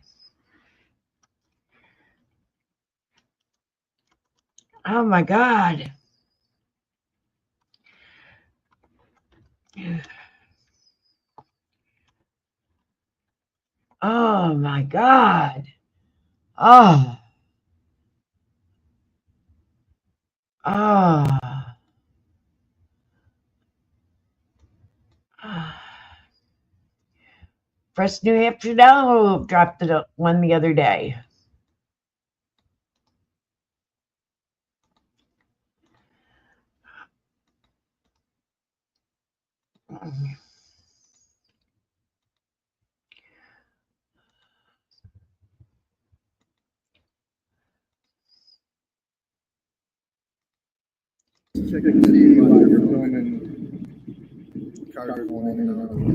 Oh my God. Oh my God. Oh. Oh. Press New Hampshire now dropped it one the other day.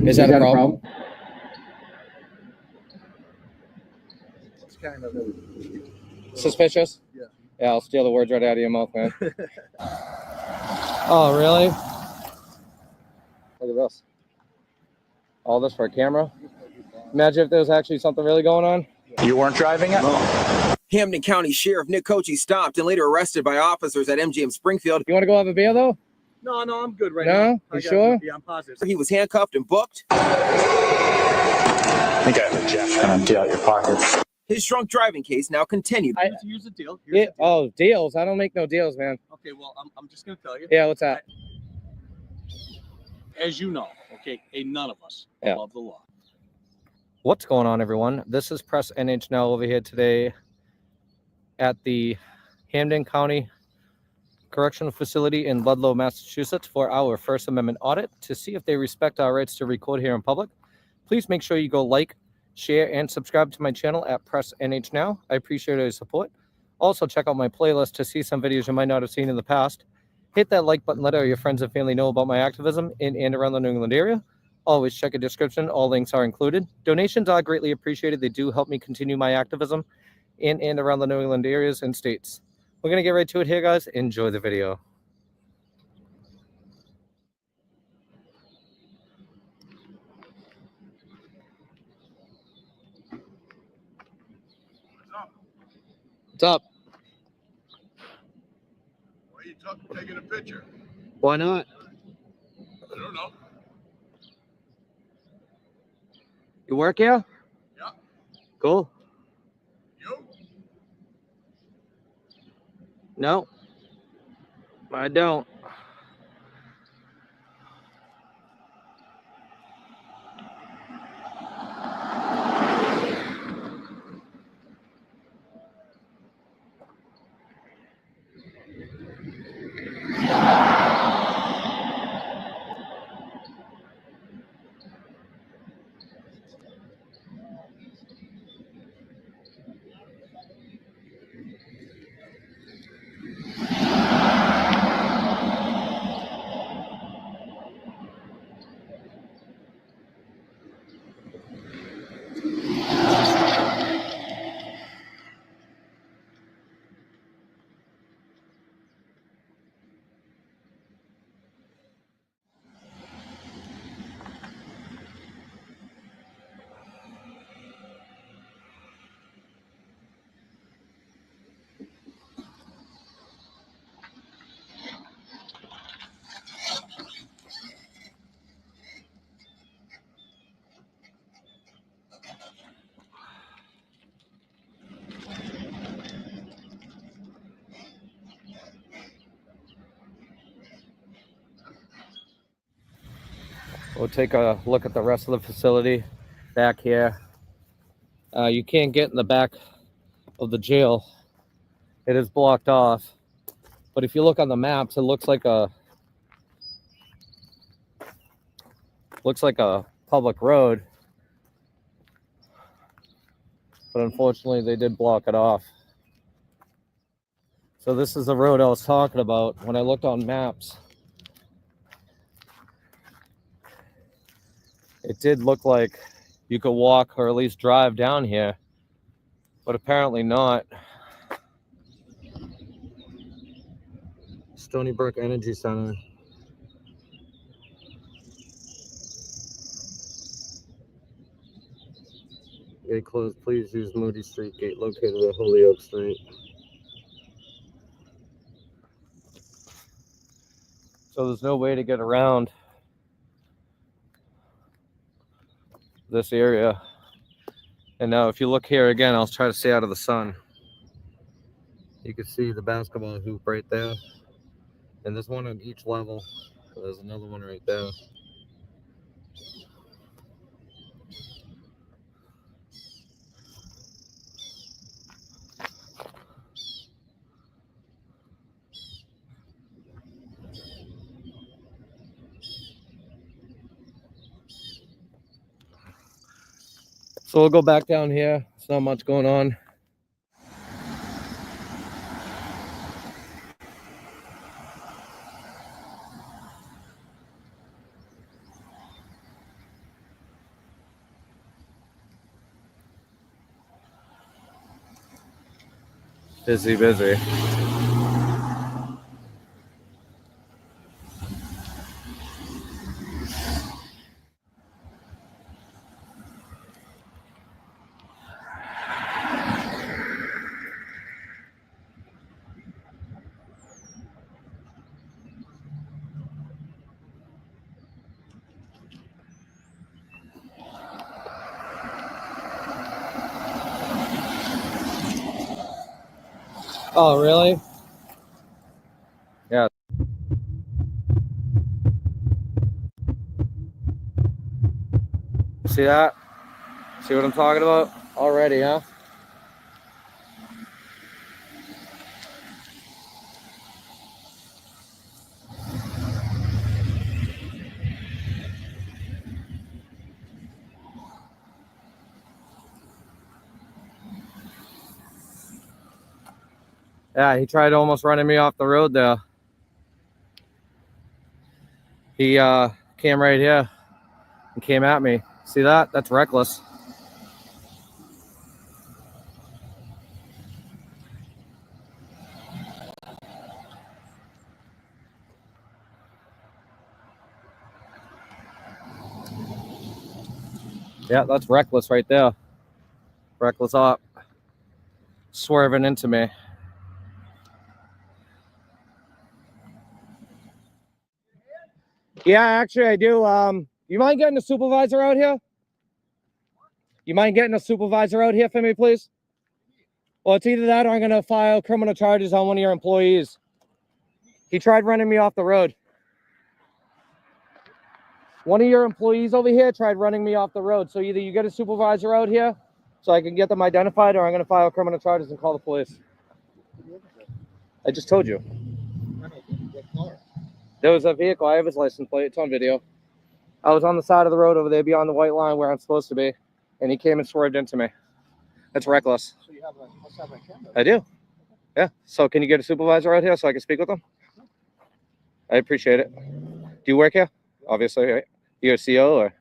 Is that a problem? It's kind of Suspicious? Yeah. Yeah, I'll steal the words right out of your mouth, man. Oh, really? Look at this. All this for a camera? Imagine if there was actually something really going on. You weren't driving it? No. Hampton County Sheriff Nick Kochi stopped and later arrested by officers at MGM Springfield. You want to go have a beer, though? No, I'm good right No? now. You sure? Yeah, I'm positive. He was handcuffed and booked. I think I have a Jeff and empty out your pockets. His drunk driving case now continued. Here's the deal. Oh, deals? I don't make no deals, man. Okay, well, I'm just going to tell you. Yeah, what's that? As you know, okay, none of us Yeah. love the law. What's going on, everyone? This is Press NH Now over here today at the Hampden County Correctional Facility in Ludlow, Massachusetts for our First Amendment audit to see if they respect our rights to record here in public. Please make sure you go like, share, and subscribe to my channel at Press NH Now. I appreciate your support. Also, check out my playlist to see some videos you might not have seen in the past. Hit that like button, let all your friends and family know about my activism in and around the New England area. Always check a description. All links are included. Donations are greatly appreciated. They do help me continue my activism in and around the New England areas and states. We're going to get right to it here, guys. Enjoy the video. What's up? Why are you taking a picture? Why not? I don't know. You work here? Yeah. Cool. You? No, I don't. We'll take a look at the rest of the facility back here. You can't get in the back of the jail. It is blocked off. But if you look on the maps, it looks like a public road. But unfortunately, they did block it off. So this is the road I was talking about when I looked on maps. It did look like you could walk or at least drive down here, but apparently not. Stony Brook Energy Center. Gate closed. Please use Moody Street gate located at Holyoke Street. So there's no way to get around this area. And now if you look here again, I'll try to stay out of the sun. You can see the basketball hoop right there. And there's one on each level. There's another one right there. So we'll go back down here. There's not much going on. Busy. Oh, really? Yeah. See that? See what I'm talking about? Already, huh? Yeah, he tried almost running me off the road there. He came right here and came at me. See that? That's reckless. Yeah, that's reckless right there. Reckless up. Swerving into me. Yeah, actually I do. You mind getting a supervisor out here? You mind getting a supervisor out here for me, please? Well, it's either that or I'm going to file criminal charges on one of your employees. He tried running me off the road. One of your employees over here tried running me off the road. So either you get a supervisor out here so I can get them identified, or I'm going to file criminal charges and call the police. I just told you. There was a vehicle. I have his license plate. It's on video. I was on the side of the road over there beyond the white line where I'm supposed to be, and he came and swerved into me. That's reckless. So you must have a camera. I do. Yeah. So can you get a supervisor out here so I can speak with them? I appreciate it. Do you work here? Obviously, right? You're a CO or?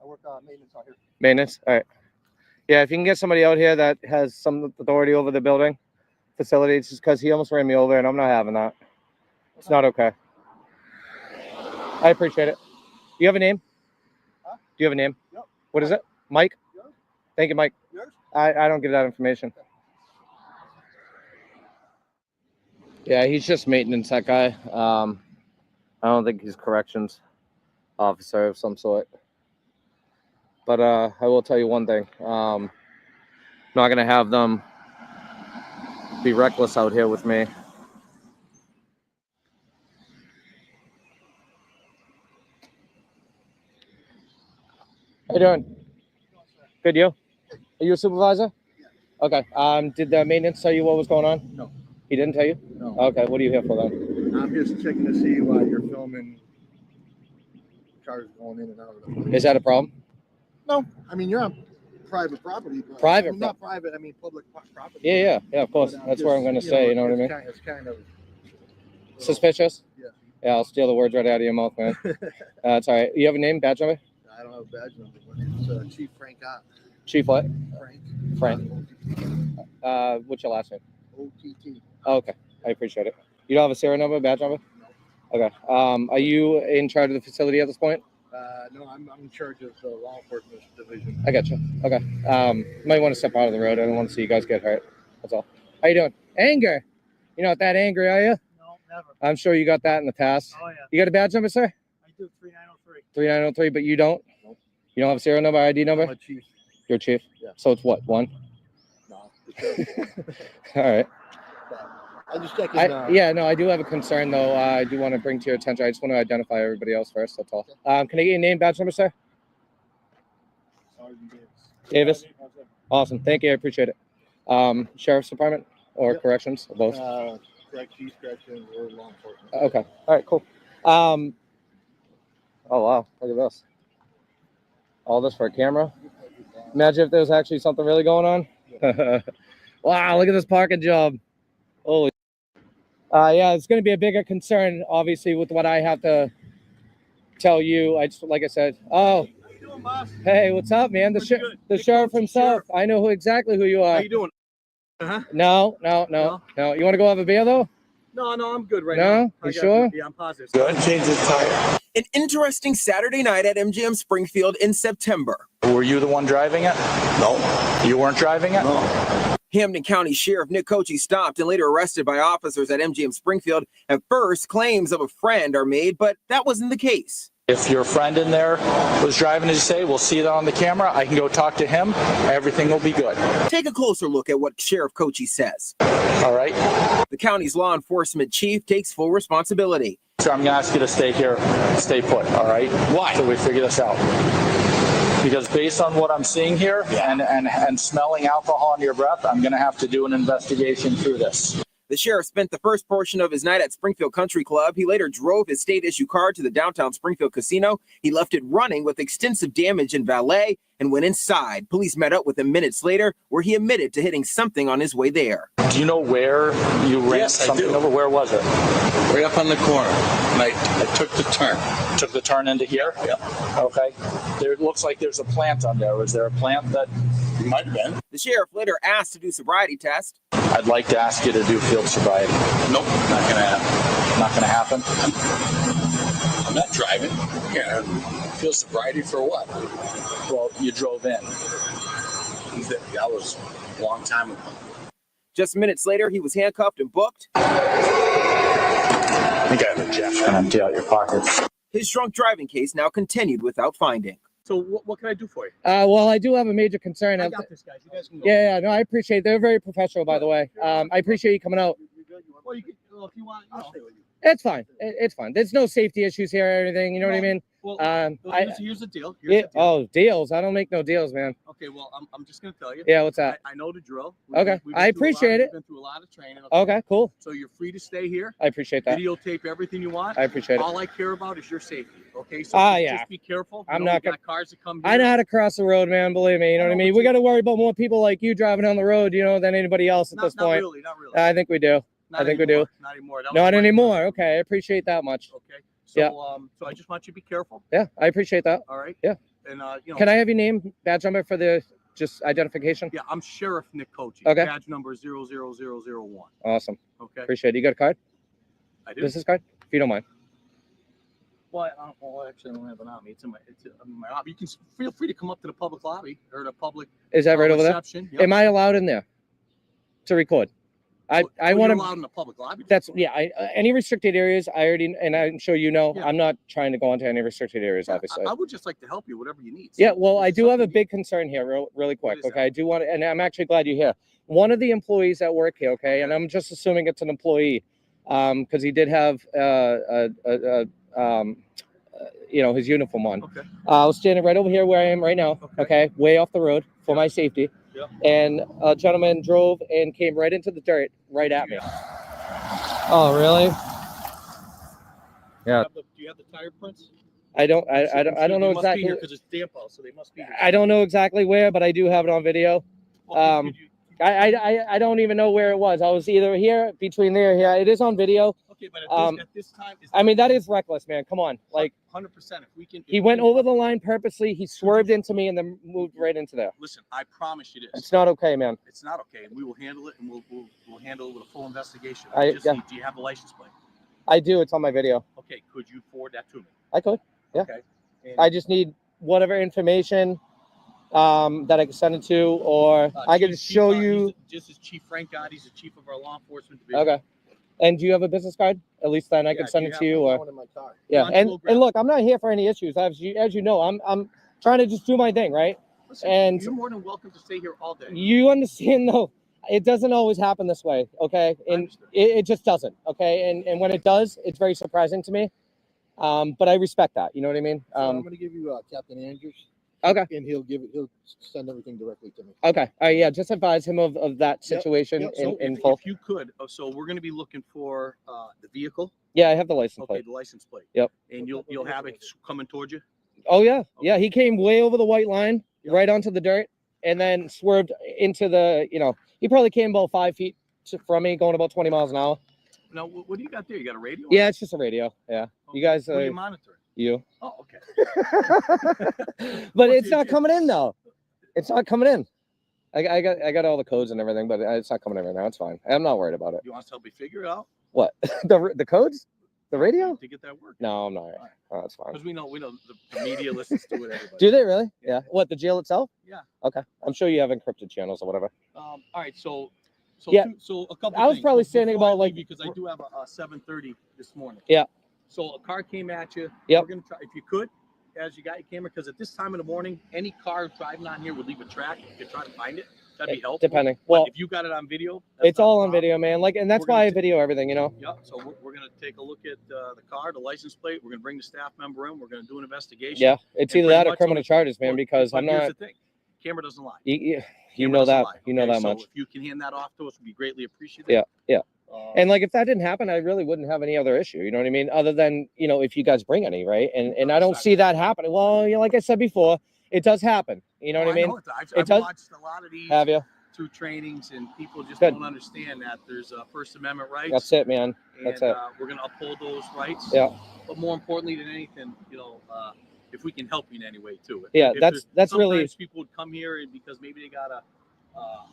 I work maintenance out here. Maintenance? All right. Yeah, if you can get somebody out here that has some authority over the building facility, it's just because he almost ran me over, and I'm not having that. It's not okay. I appreciate it. Do you have a name? Huh? Do you have a name? Yep. What is it? Mike? Yours? Thank you, Mike. Yours? I don't give that information. Yeah, he's just maintenance, that guy. I don't think he's a corrections officer of some sort. But I will tell you one thing. I'm not going to have them be reckless out here with me. How you doing? Good, you? Are you a supervisor? Yeah. Okay. Did the maintenance tell you what was going on? No. He didn't tell you? No. Okay. What are you here for then? I'm just checking to see why you're filming cars going in and out of the place. Is that a problem? No. I mean, you're on private property. But Private I mean, not private. I mean, public property. Yeah, of course. But That's what I'm going to say. You know what I mean? It's kind of Suspicious? Yeah. Yeah, I'll steal the words right out of your mouth, man. That's all right. You have a name, badge number? I don't have a badge number, but it's Chief Frank Ott. Chief what? Frank. What's your last name? OTT. Oh, okay. I appreciate it. You don't have a serial number, badge number? No. Okay. Are you in charge of the facility at this point? No, I'm in charge of the law enforcement division. I got you. Okay. Might want to step out of the road. I don't want to see you guys get hurt. That's all. How you doing? Anger. You're not that angry, are you? No, never. I'm sure you got that in the past. Oh, yeah. You got a badge number, sir? I do 3903. 3903, but you don't? Nope. You don't have a serial number, ID number? I'm a chief. You're chief? Yeah. So it's what, one? No. All right. I just checking. Yeah, no, I do have a concern, though. I do want to bring to your attention. I just want to identify everybody else first. That's all. Can I get your name, badge number, sir? Davis. Awesome. Thank you. I appreciate it. Sheriff's Department or corrections? Or both? Corrections, or law enforcement. Okay. All right, cool. Oh, wow. Look at this. All this for a camera. Imagine if there was actually something really going on. Wow, look at this parking job. Holy. Yeah, it's going to be a bigger concern, obviously, with what I have to tell you. I just, like I said, oh, How you doing, boss? hey, what's up, man? The sheriff himself. I know exactly who you are. How you doing? Uh-huh. No. You want to go have a beer, though? No, I'm good right No? now. You sure? Yeah, I'm positive. Good. Change the tire. An interesting Saturday night at MGM Springfield in September. Were you the one driving it? No. You weren't driving it? No. Hampton County Sheriff Nick Kochi stopped and later arrested by officers at MGM Springfield. At first, claims of a friend are made, but that wasn't the case. If your friend in there was driving, as you say, we'll see that on the camera. I can go talk to him. Everything will be good. Take a closer look at what Sheriff Kochi says. All right. The county's law enforcement chief takes full responsibility. So I'm going to ask you to stay here, stay put, all right? Why? So we figure this out. Because based on what I'm seeing here and smelling alcohol in your breath, I'm going to have to do an investigation through this. The sheriff spent the first portion of his night at Springfield Country Club. He later drove his state-issue car to the downtown Springfield casino. He left it running with extensive damage and valet and went inside. Police met up with him minutes later, where he admitted to hitting something on his way there. Do you know where you ran Yes, I something do. over? Where was it? Right up on the corner. And I took the turn. Took the turn into here? Yep. Okay. There looks like there's a plant on there. Was there a plant that You might have been. The sheriff later asked to do sobriety test. I'd like to ask you to do field sobriety? Nope, not gonna happen. Not going to happen? I'm not driving. Yeah, feel sobriety for what? Well, you drove in. That was a long time ago. Just minutes later, he was handcuffed and booked. I think I have a jack and empty out your pockets. His drunk driving case now continued without finding. So what can I do for you? Well, I do have a major concern. I got this, guys. You guys can go. Yeah, no, I appreciate it. They're very professional, by the way. I appreciate you coming out. Well, you can, well, if you want, I'll stay with you. It's fine. It's fine. There's no safety issues here or anything. You know what I mean? Well, here's the deal. Oh, deals. I don't make no deals, man. Okay, well, I'm just going to tell you. Yeah, what's that? I know the drill. Okay, I appreciate it. We've been through a lot of training. Okay, cool. So you're free to stay here. I appreciate that. Videotape everything you want. I appreciate it. All I care about is your safety. Okay, so yeah. just be careful. I'm You know, not we got cars that come here. I know how to cross the road, man. Believe me. You know what I mean? We got to worry about more people like you driving down the road, you know, than anybody else at this point. Not really, not really. I think we do. Not I think anymore, we do. Not anymore. That was Not my- anymore. Okay, I appreciate that much. Okay. So, Yeah. So I just want you to be careful. Yeah, I appreciate that. All right. Yeah. And you know. Can I have your name, badge number for the just identification? Yeah, I'm Sheriff Nick Kochi. Okay. Badge number 00001. Awesome. Okay. Appreciate it. You got a card? I do. Business card? If you don't mind. Well, actually, I don't have it on me. It's in my lobby. You can feel free to come up to the public lobby or the public. Is that right over there? reception. Yep. Am I allowed in there to record? I You're want allowed to. in the public lobby. That's any restricted areas. I already, and I'm sure you know. Yeah. I'm not trying to go into any restricted areas, obviously. I would just like to help you, whatever you need. Yeah, well, I do have a big concern here, really quick. Okay, I do want to, and I'm actually glad you're here. One of the employees that work here, okay, and I'm just assuming it's an employee, because he did have you know, his uniform on. Okay. I was standing right over here where I am right now. Okay, way off the road for my safety. Yep. And a gentleman drove and came right into the dirt, right at me. Oh, really? Yeah. Do you have the tire prints? I don't know exactly. Because it's damp out, so they must be here. I don't know exactly where, but I do have it on video. I don't even know where it was. I was either here, between there, here. It is on video. Okay, but at this time, I mean, that is reckless, man. Come on, like 100%. If we can, he went over the line purposely. He swerved into me and then moved right into there. Listen, I promise you this. It's not okay, man. It's not okay. We will handle it, and we'll handle it with a full investigation. I- Just yeah. need, do you have the license plate? I do. It's on my video. Okay, could you forward that to me? I could. Yeah. Okay. And, I just need whatever information that I can send it to, or I can Chief- just show Chief, you. Just as Chief Frank God, he's the chief of our law enforcement division. Okay. And do you have a business card? At least then I can send it to you. Or one in my car? yeah. Why don't you And go grab look, I'm not here for any issues. As you know, I'm trying to just do my thing, right? Listen, And you're more than welcome to stay here all day. you understand though, it doesn't always happen this way, okay? And it just doesn't, okay? And when it does, it's very surprising to me. But I respect that. You know what I mean? So I'm going to give you Captain Andrews. Okay. And he'll send everything directly to me. Okay. Yeah. Just advise him of that situation Yep. So in if, full. if you could, so we're going to be looking for the vehicle. Yeah, I have the license Okay, plate. the license plate. Yep. And you'll have it coming towards you. Oh yeah. Yeah. He came way over the white line, right onto the dirt, and then swerved into the. You know, he probably came about 5 feet from me, going about 20 miles an hour. Now, what do you got there? You got a radio? Yeah, it's just a radio. Yeah. You guys. What are you monitoring? You. Oh, okay. But it's not coming in though. It's not coming in. I got all the codes and everything, but it's not coming in right now. It's fine. I'm not worried about it. You want us to help me figure it out? What? the codes? The radio? To get that work? No, I'm not. Oh, that's fine. Because we know the media listens to it. Everybody. Do they really? Yeah. What, the jail itself? Yeah. Okay. I'm sure you have encrypted channels or whatever. All right. So Yeah. So a couple. I was things probably before standing I about, leave like- you, because I do have a 7:30 this morning. Yeah. So a car came at you. Yep. We're gonna try, if you could, as you got your camera, because at this time in the morning, any car driving on here would leave a track. You could try to find it. That'd be helpful. Depending. But Well, if you got it on video, that's it's not a all on problem. video, man. Like, and that's We're gonna why I ta- video everything, you know? Yep. So we're gonna take a look at the car, the license plate. We're gonna bring the staff member in. We're gonna do an investigation. Yeah. It's And either pretty that or much criminal what- charges, man, because but I'm here's not. the thing. Camera doesn't lie. You Camera know doesn't that. lie, You know okay? that So much. if you can hand that off to us, we'd be greatly appreciative. Yeah. Yeah. And like, if that didn't happen, I really wouldn't have any other issue. You know what I mean? Other than, you know, if you guys bring any, right? And I don't see that happening. Well, you know, like I said before, it does happen. You know what I mean? I've watched a lot of these Have you? through trainings, and people just Good. don't understand that there's First Amendment rights. That's it, man. That's and, it. We're going to uphold those rights. Yeah. But more importantly than anything, you know, if we can help you in any way too. Yeah, If that's really. sometimes people would come here and because maybe they got a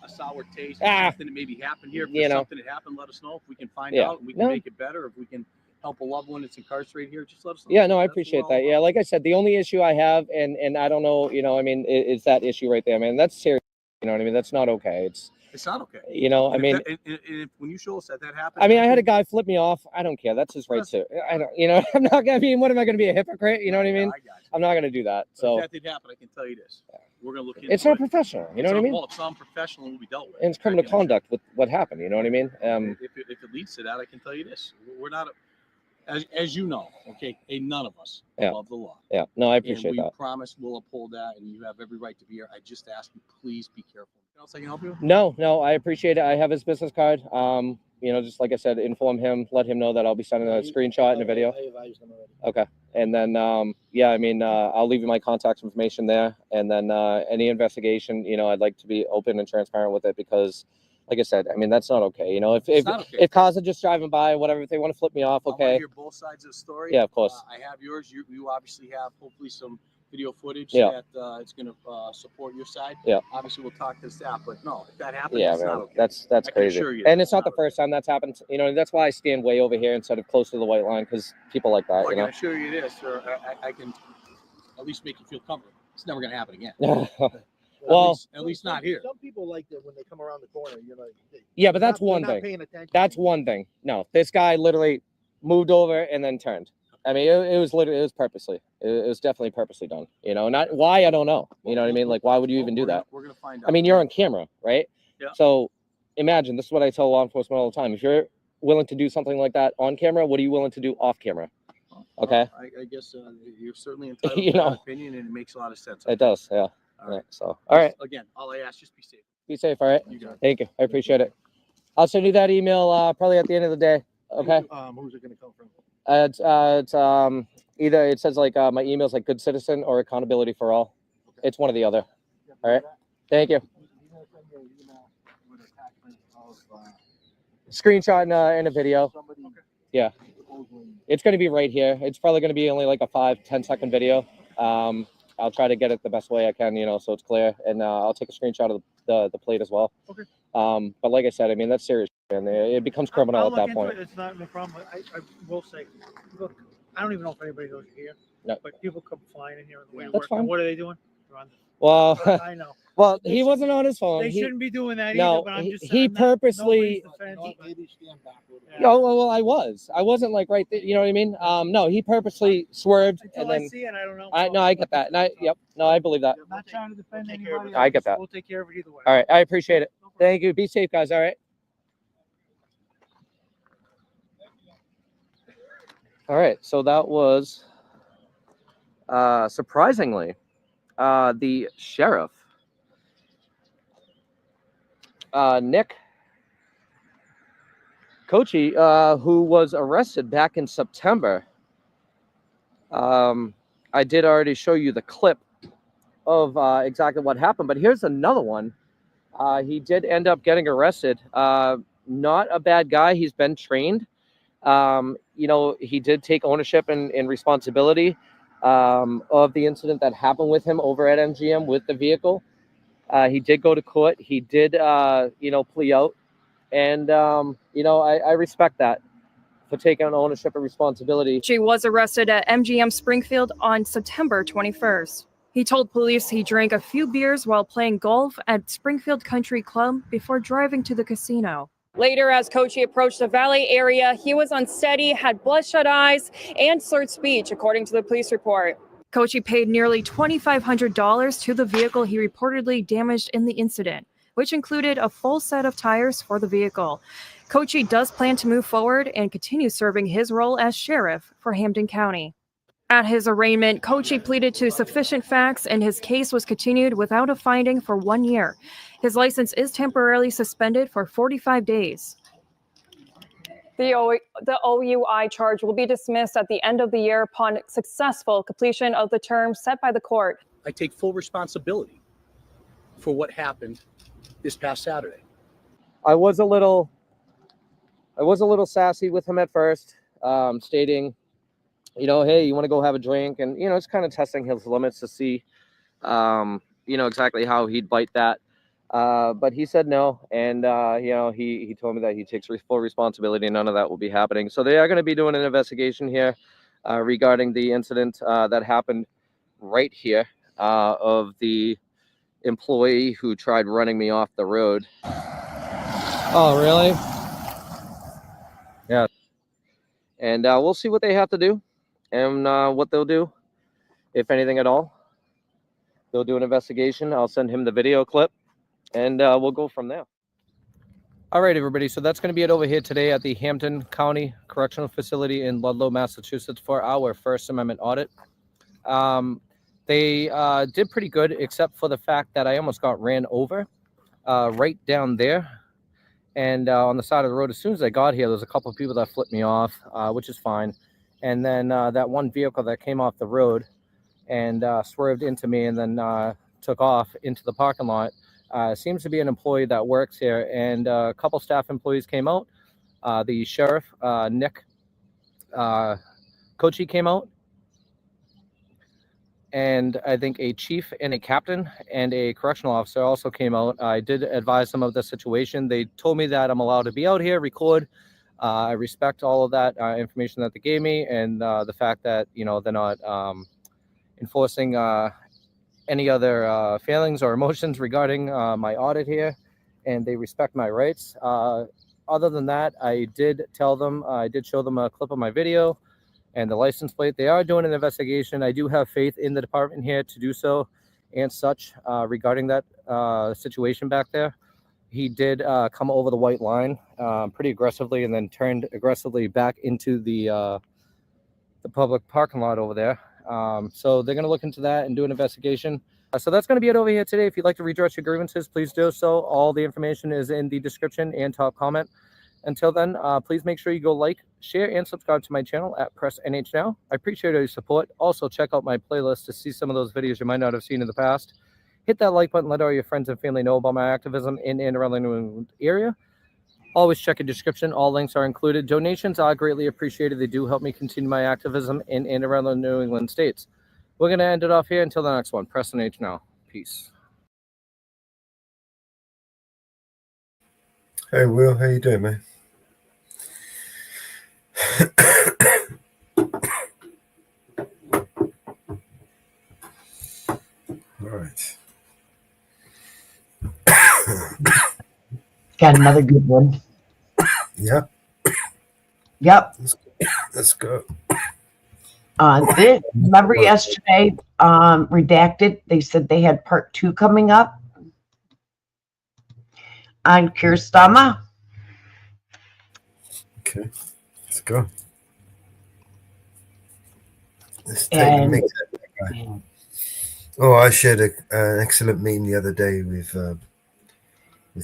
sour taste or Ah. something that maybe happened here. If You there's know. something that happened, let us know. If we can find Yeah. out and we can No. make it better, if we can help a loved one that's incarcerated here, just let us know. Yeah, no, I That's what appreciate we're all that. Yeah, like I said, the only issue I have, and I don't know, you know, I mean, is that issue right there, man. That's serious. You know what I mean? That's not okay. It's not okay. You know, I And mean, if when you show us that happened, I mean, I had a guy flip me off. I don't care. That's his right too. I don't, you know, I'm not gonna be. What am I gonna be, a hypocrite? You know what I mean? I'm not gonna do that. So if that did happen, I can tell you this: we're gonna look into it's not it. professional. You know what I mean? Well, it's unprofessional and we dealt with. And it's criminal conduct with what happened. You know what I mean? If it leads to that, I can tell you this: we're not, as you know, okay, none of us Yeah. love the law. Yeah. No, I appreciate and we that. promise we'll uphold that, and you have every right to be here. I just ask you, please be careful. Anything else I can help you with? No, I appreciate it. I have his business card. You know, just like I said, inform him, let him know that I'll be sending a screenshot and a video. Okay. And then, yeah, I mean, I'll leave you my contact information there. And then any investigation, you know, I'd like to be open and transparent with it because, like I said, I mean, that's not okay. You know, if not okay. if cars are just driving by, whatever, if they want to flip me off, I want to okay. hear both sides of the story. Yeah, of course. I have yours. You obviously have hopefully some video footage Yeah. that it's going to support your side. Yeah. Obviously, we'll talk to the staff, but no, if that happens, Yeah, it's man, not okay. that's I can crazy. assure you And that it's not the first time that's happened. You know, that's why I stand way over here instead of close to the white line because people like that. Well, I You can know. assure you this, or I can at least make you feel comfortable. It's never going to happen again. Well, at least not here. Some people like that when they come around the corner. You know. yeah, but that's they're one not thing. paying attention. That's one thing. No, this guy literally moved over and then turned. I mean, it was literally, it was purposely. It was definitely purposely done. You know, not why, I don't know. You know what I mean? Like, why would you even do that? We're going to find out. I mean, you're on camera, right? Yeah. So imagine, this is what I tell law enforcement all the time. If you're willing to do something like that on camera, what are you willing to do off camera? Okay. I guess you're certainly entitled You to know. that opinion, and it makes a lot of sense. It does, yeah. All right. So, all right. Again, all I ask, just be safe. Be safe, all right? You got it. Thank you. I appreciate it. I'll send you that email probably at the end of the day. Okay. Who's it going to come from? It's either it says like my email's like Good Citizen or Accountability for All. It's one or the other. All right. Thank you. Screenshot and a video. Yeah. It's going to be right here. It's probably going to be only like a 5-10 second video. I'll try to get it the best way I can, you know, so it's clear. And I'll take a screenshot of the plate as well. Okay. But like I said, I mean, that's serious. And it becomes criminal I'll at that look into point. it. It's not no problem. I will say, look, I don't even know if anybody knows you're here. No. But people come flying in here on the way to That's work. fine. And what are they doing? They're on the- Well, I know. well, he wasn't on his phone. They He- shouldn't be doing that No, either. But I'm just he saying, purposely. No, well, I was. I wasn't like right there. You know what I mean? No, he purposely swerved Until and I then. see it, I don't know. No, I get that. And yep. No, I believe that. I'm not trying to defend anybody. I get that. We'll take care of it either way. All right. I appreciate it. Thank you. Be safe, guys. All right. All right. So that was surprisingly the sheriff, Nick Kochi, who was arrested back in September. I did already show you the clip of exactly what happened, but here's another one. He did end up getting arrested. Not a bad guy. He's been trained. You know, he did take ownership and responsibility of the incident that happened with him over at MGM with the vehicle. He did go to court. He did, you know, plea out. And, you know, I respect that for taking on ownership and responsibility. She was arrested at MGM Springfield on September 21st. He told police he drank a few beers while playing golf at Springfield Country Club before driving to the casino. Later, as Kochi approached the Valley area, he was unsteady, had bloodshot eyes, and slurred speech, according to the police report. Kochi paid nearly $2,500 to the vehicle he reportedly damaged in the incident, which included a full set of tires for the vehicle. Kochi does plan to move forward and continue serving his role as sheriff for Hampden County. At his arraignment, Kochi pleaded to sufficient facts and his case was continued without a finding for 1 year. His license is temporarily suspended for 45 days. The OUI charge will be dismissed at the end of the year upon successful completion of the term set by the court. I take full responsibility for what happened this past Saturday. I was a little sassy with him at first, stating, you know, hey, you want to go have a drink? And, you know, it's kind of testing his limits to see, you know, exactly how he'd bite that. But he said no. And, you know, he told me that he takes full responsibility. None of that will be happening. So they are going to be doing an investigation here regarding the incident that happened right here of the employee who tried running me off the road. Oh, really? Yeah. And we'll see what they have to do and what they'll do, if anything at all. They'll do an investigation. I'll send him the video clip, and we'll go from there. All right, everybody. So that's going to be it over here today at the Hampton County Correctional Facility in Ludlow, Massachusetts for our First Amendment audit. They did pretty good, except for the fact that I almost got ran over right down there. And on the side of the road, as soon as I got here, there was a couple of people that flipped me off, which is fine. And then that one vehicle that came off the road and swerved into me and then took off into the parking lot seems to be an employee that works here. And a couple staff employees came out. The sheriff, Nick Kochi, came out. And I think a chief and a captain and a correctional officer also came out. I did advise them of the situation. They told me that I'm allowed to be out here, record. I respect all of that information that they gave me, and the fact that, you know, they're not enforcing any other feelings or emotions regarding my audit here, and they respect my rights. Other than that, I did tell them, I did show them a clip of my video and the license plate. They are doing an investigation. I do have faith in the department here to do so and such regarding that situation back there. He did come over the white line pretty aggressively and then turned aggressively back into the public parking lot over there. So they're going to look into that and do an investigation. So that's going to be it over here today. If you'd like to redress your grievances, please do so. All the information is in the description and top comment. Until then, please make sure you go like, share, and subscribe to my channel at Press NH Now. I appreciate all your support. Also, check out my playlist to see some of those videos you might not have seen in the past. Hit that like button. Let all your friends and family know about my activism in and around the New England area. Always check your description. All links are included. Donations are greatly appreciated. They do help me continue my activism in and around the New England states. We're going to end it off here until the next one. Press NH Now. Peace. Hey, Will. How you doing, man? All right. Got another good one. Yep. Yep. Let's go. Remember yesterday, Redacted, they said they had part 2 coming up on Keir Starmer. Okay. Let's go. Let's And- take that guy. Oh, I shared an excellent meme the other day with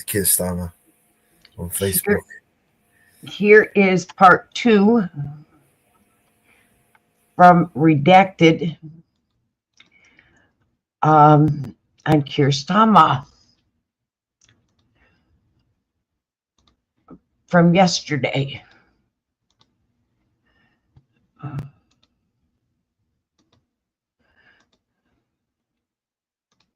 Keir Starmer on Facebook. Here is part 2 from Redacted on Keir Starmer from yesterday.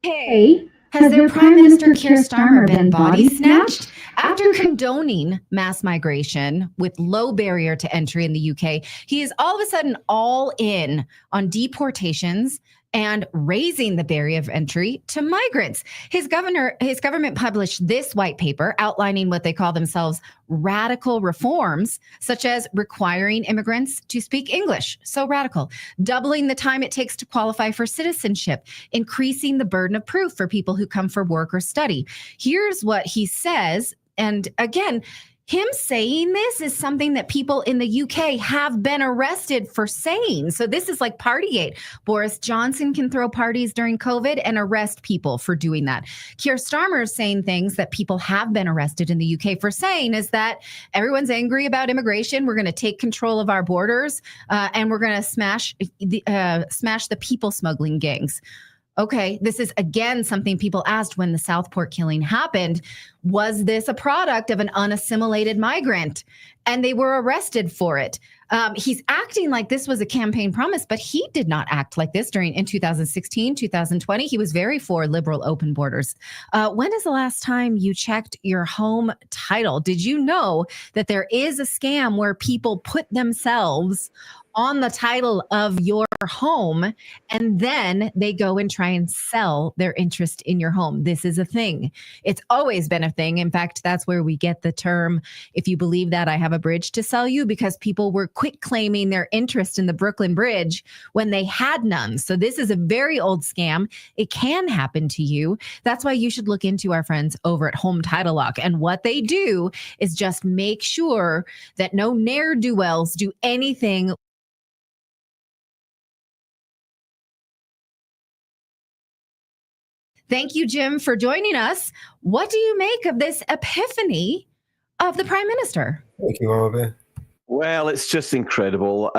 Hey, has their Prime Minister Keir Starmer been body snatched? After condoning mass migration with low barrier to entry in the UK, he is all of a sudden all in on deportations and raising the barrier of entry to migrants. His government published this white paper outlining what they call themselves radical reforms, such as requiring immigrants to speak English, so radical, doubling the time it takes to qualify for citizenship, increasing the burden of proof for people who come for work or study. Here's what he says. And again, him saying this is something that people in the UK have been arrested for saying. So this is like Partygate. Boris Johnson can throw parties during COVID and arrest people for doing that. Keir Starmer is saying things that people have been arrested in the UK for saying, is that everyone's angry about immigration. We're going to take control of our borders and we're going to smash the people smuggling gangs. Okay, this is again something people asked when the Southport killing happened. Was this a product of an unassimilated migrant? And they were arrested for it. He's acting like this was a campaign promise, but he did not act like this in 2016, 2020. He was very for liberal open borders. When is the last time you checked your home title? Did you know that there is a scam where people put themselves on the title of your home and then they go and try and sell their interest in your home? This is a thing. It's always been a thing. In fact, that's where we get the term, if you believe that, I have a bridge to sell you, because people were quit claiming their interest in the Brooklyn Bridge when they had none. So this is a very old scam. It can happen to you. That's why you should look into our friends over at Home Title Lock. And what they do is just make sure that no ne'er-do-wells do anything. Thank you, Jim, for joining us. What do you make of this epiphany of the Prime Minister? Thank you, Marvin. Well, it's just incredible.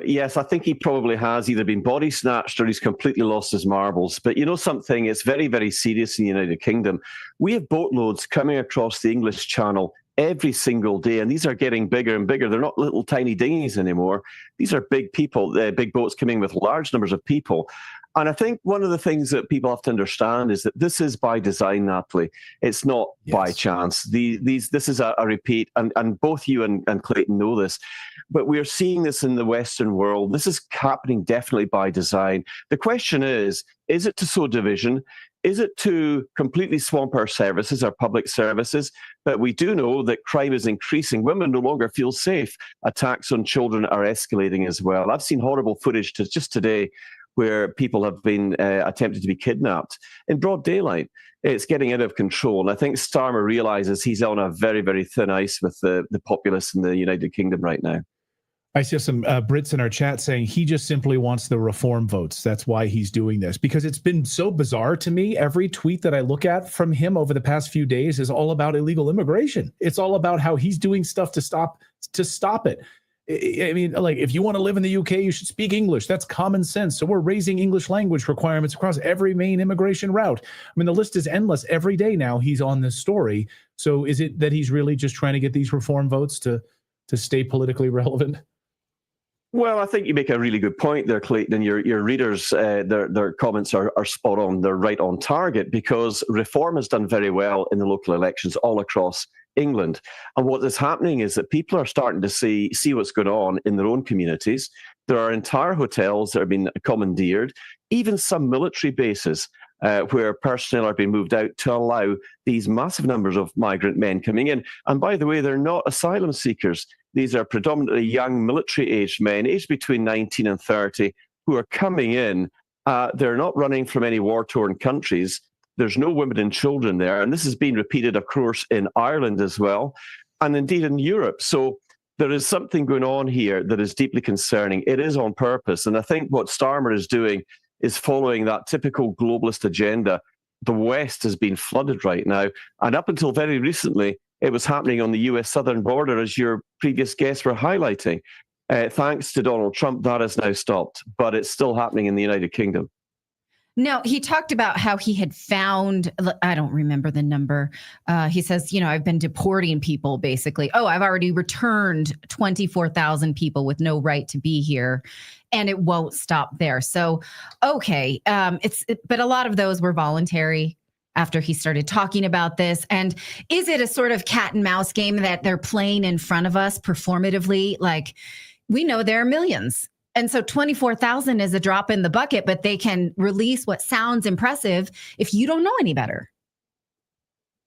Yes, I think he probably has either been body snatched or he's completely lost his marbles. But you know something? It's very, very serious in the United Kingdom. We have boatloads coming across the English Channel every single day, and these are getting bigger and bigger. They're not little tiny dinghies anymore. These are big big boats coming with large numbers of people. And I think one of the things that people have to understand is that this is by design, Natalie. It's not by chance. This is a repeat, and both you and Clayton know this, but we're seeing this in the Western world. This is happening definitely by design. The question is it to sow division? Is it to completely swamp our services, our public services? But we do know that crime is increasing. Women no longer feel safe. Attacks on children are escalating as well. I've seen horrible footage just today where people have been attempted to be kidnapped in broad daylight. It's getting out of control. And I think Starmer realizes he's on a very, very thin ice with the populace in the United Kingdom right now. I see some Brits in our chat saying he just simply wants the reform votes. That's why he's doing this, because it's been so bizarre to me. Every tweet that I look at from him over the past few days is all about illegal immigration. It's all about how he's doing stuff to stop it. I mean, like, if you want to live in the UK, you should speak English. That's common sense. So we're raising English language requirements across every main immigration route. I mean, the list is endless. Every day now he's on this story. So is it that he's really just trying to get these reform votes to stay politically relevant? Well, I think you make a really good point there, Clayton, and your readers, their comments are spot on. They're right on target, because reform has done very well in the local elections all across England. And what is happening is that people are starting to see what's going on in their own communities. There are entire hotels that are being commandeered, even some military bases where personnel are being moved out to allow these massive numbers of migrant men coming in. And by the way, they're not asylum seekers. These are predominantly young military-aged men, aged between 19 and 30, who are coming in. They're not running from any war-torn countries. There's no women and children there. And this has been repeated, of course, in Ireland as well, and indeed in Europe. So there is something going on here that is deeply concerning. It is on purpose. And I think what Starmer is doing is following that typical globalist agenda. The West has been flooded right now. And up until very recently, it was happening on the US southern border, as your previous guests were highlighting. Thanks to Donald Trump, that has now stopped, but it's still happening in the United Kingdom. No, he talked about how he had found, I don't remember the number. He says, I've been deporting people, basically. Oh, I've already returned 24,000 people with no right to be here. And it won't stop there. So, okay. But a lot of those were voluntary after he started talking about this. And is it a sort of cat and mouse game that they're playing in front of us performatively? Like, we know there are millions. And so 24,000 is a drop in the bucket, but they can release what sounds impressive if you don't know any better.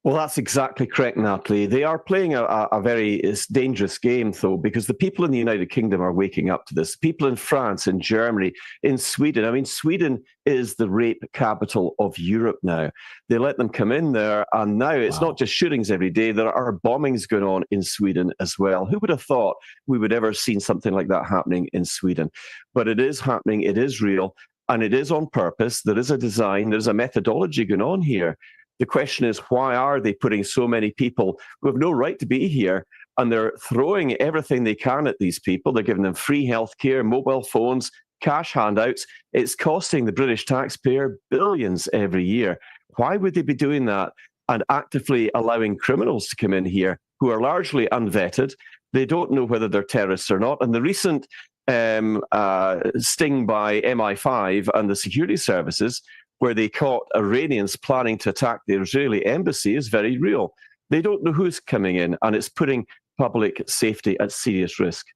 Well, that's exactly correct, Natalie. They are playing a very dangerous game, though, because the people in the United Kingdom are waking up to this. People in France, in Germany, in Sweden. I mean, Sweden is the rape capital of Europe now. They let them come in there, and now it's not just shootings every day. There are bombings going on in Sweden as well. Who would have thought we would ever seen something like that happening in Sweden? But it is happening. It is real, and it is on purpose. There is a design. There's a methodology going on here. The question is, why are they putting so many people who have no right to be here, and they're throwing everything they can at these people? They're giving them free healthcare, mobile phones, cash handouts. It's costing the British taxpayer billions every year. Why would they be doing that and actively allowing criminals to come in here who are largely unvetted? They don't know whether they're terrorists or not. And the recent sting by MI5 and the security services, where they caught Iranians planning to attack the Israeli embassy, is very real. They don't know who's coming in, and it's putting public safety at serious risk.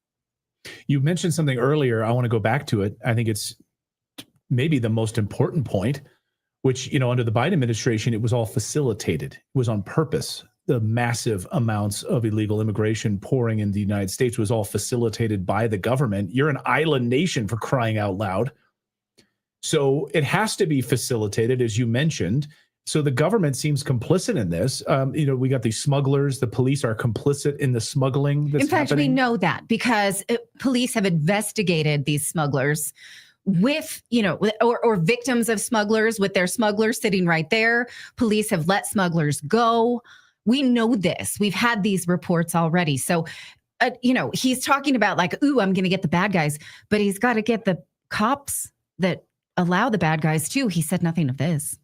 You mentioned something earlier. I want to go back to it. I think it's maybe the most important point, which, under the Biden administration, it was all facilitated. It was on purpose. The massive amounts of illegal immigration pouring into the United States was all facilitated by the government. You're an island nation, for crying out loud. So it has to be facilitated, as you mentioned. So the government seems complicit in this. We got these smugglers. The police are complicit in the smuggling that's In fact, happening. we know that because police have investigated these smugglers with, or victims of smugglers with their smugglers sitting right there. Police have let smugglers go. We know this. We've had these reports already. So, he's talking about like, ooh, I'm going to get the bad guys, but he's got to get the cops that allow the bad guys too. He said nothing of this.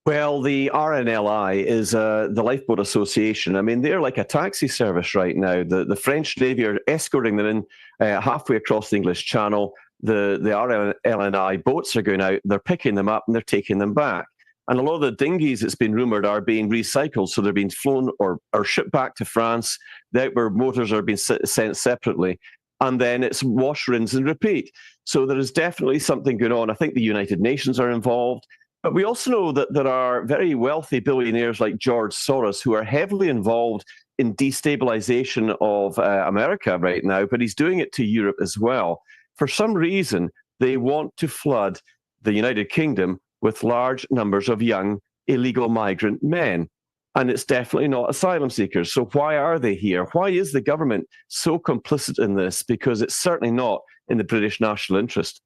Well, the RNLI is the Lifeboat Association. I mean, they're like a taxi service right now. The French Navy are escorting them in halfway across the English Channel. The RNLI boats are going out, they're picking them up and they're taking them back. And a lot of the dinghies, it's been rumoured, are being recycled. So they're being flown or shipped back to France. The outboard motors are being sent separately. And then it's wash, rinse, and repeat. So there is definitely something going on. I think the United Nations are involved. But we also know that there are very wealthy billionaires like George Soros who are heavily involved in destabilization of America right now, but he's doing it to Europe as well. For some reason, they want to flood the United Kingdom with large numbers of young illegal migrant men. And it's definitely not asylum seekers. So why are they here? Why is the government so complicit in this? Because it's certainly not in the British national interest.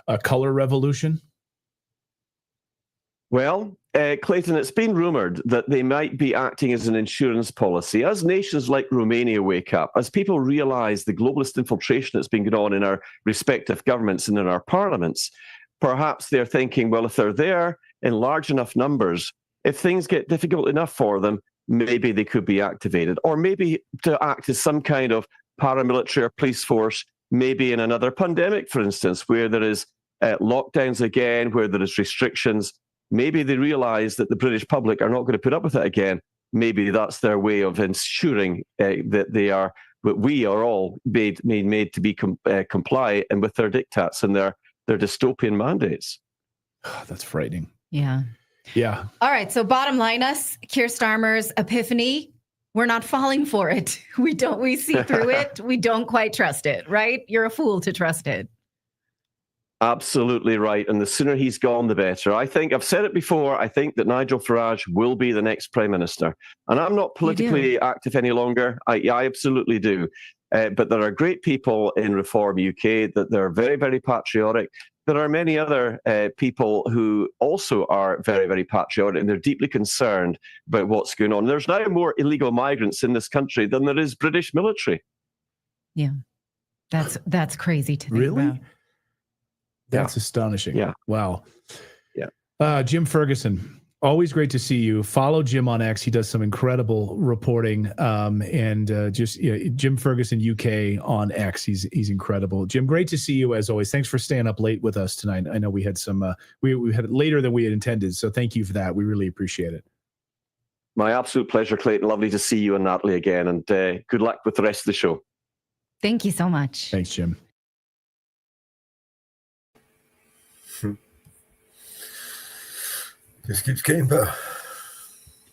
A color revolution? Well, Clayton, it's been rumoured that they might be acting as an insurance policy. As nations like Romania wake up, as people realise the globalist infiltration that's been going on in our respective governments and in our parliaments, perhaps they're thinking, well, if they're there in large enough numbers, if things get difficult enough for them, maybe they could be activated, or maybe to act as some kind of paramilitary or police force, maybe in another pandemic, for instance, where there is lockdowns again, where there is restrictions. Maybe they realize that the British public are not going to put up with it again. Maybe that's their way of ensuring that we are all made to be comply and with their diktats and their dystopian mandates. That's frightening. Yeah. Yeah. All right. So bottom line, Keir Starmer's epiphany, we're not falling for it. We see through it. We don't quite trust it, right? You're a fool to trust it. Absolutely right. And the sooner he's gone, the better. I think, I've said it before, I think that Nigel Farage will be the next Prime Minister. And I'm not politically active any longer. I absolutely do. But there are great people in Reform UK that they're very, very patriotic. There are many other people who also are very, very patriotic, and they're deeply concerned about what's going on. There's now more illegal migrants in this country than there is British military. Yeah. That's crazy to think about. That's astonishing. Yeah. Wow. Yeah. Jim Ferguson, always great to see you. Follow Jim on X. He does some incredible reporting. Jim Ferguson UK on X. He's incredible. Jim, great to see you as always. Thanks for staying up late with us tonight. I know we had some we had it later than we had intended. So thank you for that. We really appreciate it. My absolute pleasure, Clayton. Lovely to see you and Natalie again. And good luck with the rest of the show. Thank you so much. Thanks, Jim. Just keeps getting better.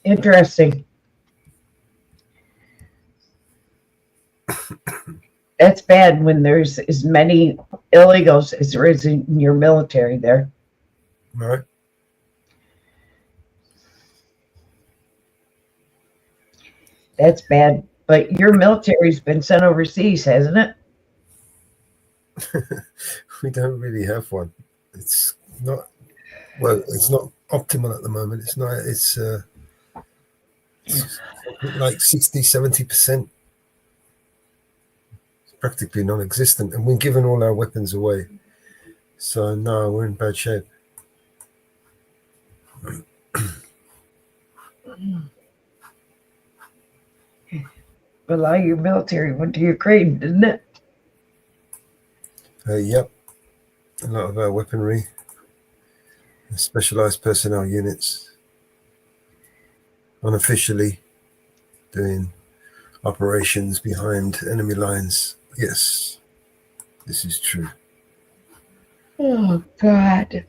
Interesting. That's bad when there's as many illegals as there is in your military there. Right. That's bad. But your military's been sent overseas, hasn't it? We don't really have one. It's not, well, it's not optimal at the moment. It's not, it's like 60-70%. It's practically non-existent, and we're giving all our weapons away. So no, we're in bad shape. A lot of your military went to Ukraine, didn't it? Yep. A lot of our weaponry, specialized personnel units, unofficially doing operations behind enemy lines. Yes, this is true. Oh, God.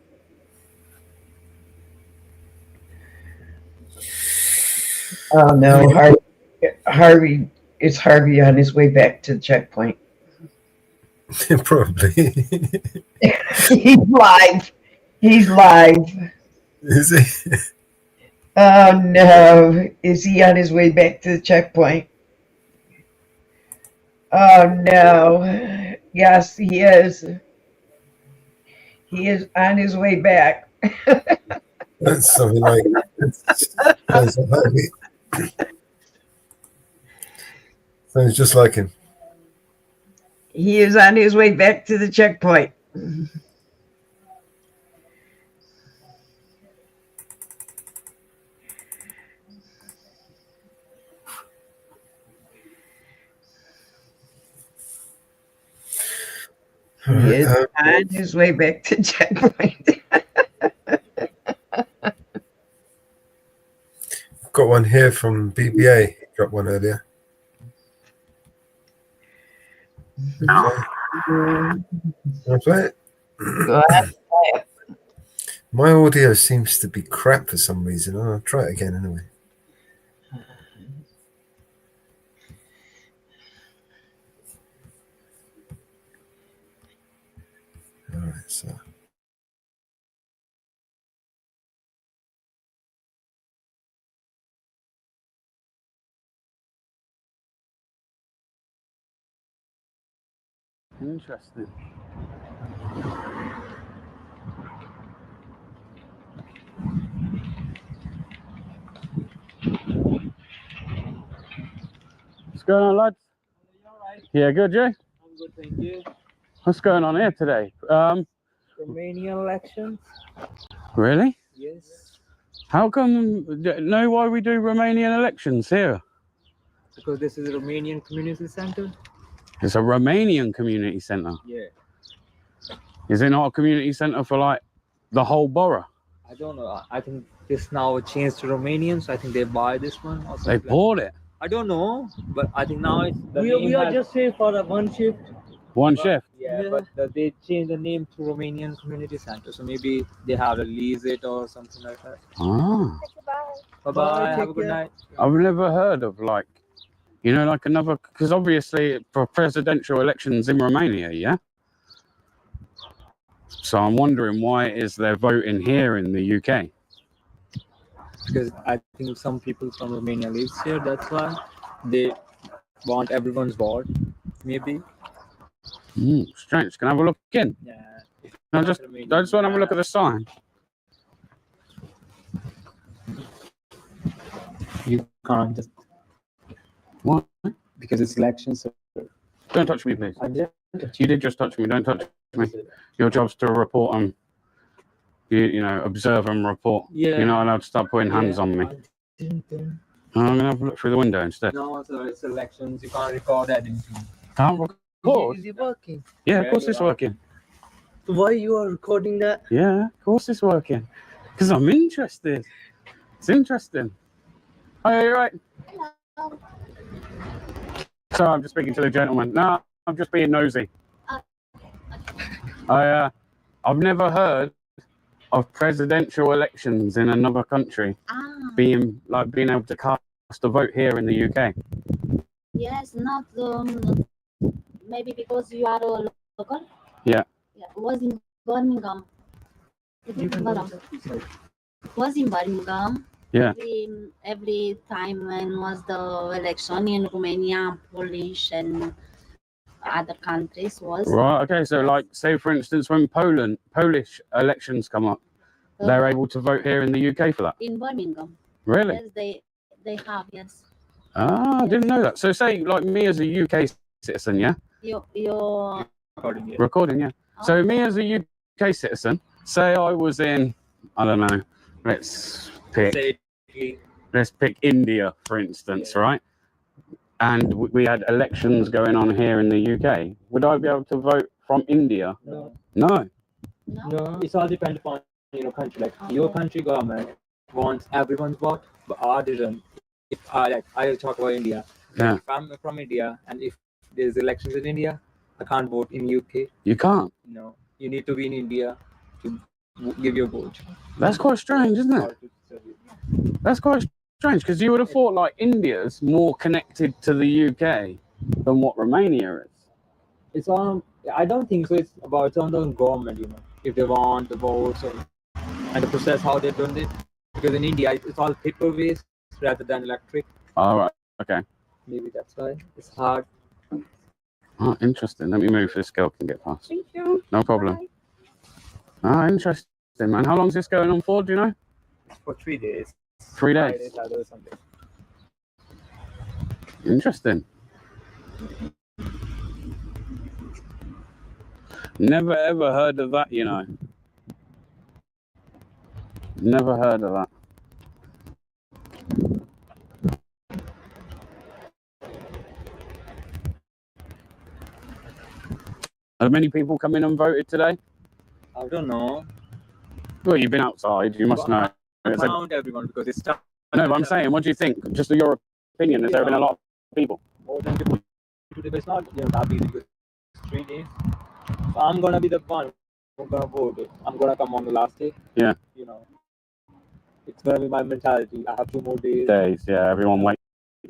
Oh, no. Harvey, it's Harvey on his way back to the checkpoint. Probably. He's live. He's live. Is he? Oh, no. Is he on his way back to the checkpoint? Oh, no. Yes, he is. He is on his way back. That's something like sounds just like him. He is on his way back to the checkpoint. He is on his way back to checkpoint. Got one here from BBA. Got one earlier. Can I play it? Go ahead. My audio seems to be crap for some reason. I'll try it again anyway. All right, so. Interesting. What's going on, lads? Yeah, good, Jay? I'm good, thank you. What's going on here today? Romanian elections? Really? Yes. How come, know why we do Romanian elections here? Because this is a Romanian community center? It's a Romanian community centre. Yeah. Is it not a community centre for like the whole borough? I don't know. I think this now changed to Romanians. I think they buy this one. Or They bought it. I don't know, but I think now it's We are just here for one shift. One shift. Yeah, but they changed the name to Romanian Community Center. So maybe they have to lease it or something like that. Ah. Bye bye. Have a good night. I've never heard of like, you know, like another, because obviously for presidential elections in Romania, yeah? So I'm wondering why it is they're voting here in the UK. Because I think some people from Romania lives here. That's why they want everyone's vote. Maybe. Strange. Can I have a look in? Yeah. I just want to have a look at the sign. You can't just. What? Because it's elections. So Don't touch me, please. I did. You did just touch me. Don't touch me. Your job's to report and you know, observe and report. Yeah. You're not allowed to start putting hands on me. I'm gonna have a look through the window instead. No, so it's elections. You can't record anything. Can't record? Is it working? Yeah, of course it's working. So why you are recording that? Yeah, of course it's working. Because I'm interested. It's interesting. Oh, yeah, you're right. So I'm just speaking to the gentleman. No, I'm just being nosy. I've never heard of presidential elections in another country being able to cast a vote here in the UK? Yes, not maybe because you are a local. Yeah. Yeah, was in Birmingham. Was in Birmingham. Yeah. Every time when was the election in Romania, Polish and other countries was. Right. Okay. So, like, say for instance, when Polish elections come up, they're able to vote here in the UK for that. In Birmingham. Really? Yes, they have, yes. Ah, I didn't know that. So, say like me as a UK citizen, yeah. You're Recording, yeah. So, me as a UK citizen, say I was in, I don't know, let's pick India, for instance, right? And we had elections going on here in the UK. Would I be able to vote from India? No. No. No, it's all depends upon country. Like your country government wants everyone's vote, but ours didn't. If I talk about India, Yeah. if I'm from India and if there's elections in India, I can't vote in UK. You can't. No, you need to be in India to give your vote. That's quite strange, isn't it? That's quite strange because you would have thought like India's more connected to the UK than what Romania is. It's on. I don't think so. It's on the government, if they want the votes and the process how they've done it. Because in India, it's all paper-based rather than electric. All right. Okay. Maybe that's why it's hard. Oh, interesting. Let me move so this girl can get past. Thank you. No problem. Bye. Ah, interesting, man. How long is this going on for? Do you know? For 3 days. 3 days. Friday, Saturday, Sunday. Interesting. Never ever heard of that, Never heard of that. Have many people come in and voted today? I don't know. Well, you've been outside. You must know. I found everyone because it's tough. I know, but I'm saying, what do you think? Just your opinion. Has there been a lot of people? More than people today, but it's not that easy because it's 3 days. So I'm gonna be the one who's gonna vote. I'm gonna come on the last day. Yeah. It's gonna be my mentality. I have 2 more days. Yeah. Everyone wait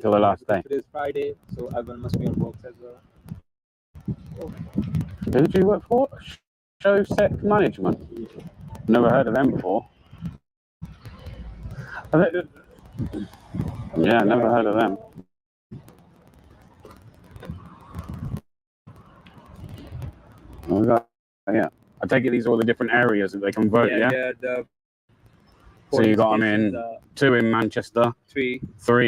till the last day. Today's Friday, so everyone must be on work as well. Who did you work for? Showsec Management. Never heard of them before. Yeah, never heard of them. Yeah, I take it these are all the different areas that they can vote. Yeah. So you got them in 2 in Manchester, 3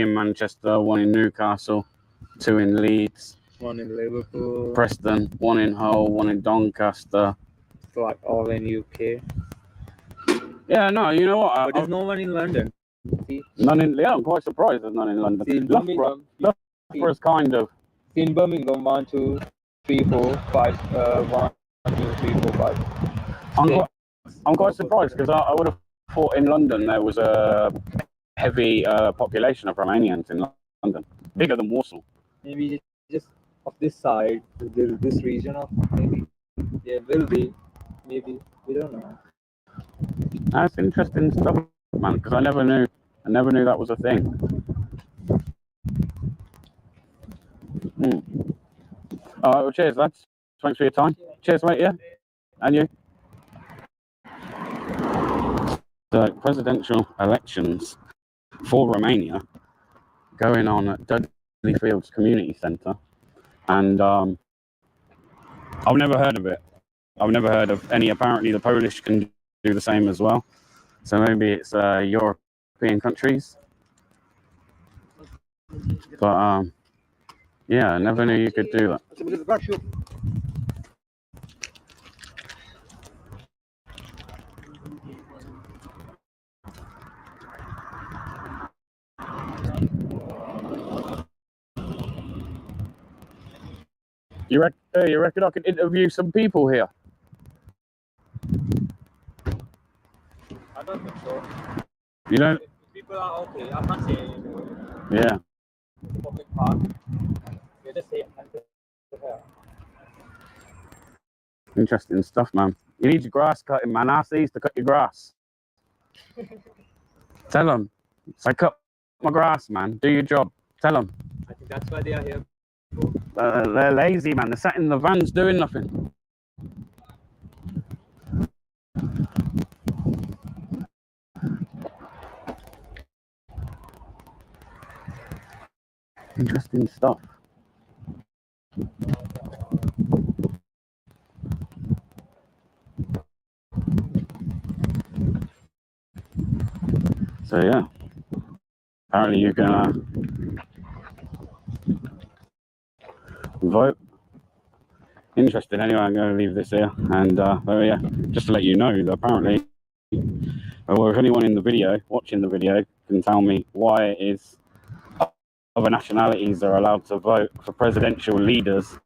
in Manchester, 1 in Newcastle, 2 in Leeds, 1 in Liverpool, Preston, 1 in Hull, 1 in Doncaster. So like all in UK. Yeah, no, you know what? But there's no one in London. See? None in. Yeah, I'm quite surprised there's none in London. See, in Birmingham, Loughborough's kind of. In Birmingham, 1, 2, 3, 4, 5. 1, 2, 3, 4, 5. I'm quite surprised because I would have thought in London there was a heavy population of Romanians in London, bigger than Warsaw. Maybe just of this side, this region of maybe there will be, maybe we don't know. That's interesting stuff, man. Because I never knew that was a thing. All right, well, cheers, lads. Thanks for your time. Cheers, mate. Yeah, and you. The presidential elections for Romania going on at Dudley Fields Community Centre, and I've never heard of it. I've never heard of any. Apparently, the Polish can do the same as well. So maybe it's European countries. But yeah, I never knew you could do that. You reckon I could interview some people here? I don't think so. You don't? People are okay. I can't say anything. Yeah. Public park. They just say Interesting stuff, man. You need your grass cutting, man. Ask these to cut your grass. Tell them. Say, cut my grass, man. Do your job. Tell them. I think that's why they are here. They're lazy, man. They're sat in the vans doing nothing. Interesting stuff. So yeah, apparently you can vote. Interesting. Anyway, I'm going to leave this here, and oh yeah, just to let you know that apparently, or if anyone in the video watching the video can tell me why it is other nationalities are allowed to vote for presidential leaders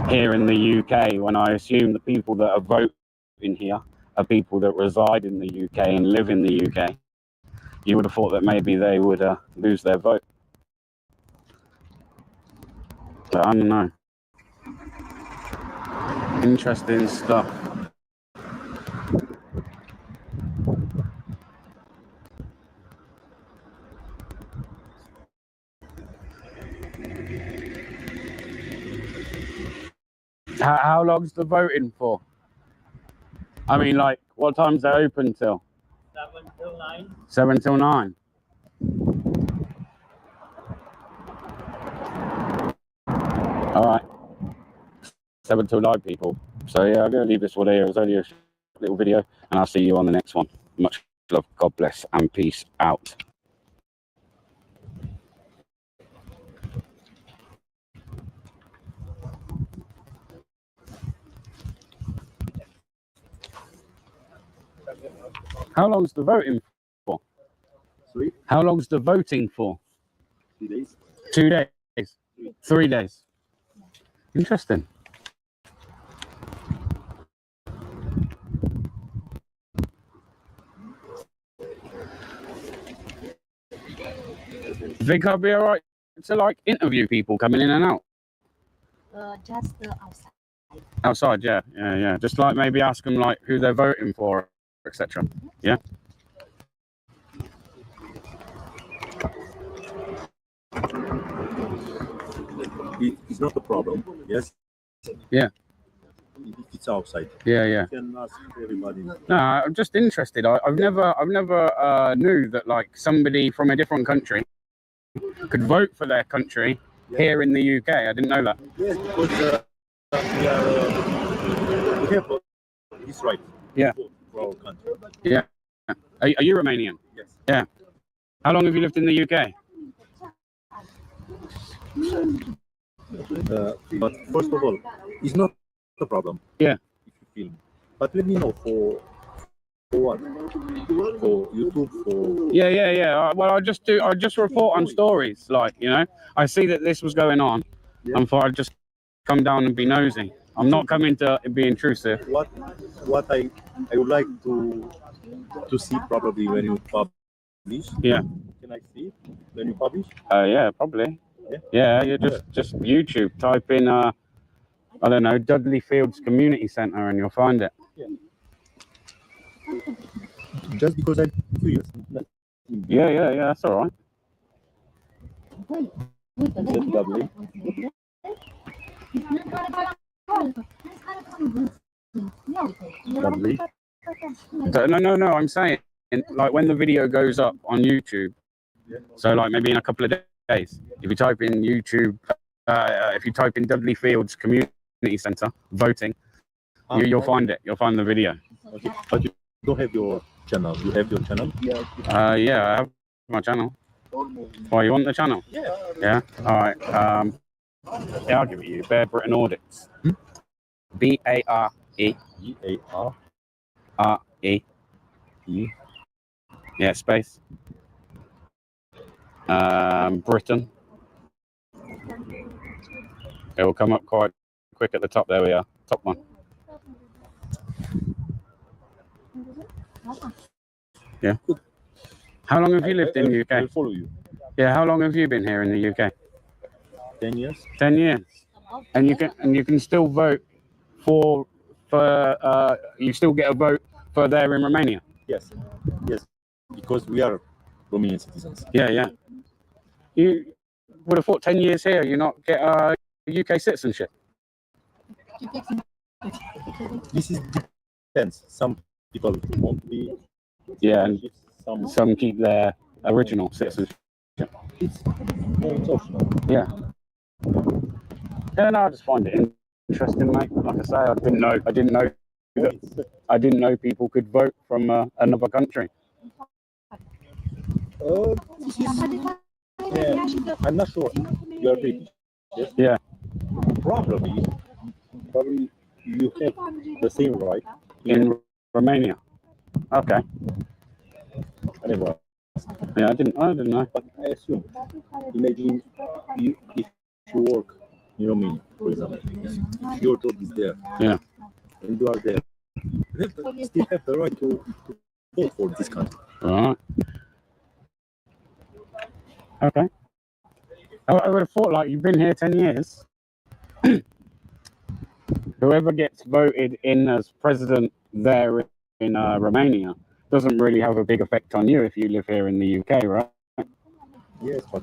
here in the UK, when I assume the people that are voting here are people that reside in the UK and live in the UK. You would have thought that maybe they would lose their vote. But I don't know. Interesting stuff. How long's the voting for? I mean, like, what time's they open till? 7 till 9. 7 till 9. All right. 7 till 9, people. So yeah, I'm going to leave this one here. It was only a little video, and I'll see you on the next one. Much love, God bless, and peace out. How long's the voting for? Sorry? How long's the voting for? 3 days. 2 days? 3 days? Interesting. Think I'll be alright to like interview people coming in and out? Just outside. Outside, yeah. Just like maybe ask them like who they're voting for, etc. Yeah. It's not a problem. Yes. Yeah. It's outside. Yeah. You can ask everybody. No, I'm just interested. I've never knew that like somebody from a different country could vote for their country here in the UK. I didn't know that. Yes, because we have this right. Yeah. For our country. Yeah. Are you Romanian? Yes. Yeah. How long have you lived in the UK? But first of all, it's not a problem. Yeah. If you film, but let me know for what? For YouTube, for Yeah. Well, I just report on stories. Like, you know, I see that this was going on, and thought I'd just come down and be nosy. I'm not coming to be intrusive. What I would like to see probably when you publish. Yeah. Can I see it when you publish? Yeah, probably. Yeah, you just YouTube, type in I don't know, Dudley Fields Community Centre, and you'll find it. Yeah. Just because I'm curious. Yeah, that's all right. That's lovely. Lovely. No, I'm saying like when the video goes up on YouTube, so like maybe in a couple of days, if you type in YouTube, if you type in Dudley Fields Community Centre voting, you'll find it. You'll find the video. Okay. But you don't have your channel. You have your channel? Yeah, I have my channel. Why, you want the channel? Yeah. All right. Yeah, I'll give it you. Bear Britain Audits. BARE. BARE. Yeah, space. Britain. It will come up quite quick at the top. There we are. Top one. Yeah. How long have you lived in the UK? I'll follow you. Yeah, how long have you been here in the UK? 10 years. 10 years. And you can still vote for for you still get a vote for there in Romania? Yes, yes, because we are Romanian citizens. Yeah. You would have thought 10 years here, you not get UK citizenship. This is depends. Some people won't be. Yeah, and some keep their original citizenship. It's optional. Yeah. Yeah, no, I just find it interesting, mate. Like I say, I didn't know people could vote from another country. Yeah, I'm not sure. You are British. Yes? Yeah. Probably you have the same right in Romania. Okay. Anyway. Yeah, I didn't know. But I assume, imagine if you work in Romania, for example, your job is there. Yeah. And you are there. You still have the right to vote for this country. All right. Okay. I would have thought, like, you've been here 10 years. Whoever gets voted in as president there in Romania doesn't really have a big effect on you if you live here in the UK, right? Yes, but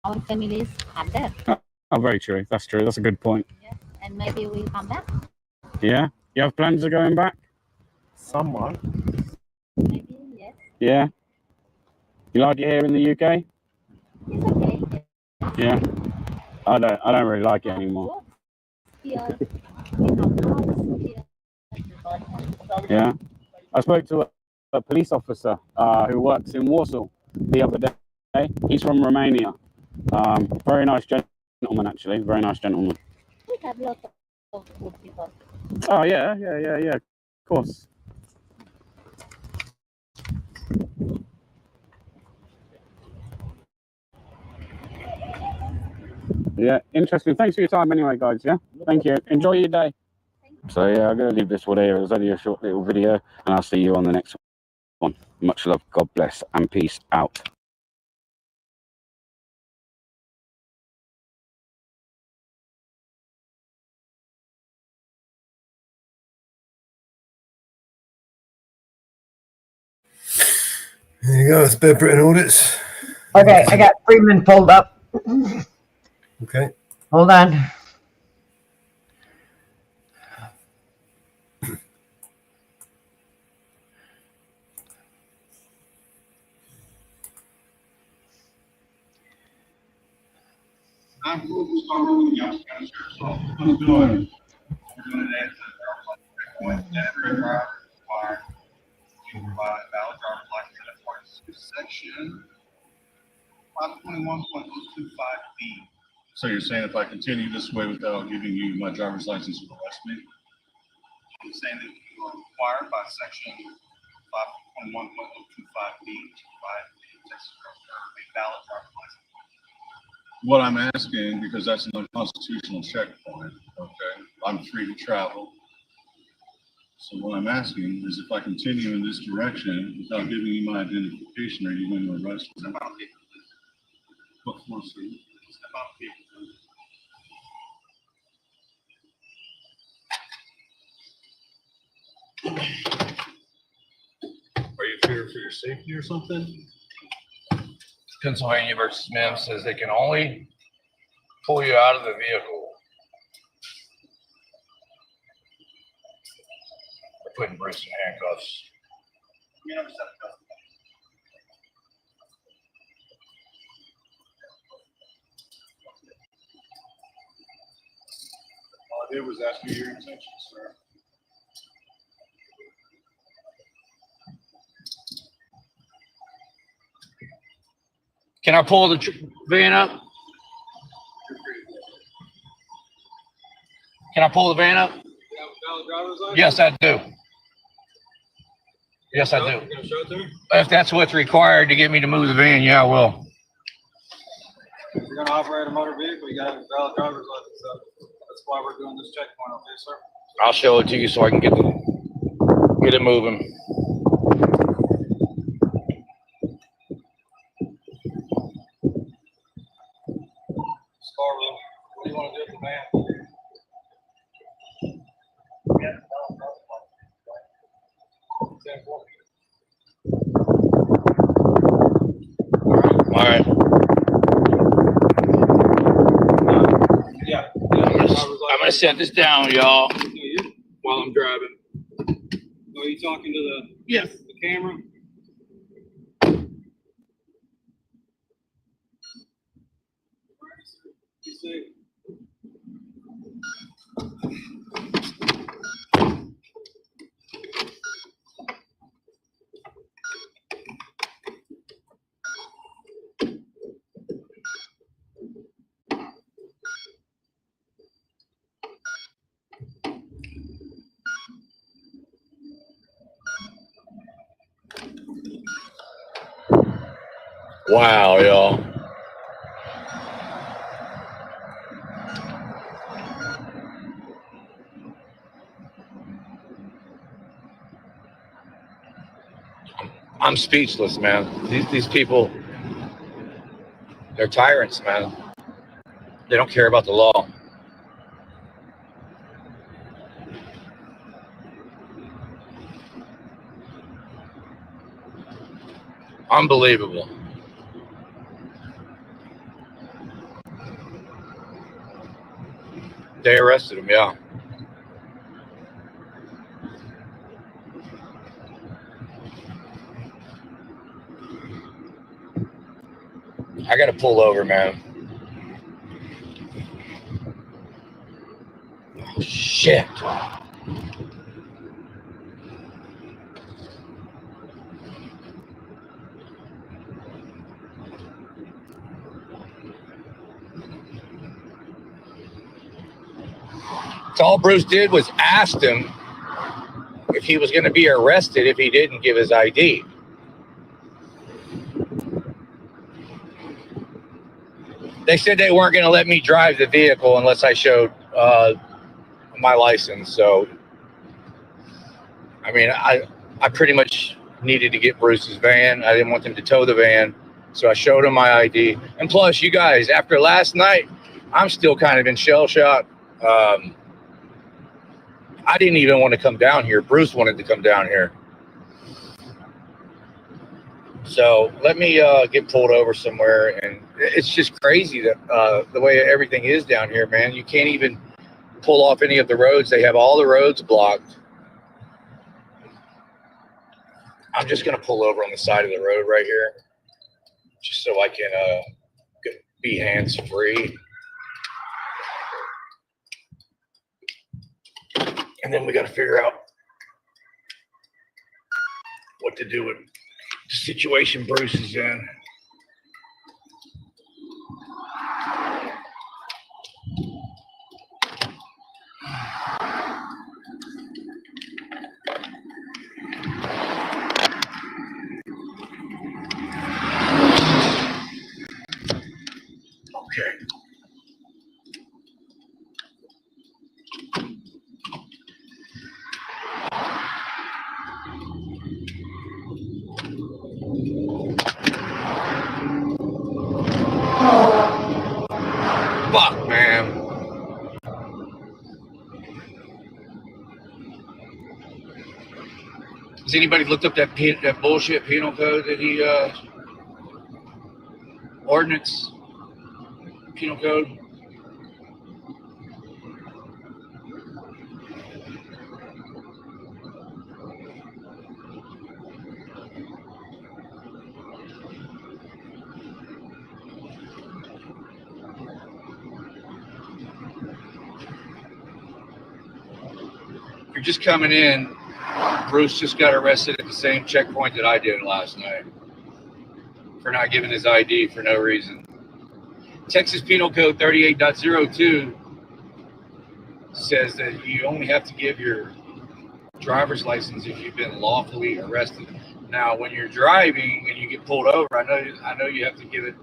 Our families are there. Oh, very true. That's true. That's a good point. Yes. And maybe we'll come back. Yeah? You have plans of going back? Someone. Maybe, yes. Yeah? You like it here in the UK? It's okay. Yeah. I don't really like it anymore. Here, Yeah. I spoke to a police officer who works in Warsaw the other day. He's from Romania. Very nice gentleman, actually. Very nice gentleman. we have lots of good people. Oh, yeah. Of course. Yeah, interesting. Thanks for your time anyway, guys. Yeah, thank you. Enjoy your day. So, yeah, I'm going to leave this one here. It was only a short little video, and I'll see you on the next one. Much love, God bless, and peace out. There you go. It's Bear Britain audits. Okay, I got Freeman pulled up. Okay. Hold on. I'm doing. We're doing that. Section 521.025B. So you're saying if I continue this way without giving you my driver's license, you'll arrest me? I'm saying that you are required by section 521.025B to provide a Texas a valid driver's license. What I'm asking, because that's an unconstitutional checkpoint, okay? I'm free to travel. So what I'm asking is if I continue in this direction without giving you my identification, are you going to arrest me? What for, sir? Are you fearing for your safety or something? Pennsylvania versus Mims says they can only pull you out of the vehicle by putting Bruce in handcuffs. All I did was ask you your intentions, sir. Can I pull the van up? Can I pull the van up? Yes, I do. Yes, I do. If that's what's required to get me to move the van, yeah, I will. If you're gonna operate a motor vehicle, you gotta have a valid driver's license, so that's why we're doing this checkpoint, okay, sir? I'll show it to you so I can get it moving. Scarborough, what do you wanna do with the van? All right. Yeah. I'm gonna set this down, y'all, while I'm driving. Are you talking to the Yes. the camera? You see? Wow, y'all. I'm speechless, man. These people, they're tyrants, man. They don't care about the law. Unbelievable. They arrested him, yeah. I gotta pull over, man. Oh, shit. So all Bruce did was asked him if he was going to be arrested if he didn't give his ID. They said they weren't going to let me drive the vehicle unless I showed my license. So, I mean, I pretty much needed to get Bruce's van. I didn't want them to tow the van. So I showed him my ID. And plus, you guys, after last night, I'm still kind of in shell shock. I didn't even want to come down here. Bruce wanted to come down here. So let me get pulled over somewhere. And it's just crazy that the way everything is down here, man. You can't even pull off any of the roads. They have all the roads blocked. I'm just going to pull over on the side of the road right here, just so I can be hands-free. And then we got to figure out what to do with the situation Bruce is in. Okay. Fuck, man. Has anybody looked up that bullshit penal code that he ordinance penal code? If you're just coming in, Bruce just got arrested at the same checkpoint that I did last night for not giving his ID for no reason. Texas Penal Code 38.02 says that you only have to give your driver's license if you've been lawfully arrested. Now, when you're driving and you get pulled over, I know you have to give it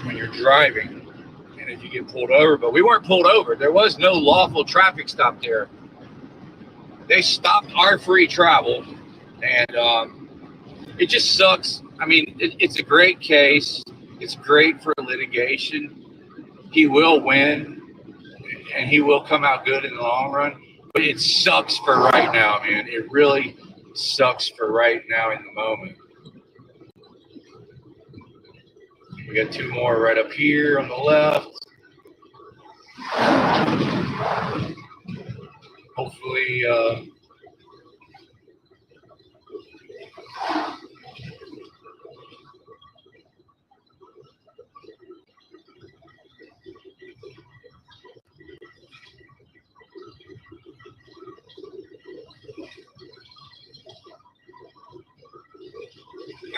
when you're driving and if you get pulled over, but we weren't pulled over. There was no lawful traffic stop there. They stopped our free travel, and it just sucks. I mean, it's a great case. It's great for litigation. He will win, and he will come out good in the long run. But it sucks for right now, man. It really sucks for right now in the moment. We got two more right up here on the left. Hopefully,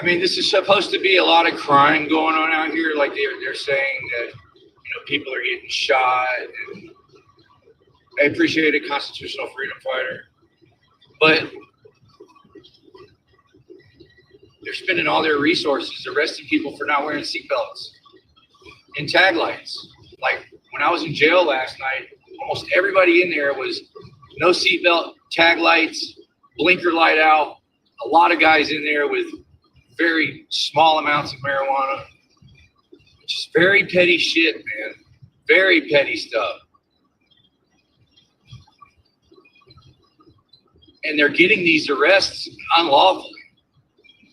I mean, this is supposed to be a lot of crime going on out here. Like they're saying that, people are getting shot. And I appreciate a constitutional freedom fighter, but they're spending all their resources arresting people for not wearing seatbelts and tag lights. Like when I was in jail last night, almost everybody in there was no seatbelt, tag lights, blinker light out. A lot of guys in there with very small amounts of marijuana, which is very petty shit, man. Very petty stuff. And they're getting these arrests unlawfully.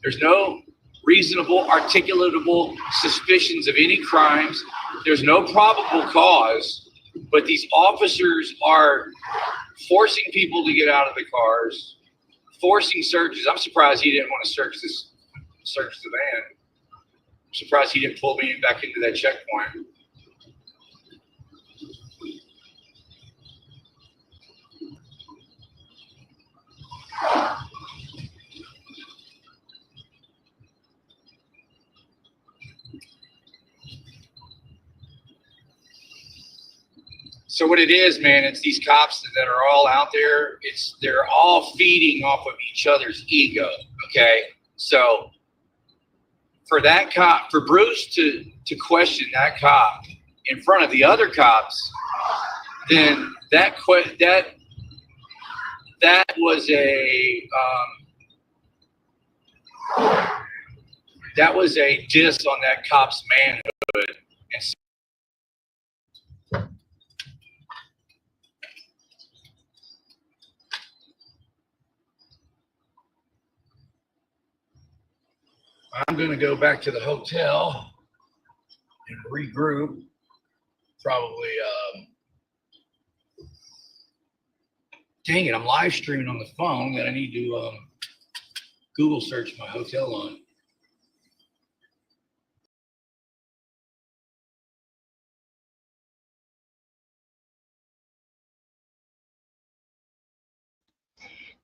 There's no reasonable, articulatable suspicions of any crimes. There's no probable cause, but these officers are forcing people to get out of the cars, forcing searches. I'm surprised he didn't want to search the van. I'm surprised he didn't pull me back into that checkpoint. So what it is, man, it's these cops that are all out there. They're all feeding off of each other's ego. Okay, so for that cop, for Bruce to question that cop in front of the other cops, then that was a diss on that cop's manhood. And I'm going to go back to the hotel and regroup. Probably, dang it, I'm live streaming on the phone that I need to Google search my hotel on.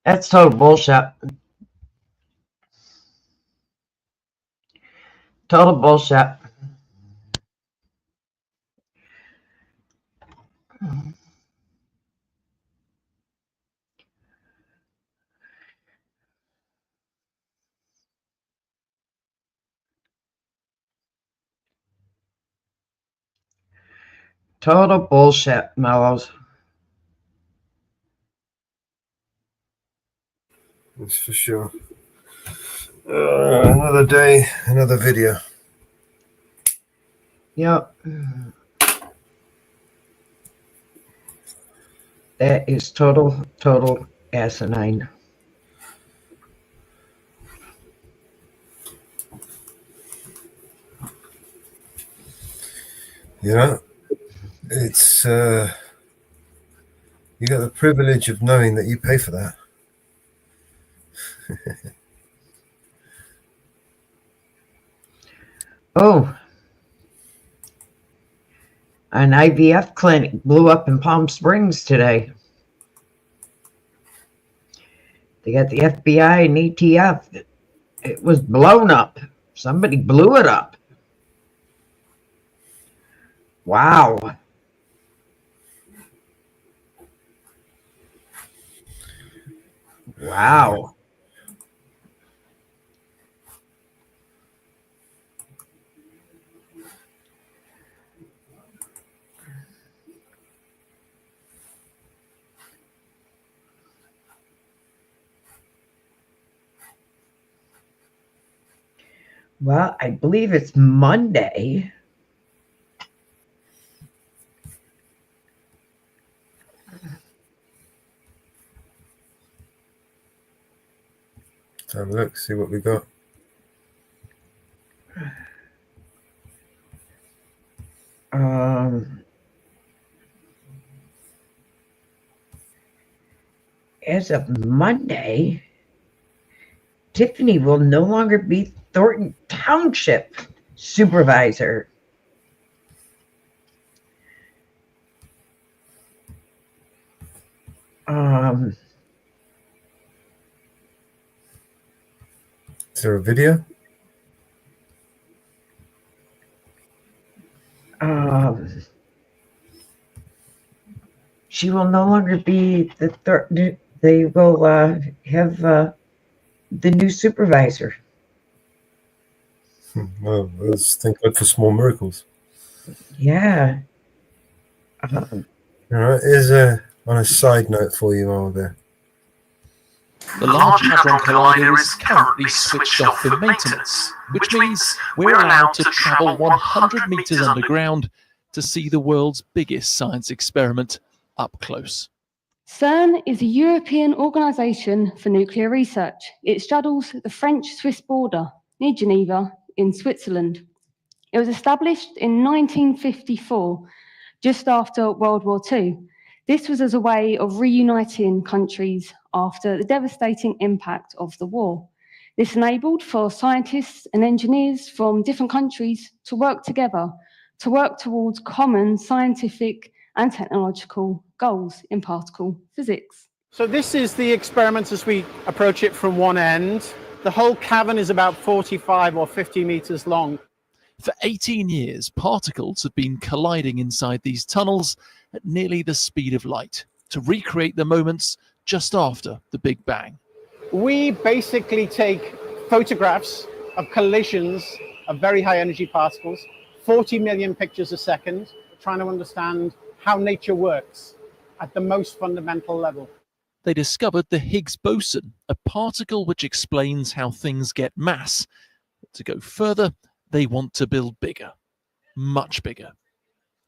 That's total bullshit. Total bullshit. Total bullshit, Mellows. That's for sure. Another day, another video. Yep. That is total asinine. You know, it's you got the privilege of knowing that you pay for that. Oh, an IVF clinic blew up in Palm Springs today. They got the FBI and ATF. It was blown up. Somebody blew it up. Wow. Wow. Well, I believe it's Monday. Let's have a look, see what we got. As of Monday, Tiffany will no longer be Thornton Township supervisor. Is there a video? She will no longer be the Thornton. They will have the new supervisor. Well, let's thank God for small miracles. Yeah. All right, here's on a side note for you over there. The Large Hadron Collider is currently switched off for maintenance, which means we're allowed to travel 100 meters underground to see the world's biggest science experiment up close. CERN is a European organisation for nuclear research. It straddles the French-Swiss border near Geneva in Switzerland. It was established in 1954, just after World War II. This was as a way of reuniting countries after the devastating impact of the war. This enabled for scientists and engineers from different countries to work together, to work towards common scientific and technological goals in particle physics. So this is the experiment as we approach it from one end. The whole cavern is about 45 or 50 meters long. For 18 years, particles have been colliding inside these tunnels at nearly the speed of light to recreate the moments just after the Big Bang. We basically take photographs of collisions of very high energy particles, 40 million pictures a second, trying to understand how nature works at the most fundamental level. They discovered the Higgs boson, a particle which explains how things get mass. To go further, they want to build bigger, much bigger.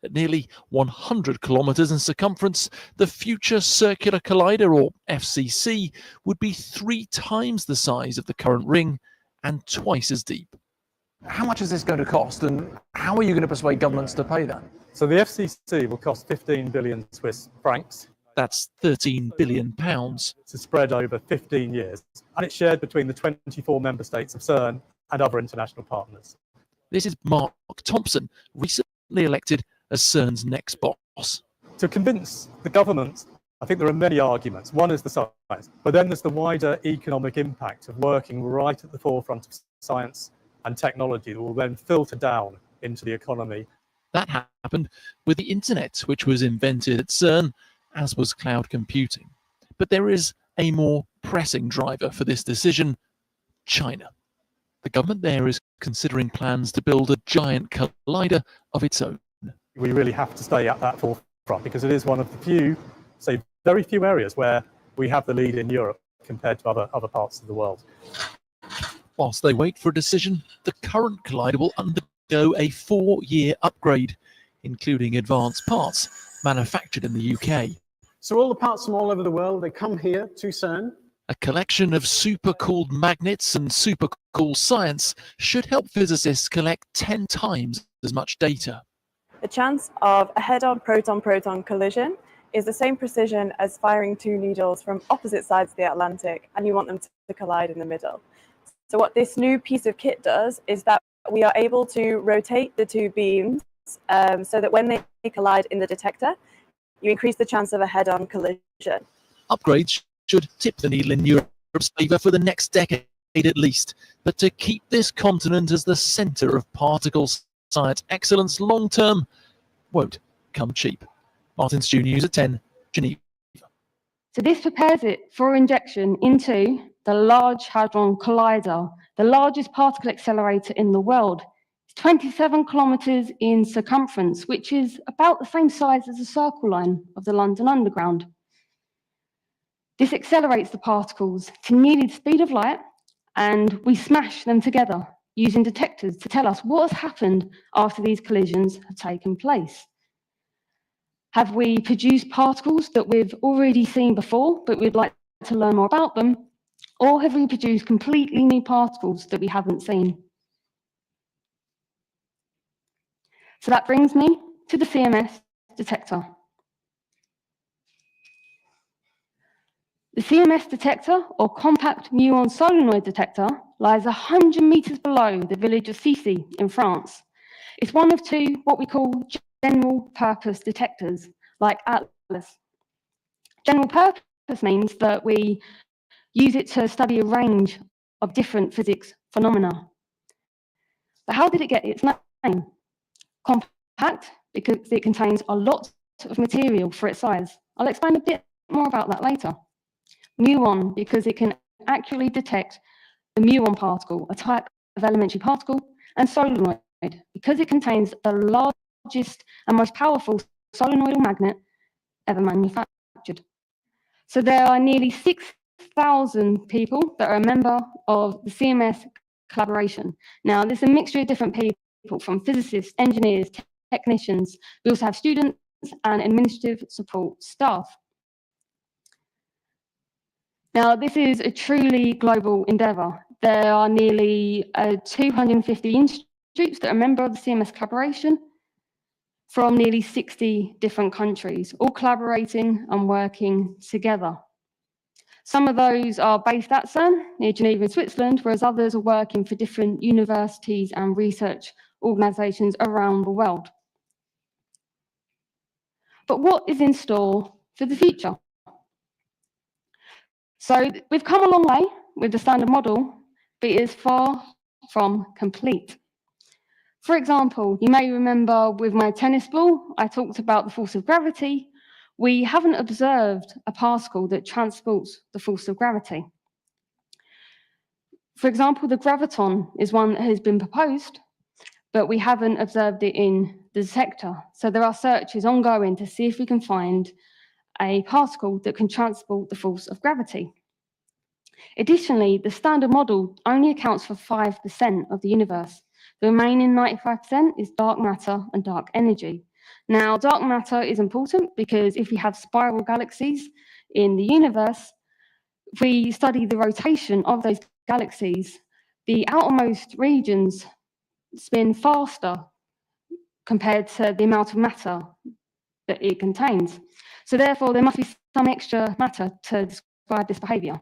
At nearly 100 kilometers in circumference, the Future Circular Collider, or FCC, would be 3 times the size of the current ring and twice as deep. How much is this going to cost, and how are you going to persuade governments to pay that? So the FCC will cost 15 billion Swiss francs. That's 13 billion pounds. To spread over 15 years. And it's shared between the 24 member states of CERN and other international partners. This is Mark Thompson, recently elected as CERN's next boss. To convince the government, I think there are many arguments. One is the science, but then there's the wider economic impact of working right at the forefront of science and technology that will then filter down into the economy. That happened with the internet, which was invented at CERN, as was cloud computing. But there is a more pressing driver for this decision: China. The government there is considering plans to build a giant collider of its own. We really have to stay at that forefront because it is one of the few, say very few areas where we have the lead in Europe compared to other parts of the world. Whilst they wait for a decision, the current collider will undergo a 4-year upgrade, including advanced parts manufactured in the UK. So all the parts from all over the world, they come here to CERN. A collection of super-cooled magnets and super-cool science should help physicists collect 10 times as much data. The chance of a head-on proton-proton collision is the same precision as firing 2 needles from opposite sides of the Atlantic, and you want them to collide in the middle. So what this new piece of kit does is that we are able to rotate the 2 beams so that when they collide in the detector, you increase the chance of a head-on collision. Upgrades should tip the needle in Europe's favour for the next decade at least. But to keep this continent as the centre of particle science excellence long-term won't come cheap. Martin Stew, News at 10, Geneva. So this prepares it for injection into the Large Hadron Collider, the largest particle accelerator in the world. It's 27 kilometers in circumference, which is about the same size as the Circle Line of the London Underground. This accelerates the particles to nearly the speed of light, and we smash them together using detectors to tell us what has happened after these collisions have taken place. Have we produced particles that we've already seen before, but we'd like to learn more about them? Or have we produced completely new particles that we haven't seen? So that brings me to the CMS detector. The CMS detector, or compact muon solenoid detector, lies 100 meters below the village of Cissy in France. It's one of two what we call general purpose detectors, like Atlas. General purpose means that we use it to study a range of different physics phenomena. But how did it get its name? Compact, because it contains a lot of material for its size. I'll explain a bit more about that later. Muon, because it can accurately detect the muon particle, a type of elementary particle, and solenoid, because it contains the largest and most powerful solenoidal magnet ever manufactured. So there are nearly 6,000 people that are a member of the CMS collaboration. Now, there's a mixture of different people, from physicists, engineers, technicians. We also have students and administrative support staff. Now, this is a truly global endeavour. There are nearly 250 institutes that are a member of the CMS collaboration from nearly 60 different countries, all collaborating and working together. Some of those are based at CERN, near Geneva in Switzerland, whereas others are working for different universities and research organisations around the world. But what is in store for the future? So we've come a long way with the standard model, but it is far from complete. For example, you may remember with my tennis ball, I talked about the force of gravity. We haven't observed a particle that transports the force of gravity. For example, the graviton is one that has been proposed, but we haven't observed it in the detector. So there are searches ongoing to see if we can find a particle that can transport the force of gravity. Additionally, the standard model only accounts for 5% of the universe. The remaining 95% is dark matter and dark energy. Now, dark matter is important because if we have spiral galaxies in the universe, if we study the rotation of those galaxies, the outermost regions spin faster compared to the amount of matter that it contains. So therefore, there must be some extra matter to describe this behavior.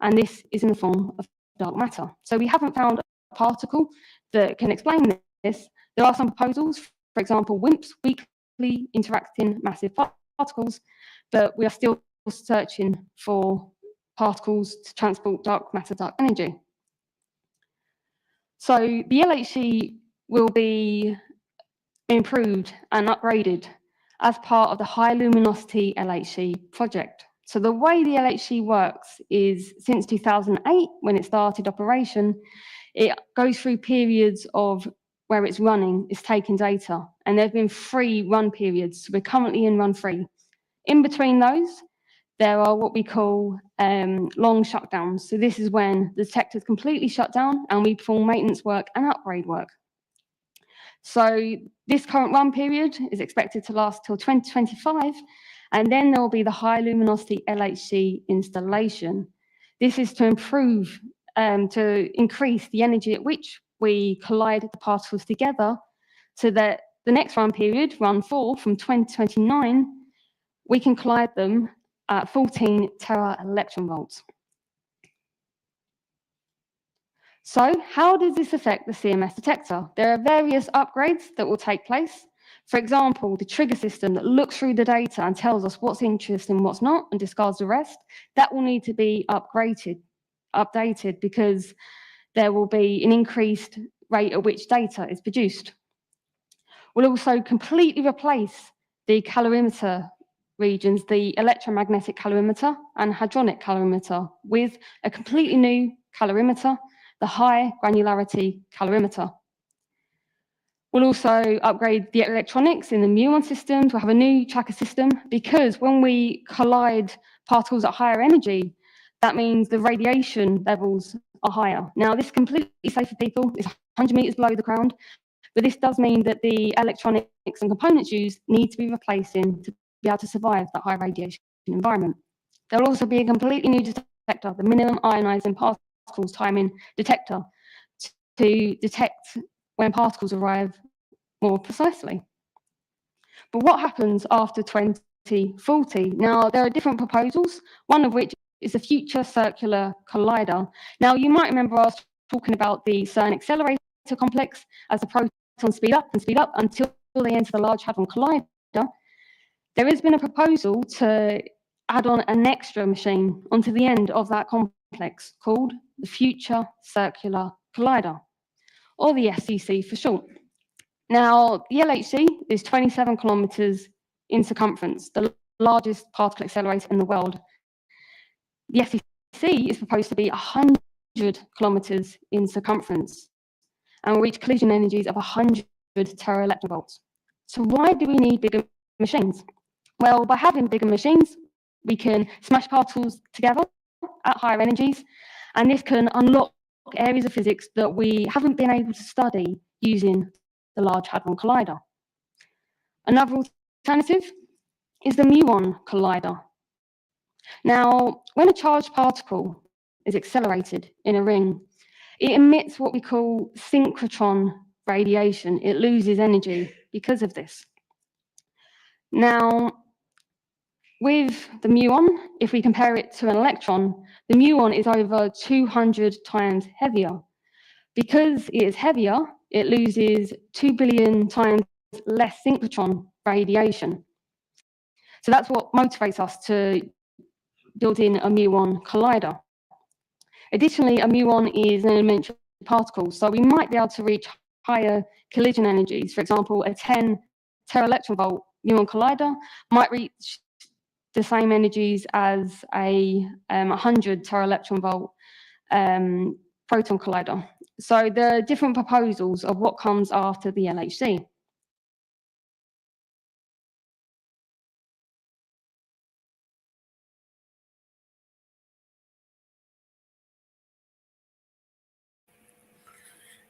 And this is in the form of dark matter. So we haven't found a particle that can explain this. There are some proposals, for example, WIMPs, weakly interacting massive particles, but we are still searching for particles to transport dark matter, dark energy. So the LHC will be improved and upgraded as part of the High Luminosity LHC project. So the way the LHC works is since 2008, when it started operation, it goes through periods of where it's running, it's taking data, and there have been 3 run periods. So we're currently in run 3. In between those, there are what we call long shutdowns. So this is when the detector is completely shut down and we perform maintenance work and upgrade work. So this current run period is expected to last till 2025, and then there will be the High Luminosity LHC installation. This is to improve, to increase the energy at which we collide the particles together, so that the next run period, run 4, from 2029, we can collide them at 14 tera electron volts. So how does this affect the CMS detector? There are various upgrades that will take place. For example, the trigger system that looks through the data and tells us what's interesting and what's not and discards the rest, that will need to be updated because there will be an increased rate at which data is produced. We'll also completely replace the calorimeter regions, the electromagnetic calorimeter and hadronic calorimeter, with a completely new calorimeter, the high granularity calorimeter. We'll also upgrade the electronics in the muon systems. We'll have a new tracker system because when we collide particles at higher energy, that means the radiation levels are higher. Now, this is completely safe for people. It's 100 meters below the ground, but this does mean that the electronics and components used need to be replacing to be able to survive that high radiation environment. There will also be a completely new detector, the minimum ionizing particles timing detector, to detect when particles arrive more precisely. But what happens after 2040? Now, there are different proposals, one of which is the Future Circular Collider. Now, you might remember I was talking about the CERN Accelerator Complex as the protons speed up until they enter the Large Hadron Collider. There has been a proposal to add on an extra machine onto the end of that complex called the Future Circular Collider, or the FCC for short. Now, the LHC is 27 kilometers in circumference, the largest particle accelerator in the world. The FCC is proposed to be 100 kilometers in circumference and will reach collision energies of 100 teraelectronvolts. So why do we need bigger machines? Well, by having bigger machines, we can smash particles together at higher energies, and this can unlock areas of physics that we haven't been able to study using the Large Hadron Collider. Another alternative is the muon collider. Now, when a charged particle is accelerated in a ring, it emits what we call synchrotron radiation. It loses energy because of this. Now, with the muon, if we compare it to an electron, the muon is over 200 times heavier. Because it is heavier, it loses 2 billion times less synchrotron radiation. So that's what motivates us to build in a muon collider. Additionally, a muon is an elementary particle, so we might be able to reach higher collision energies. For example, a 10 teraelectronvolt muon collider might reach the same energies as a 100 teraelectronvolt proton collider. So there are different proposals of what comes after the LHC.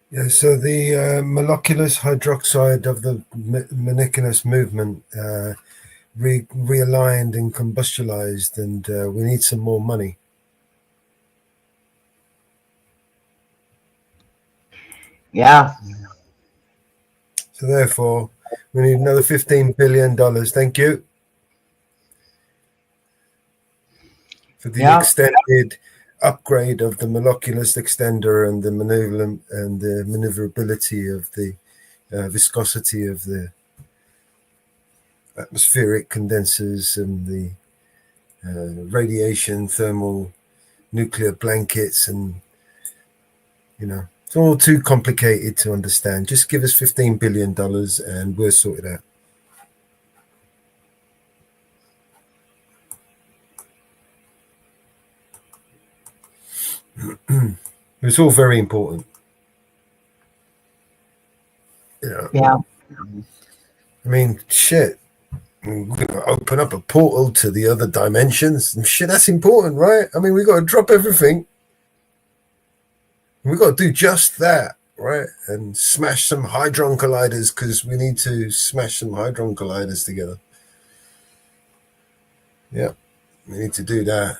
Yeah, so the molecular hydroxide of the Menaechmus movement realigned and combustialized, and we need some more money. Yeah. So therefore, we need another $15 billion. Thank you. For the extended upgrade of the moleculus extender and the maneuverability of the viscosity of the atmospheric condensers and the radiation thermal nuclear blankets, and it's all too complicated to understand. Just give us $15 billion and we'll sort it out. It's all very important. Yeah. I mean, shit. We're going to open up a portal to the other dimensions. And shit, that's important, right? I mean, we got to drop everything. We got to do just that, right? And smash some hadron colliders, because we need to smash some hadron colliders together. Yeah, we need to do that.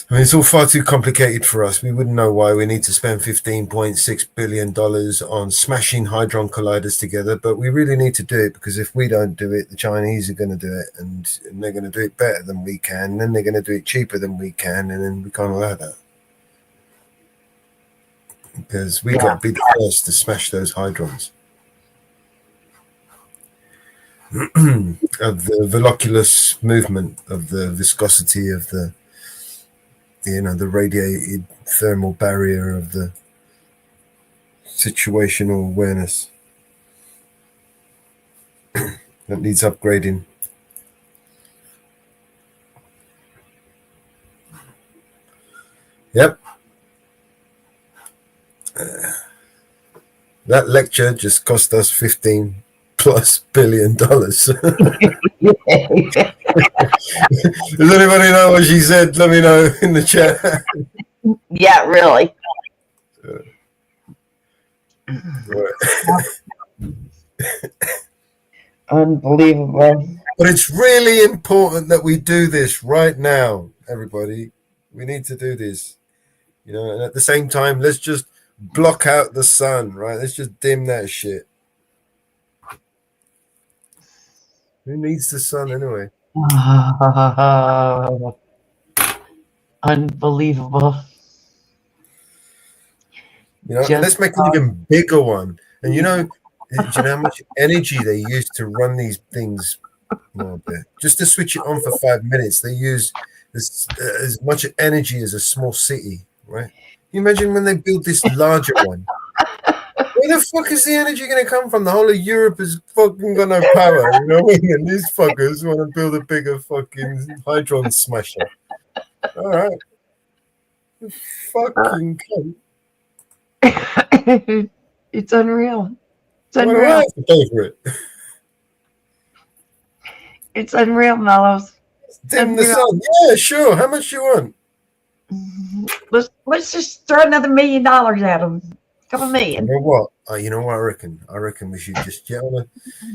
I mean, it's all far too complicated for us. We wouldn't know why we need to spend $15.6 billion on smashing hadron colliders together, but we really need to do it, because if we don't do it, the Chinese are going to do it, and they're going to do it better than we can, and then they're going to do it cheaper than we can, and then we can't allow that. Because we got to be the first to smash those hadrons. Of the veloculus movement, of the viscosity of the the radiated thermal barrier of the situational awareness that needs upgrading. Yep. That lecture just cost us $15+ billion. Does anybody know what she said? Let me know in the chat. Yeah, really. Unbelievable. But it's really important that we do this right now. everybody. We need to do this, you know. And at the same time, let's just block out the sun, right? Let's just dim that shit. Who needs the sun anyway? Unbelievable. You know, let's make an even bigger one. And do you know how much energy they use to run these things? Just to switch it on for 5 minutes, they use as much energy as a small city, right? Can you imagine when they build this larger one? Where the fuck is the energy going to come from? The whole of Europe has fucking got no power, you know what I mean? And these fuckers want to build a bigger fucking hydron smasher. All right. Fucking cunt. It's unreal. It's Why do I unreal. have to pay for it? It's unreal, Mellows. Dim the sun. Yeah, sure. How much you want? Let's just throw another $1 million at them. Couple million. You know what? You know what I reckon? I reckon we should just get on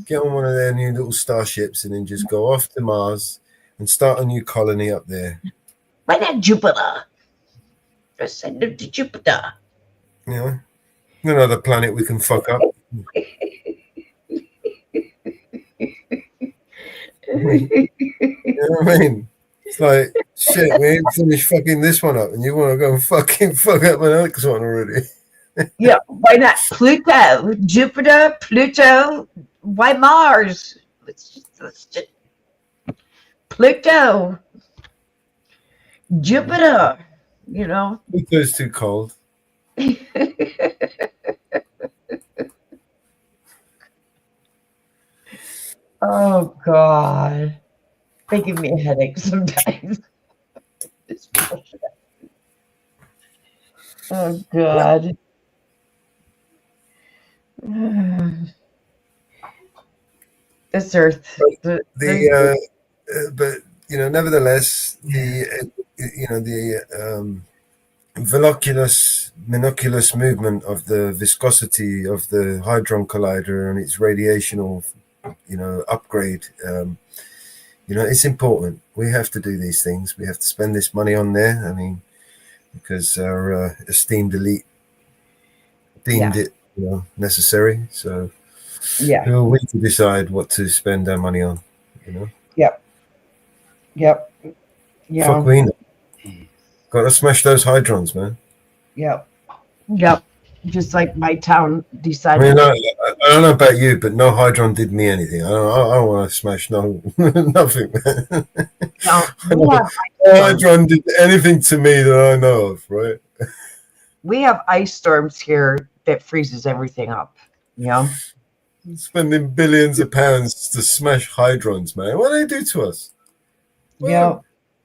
one of their new little starships and then just go off to Mars and start a new colony up there. Why not Jupiter? Just send them to Jupiter. You know, another planet we can fuck up. You know what I mean? It's like, shit, we ain't finished fucking this one up and you want to go and fucking fuck up my next one already. Yeah, why not Pluto? Jupiter, Pluto, why Mars? Let's just Pluto, Jupiter, you know. Pluto's too cold. Oh God, they give me a headache sometimes. Oh God. This earth. But you know, nevertheless, the monoculous movement of the viscosity of the Hadron Collider and its radiational, upgrade. It's important. We have to do these things. We have to spend this money on there. I mean, because our esteemed elite deemed it, necessary. So, who are we to decide what to spend our money on? Yep. Yeah. Fuck we know. Got to smash those hydrons, man. Yep. Just like my town I decided. mean, I don't know about you, but no hydron did me anything. I don't want to smash nothing, man. No hydron did anything to me that I know of, right? We have ice storms here that freezes everything up. Spending billions of pounds to smash hydrons, man. What do they do to us? Yeah.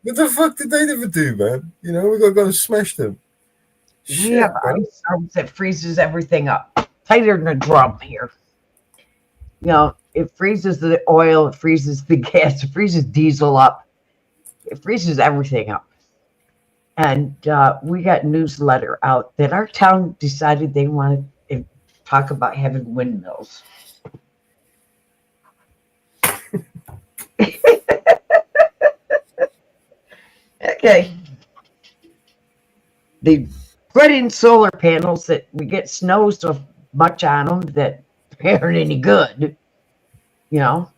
What the fuck did they ever do, man? We got to go and smash them. We have ice storms that freezes everything up. Tighter than a drum here. It freezes the oil, it freezes the gas, it freezes diesel up. It freezes everything up. And we got a newsletter out that our town decided they wanted to talk about having windmills. Okay. They put in solar panels that we get snow so much on them that they aren't any good. Now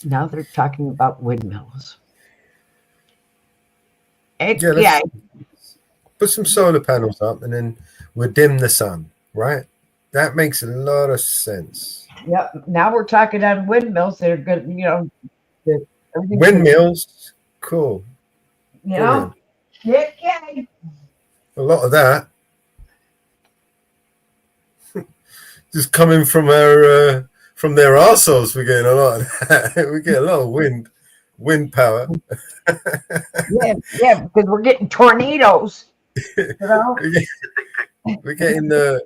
they're talking about windmills. Yeah, put some solar panels up and then we'll dim the sun, right? That makes a lot of sense. Yeah, now we're talking on windmills that are good, Windmills, cool. Okay. A lot of that. Just coming from their arseholes, we're getting a lot of that. We get a lot of wind power. yeah, because we're getting tornadoes. We're getting the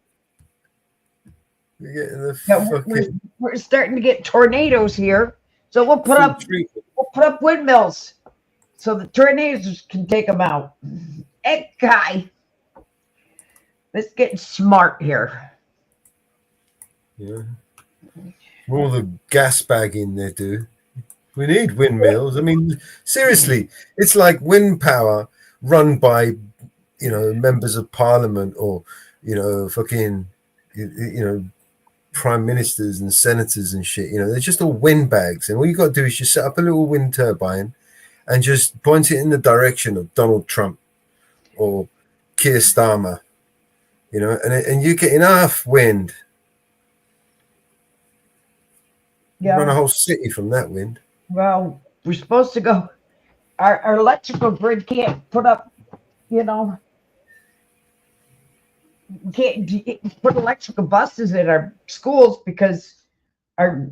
fucking. We're starting to get tornadoes here, so we'll put up windmills so the tornadoes can take them out. Hey, guy, let's get smart here. Yeah. All the gas bagging they do. We need windmills. I mean, seriously, it's like wind power run by, you know, members of parliament or, you know, fucking, you know, prime ministers and senators and shit. You know, they're just all windbags. And all you got to do is just set up a little wind turbine and just point it in the direction of Donald Trump or Keir Starmer, you know, and you get enough wind. You run a whole city from that wind. Well, we're supposed to go. Our electrical grid can't put up, you know, can't put electrical buses in our schools because our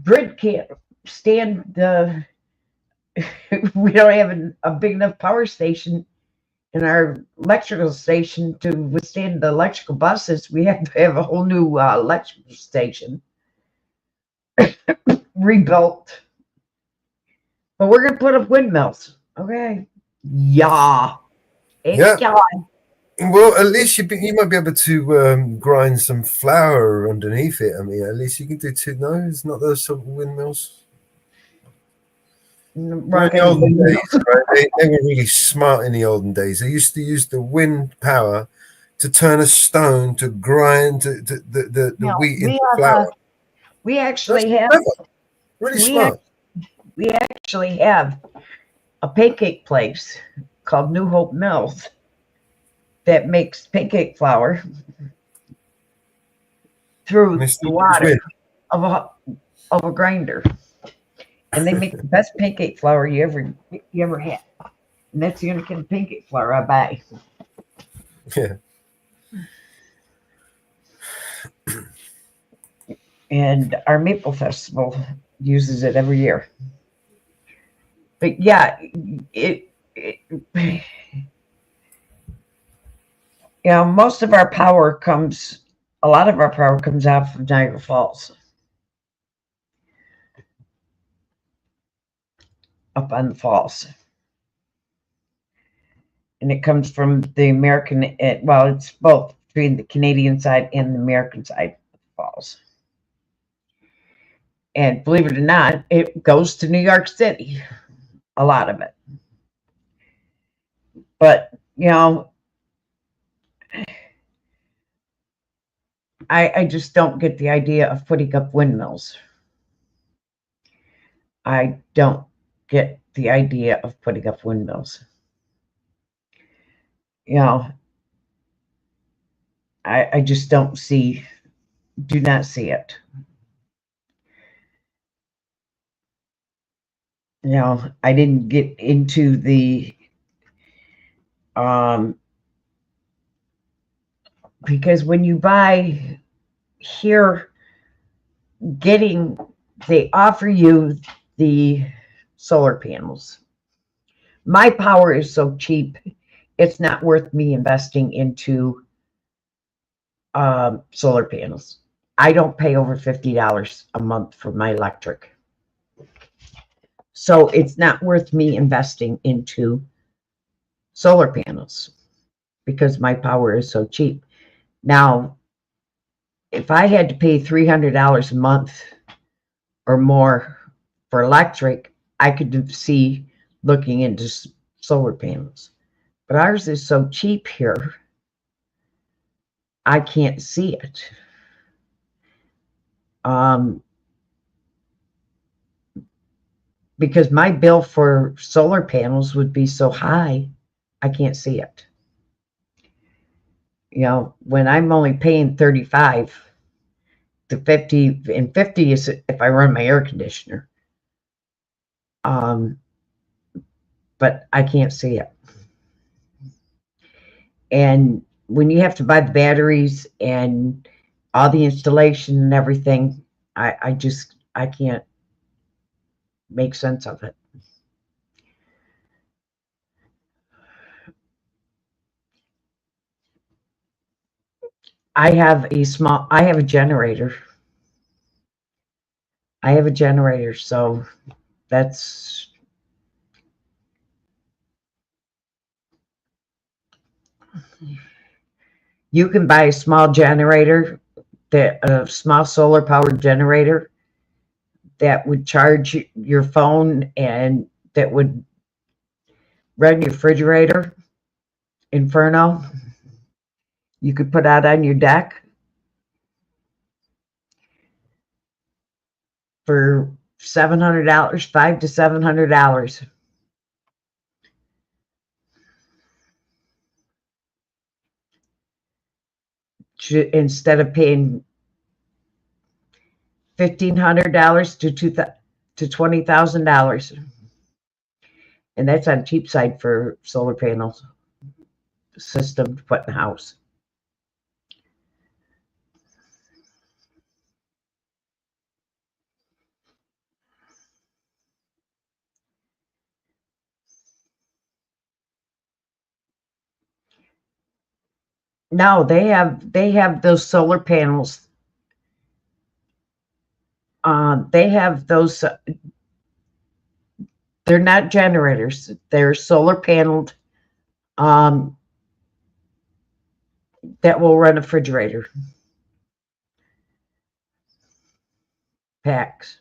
grid can't stand the. We don't have a big enough power station in our electrical station to withstand the electrical buses. We have to have a whole new electrical station rebuilt. But we're gonna put up windmills. Okay. Yeah. Yeah. God. Well, at least you might be able to grind some flour underneath it. I mean, at least you can do two. No, it's not those sort of windmills. Right. In the olden days, right? They were really smart in the olden days. They used to use the wind power to turn a stone to grind the wheat into flour. We actually have really smart. We actually have a pancake place called New Hope Mills that makes pancake flour through the water of a grinder, and they make the best pancake flour you ever had. And that's the only kind of pancake flour I buy. Yeah. And our Maple Festival uses it every year. But yeah, you know, most of our power comes, a lot of our power comes out from Niagara Falls. Up on the falls. And it comes from the American, well, it's both between the Canadian side and the American side of the falls. And believe it or not, it goes to New York City, a lot of it. But, you know, I just don't get the idea of putting up windmills. I don't get the idea of putting up windmills. You know, I just do not see it. You know, I didn't get into the because when you buy here, they offer you the solar panels. My power is so cheap, it's not worth me investing into solar panels. I don't pay over $50 a month for my electric. So it's not worth me investing into solar panels because my power is so cheap. Now, if I had to pay $300 a month or more for electric, I could see looking into solar panels. But ours is so cheap here, I can't see it. Because my bill for solar panels would be so high, I can't see it. You know, when I'm only paying 35 to 50, and 50 is if I run my air conditioner. But I can't see it. And when you have to buy the batteries and all the installation and everything, I can't make sense of it. I have a generator. I have a generator, so that's you can buy a small generator, a small solar powered generator that would charge your phone and that would run your refrigerator. Inferno. You could put out on your deck for $700, $500 to $700. Instead of paying $1,500 to $20,000, and that's on cheap side for solar panels system to put in the house. No, they have those solar panels. They have those. They're not generators. They're solar paneled. That will run a refrigerator. Packs.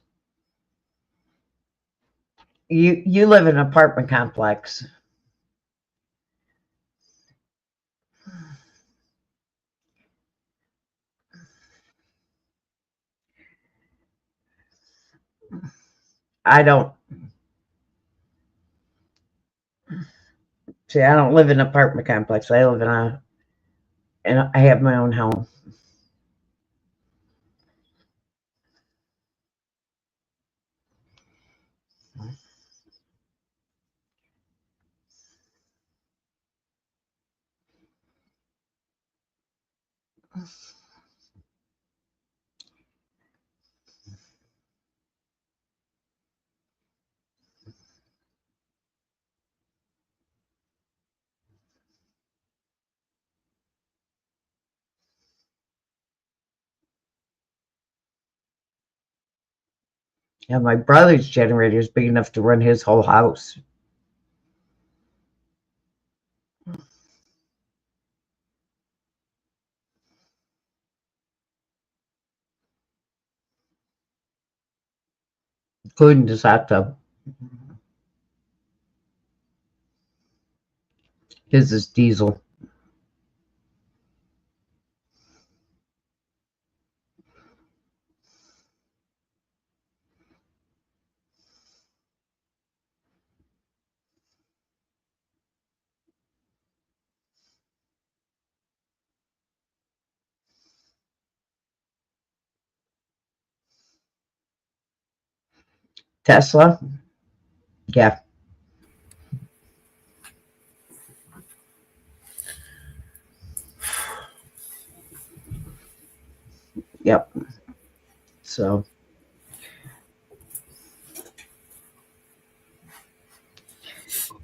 You live in an apartment complex. I don't see. I don't live in an apartment complex. I live and I have my own home. Yeah, my brother's generator is big enough to run his whole house. Including his hot tub. His is diesel. Tesla? Yeah. Yep. So.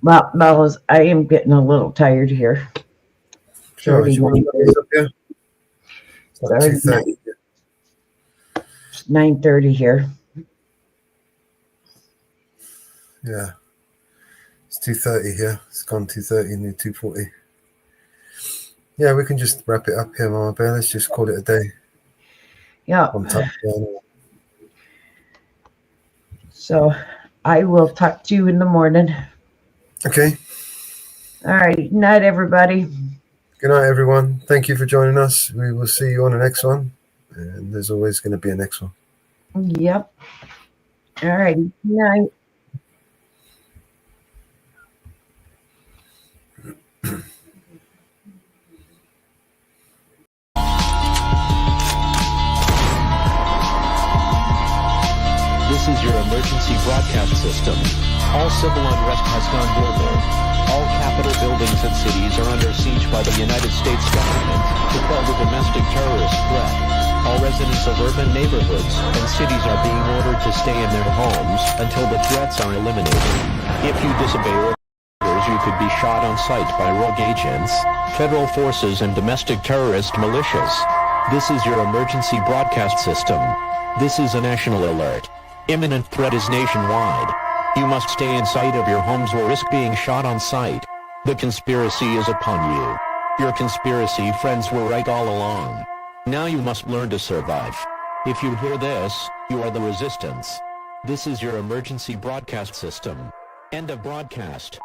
Well, Mellows, I am getting a little tired here. Sure, you want to raise up here? It's 2:30. It's 9:30 here. Yeah. It's 2:30 here. It's gone 2:30 and 2:40. Yeah, we can just wrap it up here, Mama Bear. Let's just call it a day. Yeah. On top. So I will talk to you in the morning. Okay. All right. Good night, everybody. Good night, everyone. Thank you for joining us. We will see you on the next one. And there's always going to be a next one. Yep. All right. Good night. This is your emergency broadcast system. All civil unrest has gone global. All Capitol buildings and cities are under siege by the United States government to quell the domestic terrorist threat. All residents of urban neighborhoods and cities are being ordered to stay in their homes until the threats are eliminated. If you disobey orders, you could be shot on sight by rogue agents, federal forces, and domestic terrorist militias. This is your emergency broadcast system. This is a national alert. Imminent threat is nationwide. You must stay in sight of your homes or risk being shot on sight. The conspiracy is upon you. Your conspiracy friends were right all along. Now you must learn to survive. If you hear this, you are the resistance. This is your emergency broadcast system. End of broadcast.